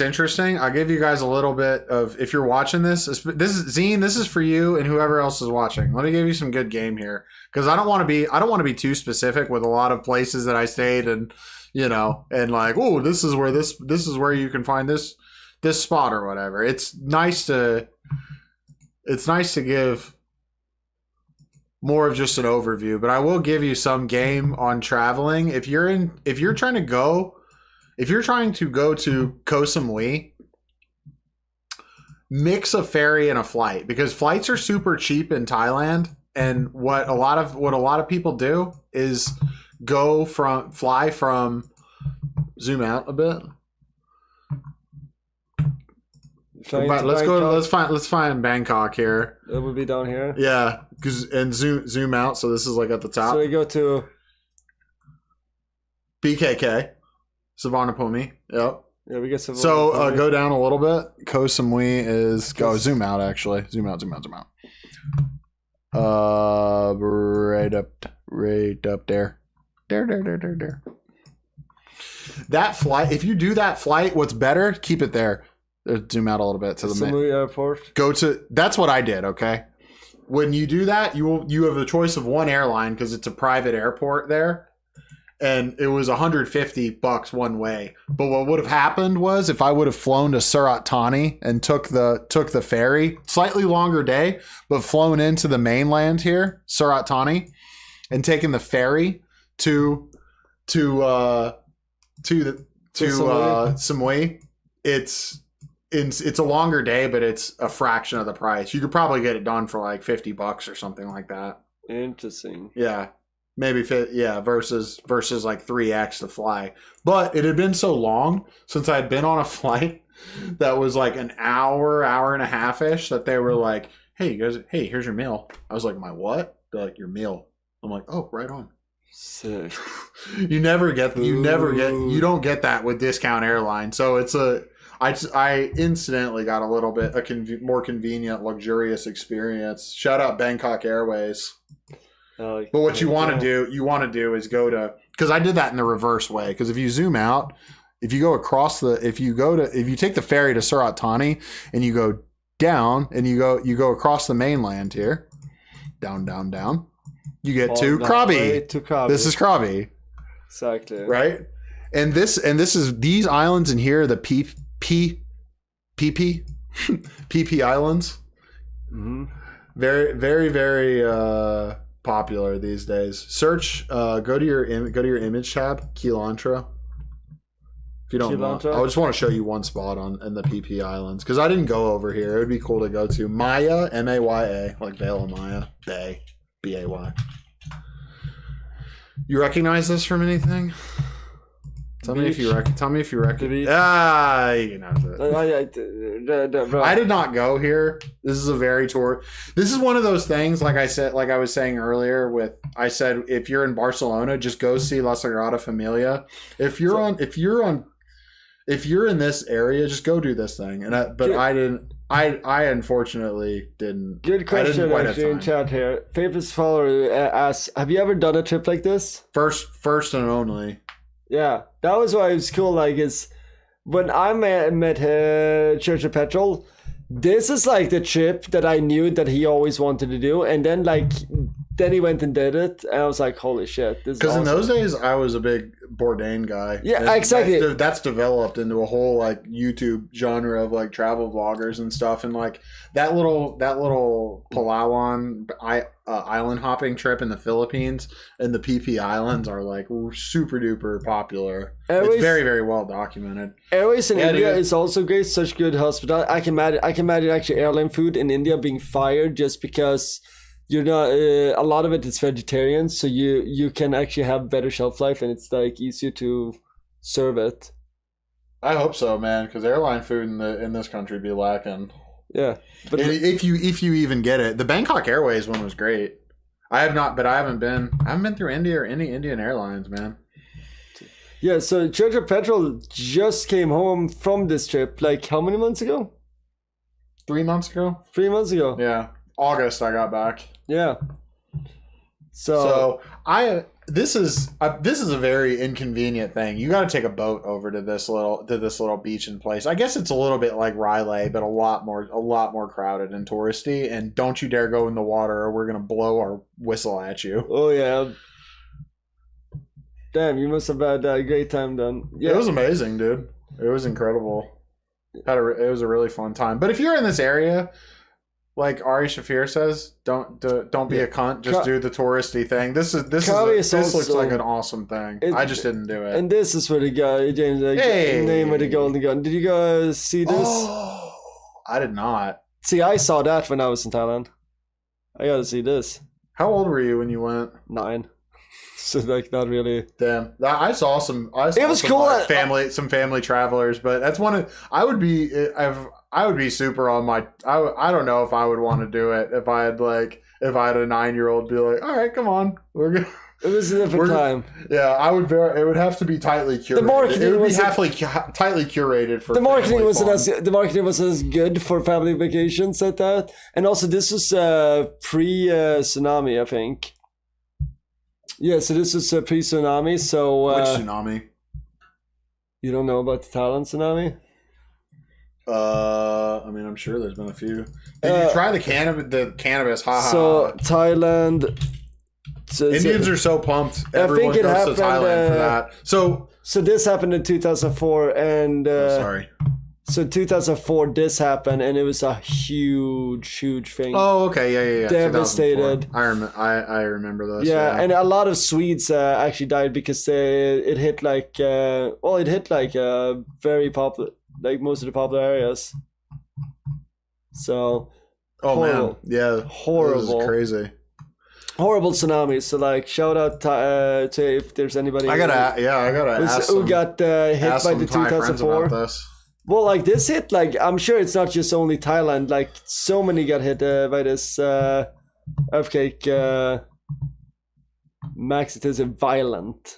interesting. I'll give you guys a little bit of, if you're watching this is Zine. This is for you and whoever else is watching. Let me give you some good game here, because I don't want to be too specific with a lot of places that I stayed, and and like, oh, this is where you can find this spot or whatever. It's nice to give more of just an overview, but I will give you some game on traveling. If you're trying to go to Koh Samui, mix a ferry and a flight, because flights are super cheap in Thailand. And what a lot of people do is fly from, zoom out a bit. Let's find Bangkok here. It would be down here. Yeah, and zoom out. So this is like at the top. So we go to BKK, Savanapumi. Yep. Yeah, we get some. So go down a little bit. Koh Samui is zoom out actually. Zoom out. Right up there. There. That flight. If you do that flight, what's better? Keep it there. Zoom out a little bit to the Samui Airport. That's what I did. Okay. When you do that, you have a choice of one airline, because it's a private airport there, and it was $150 one way. But what would have happened was, if I would have flown to Surat Thani and took the ferry, slightly longer day, but flown into the mainland here, Surat Thani, and taken the ferry to Samui, it's a longer day, but it's a fraction of the price. You could probably get it done for like $50 or something like that. Interesting. Yeah. Maybe versus like 3x to fly. But it had been so long since I'd been on a flight that was like an hour and a half-ish, that they were like, hey, you guys, here's your meal. I was like, my what? They're like, your meal. I'm like, oh, right on. Sick. You don't get that with discount airline. So I incidentally got a little bit more convenient, luxurious experience. Shout out Bangkok Airways. But what you want to do is go to, because I did that in the reverse way. Because if you zoom out, if you take the ferry to Surat Thani and you go down and you go across the mainland here, down, you get to Krabi. This is Krabi. Exactly. Right? And this is these islands in here, the PP Islands. Mm-hmm. Very, very, very popular these days. Search, go to your image tab, Keelantra. If you don't know, I just want to show you one spot in the PP Islands, because I didn't go over here. It would be cool to go to Maya, Maya, like Vale of Maya, Bay, Bay. You recognize this from anything? Tell me if you recognize. I did not go here. This is a very tour. This is one of those things, like I was saying earlier. I said if you're in Barcelona, just go see La Sagrada Familia. If you're in this area, just go do this thing. I didn't. I unfortunately didn't. Good question actually in chat here. Famous follower asks, "Have you ever done a trip like this?" First and only. Yeah, that was why it was cool. Like, is when I met Church of Petrol, this is like the trip that I knew that he always wanted to do, and then he went and did it, and I was like, holy shit, this is awesome. In those days, I was a big Bourdain guy. Yeah, exactly. That's developed into a whole like YouTube genre of like travel vloggers and stuff, and like that little Palawan island hopping trip in the Philippines and the PP Islands are like super duper popular. It's very, very well documented. Airways in India is also great. Such good hospitality. I can imagine actually airline food in India being fired just because you're not. A lot of it is vegetarian, so you can actually have better shelf life, and it's like easier to serve it. I hope so, man, because airline food in this country be lacking. Yeah, but if you even get it, the Bangkok Airways one was I haven't been through India or any Indian airlines, man. Yeah, so Church of Petrol just came home from this trip, like how many months ago? 3 months ago? 3 months ago. Yeah. August I got back. Yeah. So this is a very inconvenient thing. You got to take a boat over to this little beach and place. I guess it's a little bit like Raleigh, but a lot more crowded and touristy. And don't you dare go in the water, or we're gonna blow our whistle at you. Oh yeah. Damn, you must have had a great time then. Yeah. It was amazing, dude. It was incredible. It was a really fun time. But if you're in this area, like Ari Shafir says, don't be a cunt. Just do the touristy thing. This looks like an awesome thing. I just didn't do it. And this is where the guy James, name of the golden gun. Did you guys see this? Oh, I did not. See, I saw that when I was in Thailand. I got to see this. How old were you when you went? 9. So like not really. Damn, I saw some. It was cool. Like, some family travelers, but that's one of. I would be super on my. I don't know if I would want to do it if I had a 9-year-old be like, all right, come on, we're gonna. It was a different time. Yeah, I would. It would have to be tightly curated. Tightly curated for. The marketing wasn't as good for family vacations at that, and also this was pre tsunami, I think. Yeah, so this was pre-tsunami, so... Which tsunami? You don't know about the Thailand tsunami? I mean, I'm sure there's been a few. Did you try the cannabis? So, Thailand... Indians are so pumped. Everyone goes to Thailand for that. So this happened in 2004, and... sorry. So 2004, this happened, and it was a huge thing. Oh, okay, yeah. Devastated. I remember this. Yeah, and a lot of Swedes actually died because it hit like very popular, like most of the popular areas. So. Oh horrible. Man, yeah, horrible, this is crazy. Horrible tsunami. So like, shout out to if there's anybody. I gotta ask who got hit by the 2004. Well, like this hit, like I'm sure it's not just only Thailand. Like so many got hit by this earthquake. Max, it is violent.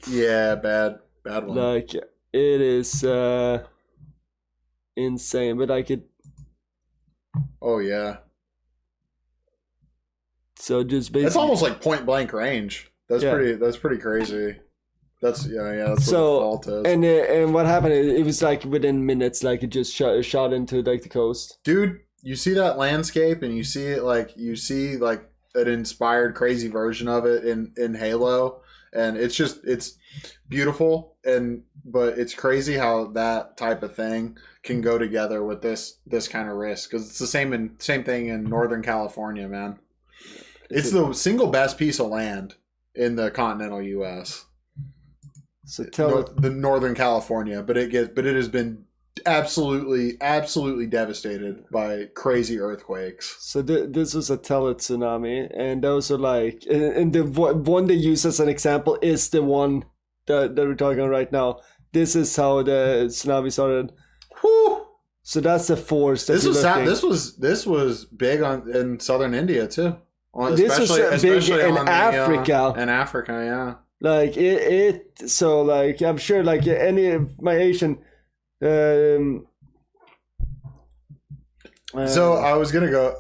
Yeah, bad one. Like it is insane, but like it. Oh yeah. So just basically, it's almost like point blank range. That's pretty crazy. That's That's so, what the fault is. And what happened? It was like within minutes, like it just shot into like the coast. Dude, you see that landscape, and you see an inspired, crazy version of it in Halo, and it's beautiful, but it's crazy how that type of thing can go together with this kind of risk, because it's the same thing in Northern California, man. It's the single best piece of land in the continental U.S. So the Northern California, but it has been absolutely devastated by crazy earthquakes. So this was a tsunami, and those are like, and the one they use as an example is the one that we're talking about right now. This is how the tsunami started. Whew. So that's the force. This was big in southern India too. This was big in Africa. In Africa, yeah. Like so like I'm sure like any of my Asian so I was gonna go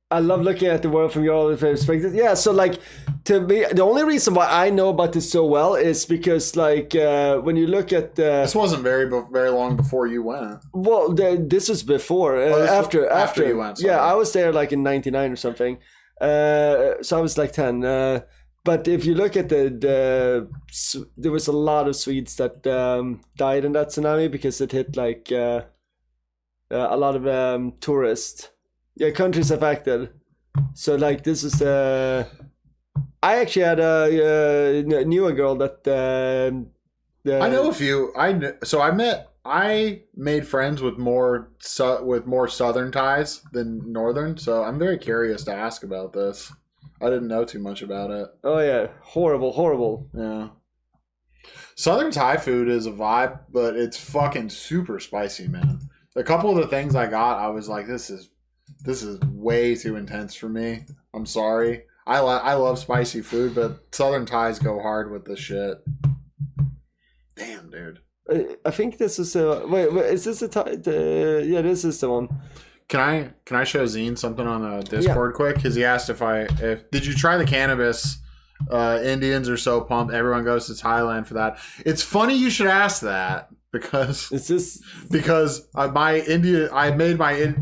I love looking at the world from your perspective. Yeah, so like to me, the only reason why I know about this so well is because like when you look at this wasn't very long before you went. Well, this was before after you went. Sorry. Yeah, I was there like in '99 or something. So I was like 10. But if you look at there was a lot of Swedes that died in that tsunami because it hit like a lot of tourists. Yeah, countries affected. So like this is I actually had knew a girl that I know a few. I made friends with more southern ties than northern. So I'm very curious to ask about this. I didn't know too much about it. Oh yeah, horrible. Yeah. Southern Thai food is a vibe, but it's fucking super spicy, man. A couple of the things I got, I was like, this is way too intense for me. I'm sorry. I love spicy food, but Southern Thais go hard with this shit. Damn, dude. I think this is wait, is this yeah, this is the one. Can I show Zine something on the Discord quick? Because he asked if did you try the cannabis? Indians are so pumped. Everyone goes to Thailand for that. It's funny you should ask that because I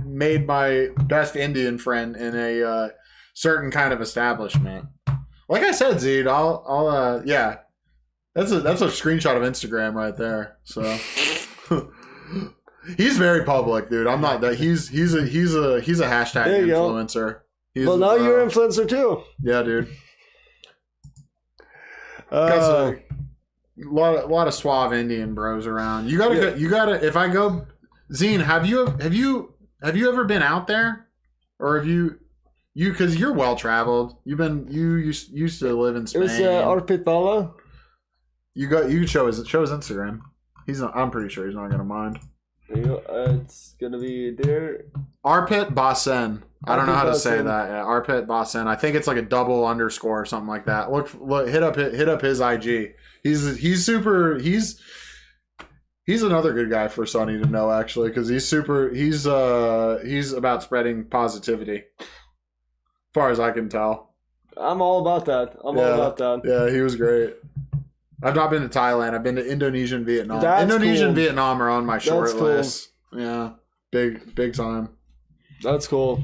made my best Indian friend in a certain kind of establishment. Like I said, Zine, I'll yeah. That's a screenshot of Instagram right there. So he's very public, dude. I'm not that. He's a hashtag influencer. Well, now you're an influencer too. Yeah, dude. A lot of suave Indian bros around. You gotta. If I go, Zine, have you ever been out there, or have you because you're well traveled. You used to live in Spain. It was Arpit Bala. You can show his Instagram. I'm pretty sure he's not gonna mind. It's gonna be there. Arpit Basen. I don't know how to say that. Yeah, Arpit Basen. I think it's like a double underscore or something like that. Look, hit up his IG. He's super. He's another good guy for Sonny to know actually because he's super. He's about spreading positivity. As far as I can tell. I'm all about that. All about that. Yeah, he was great. I've not been to Thailand. I've been to Indonesia and Vietnam. Indonesia and Vietnam are on my short list. Yeah, big time. That's cool.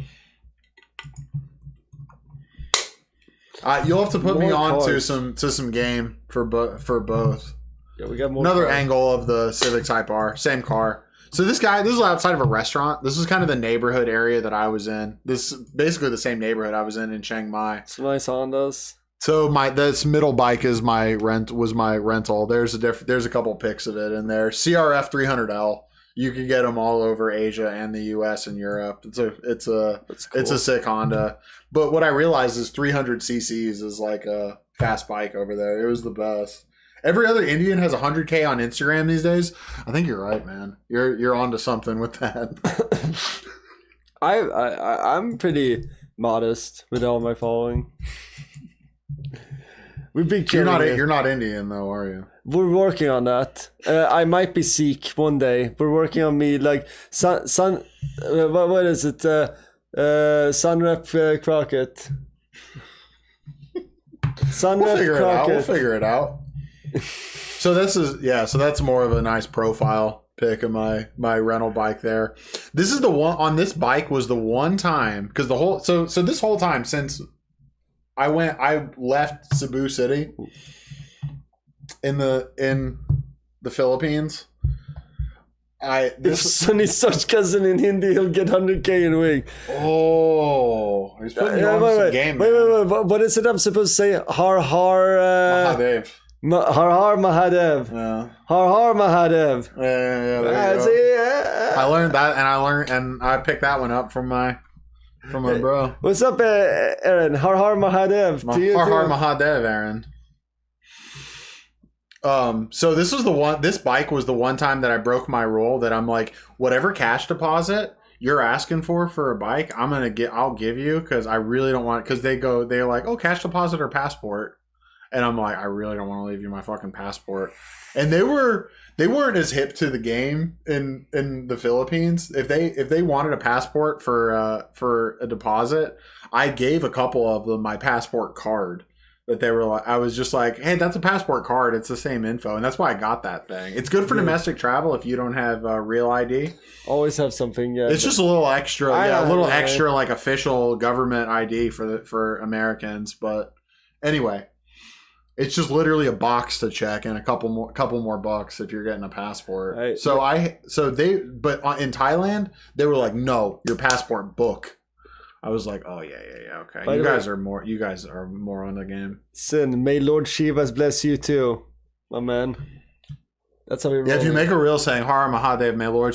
You'll have to put me on to some game for both. Yeah, we got more. Another angle of the Civic Type R, same car. So this is outside of a restaurant. This is kind of the neighborhood area that I was in. This is basically the same neighborhood I was in Chiang Mai. Some nice Hondas. So this middle bike is my rental. There's a couple pics of it in there. CRF 300L. You can get them all over Asia and the US and Europe. It's a sick Honda. But what I realized is 300 cc's is like a fast bike over there. It was the best. Every other Indian has 100K on Instagram these days. I think you're right, man. You're onto something with that. I'm pretty modest with all my following. You're not Indian though, are you? We're working on that. I might be Sikh one day. We're working on me like what is it? Sunrep Crockett. Sunrep Crockett. We'll figure it out. So that's more of a nice profile pic of my rental bike there. This is the one on this bike was the one time because this whole time since I left Cebu City in the Philippines. If Sonny starts cussing in Hindi, he'll get 100K in a week. Oh, he's putting you on some game. Wait. What is it I'm supposed to say? Har Mahadev. Har Mahadev. Yeah. Har Mahadev. I learned that, and I picked that one up from my bro. What's up, Aaron? Har Mahadev. Har Mahadev, Aaron. So this bike was the one time that I broke my rule that I'm like, whatever cash deposit you're asking for a bike, I'll give you because I really don't want, because they're like, oh, cash deposit or passport. And I'm like, I really don't want to leave you my fucking passport. And they weren't as hip to the game in the Philippines. If they wanted a passport for a deposit, I gave a couple of them my passport card. That they were like, I was just like, hey, that's a passport card. It's the same info, and that's why I got that thing. It's good for domestic travel if you don't have real ID. Always have something. Yeah, it's just a little extra, extra like official government ID for Americans. But anyway. It's just literally a box to check and a couple more bucks if you're getting a passport. Right. But in Thailand, they were like, no, your passport book. I was like, oh yeah, okay. You guys are more on the game. Sin, may Lord Shivas bless you too, my man. That's how we roll. Yeah, if you make a reel saying Har Mahadev, may Lord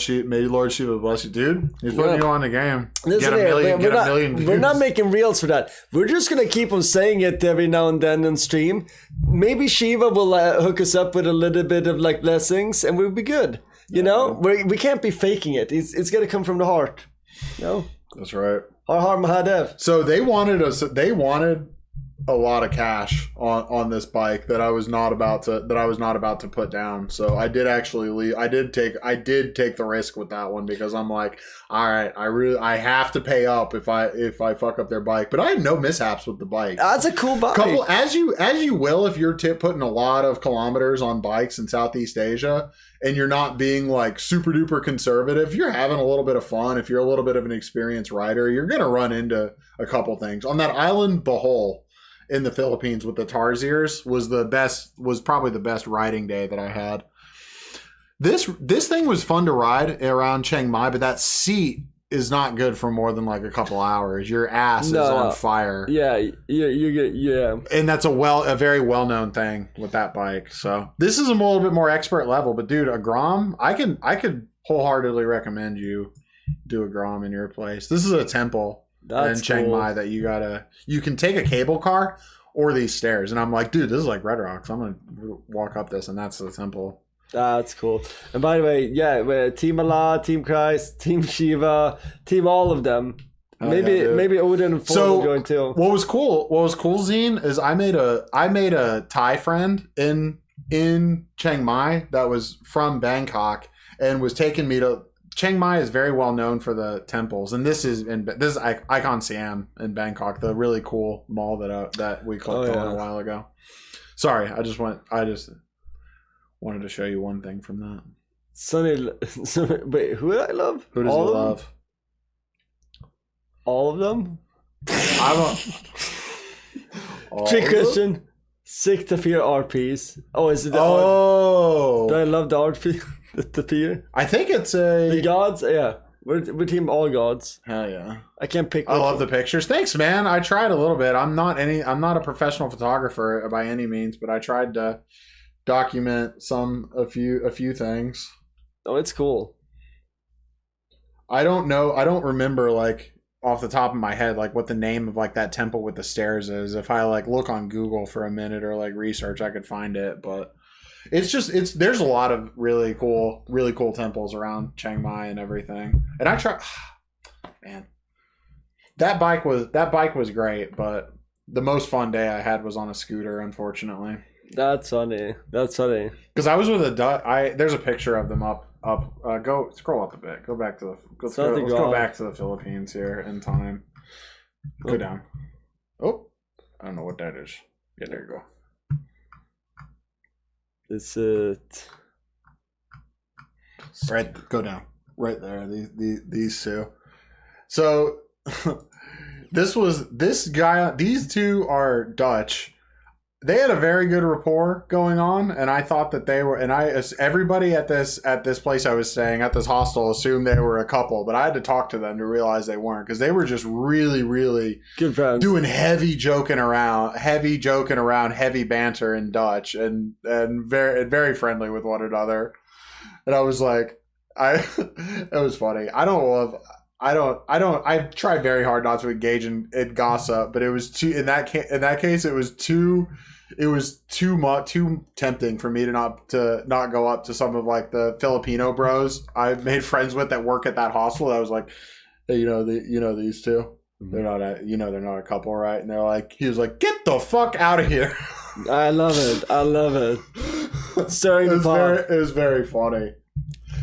Shiva bless you, dude. He's putting you on the game. Get a million views. We're not making reels for that. We're just gonna keep on saying it every now and then on stream. Maybe Shiva will hook us up with a little bit of like blessings, and we'll be good. You know, we can't be faking it. It's gonna come from the heart. No, that's right. Har Mahadev. So they wanted us. They wanted a lot of cash on this bike that I was not about to put down. So I did actually leave. I did take the risk with that one because I'm like, all right, I have to pay up if I fuck up their bike. But I had no mishaps with the bike. That's a cool bike. As you will if you're putting a lot of kilometers on bikes in Southeast Asia and you're not being like super duper conservative. You're having a little bit of fun. If you're a little bit of an experienced rider, you're gonna run into a couple things. On that island Bohol in the Philippines with the Tarsiers was probably the best riding day that I had. This thing was fun to ride around Chiang Mai, but that seat is not good for more than like a couple hours. Your ass is on fire. Yeah, you get and that's a very well known thing with that bike. So this is a little bit more expert level, but dude, a Grom, I could wholeheartedly recommend you do a Grom in your place. This is a temple. That's in Chiang Mai that you can take a cable car or these stairs. And I'm like, dude, this is like Red Rocks. I'm going to walk up this and that's the temple. That's cool. And by the way, yeah, Team Allah, Team Christ, Team Shiva, Team all of them. Maybe Odin and Ford will join too. What was cool, Zine, is I made a Thai friend in Chiang Mai that was from Bangkok and was taking me to Chiang Mai is very well known for the temples, and this is Icon Siam in Bangkok, the really cool mall that we clicked on a while ago. Sorry, I just wanted to show you one thing from that. Sonny, wait, who did I love? Who does he love? All of them. Tree Christian, sick to fear RPs. Oh, is it? Do I love the RP? The fear? I think it's the gods. Yeah, we're team all gods. Hell yeah! I can't pick. I love the pictures. Thanks, man. I tried a little bit. I'm not a professional photographer by any means, but I tried to document a few things. Oh, it's cool. I don't know. I don't remember like off the top of my head like what the name of like that temple with the stairs is. If I like look on Google for a minute or like research, I could find it, but. There's a lot of really cool temples around Chiang Mai and everything. And I try, man, that bike was great, but the most fun day I had was on a scooter, unfortunately. That's funny. Because I was with a Dutch. There's a picture of them up. Go scroll up a bit. Go back to let's go back to the Philippines here in time. Go down. Oh, I don't know what that is. Yeah, there you go. Is it right? Go down right there. These two. So these two are Dutch. They had a very good rapport going on, and I thought that they were. And everybody at this place I was staying at, this hostel, assumed they were a couple, but I had to talk to them to realize they weren't, because they were just really, really good friends, doing heavy joking around, heavy banter in Dutch, and very, very friendly with one another. And I was like, it was funny. I tried very hard not to engage in gossip, but it was too, in that case, it was too tempting for me to not go up to some of like the Filipino bros I've made friends with that work at that hostel. I was like, hey, these two, they're not a couple, right? And they're like, he was like, get the fuck out of here. I love it. It was very funny.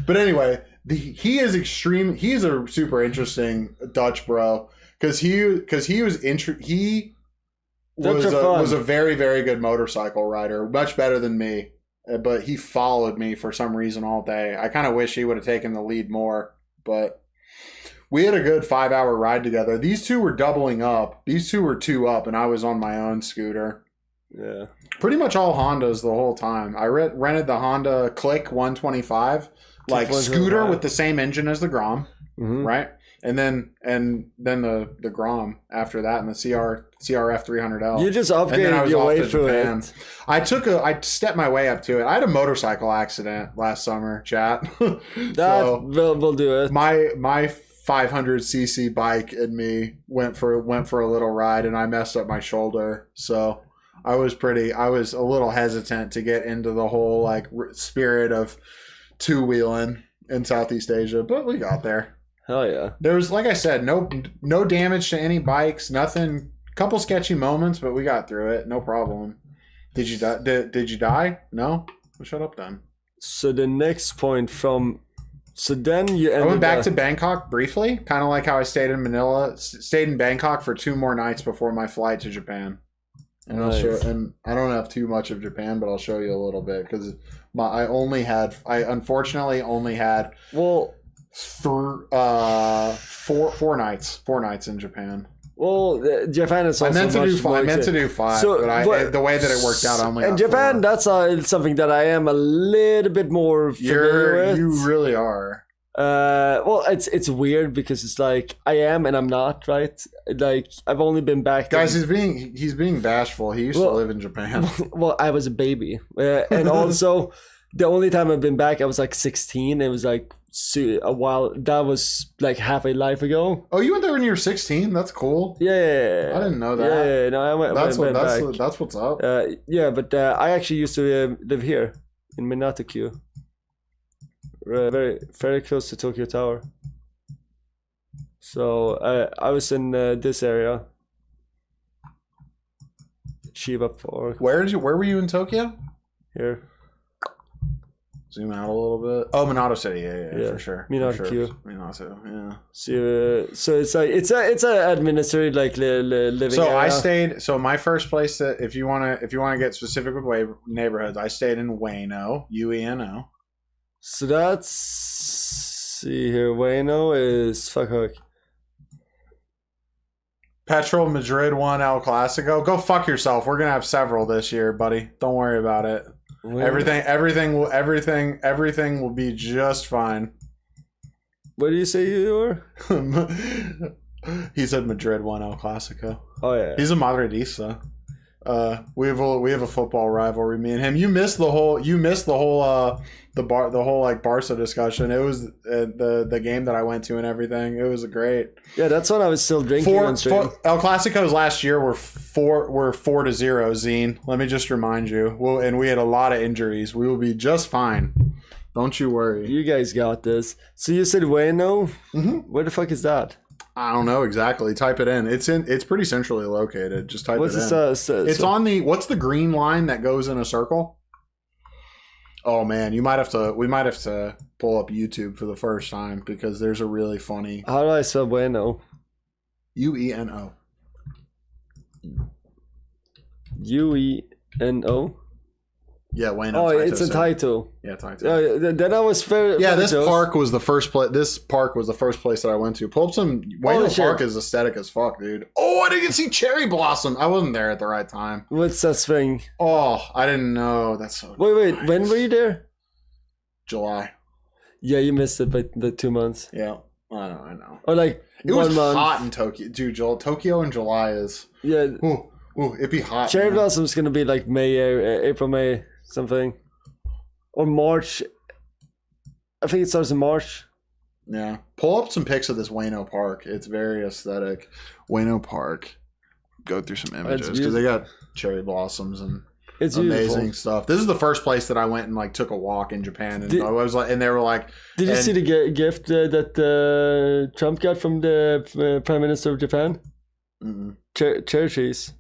But anyway, he is extreme. He's a super interesting Dutch bro because he was a very, very good motorcycle rider, much better than me. But he followed me for some reason all day. I kind of wish he would have taken the lead more, but we had a good 5-hour ride together. These two were doubling up. These two were 2 up, and I was on my own scooter. Yeah, pretty much all Hondas the whole time. I rented the Honda Click 125. Like scooter with the same engine as the Grom, right? And then the Grom after that, and the CRF 300L. You just upgraded your way through it. I stepped my way up to it. I had a motorcycle accident last summer, chat. We'll do it. My 500cc bike and me went for a little ride, and I messed up my shoulder. So I was a little hesitant to get into the whole like spirit of two-wheeling in Southeast Asia, but we got there. Hell yeah. There was, like I said, no damage to any bikes, nothing Couple sketchy moments, but we got through it. No problem. Did you die? Did you die? No? Well, shut up then. So the next point from... So then you ended I went back to Bangkok briefly, kind of like how I stayed in Manila. Stayed in Bangkok for 2 more nights before my flight to Japan. And I'll show. And I don't have too much of Japan, but I'll show you a little bit because I unfortunately only had well 4 nights in Japan. Well, Japan is also I meant to do 5, so, but the way that it worked out, I only got Japan, 4. that's something that I am a little bit more familiar with. You really are. Well, it's weird because it's like I am and I'm not, right? Like I've only been back. Guys, he's being bashful. He used to live in Japan. Well, I was a baby, and also the only time I've been back, I was like 16. It was like a while. That was like half a life ago. Oh, you went there when you were 16? That's cool. Yeah. I didn't know that. Yeah, no, I went back. That's what's up. Yeah, but I actually used to live here in Minato-ku. Very close to Tokyo Tower. So I was in this area. Shiba Park. Where were you in Tokyo? Here. Zoom out a little bit. Oh, Minato City, yeah, for sure. Minato-ku. Minato, yeah. So it's like it's a administrative like living. So area. I stayed. So my first place that if you wanna get specific with neighborhoods, I stayed in Ueno, Ueno. So that's see here. Ueno is fuck. Petrol, Madrid won El Clasico. Go fuck yourself. We're gonna have several this year, buddy. Don't worry about it. Everything will be just fine. What do you say you were? He said Madrid won El Clasico. Oh yeah. He's a Madridista. We have a football rivalry, me and him. You missed the whole like Barca discussion. It was the game that I went to and everything. It was great. Yeah, that's when I was still drinking on stream. El Clasicos last year were 4-0, Zine. Let me just remind you. And we had a lot of injuries. We will be just fine. Don't you worry. You guys got this. So you said Ueno? Mm-hmm. Where the fuck is that? I don't know exactly. Type it in. It's pretty centrally located. Just type it in. It's on the what's the green line that goes in a circle? Oh man, we might have to pull up YouTube for the first time because there's a really funny. How do I spell Ueno? Ueno. Ueno. Yeah, Ueno. Oh, it's a title. Yeah, title. Then I was fair. Yeah, this park was the first place. This park was the first place that I went to. Pull up some. Ueno Park is aesthetic as fuck, dude. Oh, I didn't see cherry blossom. I wasn't there at the right time. What's that thing? Oh, I didn't know. That's so. Wait. When were you there? July. Yeah, you missed it by the 2 months. Yeah, I know. Or like it 1 was month. hot in Tokyo, dude. Tokyo in July is. Yeah. Ooh, it'd be hot. Cherry blossom's gonna be like April, May, something, or March. I think it starts in March. Yeah, pull up some pics of this Ueno Park. It's very aesthetic. Ueno Park. Go through some images because they got cherry blossoms and it's amazing beautiful stuff. This is the first place that I went and like took a walk in Japan, and I was like, and they were like, "Did you see the gift that Trump got from the Prime Minister of Japan? Cherry trees,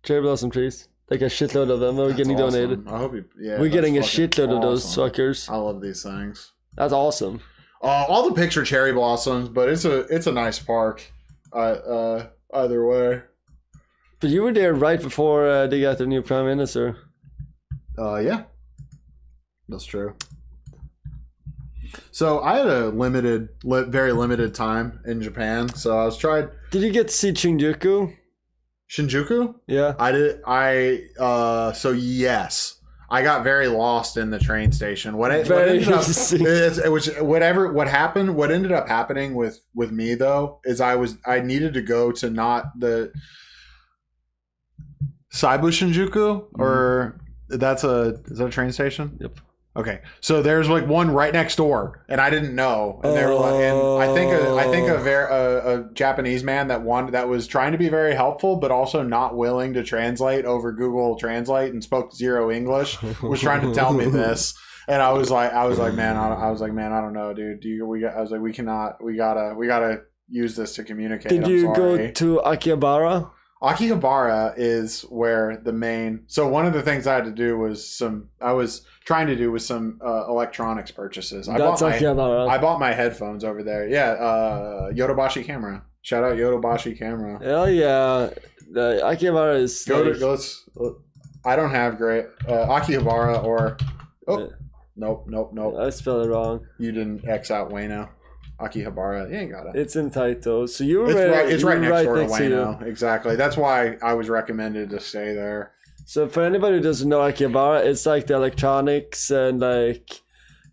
cherry blossom trees." Like a shitload of them. We're getting donated. I hope we're getting a shitload of those suckers. I love these things. That's awesome. All the picture cherry blossoms, but it's a nice park. Either way. But you were there right before they got their new prime minister. Yeah, that's true. So I had a very limited time in Japan. So I was tried. Did you get to see Shinjuku? Shinjuku? Yeah. I did. So yes, I got very lost in the train station. What ended up happening with me though is I needed to go to not the Saibu Shinjuku or is that a train station? Yep. Okay, so there's like one right next door, and I didn't know. And they were like, and I think a Japanese man that was trying to be very helpful, but also not willing to translate over Google Translate and spoke zero English, was trying to tell me this. And I was like, man, I don't know, dude. We gotta use this to communicate. Did you go to Akihabara? Akihabara is where the main. So one of the things I had to do was I was trying to do was some electronics purchases. I bought my headphones over there. Yeah, Yodobashi camera. Shout out Yodobashi camera. Hell yeah, the Akihabara is. I don't have great Akihabara or. Oh, nope. I spelled it wrong. You didn't X out Wayno. Akihabara, you ain't got it. It's in Taito, so you were it's right next door to Wayno. Exactly. That's why I was recommended to stay there. So for anybody who doesn't know Akihabara, it's like the electronics and like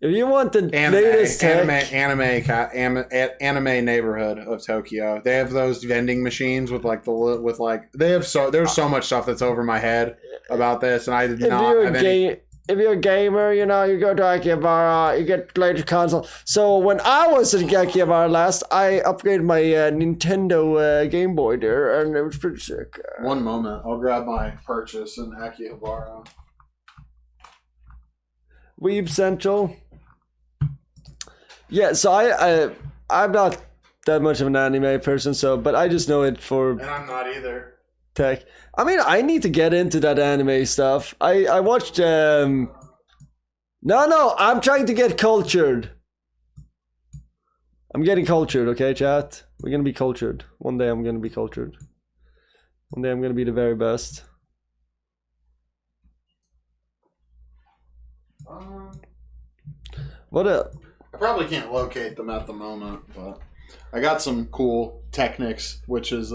if you want the latest tech, anime neighborhood of Tokyo. They have those vending machines with there's so much stuff that's over my head about this, and I did not have any. If you're a gamer, you know, you go to Akihabara, you get latest console. So when I was at Akihabara last, I upgraded my Nintendo Game Boy there, and it was pretty sick. One moment, I'll grab my purchase in Akihabara. Weeb Central. Yeah, so I'm not that much of an anime person, but I just know it for. And I'm not either. Tech. I mean, I need to get into that anime stuff. I watched. No, I'm trying to get cultured. I'm getting cultured, okay, chat? We're gonna be cultured. One day I'm gonna be cultured. One day I'm gonna be the very best. What up? I probably can't locate them at the moment, but I got some cool Technics, which is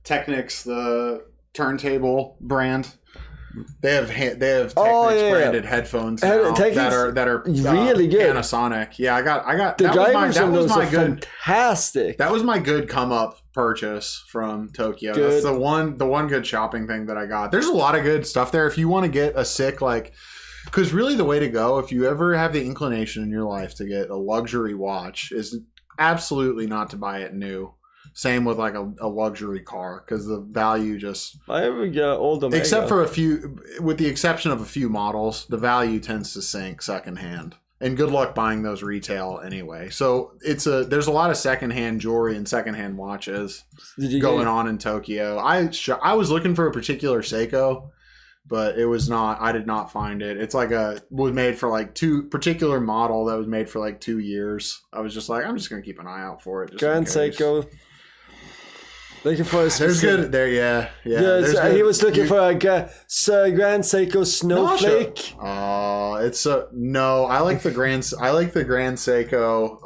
Technics, the turntable brand. They have Technics branded headphones now that are really good. Panasonic. Yeah, I got the drivers that was my good. Fantastic. That was my good come up purchase from Tokyo. Good. That's the one good shopping thing that I got. There's a lot of good stuff there if you want to get a sick because really the way to go if you ever have the inclination in your life to get a luxury watch is absolutely not to buy it new. Same with like a luxury car because the value just. I ever get old Omega. Except for with the exception of a few models, the value tends to sink secondhand. And good luck buying those retail anyway. So there's a lot of secondhand jewelry and secondhand watches going on in Tokyo. I was looking for a particular Seiko, but it was not. I did not find it. It's was made for particular model that was made for 2 years. I was just I'm just gonna keep an eye out for it. Grand Seiko. Looking for a specific... There's good there, yeah. He was looking for a Grand Seiko Snowflake. Oh, it's no. I like the Grand Seiko.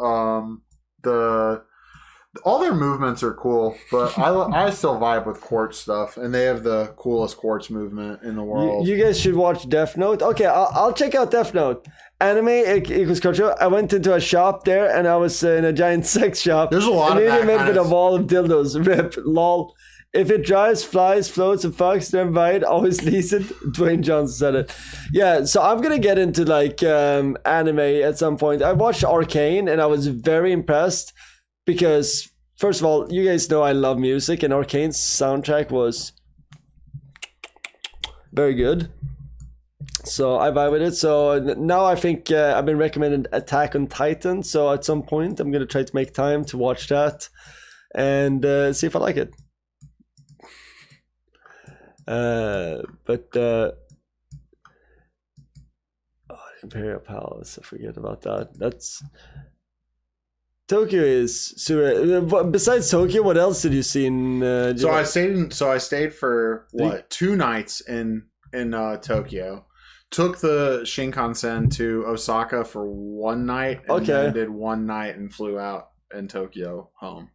All their movements are cool, but I still vibe with quartz stuff, and they have the coolest quartz movement in the world. You guys should watch Death Note. Okay, I'll check out Death Note. Anime equals culture. I went into a shop there, and I was in a giant sex shop. There's a lot of that made with a wall of dildos. Rip, lol. If it drives, flies, floats, and fucks, then buy it. Always lease it. Dwayne Johnson said it. Yeah, so I'm gonna get into anime at some point. I watched Arcane, and I was very impressed because first of all, you guys know I love music, and Arcane's soundtrack was very good. So I vibe with it. So now I think I've been recommended Attack on Titan. So at some point I'm going to try to make time to watch that and see if I like it. The Imperial Palace, I forget about that. That's Tokyo is super. Besides Tokyo, what else did you see in? I stayed for 2 nights in Tokyo. Took the Shinkansen to Osaka for 1 night, and then did 1 night and flew out in Tokyo home.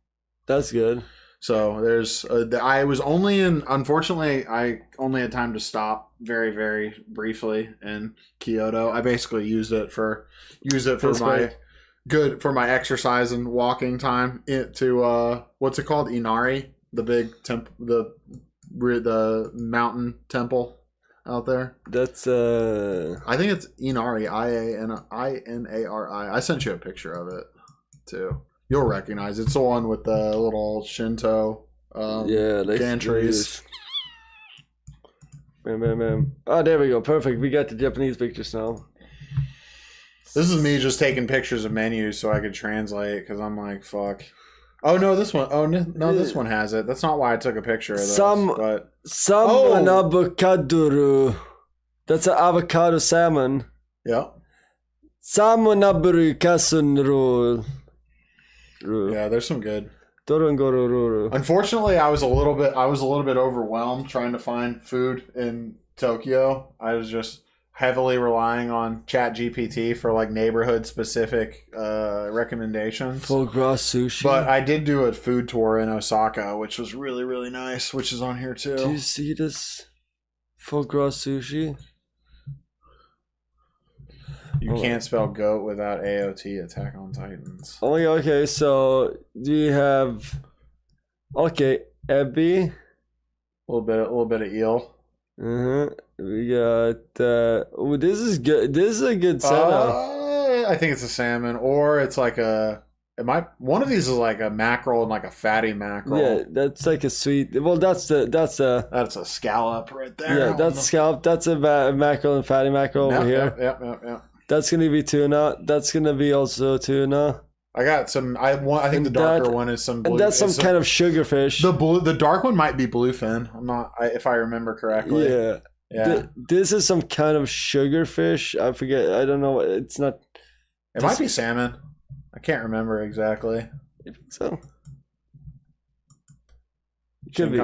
That's good. So there's unfortunately I only had time to stop very, very briefly in Kyoto. I basically used it for my exercise and walking time to what's it called? Inari, the big the mountain temple out there. That's I think it's Inari, Inari. I sent you a picture of it too. You'll recognize it. It's the one with the little Shinto gantries. Man. Oh, there we go. Perfect. We got the Japanese pictures now. This is me just taking pictures of menus so I could translate because I'm like, fuck. Oh no, this one. Oh no, this one has it. That's not why I took a picture of this. But avocado. That's an avocado salmon. Yeah. Salmonaburu kasunro. Yeah, there's some good. Dorongororo. Unfortunately, I was a little bit overwhelmed trying to find food in Tokyo. I was just heavily relying on ChatGPT for like neighborhood specific recommendations. Foie gras sushi. But I did do a food tour in Osaka, which was really, really nice, which is on here too. Do you see this? Foie gras sushi? You can't spell goat without AOT, Attack on Titans. Oh my god, okay, so do you have Ebi? A little bit of eel. We got this is good. This is a good setup. I think it's a salmon, or it's like one of these is like a mackerel and like a fatty mackerel. Yeah, that's like a sweet. Well, that's a That's a scallop right there. Yeah, that's scallop. That's a mackerel and fatty mackerel over here. Yep. That's gonna be tuna. That's gonna be also tuna. I got some. I think the darker one is some. And that's some kind of sugarfish. The dark one might be bluefin. I'm not. If I remember correctly. Yeah. This is some kind of sugarfish. I forget. I don't know. It's not. It might be salmon. I can't remember exactly. I think so. It could be.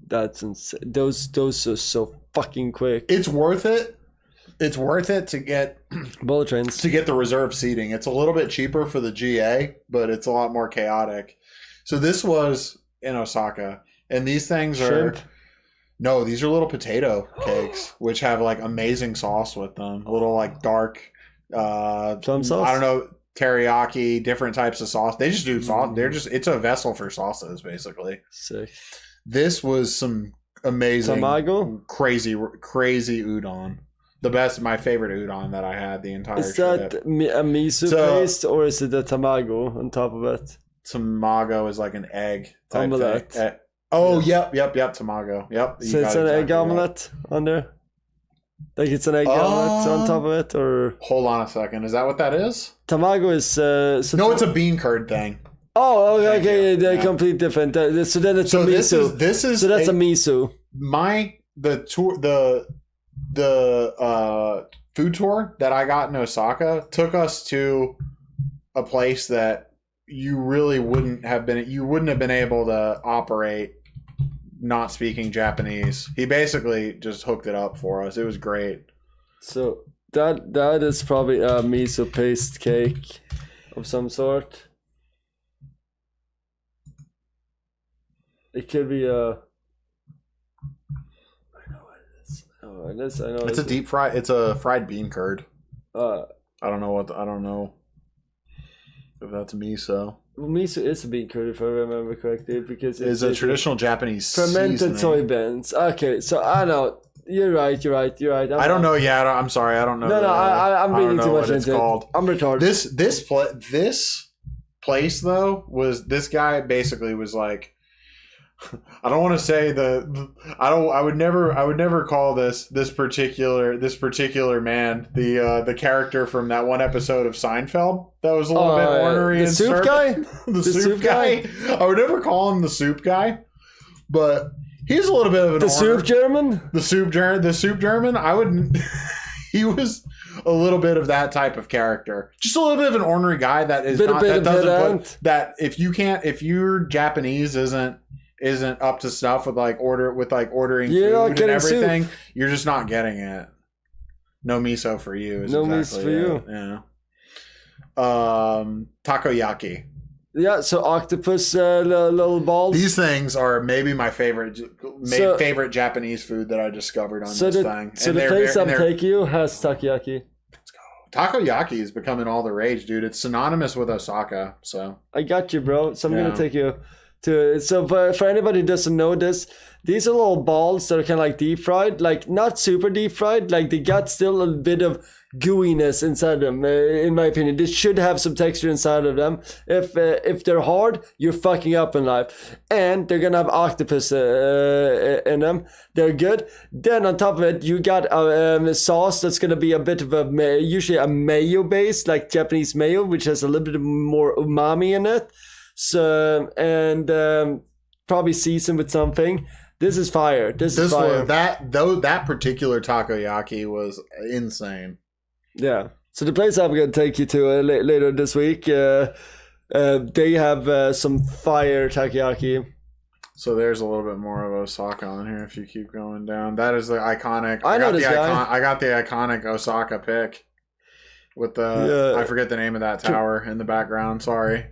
That's insane. Those are so fucking quick. It's worth it. It's worth it to get bullet trains to get the reserve seating. It's a little bit cheaper for the GA, but it's a lot more chaotic. So this was in Osaka, and these things are no, these are little potato cakes, which have like amazing sauce with them. A little like dark, plum sauce. I don't know, teriyaki, different types of sauce. They just do sauce. It's a vessel for sauces, basically. Sick. This was some amazing, tamago, crazy udon. The best, my favorite udon that I had the entire trip. Is that a miso paste or is it a tamago on top of it? Tamago is like an egg type omelette. thing. Yep, tamago. Yep. So it's an egg omelette on there? Like it's an egg omelette on top of it, or? Hold on a second. Is that what that is? Tamago is... no, it's a bean curd thing. Oh, okay. They're completely different. So then it's a miso. This is so that's a miso. The food tour that I got in Osaka took us to a place that you wouldn't have been able to operate not speaking Japanese. He basically just hooked it up for us. It was great. So that is probably a miso paste cake of some sort. It could be a... I know it's a deep fry. It's a fried bean curd. I don't know if that's miso. Well, miso is a bean curd if I remember correctly, because it's a traditional Japanese fermented soybeans. Okay, so I know you're right. I don't know. Yeah, I'm sorry. I don't know. No, I'm reading too much into it. I'm retarded. This place though was, this guy basically was like, I don't want to say I would never call this particular man the character from that one episode of Seinfeld that was a little bit ornery the and soup guy. the soup guy. I would never call him the soup guy, but he's a little bit of an soup German. The soup German. I wouldn't. He was a little bit of that type of character, just a little bit of an ornery guy that is if your Japanese isn't up to stuff with ordering food and everything, soup. You're just not getting it. No miso for you. Miso for you. Yeah. Takoyaki. Yeah, so octopus little balls. These things are maybe my favorite Japanese food that I discovered on this thing. So the place I'm taking you has takoyaki. Let's go. Takoyaki is becoming all the rage, dude. It's synonymous with Osaka. So I got you, bro. So I'm gonna take you. So for anybody who doesn't know this, these are little balls that are kind of like deep fried, like not super deep fried, like they got still a bit of gooiness inside them. In my opinion, they should have some texture inside of them. If they're hard, you're fucking up in life. And they're gonna have octopus in them. They're good. Then on top of it, you got a sauce that's gonna be a bit of usually a mayo base, like Japanese mayo, which has a little bit more umami in it. So and probably seasoned with something. This is fire. This is fire. That particular takoyaki was insane. Yeah. So the place I'm gonna take you to later this week, they have some fire takoyaki. So there's a little bit more of Osaka on here if you keep going down. That is the iconic. I know this guy. I got the iconic Osaka pic with the I forget the name of that tower in the background. Sorry.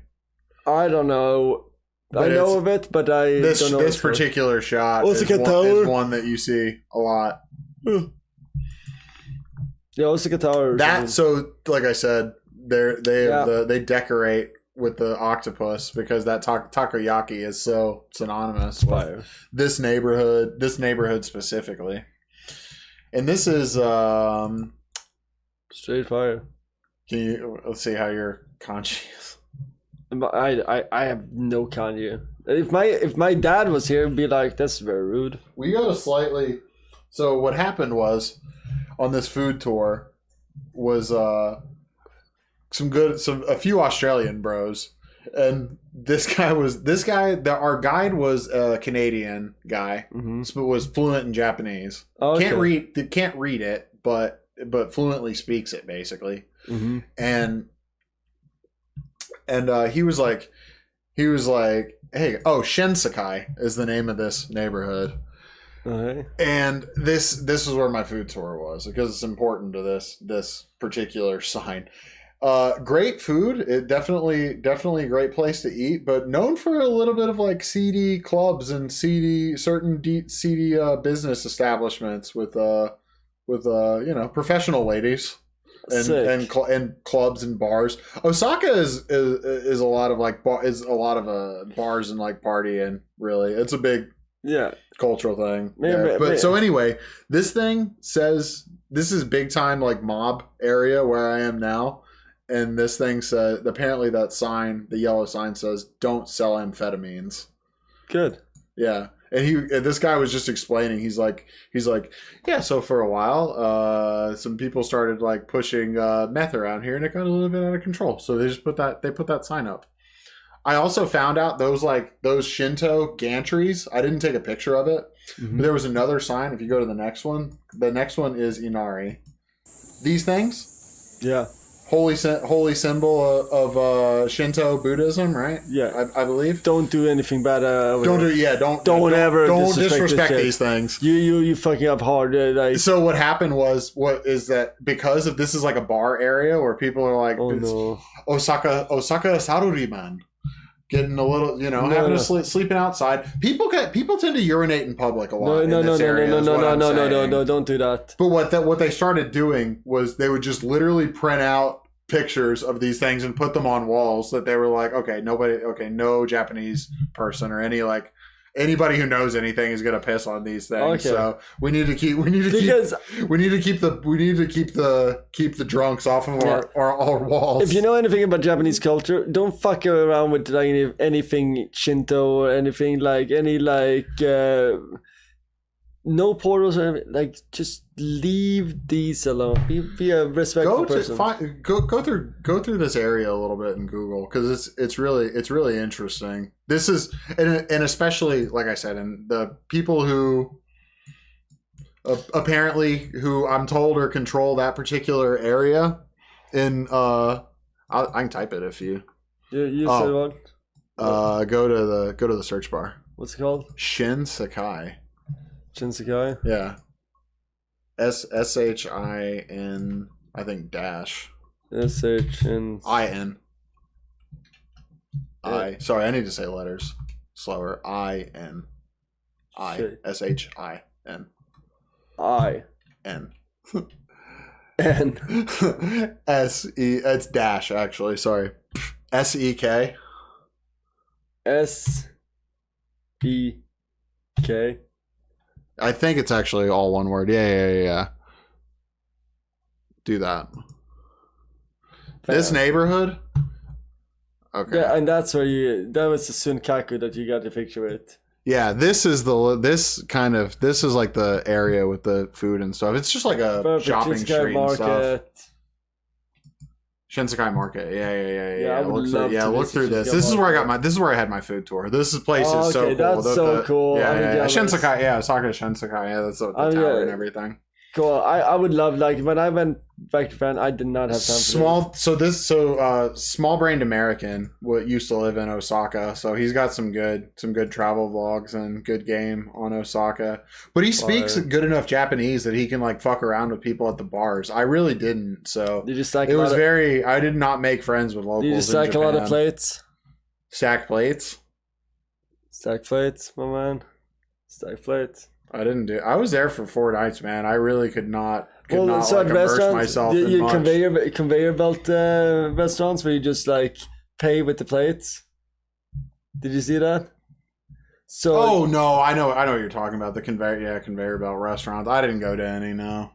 I don't know. But I know of it, but I don't know. This particular shot is one that you see a lot. Yeah, Osaka Tower. So like I said, they decorate with the octopus because that takoyaki is so synonymous with this neighborhood specifically. And this is straight fire. Let's see how your kanji is. I have no kanji. If my dad was here, he'd be like, "That's very rude." We got a slightly. So what happened was on this food tour was a few Australian bros, and our guide was a Canadian guy, but was fluent in Japanese. Oh, okay. Can't read it, but fluently speaks it basically. Mm-hmm. And he was like, hey, Shinsekai is the name of this neighborhood. Okay. And this is where my food tour was because it's important to this particular sign. Great food. It definitely a great place to eat, but known for a little bit of like seedy clubs and seedy business establishments with professional ladies. And clubs and bars. Osaka is a lot of like bars and like partying. Really, it's a big cultural thing. So anyway, this thing says this is big time like mob area where I am now, and this thing says apparently that sign, the yellow sign says don't sell amphetamines. Good. Yeah. And this guy was just explaining. He's like, yeah. So for a while, some people started like pushing meth around here, and it got a little bit out of control. So they just put that sign up. I also found out those Shinto gantries. I didn't take a picture of it, but there was another sign. If you go to the next one is Inari. These things, holy symbol of Shinto Buddhism, right? Yeah, I believe. Don't do anything bad. Don't disrespect these things. You fucking up hard. So what happened was because of this is like a bar area where people are like, Osaka Saruriman, getting a little, sleeping outside. People tend to urinate in public a lot. No, don't do that. But what they started doing was they would just literally print out pictures of these things and put them on walls that they were like, no Japanese person or anybody who knows anything is gonna piss on these things. Okay. So we need to keep the drunks off of our walls. If you know anything about Japanese culture, don't fuck around with like anything Shinto or anything like no portals or anything. Like just leave these alone. Be a respectful person. Go through this area a little bit in Google because it's really interesting. This is and especially like I said, and the people who apparently who I'm told are control that particular area. I can type it if you. You said what? Go to the search bar. What's it called? Shinsekai. Shinsekai? Yeah. SHIN, I think dash. SHIN. Sorry, I need to say letters slower. IN. SHIN. N. SE. It's dash actually. Sorry. SEK. SEK. I think it's actually all one word. Yeah. Do that. This neighborhood? Okay. Yeah, and that's where that was the Sunkaku that you got the picture with. Yeah, this is like the area with the food and stuff. It's just like a shopping street and stuff. Shinsekai Market. Yeah. Yeah, I would love to look through this. This is where I got my. This is where I had my food tour. This place is so cool. That's so cool. Yeah. Shinsekai. Yeah, Osaka Shinsekai. Yeah, that's the tower and everything. Cool. I would love, like, when I went back to Japan, I did not have time for this. Small-brained American used to live in Osaka, so he's got some good travel vlogs and good game on Osaka. But he speaks good enough Japanese that he can like fuck around with people at the bars. I really didn't, so I did not make friends with locals. Did you stack a lot of plates? Stack plates? Stack plates, my man. Stack plates. I didn't do. I was there for 4 nights, man. I really could not immerse myself in much. Conveyor belt restaurants where you just like pay with the plates. Did you see that? So. Oh no, I know what you're talking about. The conveyor belt restaurants. I didn't go to any. No.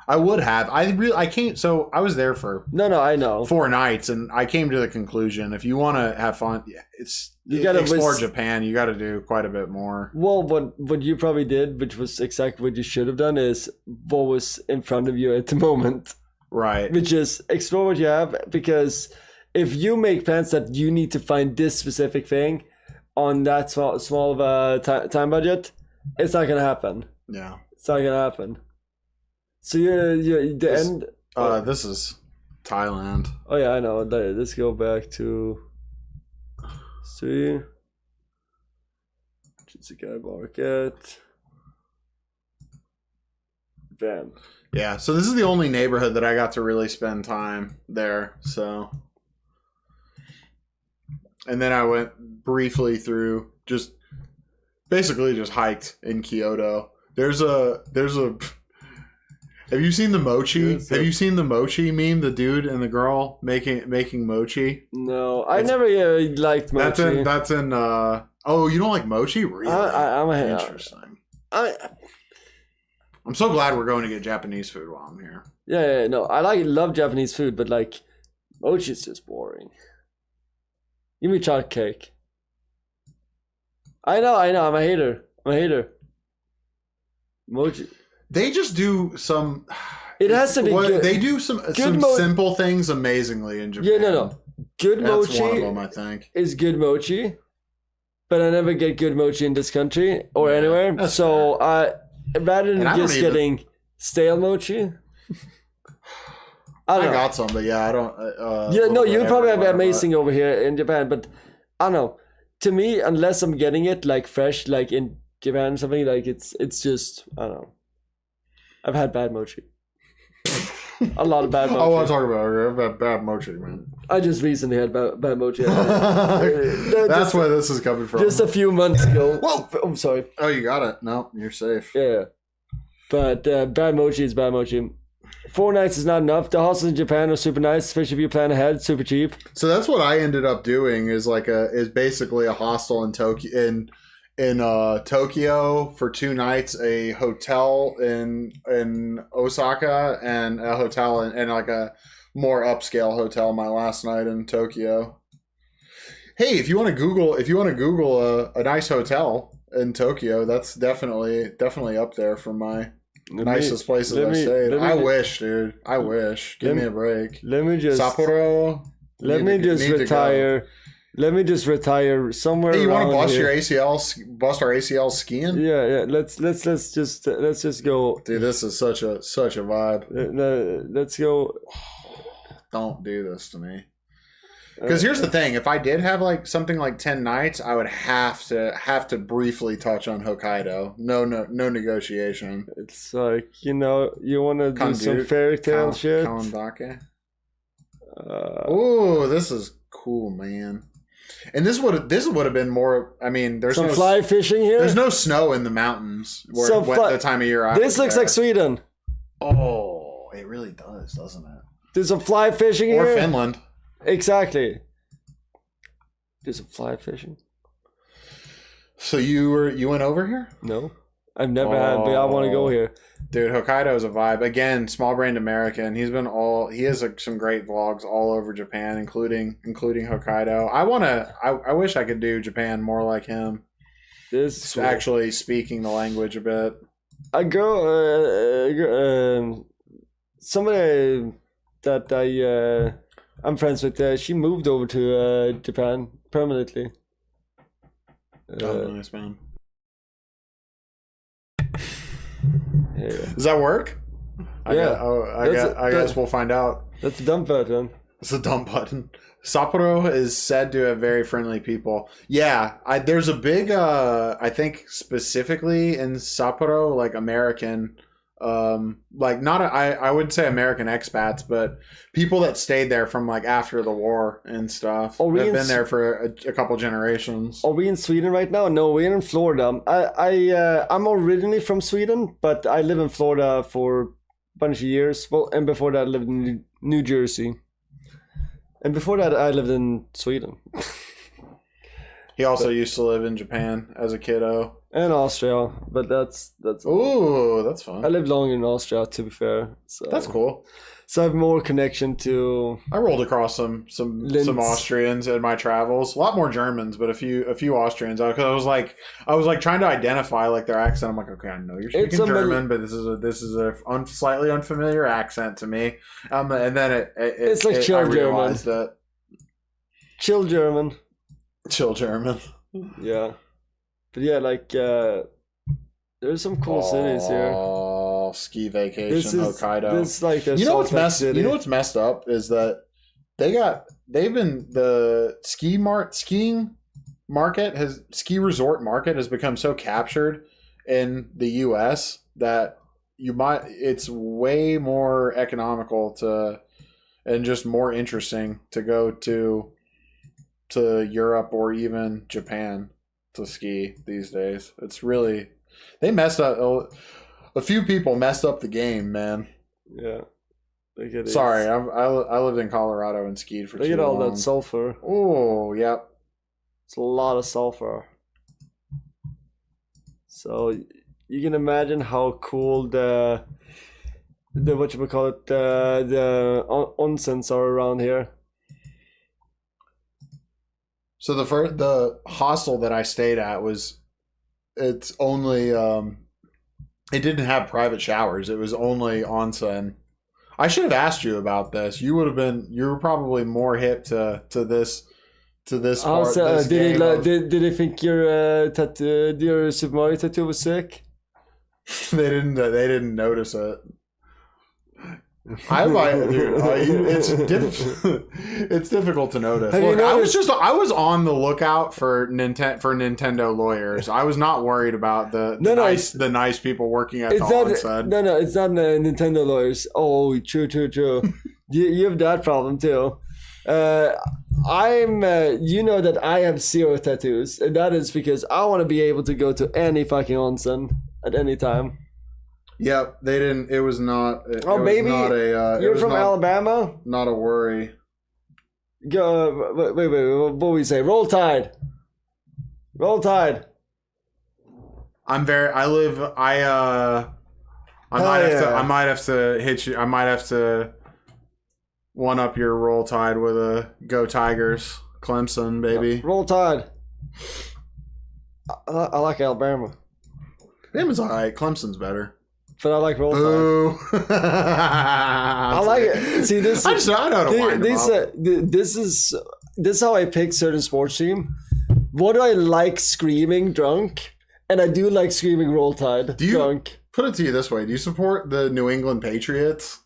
I would have. I came. So I was there for. No, I know. 4 nights, and I came to the conclusion: if you want to have fun, you got to explore Japan. You got to do quite a bit more. Well, what you probably did, which was exactly what you should have done, is what was in front of you at the moment. Right. Which is explore what you have, because if you make plans that you need to find this specific thing on that small of a time budget, it's not gonna happen. Yeah. It's not gonna happen. So this is Thailand. Oh yeah, I know. Let's go back to Shinsekai Market. Bam. Yeah, so this is the only neighborhood that I got to really spend time there. So, and then I went briefly through basically just hiked in Kyoto. There's a. Have you seen the mochi? Have you seen the mochi meme? The dude and the girl making mochi. No, I never liked mochi. That's in. Oh, you don't like mochi? Really? I'm interesting. I'm so glad we're going to get Japanese food while I'm here. Yeah, no, I love Japanese food, but like, mochi is just boring. Give me chocolate cake. I know. I'm a hater. Mochi. They just do some. It has to be good. They do some simple things amazingly in Japan. Yeah, no. Good mochi. That's one of them, I think. Is good mochi, but I never get good mochi in this country or anywhere. So rather than just getting stale mochi. I got some, but I don't. You probably have amazing over here in Japan, but I don't know. To me, unless I'm getting it like fresh, like in Japan or something, like it's just, I don't know. I've had bad mochi. A lot of bad mochi. I want to talk about it. I've had bad mochi, man. I just recently had bad mochi. That's where this is coming from. Just a few months ago. Whoa! I'm sorry. Oh, you got it. No, you're safe. Yeah. But bad mochi is bad mochi. 4 nights is not enough. The hostels in Japan are super nice, especially if you plan ahead. Super cheap. So that's what I ended up doing. Is basically a hostel in Tokyo in Tokyo for 2 nights, a hotel in Osaka, and a hotel and like a more upscale hotel my last night in Tokyo. Hey, if you want to Google a nice hotel in Tokyo, that's definitely up there for my nicest places I stayed. I wish, dude. I wish. Give me a break. Let me just Sapporo. Let me just retire. Let me just retire somewhere. Hey, you want to bust here. your ACL? Bust our ACL skiing? Yeah. Let's just go. Dude, this is such a vibe. Let's go. Don't do this to me. Because here's the thing: if I did have like something like 10 nights, I would have to briefly touch on Hokkaido. No negotiation. It's like you want to do some fairy tale shit. Kawandake. Ooh, this is cool, man. And this would have been more. I mean, there's some fly fishing here. There's no snow in the mountains the time of year. This looks like Sweden. Oh, it really does, doesn't it? There's some fly fishing here. Or Finland. Exactly. There's some fly fishing. So you went over here? No, I've never had, but I want to go here. Dude, Hokkaido is a vibe. Again, small brained American. He has some great vlogs all over Japan, including Hokkaido. I wish I could do Japan more like him. This actually speaking the language a bit. Somebody that I'm friends with. She moved over to Japan permanently. Nice, man. Yeah. Does that work? I guess we'll find out. That's a dump button. It's a dump button. Sapporo is said to have very friendly people. Yeah, there's a big, I think specifically in Sapporo, like American, like not, I wouldn't say American expats, but people that stayed there from like after the war and stuff. They've been there for a couple generations. Are we in Sweden right now? No, we're in Florida. I'm originally from Sweden, but I live in Florida for a bunch of years. Well, and before that I lived in New Jersey. And before that, I lived in Sweden. He also used to live in Japan as a kiddo. And Austria, but that's. Ooh, that's fun. I lived longer in Austria, to be fair. So. That's cool. So I have more connection to. I rolled across some Austrians in my travels. A lot more Germans, but a few Austrians. Because I was like trying to identify like their accent. I'm like, okay, I know you're speaking German, but this is a slightly unfamiliar accent to me. And then it's like chill German. Chill German. Chill German. Yeah, but yeah, like there's some cool cities here. Oh, ski vacation, Hokkaido. This like you know what's messed up is that the ski resort market has become so captured in the US that it's way more economical and just more interesting to go to Europe or even Japan to ski these days. It's really, they messed up. A few people messed up the game, man. Yeah. Sorry, I lived in Colorado and skied for too long. Look at all that sulfur. Oh, yep. It's a lot of sulfur. So you can imagine how cool the onsens are around here. So the hostel that I stayed at it's only it didn't have private showers. It was only onsen. I should have asked you about this. You were probably more hip to this part. Did they think your Super Mario tattoo was sick? They didn't notice it. I might, dude. It's difficult to notice. Look, I was on the lookout for Nintendo lawyers. I was not worried about the nice people working at the onsen. No, it's not Nintendo lawyers. Oh, true. you have that problem too. You know that I have 0 tattoos, and that is because I want to be able to go to any fucking onsen at any time. Yep, they didn't. It was not. Maybe you're from Alabama. Not a worry. Go. Wait. What do we say? Roll Tide. Roll Tide. I might have to hit you. I might have to one up your Roll Tide with a Go Tigers, Clemson, baby. Roll Tide. I like Alabama. Bama's alright. Clemson's better. But I like Roll Tide. I like it. See this. I don't mind this is how I pick certain sports team. What do I like screaming drunk? And I do like screaming Roll Tide drunk. Put it to you this way: do you support the New England Patriots?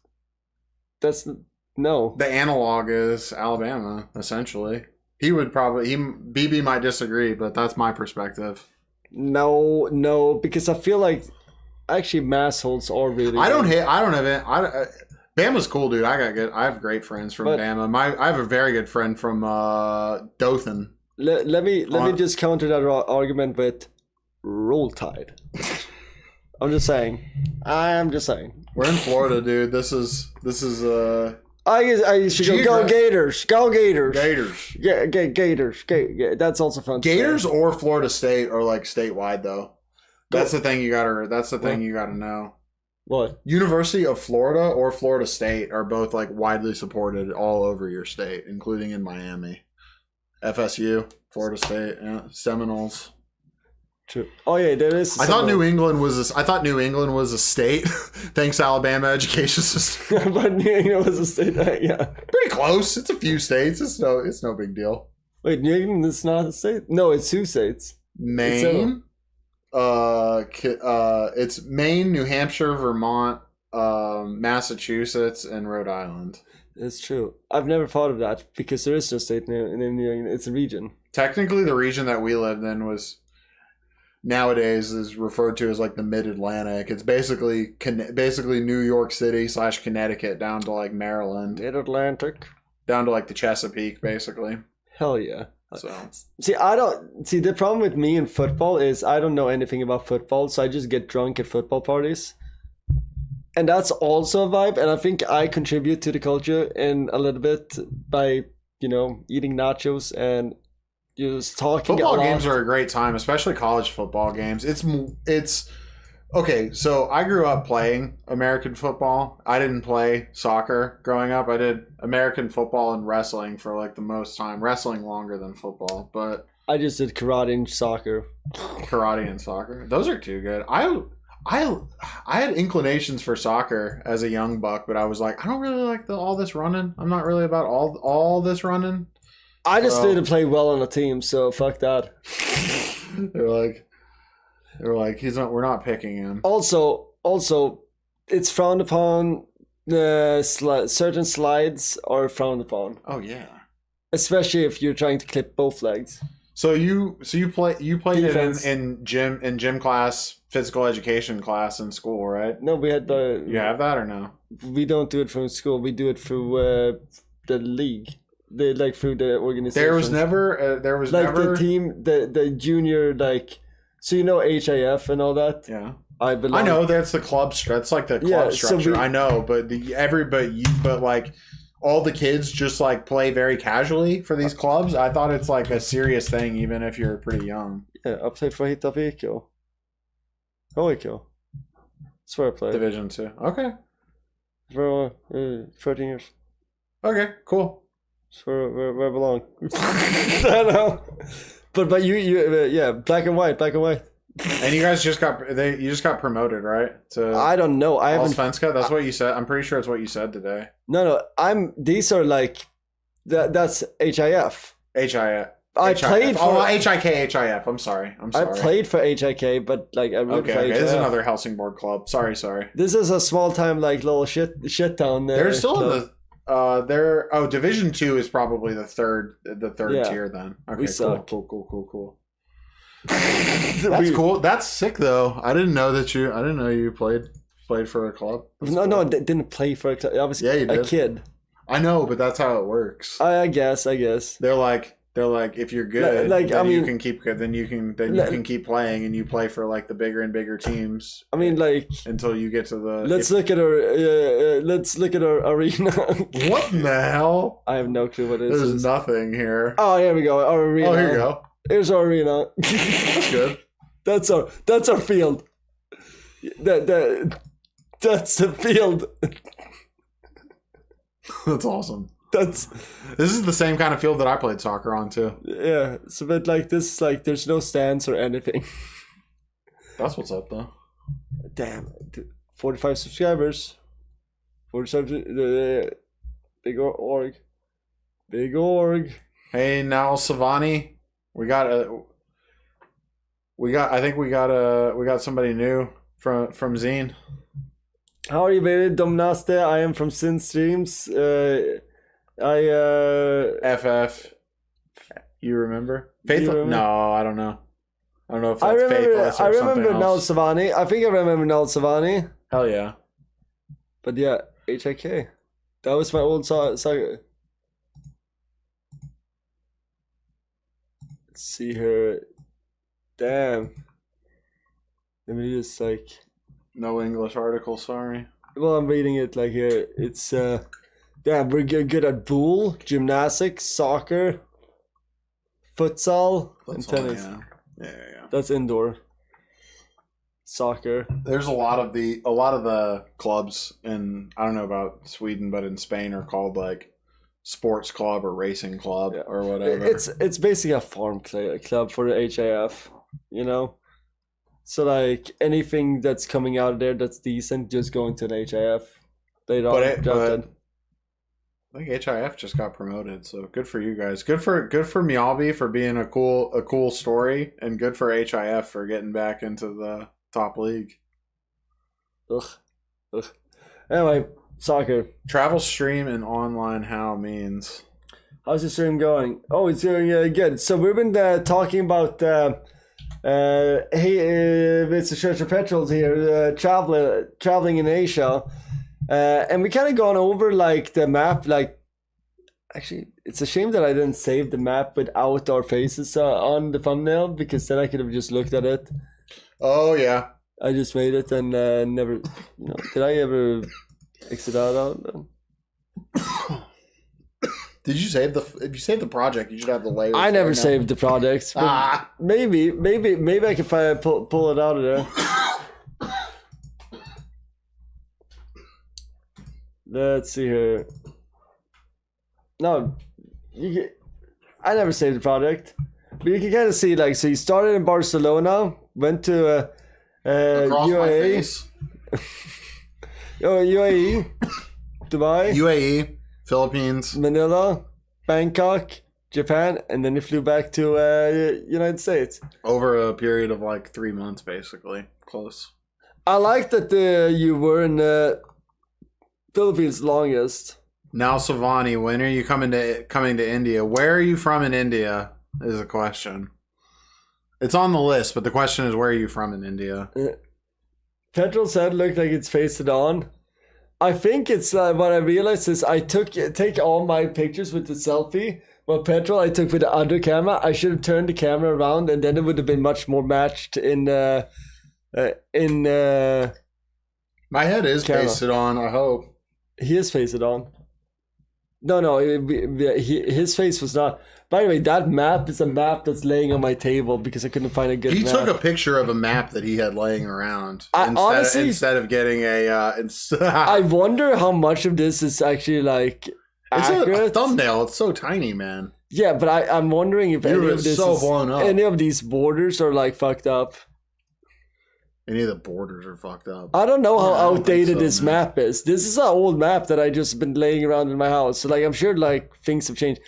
No. The analog is Alabama, essentially. BB might disagree, but that's my perspective. No, because I feel like actually massholes are really. Bama's cool, dude. I have great friends from Bama. I have a very good friend from Dothan. Let me just counter that argument with Roll Tide. I'm just saying. We're in Florida, dude. This is I should go Gators. Go Gators. Gators. Yeah, Gators. That's also fun. Gators or Florida State are like statewide though. That's the thing you gotta know. What? University of Florida or Florida State are both like widely supported all over your state, including in Miami. FSU, Florida State, Seminoles. True. Oh yeah, there is. I thought New England was a state. Thanks, Alabama education system. But New England was a state. Yeah. Pretty close. It's a few states. It's no big deal. Wait, New England is not a state? No, it's 2 states. Maine. It's Maine, New Hampshire, Vermont, Massachusetts, and Rhode Island. It's true. I've never thought of that because there is no state in New England. It's a region. Technically, the region that we lived in was nowadays is referred to as like the Mid-Atlantic. It's basically New York City / Connecticut down to like Maryland. Mid-Atlantic. Down to like the Chesapeake, basically. Hell yeah. So the problem with me in football is I don't know anything about football, so I just get drunk at football parties. And that's also a vibe, and I think I contribute to the culture in a little bit by, eating nachos and just talking. Football games are a great time, especially college football games. It's okay. So I grew up playing American football. I didn't play soccer growing up. I did American football and wrestling for like the most time. Wrestling longer than football, but I just did karate and soccer. Karate and soccer. Those are too good. I had inclinations for soccer as a young buck, but I was like, I don't really like all this running. I'm not really about all this running. I just didn't play well on a team, so fuck that. They're like, we're not picking him. Also, it's frowned upon. Certain slides are frowned upon. Oh yeah. Especially if you're trying to clip both legs. So you played Defense. it in gym class, physical education class in school, right? No, we had the. You have that or no? We don't do it from school. We do it through the league. Through the organization. There was never the team, the junior so HIF and all that. Yeah. I know that's the club. That's like the club structure. I know, but like all the kids just like play very casually for these clubs. I thought it's like a serious thing, even if you're pretty young. Yeah, I played for Hitavekio. Hoikyo. That's where I played. Division 2. Okay. For 13 years. Okay, cool. That's where I belong. I don't know. But you yeah, black and white. And you guys just got promoted, right? I don't know. I haven't. Svenska? That's what you said. I'm pretty sure it's what you said today. No. These are like that's HIF. HIF. I played for HIF. I'm sorry. I played for HIK, but I really okay. This is another Helsingborg club. Sorry. This is a small time little shit town. They're still in the Division 2 is probably the third tier then. Okay, we suck. Cool. That's cool. That's sick though. I didn't know you played for a club. No, I didn't play for a club. I was a kid. I know, but that's how it works. I guess. They're like if you're good, you can keep good. Then you can keep playing, and you play for like the bigger and bigger teams. I mean, until you get to the. Let's look at our arena. What in the hell? I have no clue what it is. There's nothing here. Oh, here we go. Our arena. Oh, here you go. Here's our arena. That's good. That's our field. That's the field. That's awesome. This is the same kind of field that I played soccer on too. Yeah, so but this there's no stands or anything. That's what's up though. Damn, 45 subscribers. 47. Big org. Hey, now Savani, we got somebody new from Zine. How are you, baby? Domnaste. I am from Sin Streams. FF. You remember? Faithful? No, I don't know. I don't know if that's Faithless or I remember something Nal else. Savani. I think I remember Nal Savani. Hell yeah. But yeah, HIK. That was my old saga. Let's see her. Damn. Let me just No English article, sorry. Well, I'm reading it here. It's damn, we're good at pool, gymnastics, soccer, futsal, and tennis. Yeah. That's indoor. Soccer. There's a lot of the clubs in, I don't know about Sweden, but in Spain are called sports club or racing club or whatever. It's basically a farm club for the HIF, So like anything that's coming out of there that's decent, just going to an HIF. They don't. But I think HIF just got promoted, so good for you guys. Good for Miyabi for being a cool story, and good for HIF for getting back into the top league. Ugh. Anyway, soccer. Travel stream and online how means. How's the stream going? Oh, it's going good. So we've been talking about it's a Church of Petrol's here, traveling in Asia. And we kind of gone over like the map, like actually it's a shame that I didn't save the map without our faces on the thumbnail, because then I could have just looked at it. Oh yeah. I just made it and never, did I ever exit out? Did you save if you saved the project, you should have the layers. I never saved the projects, but maybe I can pull it out of there. Let's see here. No, I never saved the project, but you can kind of see like, so you started in Barcelona, went to UAE, UAE, Dubai, UAE, Philippines, Manila, Bangkok, Japan, and then you flew back to United States over a period of like 3 months, basically. Close. I like that you were in Philippines longest. Now, Savani, when are you coming to India? Where are you from in India? Is a question. It's on the list, but the question is, where are you from in India? Petrol said, "Looked like it's pasted on." I think it's what I realized is I take all my pictures with the selfie, but Petrol I took with the other camera. I should have turned the camera around, and then it would have been much more matched in. My head is camera. pasted on. I hope he is pasted on. No, his face was not. By the way, that map is a map that's laying on my table because I couldn't find a good map. He took a picture of a map that he had laying around instead of getting a... I wonder how much of this is actually, like, accurate. It's a thumbnail. It's so tiny, man. Yeah, but I'm wondering if any of this blown up. Any of these borders are, like, fucked up. Any of the borders are fucked up. I don't know how outdated this map is. This is an old map that I just been laying around in my house. So, like, I'm sure, like, things have changed.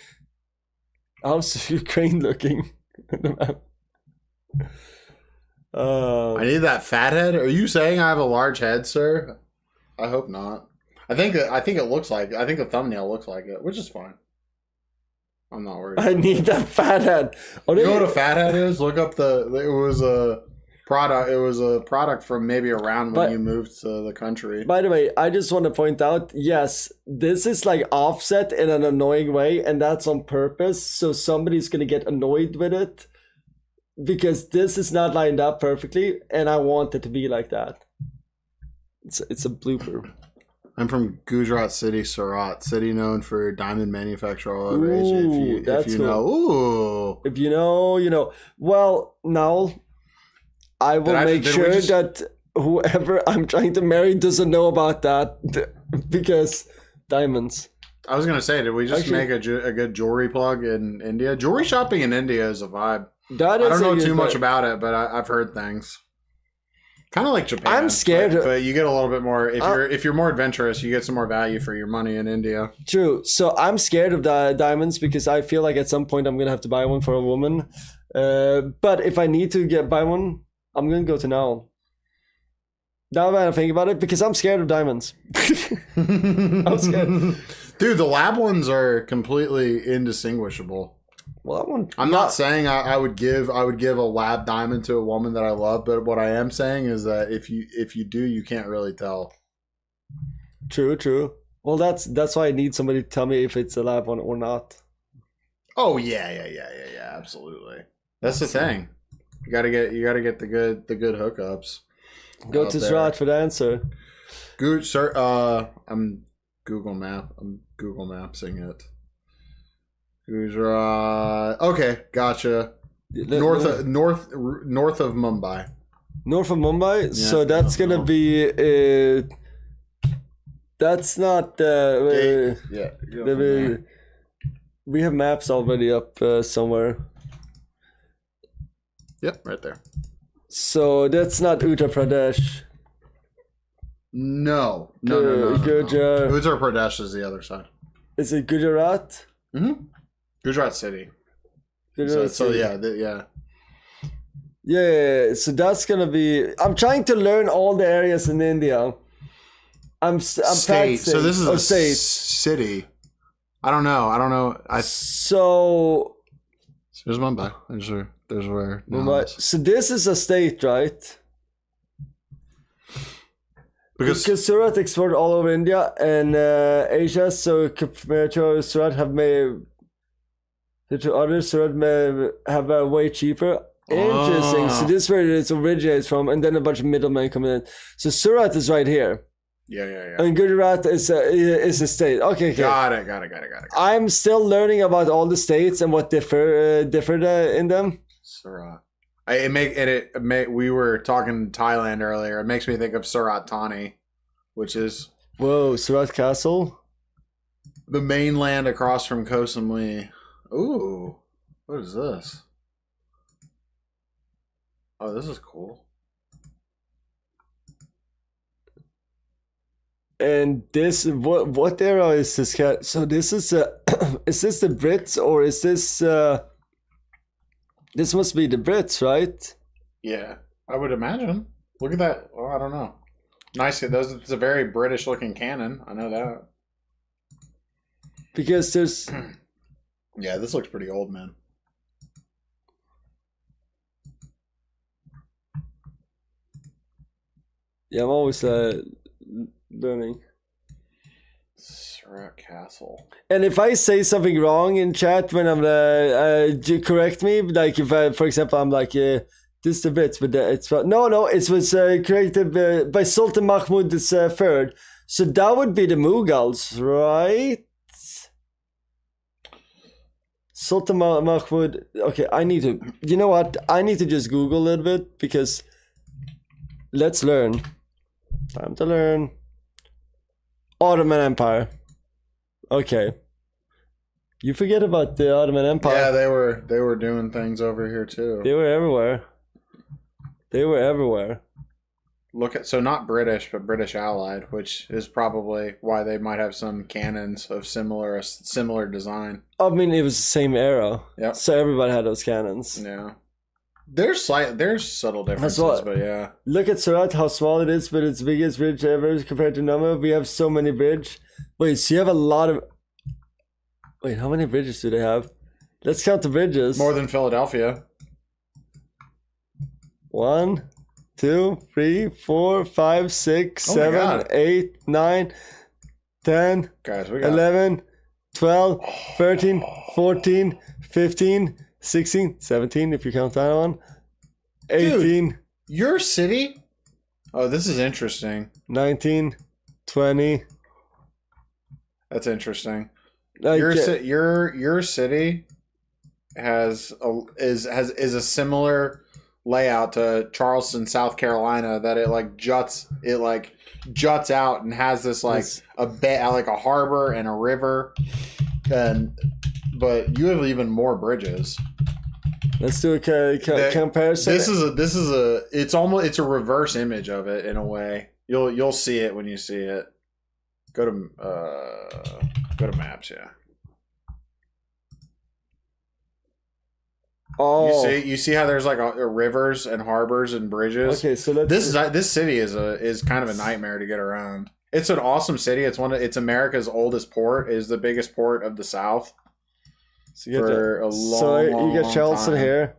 How's Ukraine looking? I need that fat head. Are you saying I have a large head, sir? I hope not. I think it looks like. I think the thumbnail looks like it, which is fine. I'm not worried. I need that fat head. You know what a fat head is? Look up it was a product. It was a product from maybe around when you moved to the country. By the way, I just want to point out, yes, this is like offset in an annoying way, and that's on purpose. So somebody's gonna get annoyed with it because this is not lined up perfectly, and I want it to be like that. It's a blooper. I'm from Gujarat City, Surat, city known for diamond manufacture all over Asia. If you know, ooh. If you know, you know. Well, now I will make sure that whoever I'm trying to marry doesn't know about that because diamonds. I was gonna say, did we just make a good jewelry plug in India? Jewelry shopping in India is a vibe. I don't know too much about it, but I've heard things. Kind of like Japan. I'm scared, but you get a little bit more. If you're more adventurous, you get some more value for your money in India. True. So I'm scared of the diamonds because I feel like at some point I'm gonna have to buy one for a woman. But if I need to buy one, I'm gonna go to now. Now that I think about it, because I'm scared of diamonds. I'm scared. Dude, the lab ones are completely indistinguishable. Well, I'm not saying I would give a lab diamond to a woman that I love, but what I am saying is that if you do, you can't really tell. True. Well, that's why I need somebody to tell me if it's a lab one or not. Oh yeah, absolutely. That's the thing. You gotta get the good hookups. Go to Surat for the answer. Good, sir. I'm Google Mapsing it. Gujarat. Okay, gotcha. North of Mumbai. North of Mumbai. Yeah, so that's gonna be. That's not. We have maps already up somewhere. Yep, right there. So that's not Uttar Pradesh. No. Gujarat. Uttar Pradesh is the other side. Is it Gujarat? Gujarat City. Gujarat So City. yeah. Yeah, so that's gonna be. I'm trying to learn all the areas in India. I'm State. practicing. So this is a state. city. I don't know. So There's Mumbai. There's where. Mumbai. So this is a state, right? Because Surat export all over India and Asia, so compared to Surat have made to others, Surat may have a way cheaper. Interesting. So this is where it originates from, and then a bunch of middlemen come in. So Surat is right here. Yeah. And Gujarat is a state. Okay. Got it. I'm still learning about all the states and what differed in them. Surat. We were talking Thailand earlier. It makes me think of Surat Thani, which is Surat Castle, the mainland across from Koh Samui. Ooh, what is this? Oh, this is cool. And this what era is this? So this is is this the Brits or is this? This must be the Brits, right? Yeah, I would imagine. Look at that. Oh, I don't know. Nice. It's a very British-looking cannon. I know that. Because there's. Yeah, this looks pretty old, man. Yeah, I'm always learning. Surat Castle. And if I say something wrong in chat when I'm correct me, like if I, for example, I'm like this is the Brits, but it's no, it was created by Sultan Mahmud III. So that would be the Mughals, right? Sultan Mahmud. Okay, I need to. You know what? I need to just Google a little bit because let's learn. Time to learn. Ottoman Empire. Okay. You forget about the Ottoman Empire. Yeah, they were doing things over here too. They were everywhere. So not British, but British Allied, which is probably why they might have some cannons of similar design. I mean, it was the same era. Yeah. So everybody had those cannons. Yeah. There's subtle differences, but yeah. Look at Surat, how small it is, but it's the biggest bridge ever compared to Nama. We have so many bridges. Wait, so you have a lot of... Wait, how many bridges do they have? Let's count the bridges. More than Philadelphia. 1, 2, 3, 4, 5, 6, 7, 8, 9, 10, Guys, we got 11, 12, 13, 14, 15, 16, 17, if you count that one. 18. Dude, your city? Oh, this is interesting. 19, 20. That's interesting. Like, Your city is a similar layout to Charleston, South Carolina, that it juts out and has this a harbor and a river, but you have even more bridges. Let's do a comparison. It's a reverse image of it in a way. You'll see it when you see it. Go to maps, yeah. Oh, you see how there's rivers and harbors and bridges. Okay, so this city is kind of a nightmare to get around. It's an awesome city. It's America's oldest port. It is the biggest port of the South. So you get Charleston time. here.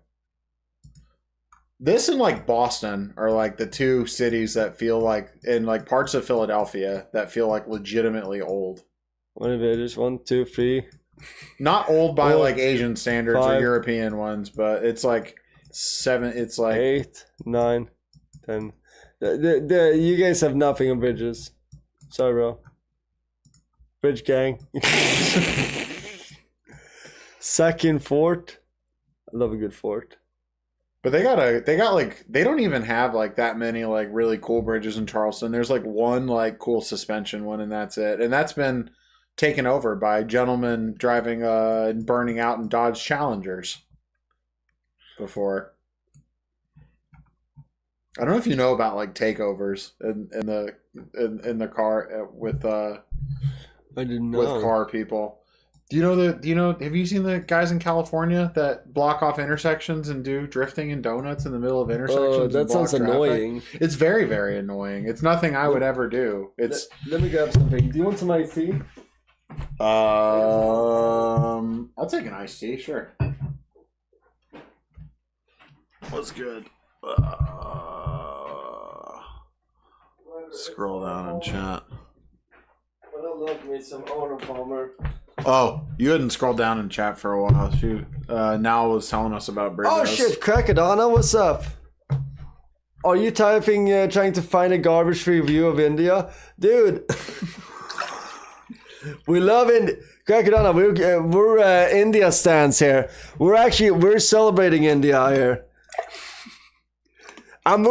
This and Boston are the two cities that feel and parts of Philadelphia that feel legitimately old. What are they? Just 1, 2, 3. Not old by Asian standards 5, or European ones, but it's 7. It's 8, 9, 10. You guys have nothing on bridges. Sorry, bro. Bridge gang. Second fort. I love a good fort. But they don't even have that many really cool bridges in Charleston. There's one cool suspension one, and that's it. And that's been taken over by gentlemen driving and burning out in Dodge Challengers before. I don't know if you know about like takeovers in the car with I didn't know. with car people. Do you know? Have you seen the guys in California that block off intersections and do drifting and donuts in the middle of intersections? Oh, that sounds annoying. It's very, very annoying. It's nothing I would ever do. It's. Let me grab something. Do you want some iced tea? I'll take an iced tea, sure. What's good? Scroll down and chat. But I love me some Arnold Palmer. Oh, you hadn't scrolled down in chat for a while. Shoot. Now was telling us about burritos. Oh shit, Crackadonna, what's up? Are you typing, trying to find a garbage-free view of India? Dude, we love India. Crackadonna, we're India stands here. We're celebrating India here. I'm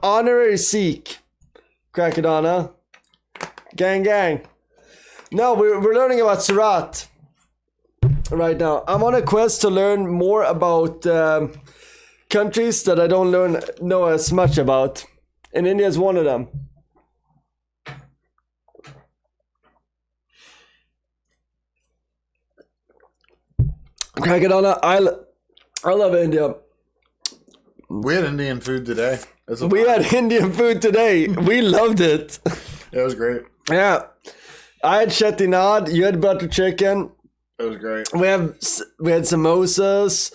honorary Sikh. Crackadonna. Gang. No, we're learning about Surat right now. I'm on a quest to learn more about countries that I don't know as much about. And India is one of them. Crackadonna, I love India. We had Indian food today. We had Indian food today. We loved it. It was great. Yeah. I had chettinad, you had butter chicken. It was great. We had samosas.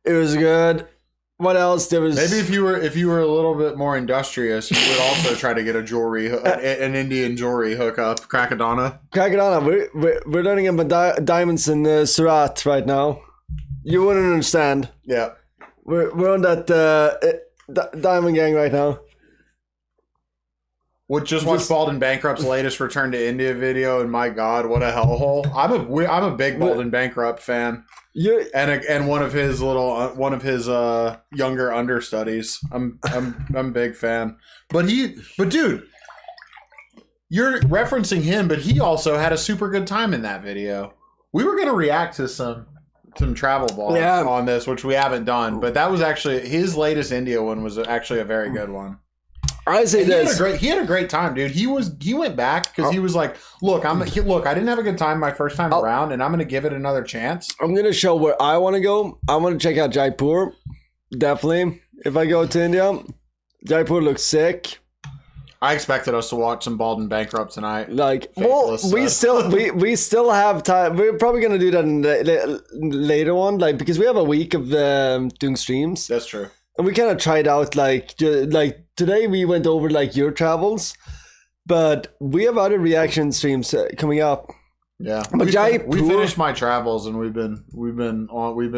It was good. What else? There was maybe if you were a little bit more industrious, you would also try to get an Indian jewelry hookup. Crackadonna. We're learning about diamonds in Surat right now. You wouldn't understand. Yeah. We're on that diamond gang right now. Would just watch Bald and Bankrupt's latest Return to India video, and my God, what a hellhole! I'm a big Bald and Bankrupt fan. And one of his younger understudies. I'm a big fan. But dude, you're referencing him, but he also had a super good time in that video. We were gonna react to some travel vlogs on this, which we haven't done, but that was actually his latest India one was actually a very good one. I say this. He had a great time, dude. He went back because he was like, look, I didn't have a good time my first time around, and I'm gonna give it another chance. I'm gonna show where I want to go. I want to check out Jaipur. Definitely, if I go to India, Jaipur looks sick. I expected us to watch some Bald and Bankrupt tonight. Like, well, we still have time. We're probably gonna do that in the later one, like because we have a week of doing streams. That's true. And we kind of tried out like today we went over like your travels, but we have other reaction streams coming up. Yeah, but we finished my travels and we've been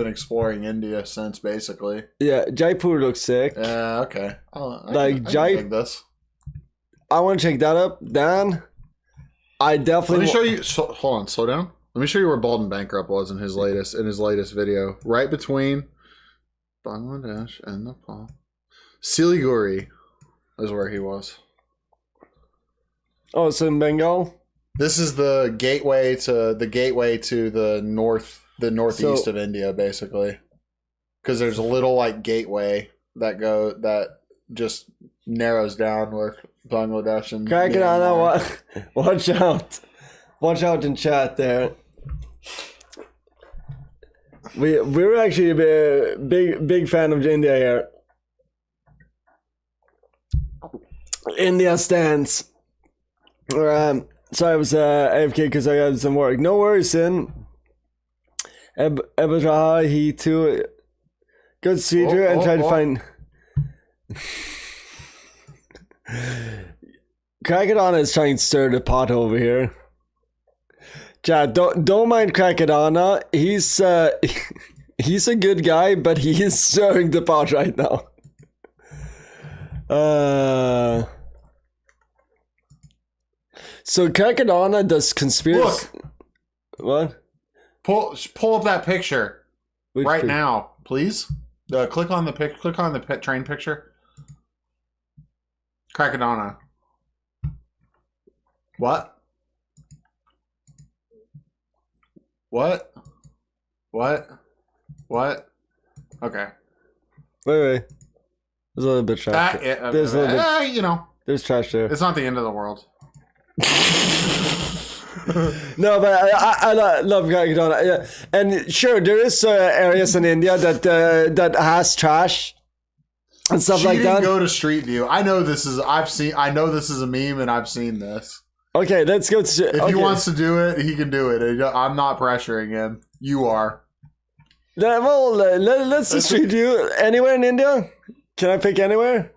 exploring India since basically. Yeah, Jaipur looks sick. Yeah, okay. Jaipur. I want to check that up. Dan, I definitely. Let me show you. Hold on, slow down. Let me show you where Bald and Bankrupt was in his latest video, right between Bangladesh and Nepal. Siliguri is where he was. Oh, it's in Bengal. This is the gateway to the northeast of India, basically. Because there's a little like gateway that just narrows down with Bangladesh and. Watch out in chat there. We're actually a big fan of India here. India stands. Sorry, I was AFK because I got some work. No worries, Sin. Ebadraha, he too. Good to see you and try to find. Crackadonna is trying to stir the pot over here. Chad, don't mind Crackadonna. He's a good guy, but he is stirring the pot right now. So Crackadonna does conspiracy. Look. What? Pull up that picture. Which right now, please. Click on the train picture. Crackadonna. What? Okay. Wait. There's a little bit trash. There's a little bit. You know, There's trash there. it's not the end of the world. No, but I love Kakadana. Yeah. And sure, there is areas in India that has trash and stuff like that. Go to Street View. I know this is a meme, and I've seen this. Okay, let's go to. If he wants to do it, he can do it. I'm not pressuring him. You are. Well, let's do Street View. Anywhere in India? Can I pick anywhere?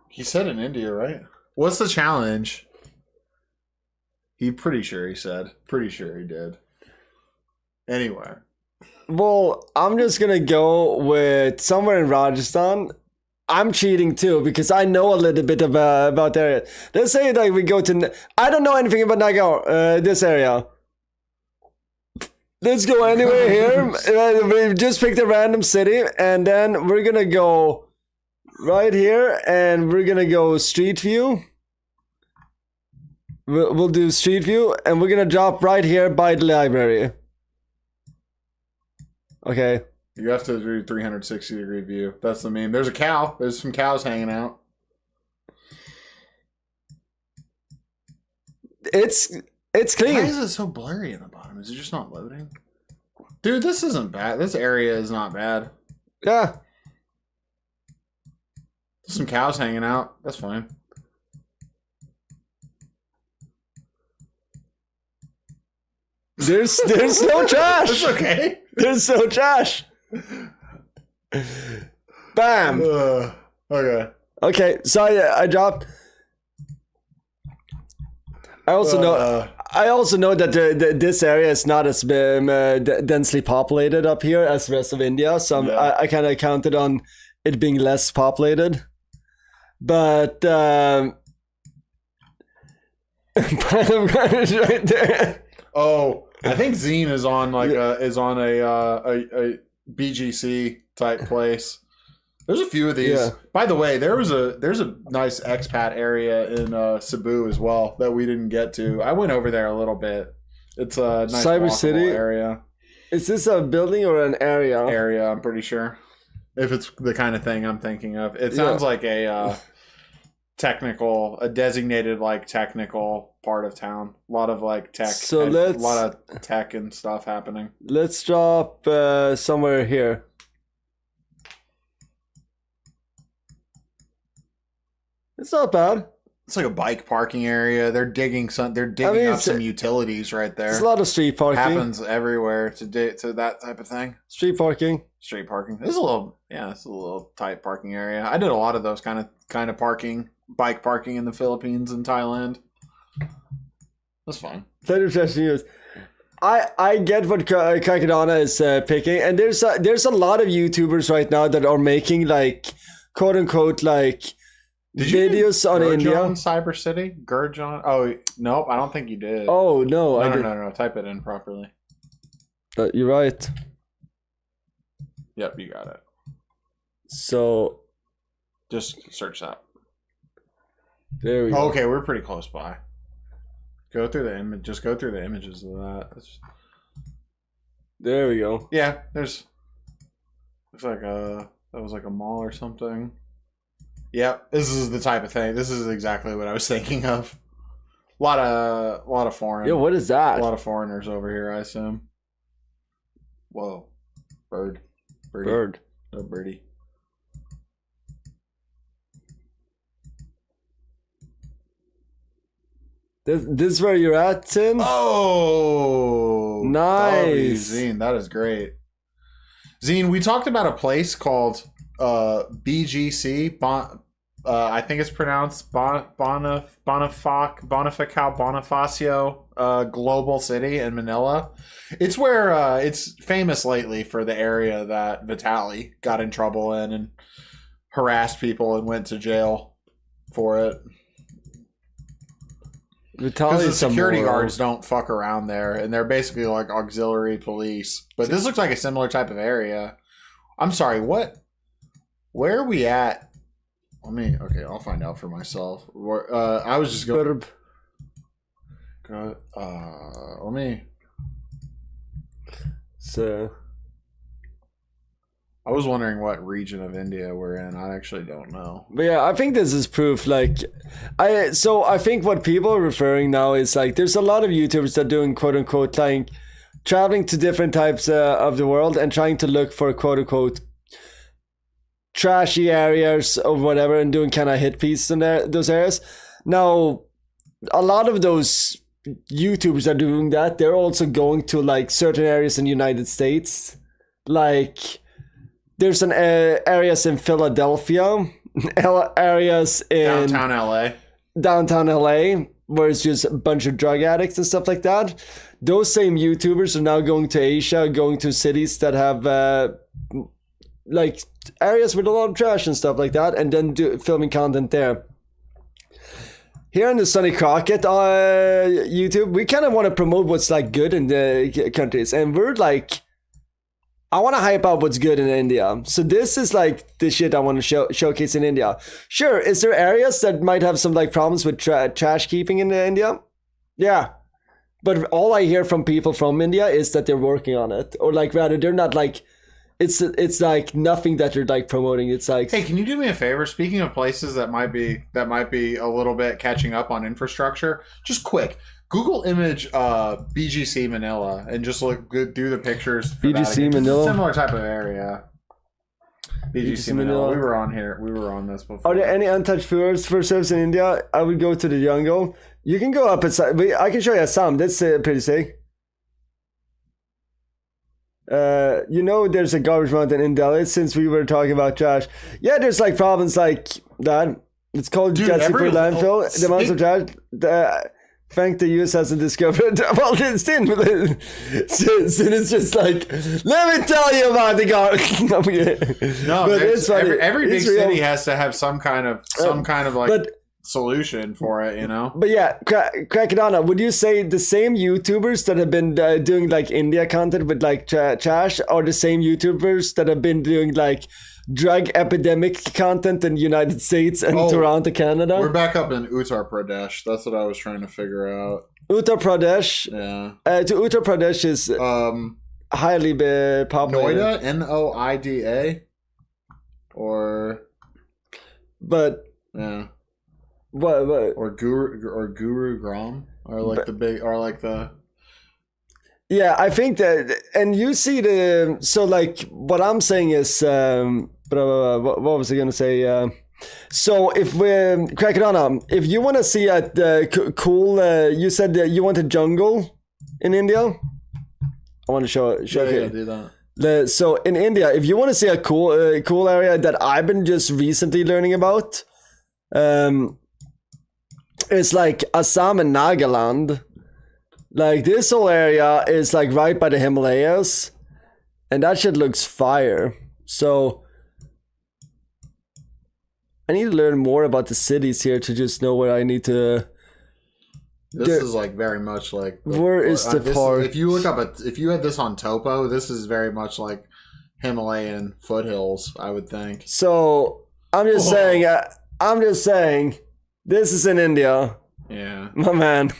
He said in India, right? What's the challenge? Pretty sure he said. Pretty sure he did. Anyway. Well, I'm just gonna go with somewhere in Rajasthan. I'm cheating too because I know a little bit about the area. Let's say that we go to. I don't know anything about Nagaur, this area. Let's go anywhere here. We just picked a random city, and then we're gonna go right here, and we're gonna go Street View. We'll do Street View, and we're gonna drop right here by the library. Okay. You have to do 360-degree view. That's the meme. There's a cow. There's some cows hanging out. It's clean. Why is it so blurry in the bottom? Is it just not loading? Dude, this isn't bad. This area is not bad. Yeah. There's some cows hanging out. That's fine. There's no trash. It's okay. There's no trash. Bam. Okay. Okay. So I dropped. I also know that this area is not as densely populated up here as the rest of India. So I kind of counted on it being less populated. But right there. Oh, I think Zine is on a BGC type place. There's a few of these. Yeah. By the way, there's a nice expat area in Cebu as well that we didn't get to. I went over there a little bit. It's a nice Cyber City area. Is this a building or an area? Area, I'm pretty sure. If it's the kind of thing I'm thinking of, it sounds like a designated like technical part of town. A lot of like tech. So a lot of tech and stuff happening. Let's drop somewhere here. It's not bad. It's like a bike parking area. They're digging up some utilities right there. There's a lot of street parking. Happens everywhere to that type of thing. Street parking. Street parking. It's a little tight parking area. I did a lot of those kind of parking, bike parking in the Philippines and Thailand. That's fun. I get what Kakadana is picking, and there's a lot of YouTubers right now that are making like quote unquote like videos on India. Cyber City? Gurjon? Oh, nope, I don't think you did. Oh, no. No. Type it in properly. You're right. Yep, you got it. So. Just search that. There we go. Okay, we're pretty close by. Go through the image. Just go through the images of that. There we go. Yeah, looks like that was like a mall or something. Yep, this is the type of thing. This is exactly what I was thinking of. A lot of foreign. Yo, what is that? A lot of foreigners over here, I assume. Whoa, birdie. No birdie. This is where you're at, Tim? Oh, nice. Zine, that is great. Zine, we talked about a place called BGC. I think it's pronounced Bonifacio Global City in Manila. It's where it's famous lately for the area that Vitaly got in trouble in and harassed people and went to jail for it. Because the security guards don't fuck around there, and they're basically like auxiliary police. But this looks like a similar type of area. I'm sorry, what? Where are we at? Okay, I'll find out for myself. I was just going. So. I was wondering what region of India we're in. I actually don't know. But yeah, I think this is proof. Like, I think what people are referring now is like there's a lot of YouTubers that are doing quote unquote like traveling to different types of the world and trying to look for quote unquote trashy areas or whatever and doing kind of hit pieces in those areas. Now, a lot of those YouTubers are doing that. They're also going to like certain areas in the United States, like. There's an areas in Philadelphia, areas in downtown LA, where it's just a bunch of drug addicts and stuff like that. Those same YouTubers are now going to Asia, going to cities that have like areas with a lot of trash and stuff like that, and then filming content there. Here on the Sonny Crockett YouTube, we kind of want to promote what's like good in the countries, and we're like. I want to hype up what's good in India. So this is like the shit I want to showcase in India. Sure, is there areas that might have some like problems with trash keeping in India? Yeah. But all I hear from people from India is that they're working on it. Or like rather, they're not like, it's like nothing that they're like promoting. It's like... Hey, can you do me a favor? Speaking of places that might be a little bit catching up on infrastructure, just quick. Google image BGC Manila and just do the pictures. For BGC Manila, similar type of area. BGC Manila. We were on here. We were on this before. Are there any untouched forests for service in India? I would go to the jungle. You can go up inside. I can show you some. That's pretty sick. There's a garbage mountain in Delhi. Since we were talking about trash, yeah, there's like problems like that. It's called Jessiper landfill. The amounts of trash. Thank the US hasn't discovered well it's in so it's just like let me tell you about the garbage. No, but it's every big city has to have some kind of like solution for it, you know. But yeah, Krakadana, would you say the same YouTubers that have been doing like India content with like trash are the same YouTubers that have been doing like drug epidemic content in the United States and Toronto, Canada? We're back up in Uttar Pradesh. That's what I was trying to figure out. Uttar Pradesh? Yeah. To Uttar Pradesh is highly populated. Noida? Noida? Or... But... Yeah. What? Or Gurugram? Or like the... Yeah, I think that, and you see so like what I'm saying is, what was I gonna say? So if Krakadana, if you want to see a cool, you said that you want a jungle in India. I want to show you. Do that. So in India, if you want to see a cool area that I've been just recently learning about, it's like Assam and Nagaland. Like this whole area is like right by the Himalayas, and that shit looks fire. So I need to learn more about the cities here to just know where I need to. This is like very much like where is the park? If you look up if you had this on Topo, this is very much like Himalayan foothills, I would think. So I'm just saying, this is in India. Yeah, my man.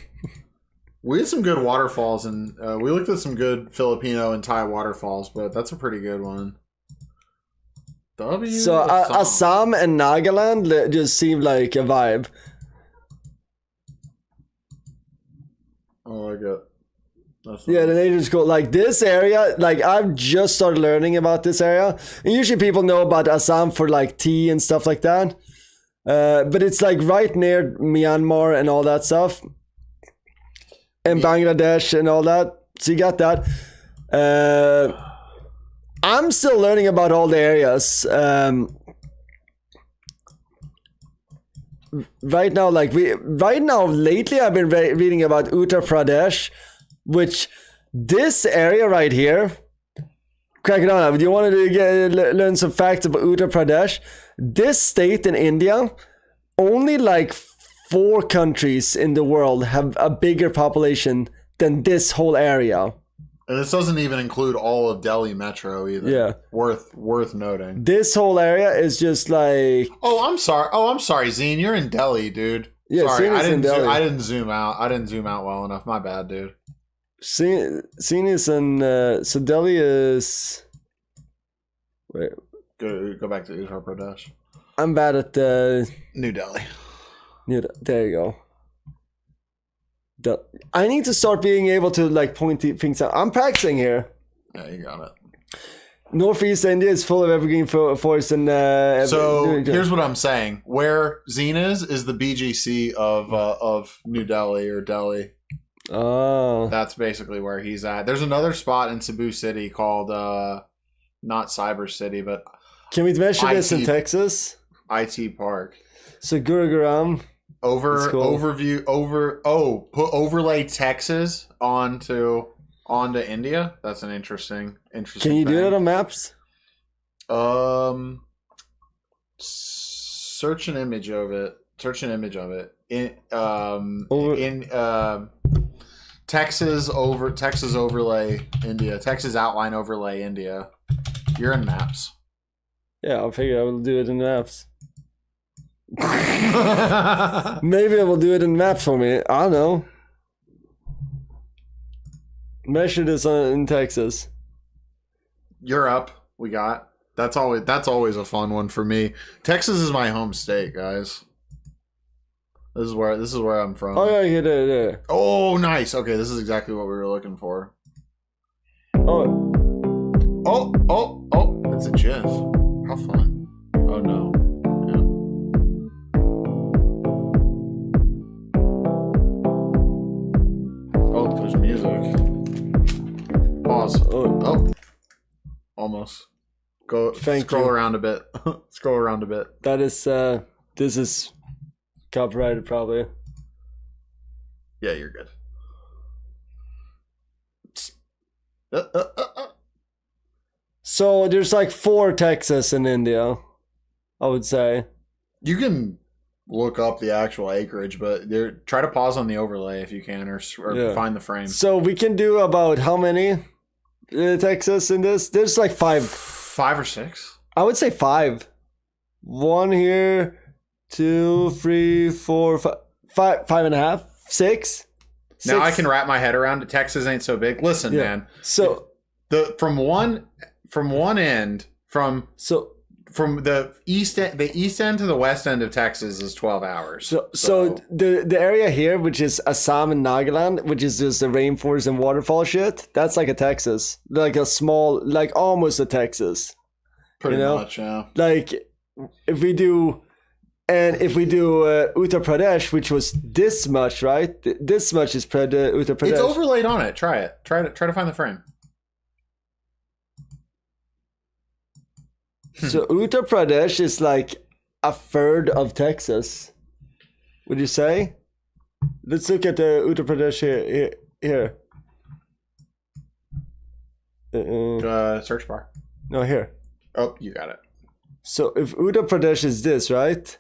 We had some good waterfalls, and we looked at some good Filipino and Thai waterfalls, but that's a pretty good one. So Assam and Nagaland just seem like a vibe. Oh, I got. Yeah, the nature's cool. Like this area, like I've just started learning about this area. And usually people know about Assam for like tea and stuff like that. But it's like right near Myanmar and all that stuff. And Bangladesh and all that. So you got that. I'm still learning about all the areas. Right now, lately I've been reading about Uttar Pradesh, which this area right here. Crack it on. Do you want to learn some facts about Uttar Pradesh? This state in India, only like 4 countries in the world have a bigger population than this whole area. And this doesn't even include all of Delhi Metro either. Yeah. Worth noting. This whole area is just like... Oh, I'm sorry, Zine. You're in Delhi, dude. Yeah, sorry, I didn't zoom out. I didn't zoom out well enough. My bad, dude. Zine is in... so Delhi is... Wait. Go back to Uttar Pradesh. I'm bad at New Delhi. There you go. I need to start being able to like point things out. I'm practicing here. Yeah, you got it. Northeast India is full of evergreen forest and. So here's what I'm saying: where Zine is the BGC of New Delhi or Delhi. Oh. That's basically where he's at. There's another spot in Cebu City called not Cyber City, but can we measure this in Texas? IT Park. So Gurugram. Put overlay Texas onto India. That's an interesting. Can you do that on maps? Search an image of it. In Texas overlay India. Texas outline overlay India. You're in maps. Yeah, I figure I will do it in maps. Maybe I will do it in maps for me. I don't know. Measure this in Texas. Europe, we got. That's always a fun one for me. Texas is my home state, guys. This is where I'm from. Oh yeah, yeah. Oh, nice. Okay, this is exactly what we were looking for. Oh. It's a GIF. How fun. Oh no. Oh, there's music. Pause. Oh. Almost. Scroll around a bit. Scroll around a bit. That is this is copyrighted probably. Yeah, you're good. So there's like 4 Texas in India, I would say. You can look up the actual acreage, but try to pause on the overlay if you can, or find the frame. So we can do about how many Texas in this? There's like 5. 5 or 6? I would say 5. 1 here, 2, 3, 4, 5, 5.5, 6. Now I can wrap my head around it. Texas ain't so big. Listen, man. So from the east end to the west end of Texas is 12 hours. So the area here, which is Assam and Nagaland, which is just the rainforest and waterfall shit, that's like a Texas, like a small, like almost a Texas. Pretty much, yeah. Like if we do Uttar Pradesh, which was this much, right? This much is Uttar Pradesh. It's overlaid on it. Try it. Try to find the frame. So Uttar Pradesh is like a third of Texas. Would you say? Let's look at the Uttar Pradesh here. Search bar. No, here. Oh, you got it. So if Uttar Pradesh is this, right?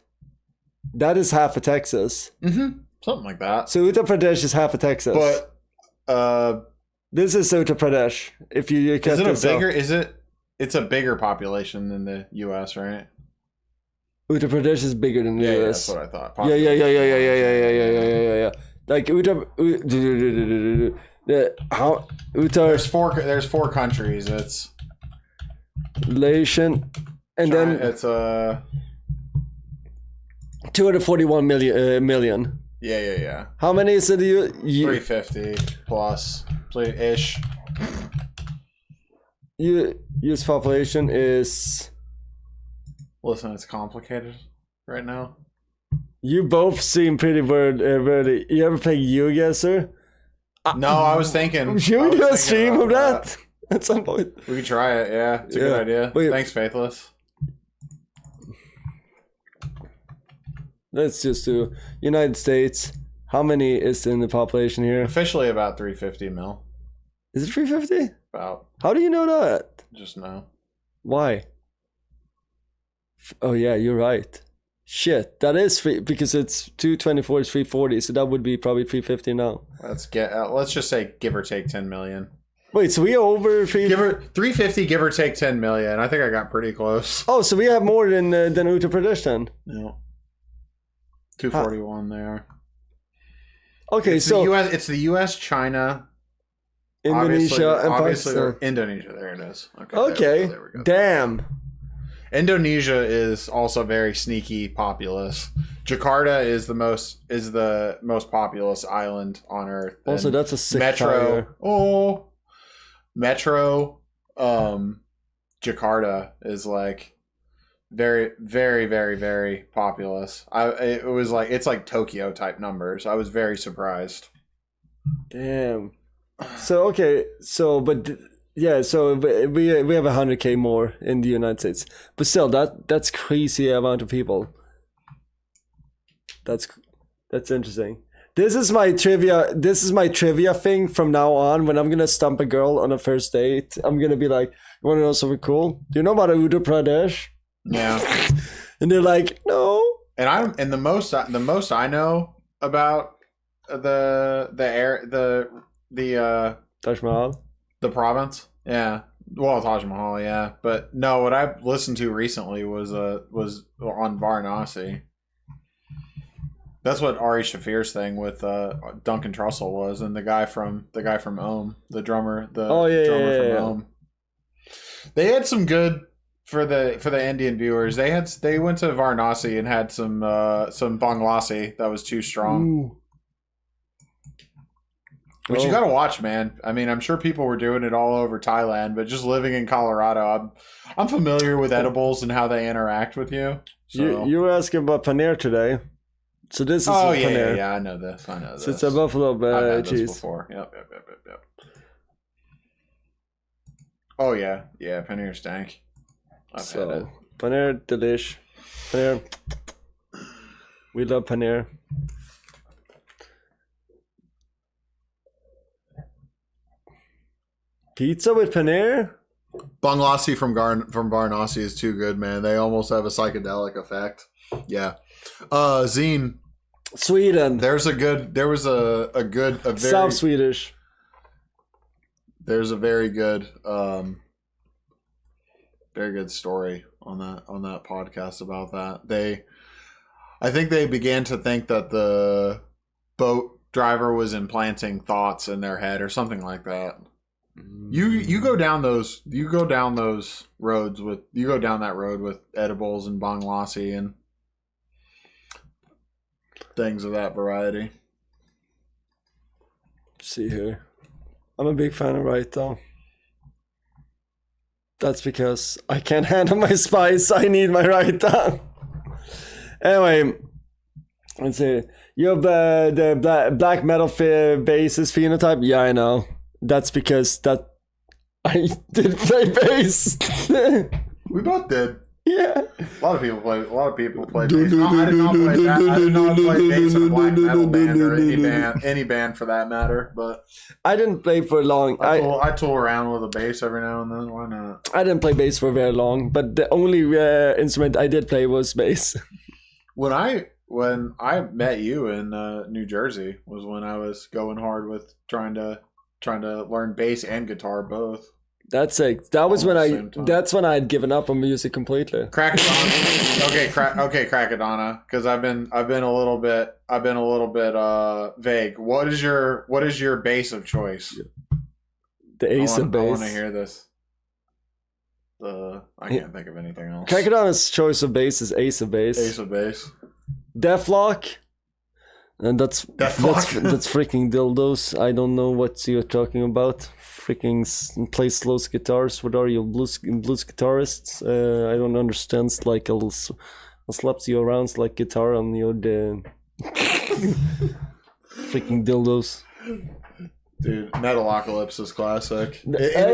That is half of Texas. Mm-hmm. Something like that. So Uttar Pradesh is half of Texas. But this is Uttar Pradesh. If you cut this out. It's a bigger population than the US, right? Uttar Pradesh is bigger than the US. Yeah, that's what I thought. Yeah. Like Uttar. There's 4 countries. It's relation, and China, then it's 241 million. Yeah. How many is it? 350 plus ish. US population is. Listen, it's complicated right now. You both seem pretty wordy. You ever play Yu-Gi-Oh, No, I was thinking. Should we do a stream of that at some point? We could try it. Yeah, it's a good idea. Thanks, Faithless. Let's just do United States. How many is in the population here? Officially about 350 mil. Is it 350? About. How do you know that? Just know. Why? Oh yeah, you're right. Shit, that is free because it's 224 is 340, so that would be probably 350 now. Let's just say give or take 10 million. Wait, so we are over 350, give or take 10 million. I think I got pretty close. Oh, so we have more than Uttar Pradesh then. Yeah. 241 there. Okay, it's the US, China, Indonesia, and Pakistan. Indonesia. There it is. Okay. There we go. Damn. Indonesia is also very sneaky populous. Jakarta is the most populous island on Earth. Also, And that's a sick metro. fire. Metro. Jakarta is like very, very, very, very populous. It's like Tokyo type numbers. I was very surprised. Damn. So okay, so but yeah, so we have 100K more in the United States, but still that's crazy amount of people. That's interesting. This is my trivia. This is my trivia thing from now on. When I'm gonna stump a girl on a first date, I'm gonna be like, "You want to know something cool? Do you know about Uttar Pradesh?" Yeah. And they're like, "No." And the most I know about the Taj Mahal. The province, yeah. Well, Taj Mahal, yeah. But no, what I listened to recently was on Varanasi. That's what Ari Shafir's thing with Duncan Trussell was, and the guy from Ohm, the drummer, from Ohm. They had some good for the Indian viewers. They went to Varanasi and had some Banglasi that was too strong. Ooh. Which you gotta watch, man. I mean, I'm sure people were doing it all over Thailand, but just living in Colorado, I'm familiar with edibles and how they interact with you. So. You were asking about paneer today. So this is paneer. Yeah, I know this. So it's a buffalo I've had cheese. this before. Yep. Oh yeah, paneer stank. I've had it. Paneer delish. Paneer. We love paneer. Pizza with paneer? Banglasi from Varanasi is too good, man. They almost have a psychedelic effect. Yeah. Zine. Sweden. There was a very South Swedish. There's a very good story on that podcast about that. I think they began to think that the boat driver was implanting thoughts in their head or something like that. You go down that road with edibles and Banglasi and things of that variety. Let's see here. I'm a big fan of Raita. That's because I can't handle my spice. I need my Raita. Anyway, let's see. You have the black metal bassist phenotype. Yeah, I know. That's because I did play bass. We both did. Yeah. A lot of people play bass. No, I did not play that. I did not play bass in a black metal band or any band for that matter. But I didn't play for long. I tool around with a bass every now and then. Why not? I didn't play bass for very long, but the only instrument I did play was bass. When I met you in New Jersey was when I was going hard with trying to learn bass and guitar both. That's it. That's when I had given up on music completely. Crackadonna. Okay, Crackadonna, because I've been a little bit vague. What is your bass of choice? The Ace of Bass. I want to hear this. I can't think of anything else. Crackadonna's choice of bass is Ace of Bass. Ace of Bass. Deathlock. And that's freaking dildos. I don't know what you're talking about. Freaking play slow guitars. What are you, blues guitarists? I don't understand. Like I'll slap you around like guitar on your freaking dildos. Dude, Metalocalypse is classic. Wait a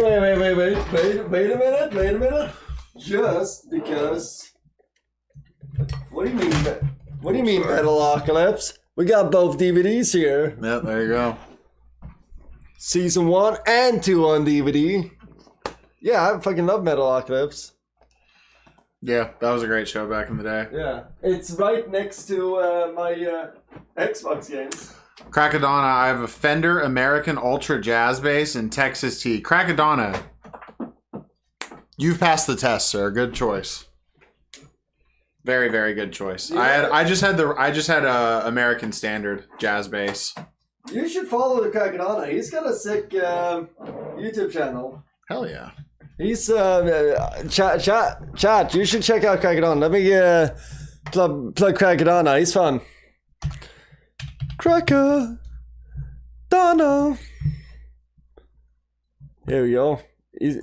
minute. Just because. What do you mean Metalocalypse? We got both DVDs here. Yeah, there you go. Season 1 and 2 on DVD. Yeah, I fucking love Metalocalypse. Yeah, that was a great show back in the day. Yeah, it's right next to my Xbox games. Crackadonna, I have a Fender American Ultra Jazz Bass and Texas T. Crackadonna, you've passed the test, sir. Good choice. Very, very good choice. Yeah. I just had a American Standard Jazz Bass. You should follow the Crackadonna. He's got a sick YouTube channel. Hell yeah. He's chat. You should check out Crackedon. Let me plug Crackedon. He's fun. Crackedon. Here we go. He's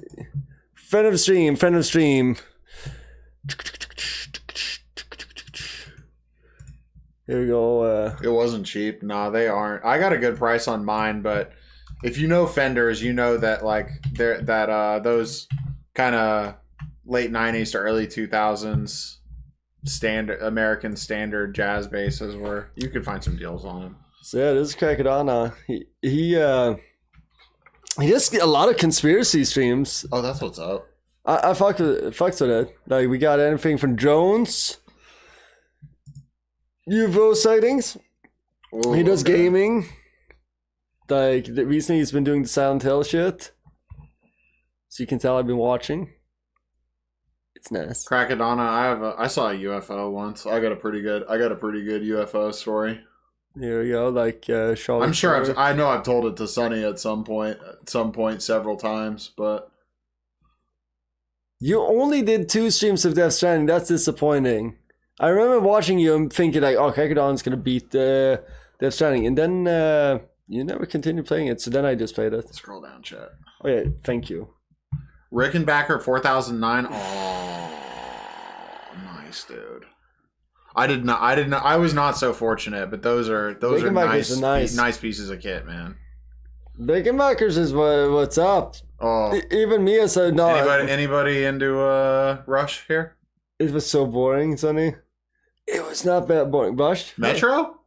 friend of the stream. Here we go. It wasn't cheap. Nah, they aren't. I got a good price on mine, but if you know Fenders, you know that like those kind of late 90s to early 2000s standard American standard jazz basses where you could find some deals on them. So yeah, this is Crackedon. He does a lot of conspiracy streams. Oh, that's what's up. I fucked with it. Like we got anything from drones, UFO sightings. Ooh, He does okay. gaming. Like recently, he's been doing the Silent Hill shit. So you can tell I've been watching. It's nice. Crackedonna, I saw a UFO once. I got a pretty good UFO story. Here we go. Like Charlotte. I'm sure I know I've told it to Sonny at some point several times, but You only did 2 streams of Death Stranding. That's disappointing. I remember watching you and thinking like, oh, Crackedon's gonna beat Death Stranding, and then you never continued playing it. So then I just played it. scroll down, chat. Oh yeah, thank you. Rickenbacker 4009. Oh, nice, dude. I was not so fortunate, but those are Rickenbacker's nice pieces of kit, man. Rickenbackers is what's up. Oh, Even me as a no. anybody into Rush here? It was so boring, Sonny. It was not that boring. Rush? Metro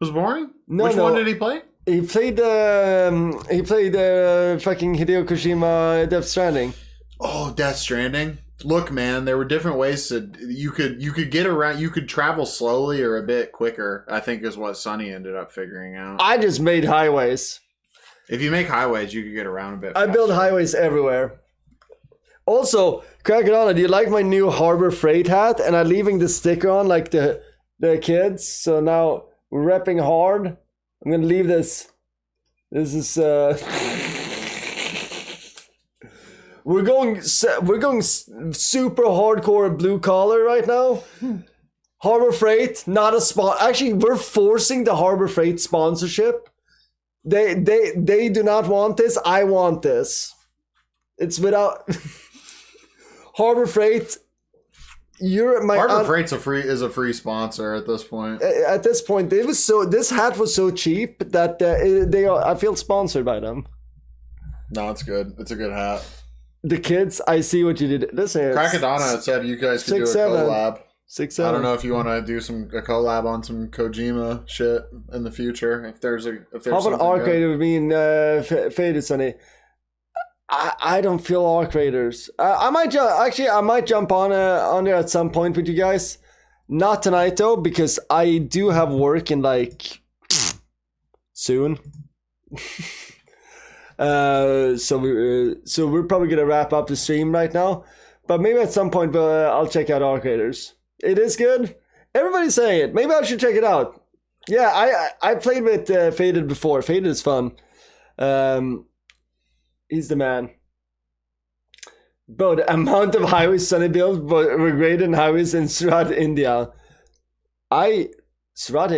was boring. No, Which no. one did he play? He played fucking Hideo Kojima Death Stranding. Oh, Death Stranding. Look, man, there were different ways you could get around. You could travel slowly or a bit quicker. I think is what Sonny ended up figuring out. I just made highways. If you make highways, you could get around a bit. I build highways everywhere. Also, Crackedon, do you like my new Harbor Freight hat? And I'm leaving the sticker on like the kids. So now we're repping hard. I'm gonna leave this. This is we're going super hardcore blue collar right now. Harbor Freight, not a spot. Actually, we're forcing the Harbor Freight sponsorship. They do not want this. I want this. It's without Harbor Freight. Harbor Freight's is a free sponsor at this point. At this point, this hat was so cheap that I feel sponsored by them. No, it's good. It's a good hat. The kids, I see what you did. Listen here. Crackedonna said you guys could do a 6'7". collab. 6'7". I don't know if you want to do a collab on some Kojima shit in the future. If there's How about Arc Raider with me and Faded Sonny? I don't feel Arc Raiders. I might jump on there at some point with you guys. Not tonight though, because I do have work in like soon. So we're probably gonna wrap up the stream right now. But maybe at some point I'll check out Arc Raiders. It is good. Everybody's saying it. Maybe I should check it out. Yeah, I played with Faded before. Faded is fun. He's the man. Bro, the amount of highways Sonny built were greater than highways in Surat, India. Surat,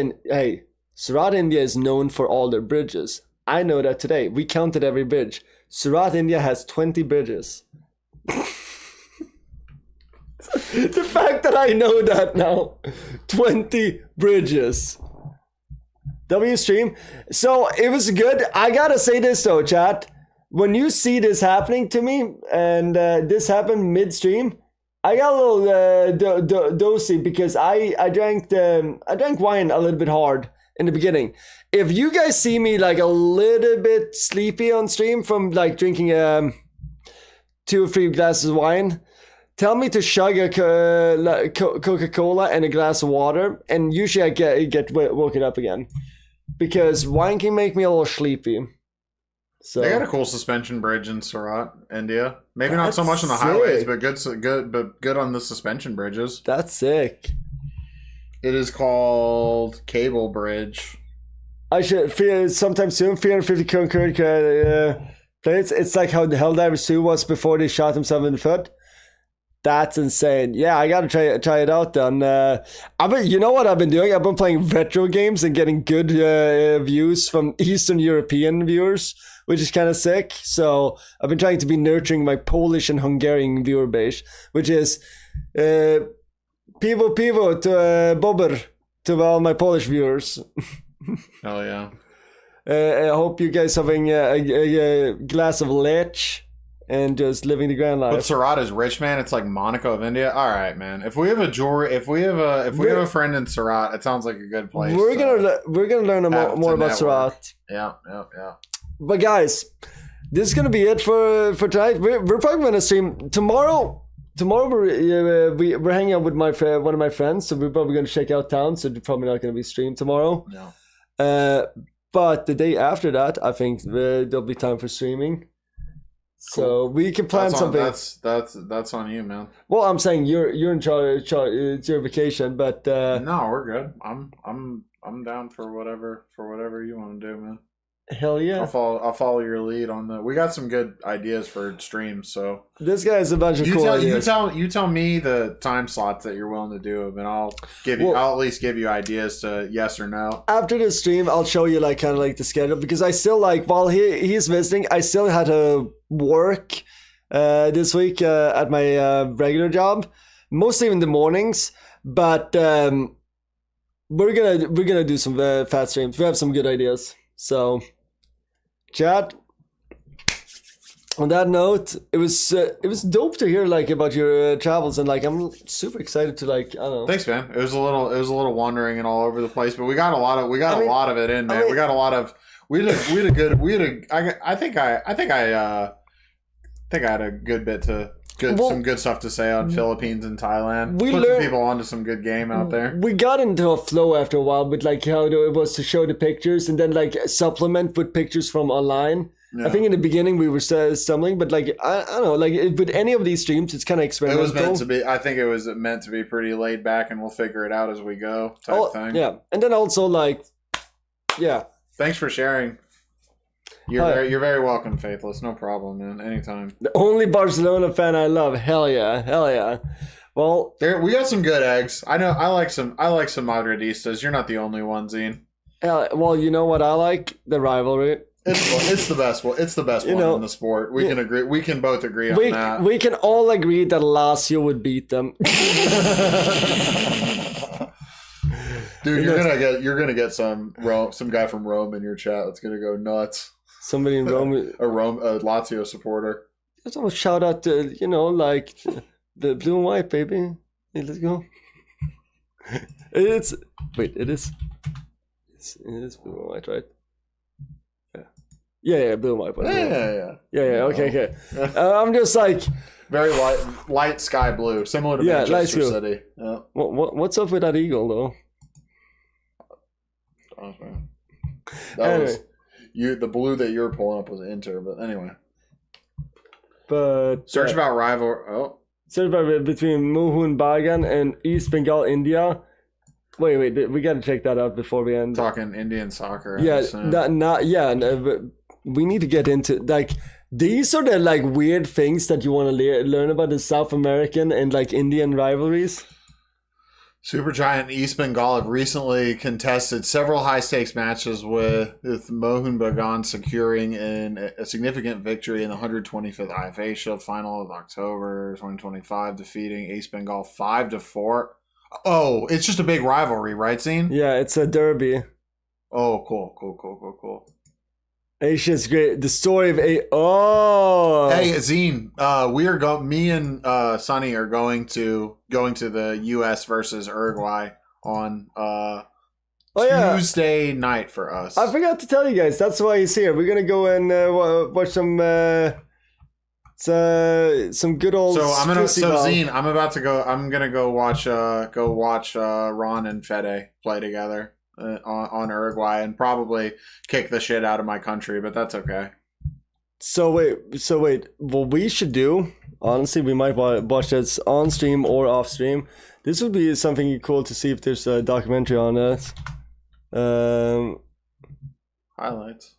India is known for all their bridges. I know that today. We counted every bridge. Surat, India has 20 bridges. The fact that I know that now. 20 bridges. W stream. So it was good. I gotta say this though, chat. When you see this happening to me, and this happened midstream, I got a little dosy because I drank wine a little bit hard in the beginning. If you guys see me like a little bit sleepy on stream from like drinking 2 or 3 glasses of wine, tell me to chug a Coca-Cola and a glass of water, and usually I get woken up again because wine can make me a little sleepy. So they got a cool suspension bridge in Surat, India. Maybe not so much on the highways, but good on the suspension bridges. That's sick. It is called Cable Bridge. I should sometime soon. 350 concurrent It's like how the Helldivers 2 was before they shot themselves in the foot. That's insane. Yeah, I gotta try it out then. You know what I've been doing? I've been playing retro games and getting good views from Eastern European viewers, which is kind of sick. So I've been trying to be nurturing my Polish and Hungarian viewer base, which is pivo to Bobber to all my Polish viewers. Hell yeah. I hope you guys having a glass of lech and just living the grand life. But Surat is rich, man. It's like Monaco of India. All right, man. If we have a friend in Surat, it sounds like a good place. We're gonna learn more about Surat. Yeah. But guys, this is gonna be it for tonight. We're probably gonna stream tomorrow. Tomorrow we're hanging out with one of my friends, so we're probably gonna check out town. So they're probably not gonna be streamed tomorrow. No. But the day after that, I think there'll be time for streaming. So we can plan something. That's on you, man. Well, I'm saying you're in charge. It's your vacation, but no, we're good. I'm down for whatever you want to do, man. Hell yeah! I'll follow your lead on the. We got some good ideas for streams, so this guy's a bunch of cool ideas. You tell me the time slots that you're willing to do, and I'll at least give you ideas to yes or no. After the stream, I'll show you kind of the schedule, because I still while he's visiting, I still had to work this week at my regular job, mostly in the mornings, but we're gonna do some fast streams. We have some good ideas, so. Chat. On that note, it was dope to hear about your travels, and I'm super excited to I don't know. Thanks, man. It was a little wandering and all over the place, but we got a lot of it in, man. We got a lot of I think I had a good bit to some good stuff to say on Philippines and Thailand. Put some people onto some good game out there. We got into a flow after a while with how it was to show the pictures and then supplement with pictures from online. Yeah. I think in the beginning we were stumbling, but I don't know, with any of these streams, it's kind of experimental. It was meant to be. I think it was meant to be pretty laid back, and we'll figure it out as we go type thing. Yeah, and then also yeah. Thanks for sharing. You're very welcome, Faithless. No problem, man. Anytime. The only Barcelona fan I love. Hell yeah. Well, we got some good eggs. I know. I like some Madridistas. You're not the only one, Zine. Well, you know what I like? The rivalry. It's the best one. It's the best one in the sport. We can agree. We can both agree on that. We can all agree that Lazio would beat them. Dude, you're gonna get some guy from Rome in your chat that's gonna go nuts. Somebody in Rome, a Lazio supporter. Let's almost shout out to the blue and white, baby. Hey, let's go. It is blue and white, right? Yeah, blue and white. Yeah. Okay. I'm just very light sky blue, similar to Manchester City. Yeah. What's up with that eagle though? Was the blue that you were pulling up was Inter, but anyway. But search about rival. Search about between Mohun Bagan and East Bengal, India. Wait, we gotta check that out before we end. Talking Indian soccer. But we need to get into these are the weird things that you want to learn about the South American and Indian rivalries. Supergiant East Bengal have recently contested several high-stakes matches with Mohun Bagan securing a significant victory in the 125th IFA Shield final of October 2025, defeating East Bengal 5-4. Oh, it's just a big rivalry, right, Zine? Yeah, it's a derby. Oh, cool. Asia's great. The story of Oh. Hey, Zine. Me and Sonny are going to the U.S. versus Uruguay on Tuesday night for us. I forgot to tell you guys. That's why he's here. We're gonna go and watch some good old. Zine, I'm about to go. I'm gonna go watch Ron and Fede play together. On Uruguay and probably kick the shit out of my country, but that's okay. So wait. What we should do, honestly, we might watch this on stream or off stream. This would be something cool to see if there's a documentary on us. Highlights.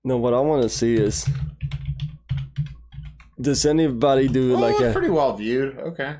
No, what I want to see is Does anybody do Oh, like it's a? pretty well viewed. Okay.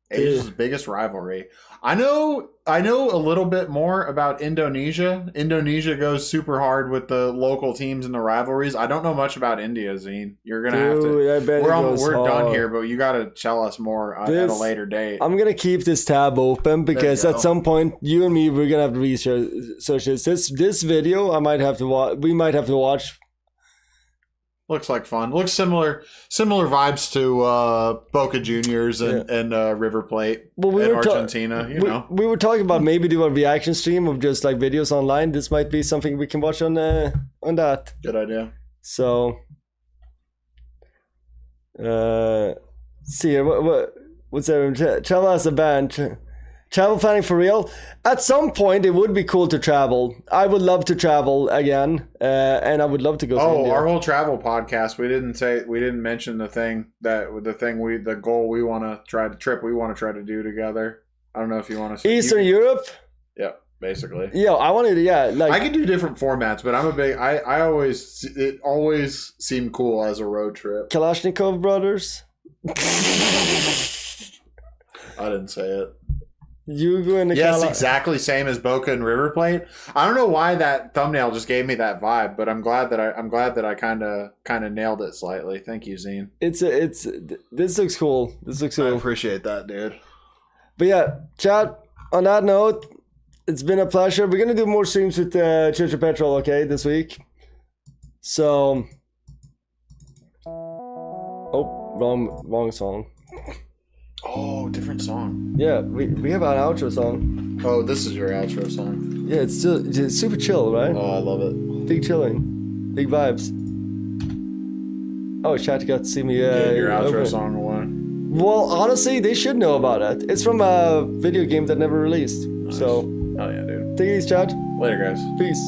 Asia's biggest rivalry. I know a little bit more about Indonesia. Indonesia goes super hard with the local teams and the rivalries. I don't know much about India, Zine. You're gonna have to. I bet We're done hard. here, but you got to tell us more at a later date. I'm gonna keep this tab open because at some point you and me we're gonna have to research this video. I might have to watch. We might have to watch. Looks like fun. Looks similar vibes to Boca Juniors and River Plate and Argentina. We were talking about maybe do a reaction stream of just like videos online. This might be something we can watch on that. Good idea. So, see here. What's there? Travel as a band. Travel planning for real. At some point, it would be cool to travel. I would love to travel again, and I would love to go. to India. Our whole travel podcast. We didn't mention the goal we want to try to do together. I don't know if you want to. Eastern Europe. Yeah, basically. Yeah, I wanted to. Yeah, like I can do different formats, but I'm a big. It always seemed cool as a road trip. Kalashnikov brothers. I didn't say it. You go in the exactly same as Boca and River Plate. I don't know why that thumbnail just gave me that vibe, but I'm glad that I kind of nailed it slightly. Thank you, Zine. This looks cool. This looks cool. I appreciate that, dude. But yeah, chat. On that note, it's been a pleasure. We're gonna do more streams with Church of Petrol, okay, this week. So, wrong song. Oh, different song. Yeah, we have an outro song. Oh, this is your outro song. Yeah, it's super chill, right? Oh, I love it. Big chilling, big vibes. Oh, chat got to see me. Your outro song away. Well, honestly, they should know about it. It's from a video game that never released. Nice. So, oh yeah, dude. take it easy, chat. Later, guys. Peace.